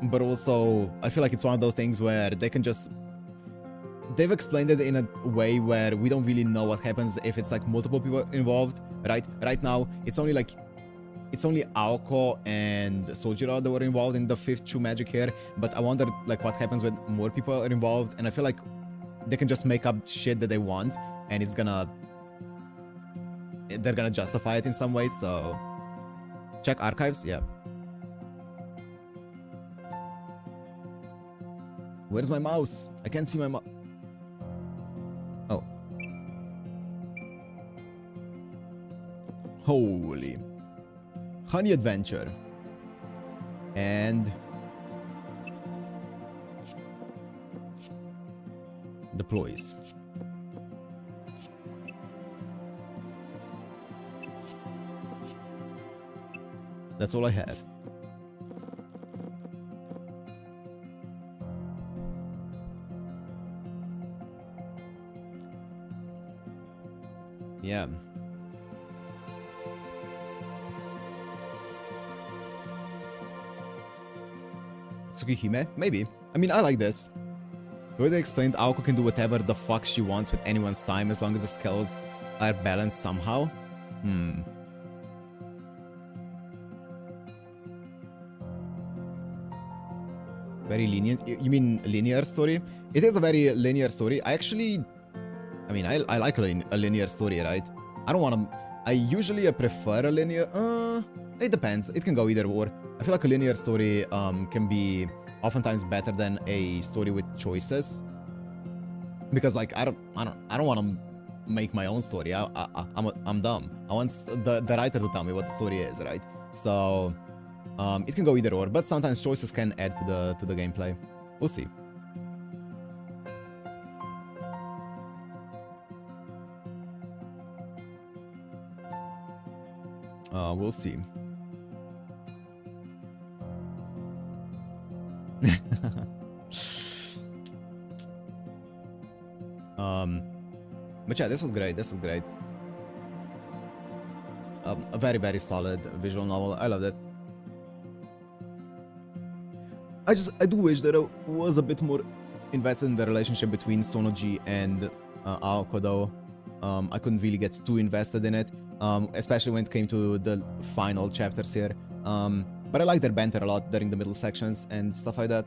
but also I feel like it's one of those things where they've explained it in a way where we don't really know what happens if it's like multiple people involved, right? Right now, it's only Aoko and Soujyuro that were involved in the fifth true magic here, but I wonder like what happens when more people are involved, and I feel like they can just make up shit that they want, and it's gonna they're gonna justify it in some way, so... Check archives? Yeah. Where's my mouse? I can't see my mouse. Oh. Holy. Honey Adventure. And... deploys. That's all I have. Yeah. Tsukihime? Maybe. I mean, I like this. The way they explained Aoko can do whatever the fuck she wants with anyone's time as long as the skills are balanced somehow. Very lenient. You mean linear story? It is a very linear story. I mean, I like a linear story, right? I don't want to... I usually prefer a linear... it depends. It can go either or. I feel like a linear story can be oftentimes better than a story with choices. Because, like, I don't want to make my own story. I'm dumb. I want the writer to tell me what the story is, right? So... it can go either or, but sometimes choices can add to the gameplay. We'll see. We'll see. But yeah, this was great. This was great. A very, very solid visual novel. I loved it. I do wish that I was a bit more invested in the relationship between Sonoji and Aoko, though. I couldn't really get too invested in it, especially when it came to the final chapters here. But I like their banter a lot during the middle sections and stuff like that.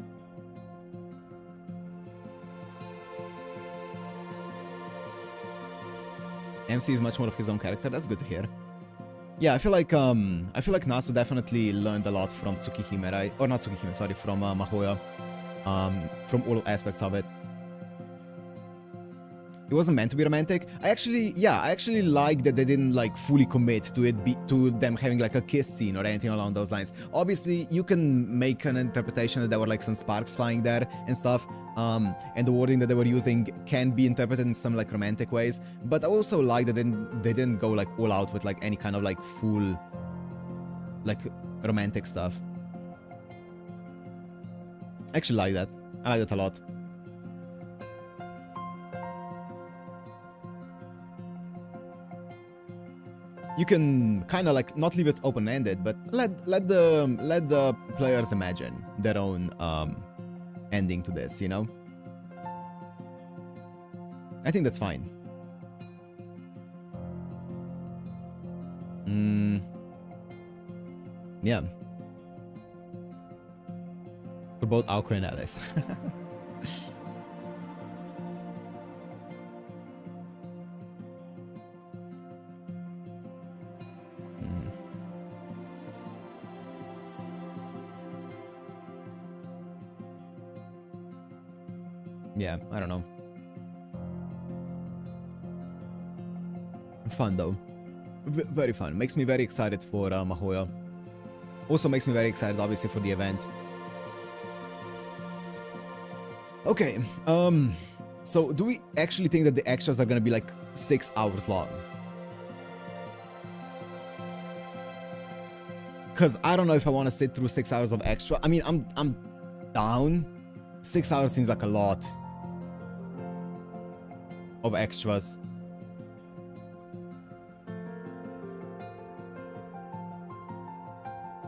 MC is much more of his own character. That's good to hear. Yeah, I feel like Nasu definitely learned a lot from Tsukihime, right? Or not Tsukihime, sorry, from Mahoya. From all aspects of it. It wasn't meant to be romantic. I actually like that they didn't like fully commit to it, to them having like a kiss scene or anything along those lines. Obviously, you can make an interpretation that there were like some sparks flying there and stuff. And the wording that they were using can be interpreted in some like romantic ways. But I also like that they didn't go like all out with like any kind of like full like romantic stuff. I actually like that. I like that a lot. You can kind of like not leave it open-ended, but let the players imagine their own ending to this, you know? I think that's fine. Yeah. For both Aoko and Alice. Yeah, I don't know. Fun though. Very fun. Makes me very excited for Mahoya. Also makes me very excited, obviously, for the event. Okay, so do we actually think that the extras are gonna be like 6 hours long? Cause I don't know if I want to sit through 6 hours of extra. I mean, I'm down. 6 hours seems like a lot of extras.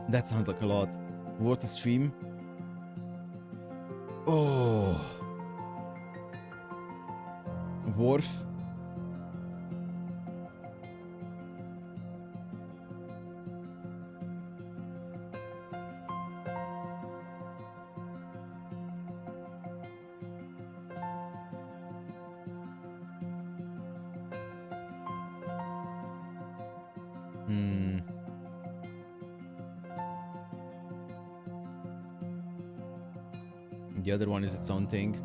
That sounds like a lot. Worth a stream? Oh. Worth? Hmm. The other one is its own thing.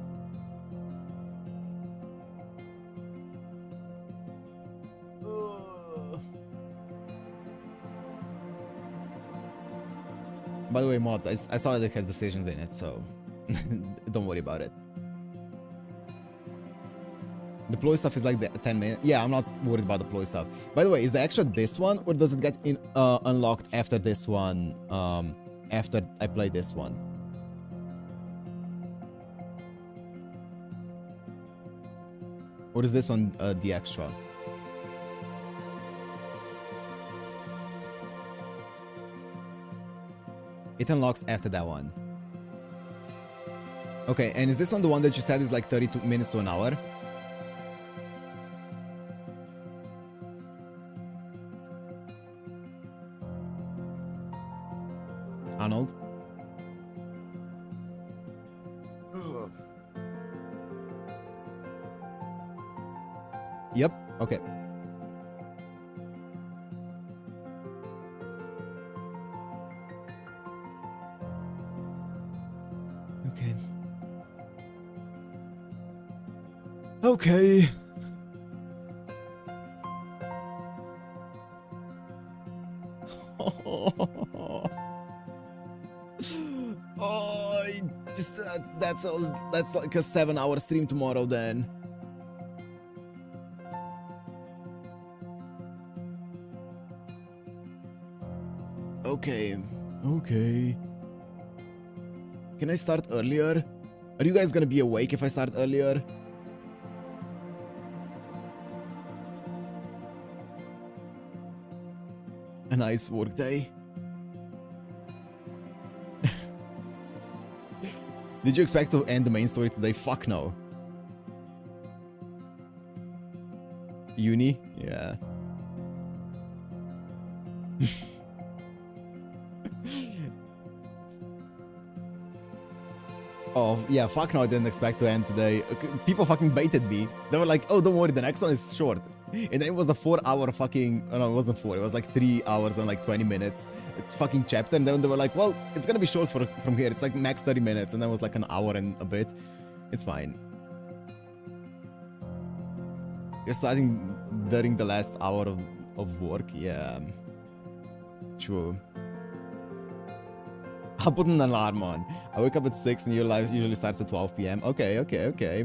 By the way, mods, I saw that it has decisions in it, so don't worry about it. The ploy stuff is like the 10 minutes. Yeah, I'm not worried about the ploy stuff. By the way, is the extra this one, or does it get unlocked after this one? After I play this one? Or is this one the extra? It unlocks after that one. Okay, and is this one the one that you said is like 32 minutes to an hour? Arnold? Yep, okay. Okay. Okay. Oh, just that's like a 7-hour stream tomorrow then. Okay. Okay. Can I start earlier? Are you guys gonna be awake if I start earlier? A nice work day. Did you expect to end the main story today? Fuck no. Uni? Yeah. Oh, yeah, fuck no, I didn't expect to end today. People fucking baited me. They were like, oh, don't worry, the next one is short. And then it was a 4-hour fucking... Oh, no, it wasn't 4. It was like 3 hours and like 20 minutes fucking chapter. And then they were like, well, it's gonna be short from here. It's like max 30 minutes. And then it was like an hour and a bit. It's fine. You're starting during the last hour of work? Yeah. True. I'll put an alarm on. I wake up at 6 and your life usually starts at 12 p.m. Okay, okay, okay.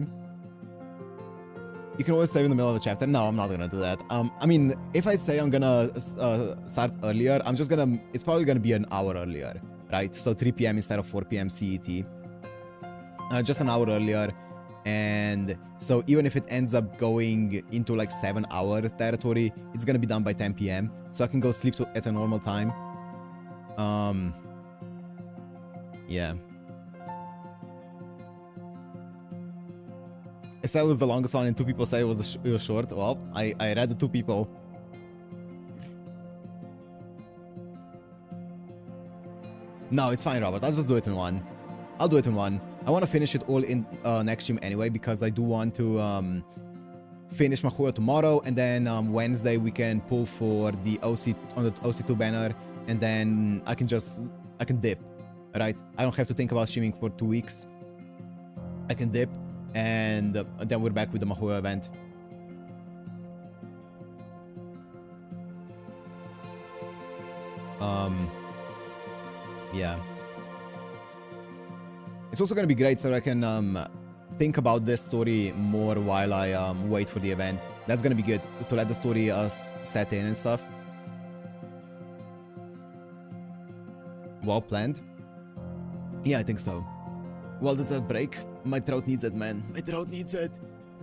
You can always save in the middle of a chapter. No, I'm not gonna do that. I mean, if I say I'm gonna start earlier, I'm just gonna... It's probably gonna be an hour earlier, right? So 3 p.m. instead of 4 p.m. CET. Just an hour earlier. And so even if it ends up going into like 7-hour territory, it's gonna be done by 10 p.m. So I can go sleep at a normal time. Yeah. I said it was the longest one and 2 people said it was short. Well, I read the 2 people. No, it's fine, Robert. I'll just do it in one. I'll do it in one. I want to finish it all in next stream anyway, because I do want to finish Mahuya tomorrow, and then Wednesday we can pull for the OC on the OC2 banner, and then I can dip. Right? I don't have to think about streaming for 2 weeks. I can dip, and then we're back with the Mahuya event. Yeah. It's also gonna be great so I can think about this story more while I wait for the event. That's gonna be good to let the story set in and stuff. Well planned. Yeah, I think so. Well, does that break? My throat needs it, man. My throat needs it.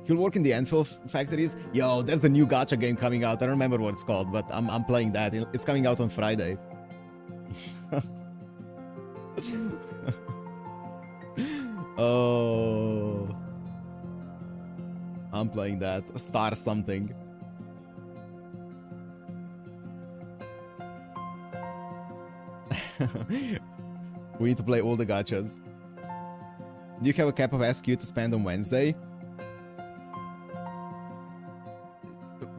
He'll work in the Anvil factories. Yo, there's a new gacha game coming out. I don't remember what it's called, but I'm playing that. It's coming out on Friday. Oh. I'm playing that. Star something. We need to play all the gachas. Do you have a cap of SQ to spend on Wednesday?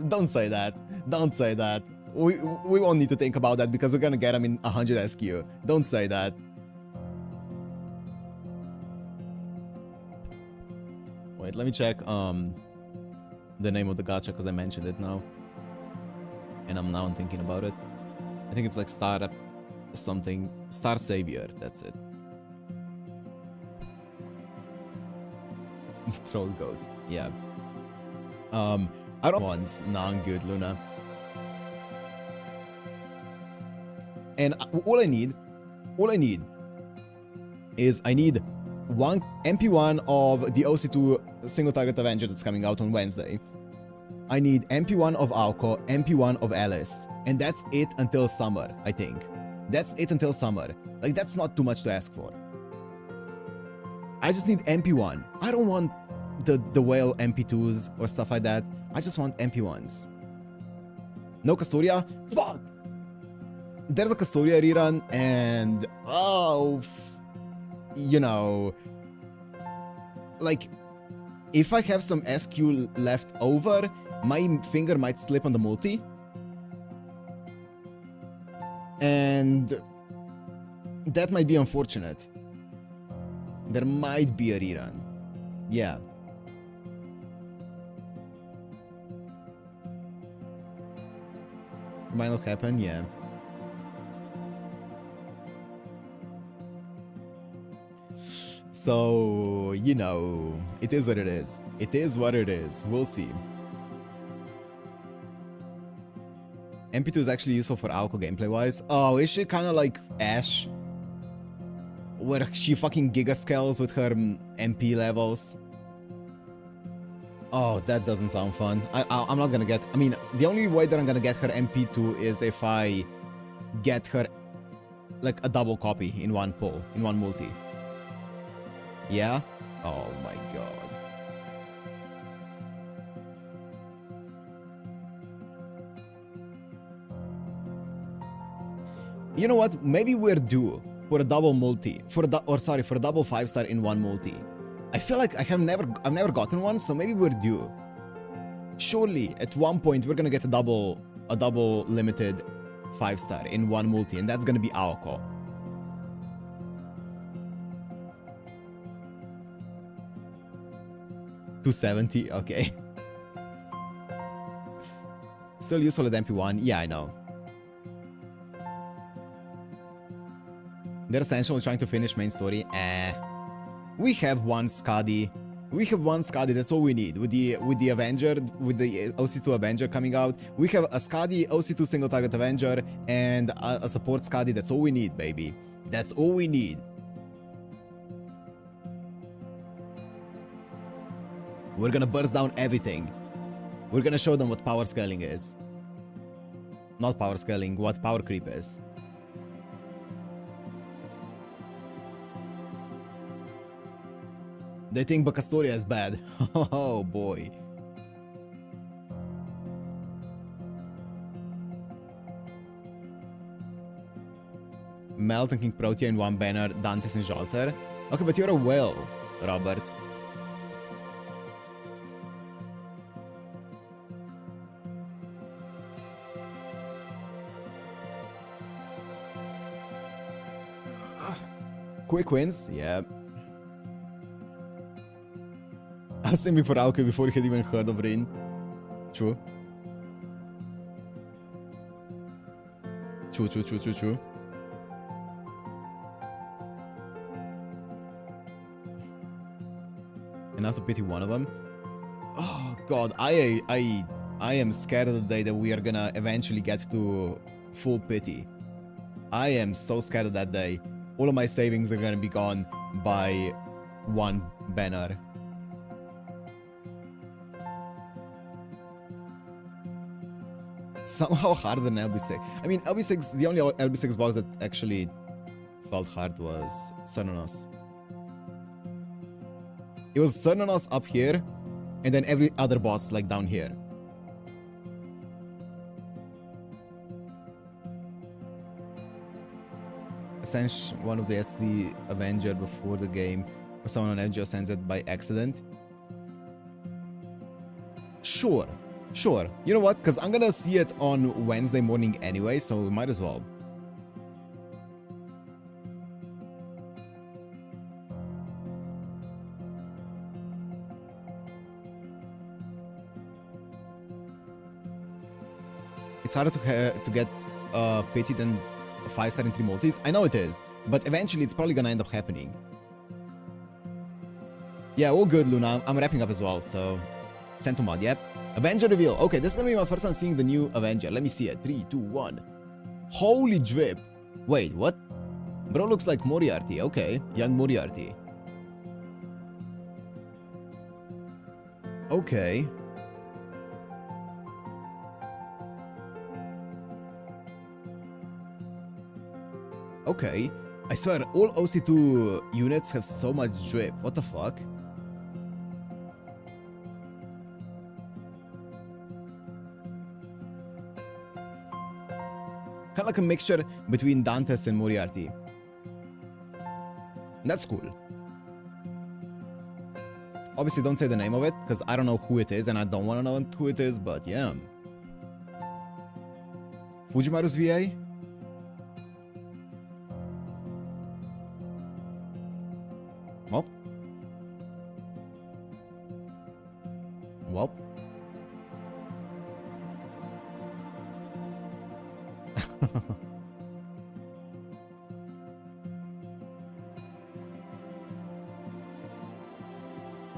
Don't say that. Don't say that. we won't need to think about that because we're gonna get him in 100 SQ. Don't say that. Wait, let me check the name of the gacha because I mentioned it now. And I'm thinking about it. I think it's like Star something. Star Savior, that's it. Troll Goat, yeah. I don't want non-good Luna. And all I need is I need one MP1 of the OC2 single target Avenger that's coming out on Wednesday. I need MP1 of Aoko, MP1 of Alice, and that's it until summer, I think. That's it until summer. Like, that's not too much to ask for. I just need MP1. I don't want the whale MP2s or stuff like that. I just want MP1s. No Castoria? Fuck! There's a Castoria rerun, and you know, like, if I have some SQ left over, my finger might slip on the multi. And that might be unfortunate. There might be a rerun. Yeah. Might not happen, yeah. So, you know, it is what it is. It is what it is. We'll see. MP2 is actually useful for Aoko gameplay-wise. Oh, is she kind of like Ash? Where she fucking gigascales with her MP levels? Oh, that doesn't sound fun. I'm not gonna get... I mean, the only way that I'm gonna get her MP2 is if I get her, like, a double copy in one pull, in one multi. Yeah? Oh my god. You know what? Maybe we're due for a double multi, for a double 5-star in one multi. I feel like I've never gotten one, so maybe we're due. Surely, at one point, we're gonna get a double limited 5-star in one multi, and that's gonna be Aoko. $270, okay. Still useful at MP1, yeah, I know. They're essentially trying to finish main story. We have one Skadi. That's all we need. With the Avenger, with the OC2 Avenger coming out, we have a Skadi, OC2 single target Avenger, and a support Skadi. That's all we need, baby. That's all we need. We're gonna burst down everything. We're gonna show them what power scaling is. Not power scaling, what power creep is. They think Bacastoria is bad. Oh boy. Melt and King Protea in one banner, Dantes and Jolter. Okay, but you're a whale, Robert. Quick wins, yeah. I was aiming for Aoko before he had even heard of Rune. True. True. Enough to pity one of them. Oh god, I am scared of the day that we are gonna eventually get to full pity. I am so scared of that day. All of my savings are gonna be gone by one banner. Somehow harder than LB6. I mean, LB6, the only LB6 boss that actually felt hard was Sunroom. It was Sunroom up here, and then every other boss like down here. Essentially, one of the SC Avenger before the game, or someone on Edge sends it by accident. Sure. Sure. You know what? Because I'm gonna see it on Wednesday morning anyway, so we might as well. It's harder to get pity than 5-star in 3 multis. I know it is, but eventually it's probably gonna end up happening. Yeah, all good, Luna. I'm wrapping up as well, so... Send to mod, yep. Avenger reveal. Okay, this is gonna be my first time seeing the new Avenger. Let me see it. 3, 2, 1. Holy drip. Wait, what? Bro looks like Moriarty. Okay, young Moriarty. Okay. Okay. I swear, all OC2 units have so much drip. What the fuck? Kind of like a mixture between Dantes and Moriarty. That's cool. Obviously, don't say the name of it, because I don't know who it is, and I don't want to know who it is, but yeah. Fujimaru's VA? Well. Well.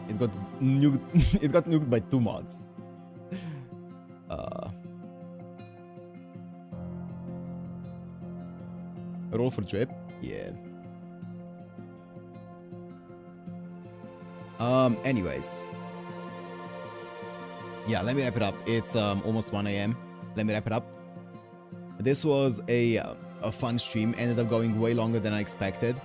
It got nuked. It got nuked by 2 mods. Roll for drip? Yeah. Anyways. Yeah, let me wrap it up. It's almost 1 AM. Let me wrap it up. This was a fun stream. Ended up going way longer than I expected.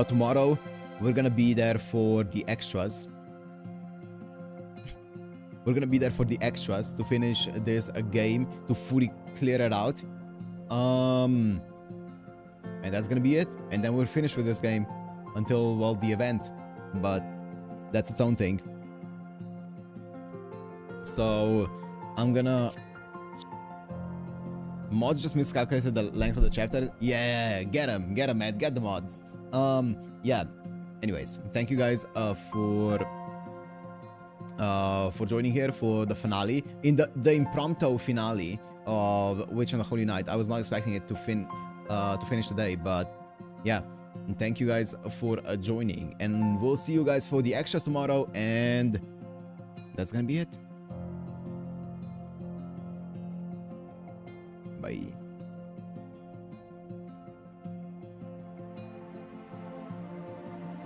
Tomorrow, we're gonna be there for the extras. We're gonna be there for the extras to finish this game, to fully clear it out. And that's gonna be it. And then we're finished with this game until, well, the event. But that's its own thing. So I'm gonna... Mods just miscalculated the length of the chapter. Yeah, get him, man, get the mods. Yeah. Anyways, thank you guys for joining here for the finale. In the impromptu finale of Witch on the Holy Night. I was not expecting it to finish today, but yeah. And thank you guys for joining, and we'll see you guys for the extras tomorrow, and that's gonna be it. Bye.